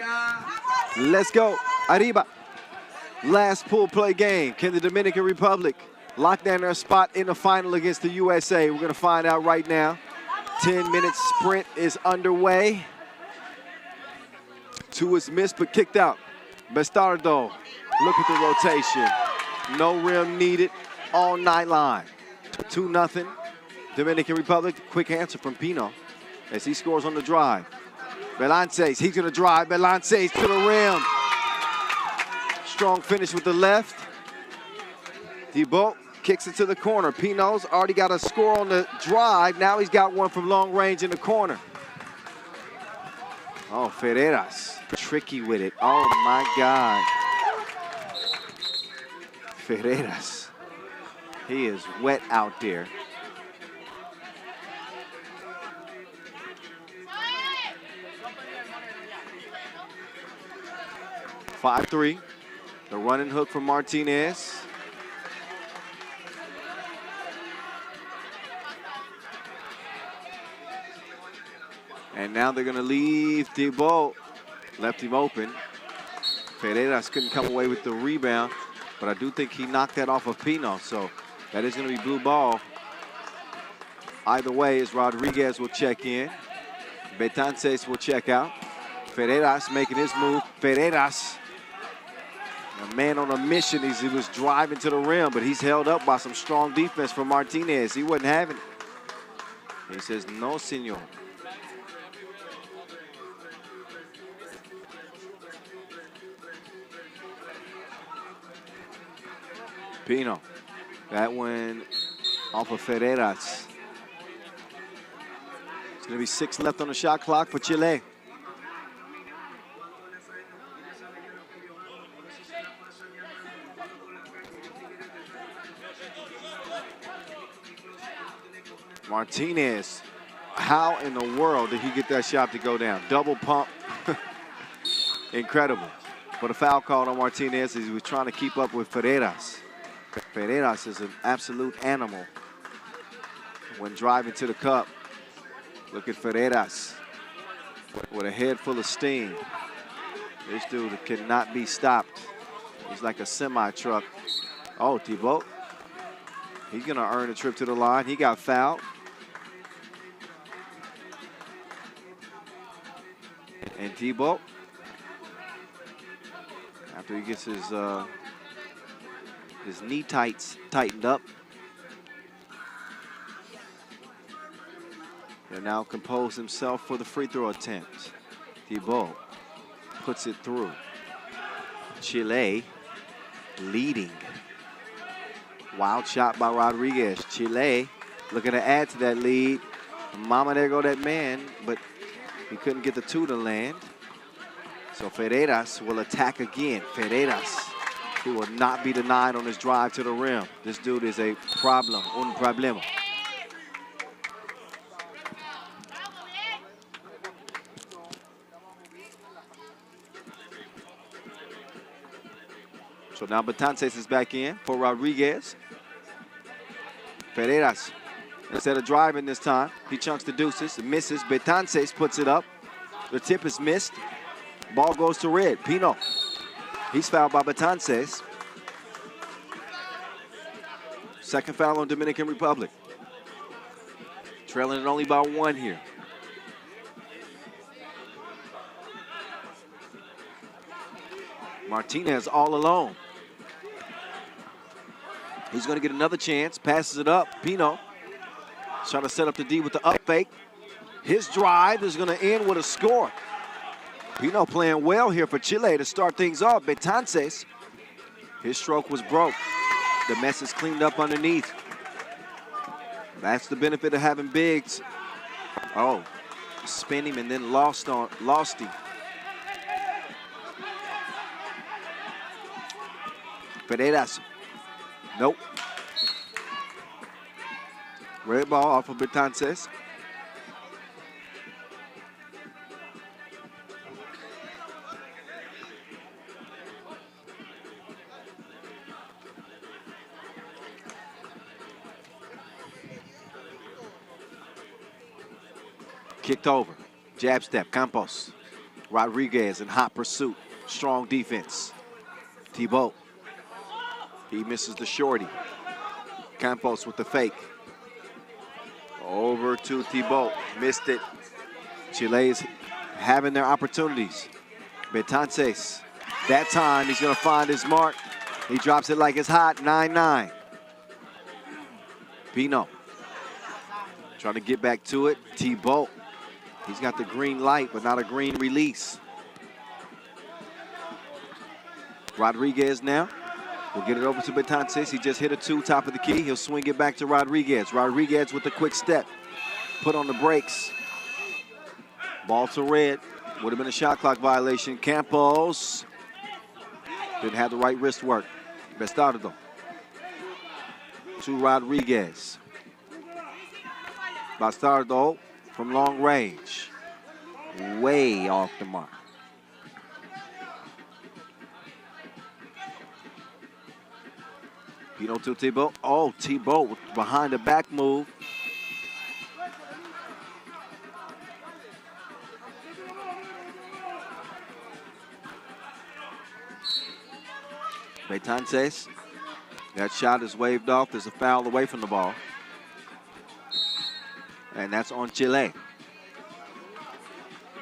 C: let's go. Arriba. Last pool play game. Can the Dominican Republic lock down their spot in the final against the USA? We're going to find out right now. 10-minute sprint is underway. 2 is missed but kicked out. Bastardo, look at the rotation. No rim needed, all night line. 2-0, Dominican Republic. Quick answer from Pino as he scores on the drive. Belances, he's gonna drive. Belances to the rim. Strong finish with the left. Thibault kicks it to the corner. Pino's already got a score on the drive. Now he's got one from long range in the corner. Oh, Ferreras, tricky with it. Oh my God. Ferreras, he is wet out there. (5-3). The running hook from Martinez. And now they're going to leave Thibault. Left him open. Ferreras couldn't come away with the rebound, but I do think he knocked that off of Pino, so that is going to be blue ball. Either way, as Rodriguez will check in. Betances will check out. Ferreras making his move. Ferreras, a man on a mission. He was driving to the rim, but he's held up by some strong defense from Martinez. He wasn't having it. He says, no, senor. Pino, that one off of Ferreras. It's going to be 6 left on the shot clock for Chile. Martinez, how in the world did he get that shot to go down? Double pump. Incredible. But a foul called on Martinez as he was trying to keep up with Ferreras. Ferreras is an absolute animal when driving to the cup. Look at Ferreras with a head full of steam. This dude cannot be stopped. He's like a semi-truck. Oh, Thibault. He's going to earn a trip to the line. He got fouled. And Thibault, after he gets his knee tights tightened up, he'll now compose himself for the free throw attempt. Thibault puts it through. Chile leading. Wild shot by Rodriguez. Chile looking to add to that lead. Mama, there go that man, but he couldn't get the 2 to land. So Ferreras will attack again. Ferreras, he will not be denied on his drive to the rim. This dude is a problem, un problema. So now Betances is back in for Rodriguez. Ferreras, instead of driving this time, he chunks the deuces, misses. Betances puts it up. The tip is missed. Ball goes to red. Pino, he's fouled by Betances. Second foul on Dominican Republic. Trailing it only by 1 here. Martinez all alone. He's going to get another chance. Passes it up. Pino trying to set up the D with the up fake. His drive is going to end with a score. Pino playing well here for Chile to start things off. Betances, his stroke was broke. The mess is cleaned up underneath. That's the benefit of having bigs. Oh, spin him and then lost him. Ferreras. Nope. Red ball off of Betances. Kicked over. Jab step. Campos Rodriguez in hot pursuit. Strong defense. Thibault. He misses the shorty. Campos with the fake. Over to Thibault. Missed it. Chile's having their opportunities. Betances. That time he's going to find his mark. He drops it like it's hot. 9-9. Pino. Trying to get back to it. Thibault. He's got the green light, but not a green release. Rodriguez now. We'll get it over to Betances. He just hit a 2, top of the key. He'll swing it back to Rodriguez. Rodriguez with the quick step. Put on the brakes. Ball to red. Would have been a shot clock violation. Campos didn't have the right wrist work. Bastardo to Rodriguez. Bastardo from long range. Way off the mark. Pino to Thibault. Oh, Thibault behind the back move. Betances. That shot is waved off. There's a foul away from the ball. And that's on Chile.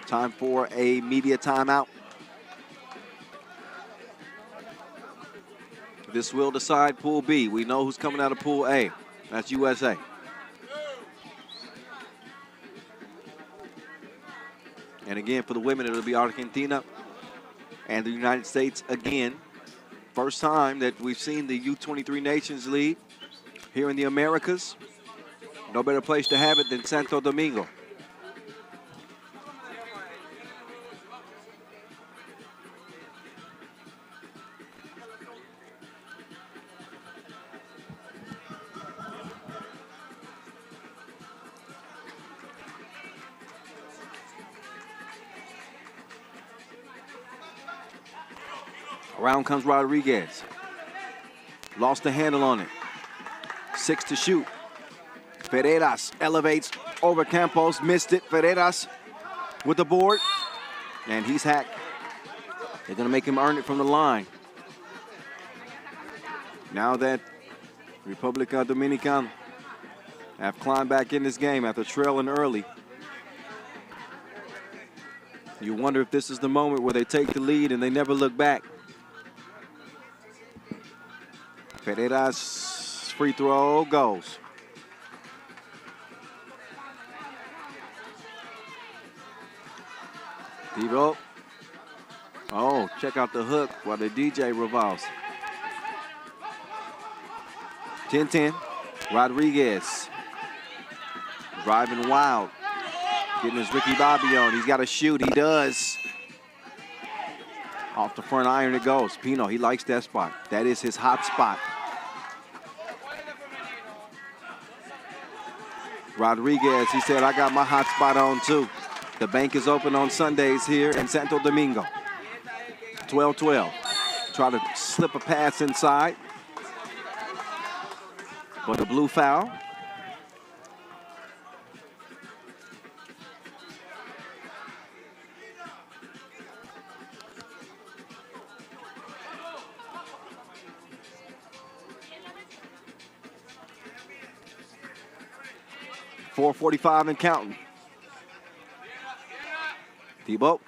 C: Time for a media timeout. This will decide Pool B. We know who's coming out of Pool A. That's USA. And again, for the women, it'll be Argentina and the United States again. First time that we've seen the U23 Nations League here in the Americas. No better place to have it than Santo Domingo. Around comes Rodriguez. Lost the handle on it. 6 to shoot. Ferreras elevates over Campos. Missed it. Ferreras with the board. And he's hacked. They're going to make him earn it from the line. Now that República Dominicana have climbed back in this game after trailing early. You wonder if this is the moment where they take the lead and they never look back. Ferreras' free throw goes. Thibault. Oh, check out the hook while the DJ revolves. 10-10. Rodriguez. Driving wild. Getting his Ricky Bobby on. He's got to shoot. He does. Off the front iron it goes. Pino, he likes that spot. That is his hot spot. Rodriguez, he said, I got my hot spot on too. The bank is open on Sundays here in Santo Domingo. 12-12. Try to slip a pass inside. But a blue foul. .445 and counting. Thibault.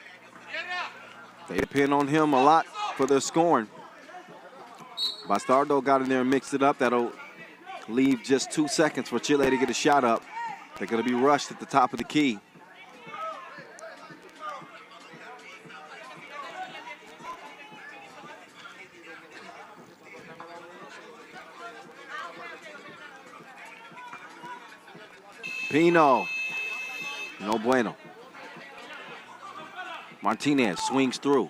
C: They depend on him a lot for their scoring. Bastardo got in there and mixed it up. That'll leave just 2 seconds for Chile to get a shot up. They're going to be rushed at the top of the key. Pino. No bueno. Martinez swings through.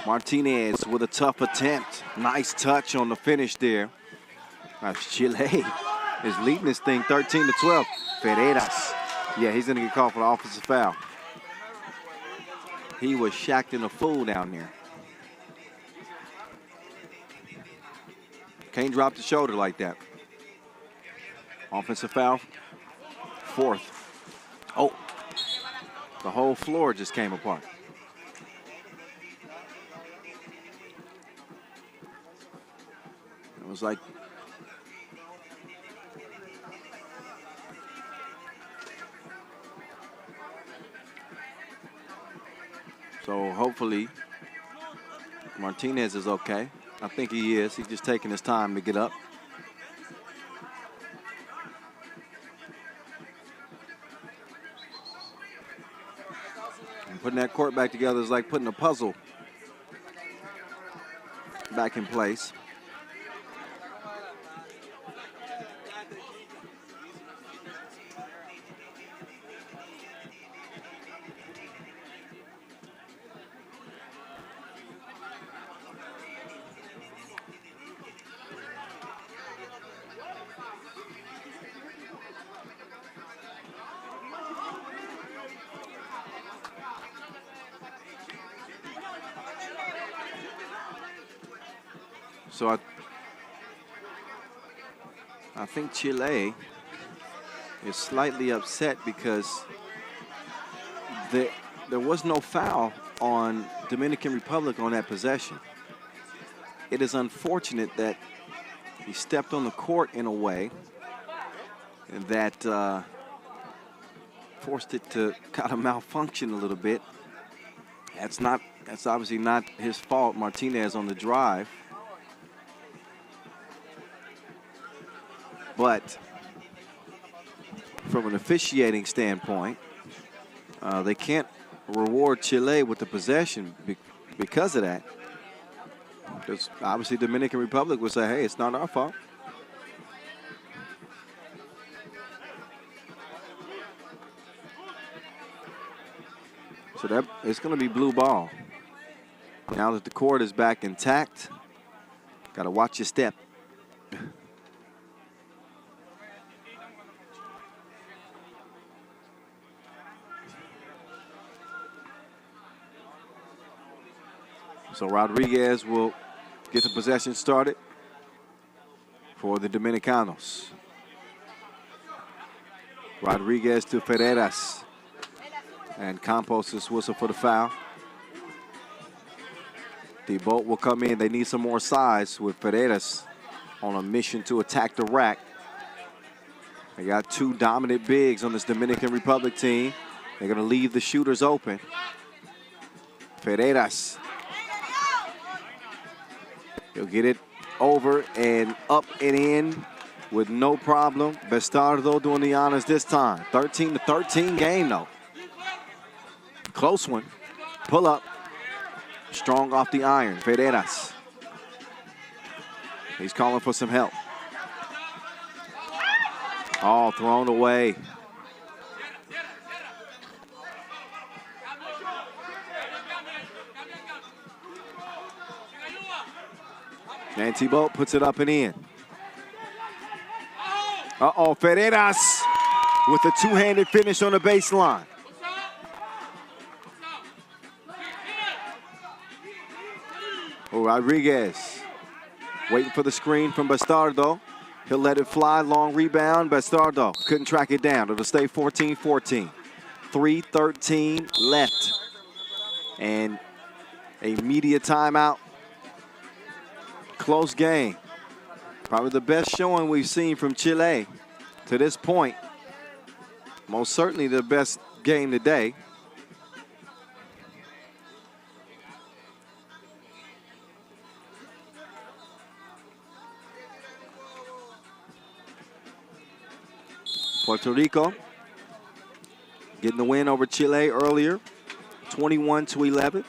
C: Martinez with a tough attempt. Nice touch on the finish there. Chile is leading this thing 13-12. Ferreras. Yeah, he's going to get called for the offensive foul. He was shacked in a fool down there. Can't drop the shoulder like that. Offensive foul. 4th. Oh, the whole floor just came apart. was like so hopefully Martinez is okay. I think he is. He's just taking his time to get up. And putting that court back together is like putting a puzzle back in place. So I think Chile is slightly upset because there was no foul on Dominican Republic on that possession. It is unfortunate that he stepped on the court in a way that forced it to kind of malfunction a little bit. That's obviously not his fault. Martinez on the drive. But from an officiating standpoint, they can't reward Chile with the possession because of that. Because obviously Dominican Republic would say, hey, it's not our fault. So that it's going to be blue ball. Now that the court is back intact, got to watch your step. So Rodriguez will get the possession started for the Dominicanos. Rodriguez to Ferreras. And Campos is whistle for the foul. The boat will come in. They need some more size with Ferreras on a mission to attack the rack. They got two dominant bigs on this Dominican Republic team. They're going to leave the shooters open. Ferreras. He'll get it over and up and in with no problem. Bastardo doing the honors this time. 13-13 game, though. Close one. Pull up. Strong off the iron. Ferreras. He's calling for some help. All thrown away. And Thibault puts it up and in. Uh-oh, Ferreras with a two-handed finish on the baseline. Oh, Rodriguez waiting for the screen from Bastardo. He'll let it fly, long rebound. Bastardo couldn't track it down. It'll stay 14-14. 3:13 left. And a media timeout. Close game. Probably the best showing we've seen from Chile to this point. Most certainly the best game today. Puerto Rico getting the win over Chile earlier, 21-11.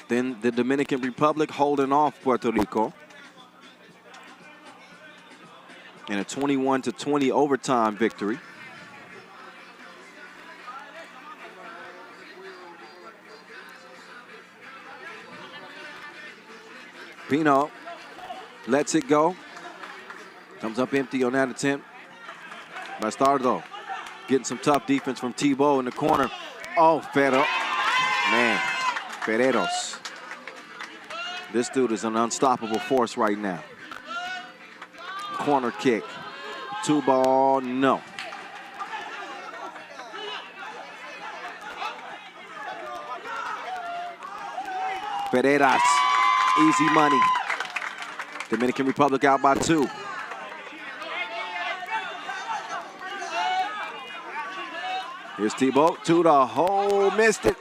C: Then the Dominican Republic holding off Puerto Rico in a 21-20 overtime victory. Pino lets it go. Comes up empty on that attempt. Bastardo getting some tough defense from Thibault in the corner. Oh, man, Ferreros. This dude is an unstoppable force right now. Corner kick. Two ball, no. Ferreras, easy money. Dominican Republic out by 2. Here's Thibault to the hole, missed it.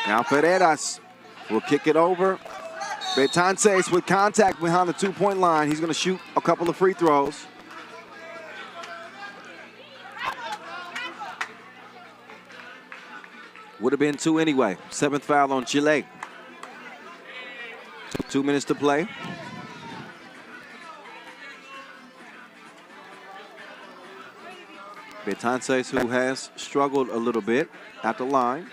C: Now Ferreras will kick it over. Betances with contact behind the 2-point line. He's going to shoot a couple of free throws. Would have been 2 anyway. 7th foul on Chile. 2 minutes to play. Betances, who has struggled a little bit at the line.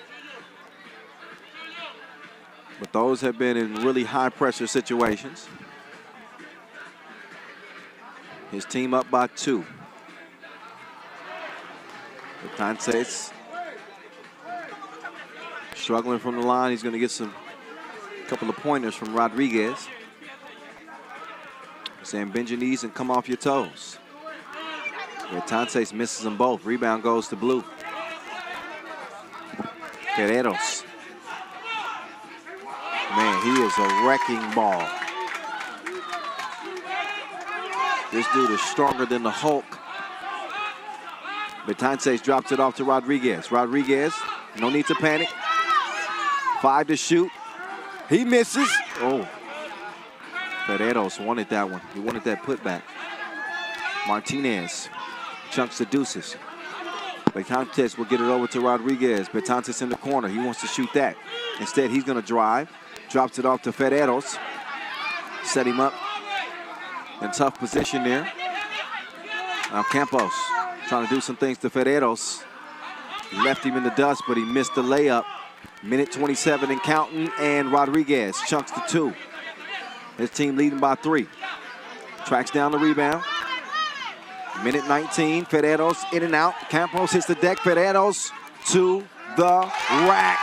C: But those have been in really high-pressure situations. His team up by 2. Betances struggling from the line. He's going to get a couple of pointers from Rodriguez. Saying bend your knees and come off your toes. Betances misses them both. Rebound goes to Blue. Guerreros. Man, he is a wrecking ball. This dude is stronger than the Hulk. Betances drops it off to Rodriguez. Rodriguez, no need to panic. 5 to shoot. He misses. Oh. Ferreros wanted that one. He wanted that putback. Martinez chunks the deuces. Betances will get it over to Rodriguez. Betances in the corner. He wants to shoot that. Instead, he's going to drive. Drops it off to Ferreros. Set him up in tough position there. Now Campos trying to do some things to Ferreros. Left him in the dust, but he missed the layup. Minute 27 and counting, and Rodriguez chunks the 2. His team leading by 3. Tracks down the rebound. Minute 19, Ferreros in and out. Campos hits the deck. Ferreros to the rack.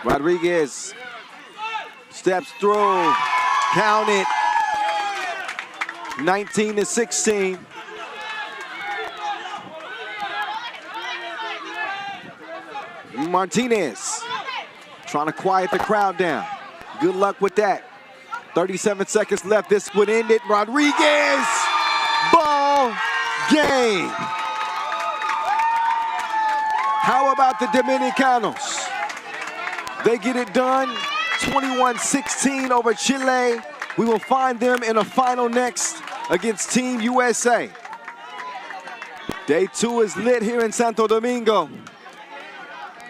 C: Rodriguez steps through, count it, 19 to 16. Martinez trying to quiet the crowd down. Good luck with that. 37 seconds left. This would end it. Rodriguez, ball game. How about the Dominicanos? They get it done, 21-16 over Chile. We will find them in a final next against Team USA. Day 2 is lit here in Santo Domingo.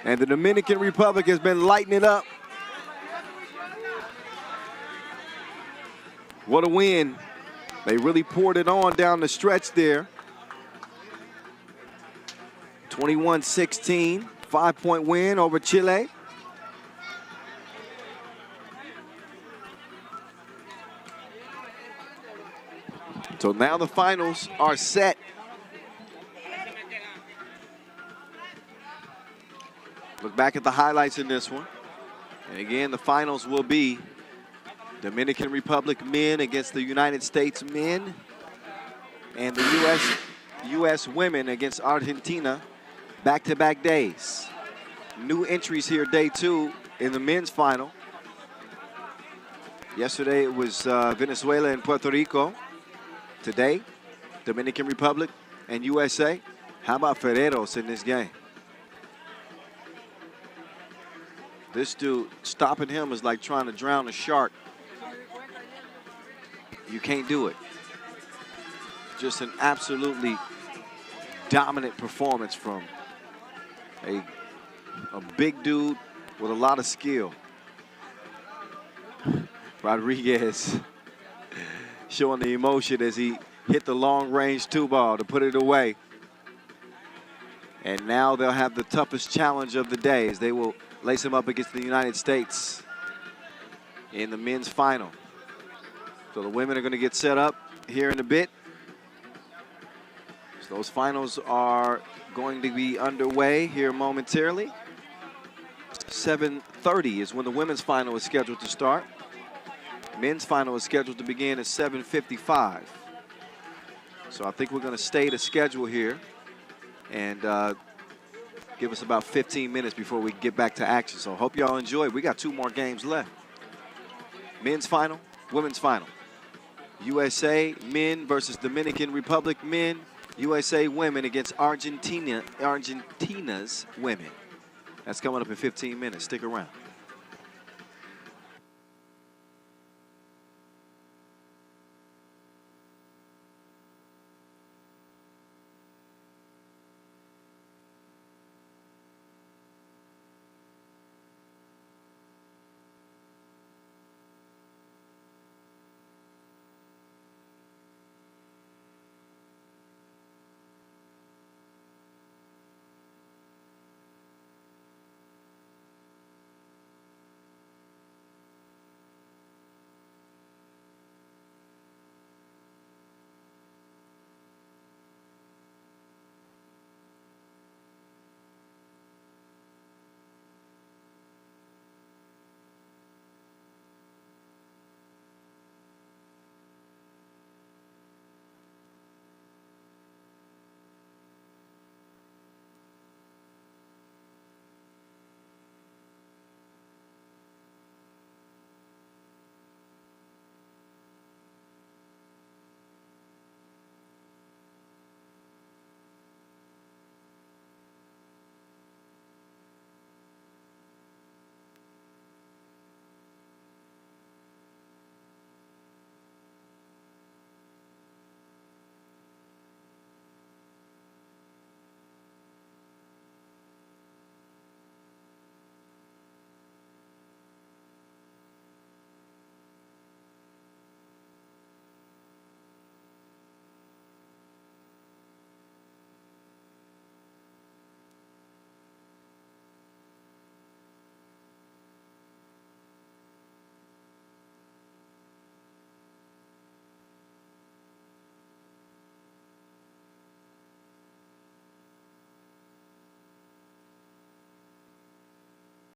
C: And the Dominican Republic has been lighting it up. What a win. They really poured it on down the stretch there. 21-16, 5-point win over Chile. So now the finals are set. Look back at the highlights in this one. And again, the finals will be Dominican Republic men against the United States men, and the U.S. women against Argentina, back-to-back days. New entries here, day 2 in the men's final. Yesterday it was Venezuela and Puerto Rico. Today, Dominican Republic and USA. How about Ferreros in this game? This dude, stopping him is like trying to drown a shark. You can't do it. Just an absolutely dominant performance from a big dude with a lot of skill. Rodriguez showing the emotion as he hit the long-range 2 ball to put it away. And now they'll have the toughest challenge of the day as they will lace them up against the United States in the men's final. So the women are going to get set up here in a bit. So those finals are going to be underway here momentarily. 7:30 is when the women's final is scheduled to start. Men's final is scheduled to begin at 7:55. So I think we're going to stay to schedule here and give us about 15 minutes before we get back to action. So hope y'all enjoy. We got 2 more games left. Men's final, women's final. USA men versus Dominican Republic men. USA women against Argentina's women. That's coming up in 15 minutes. Stick around.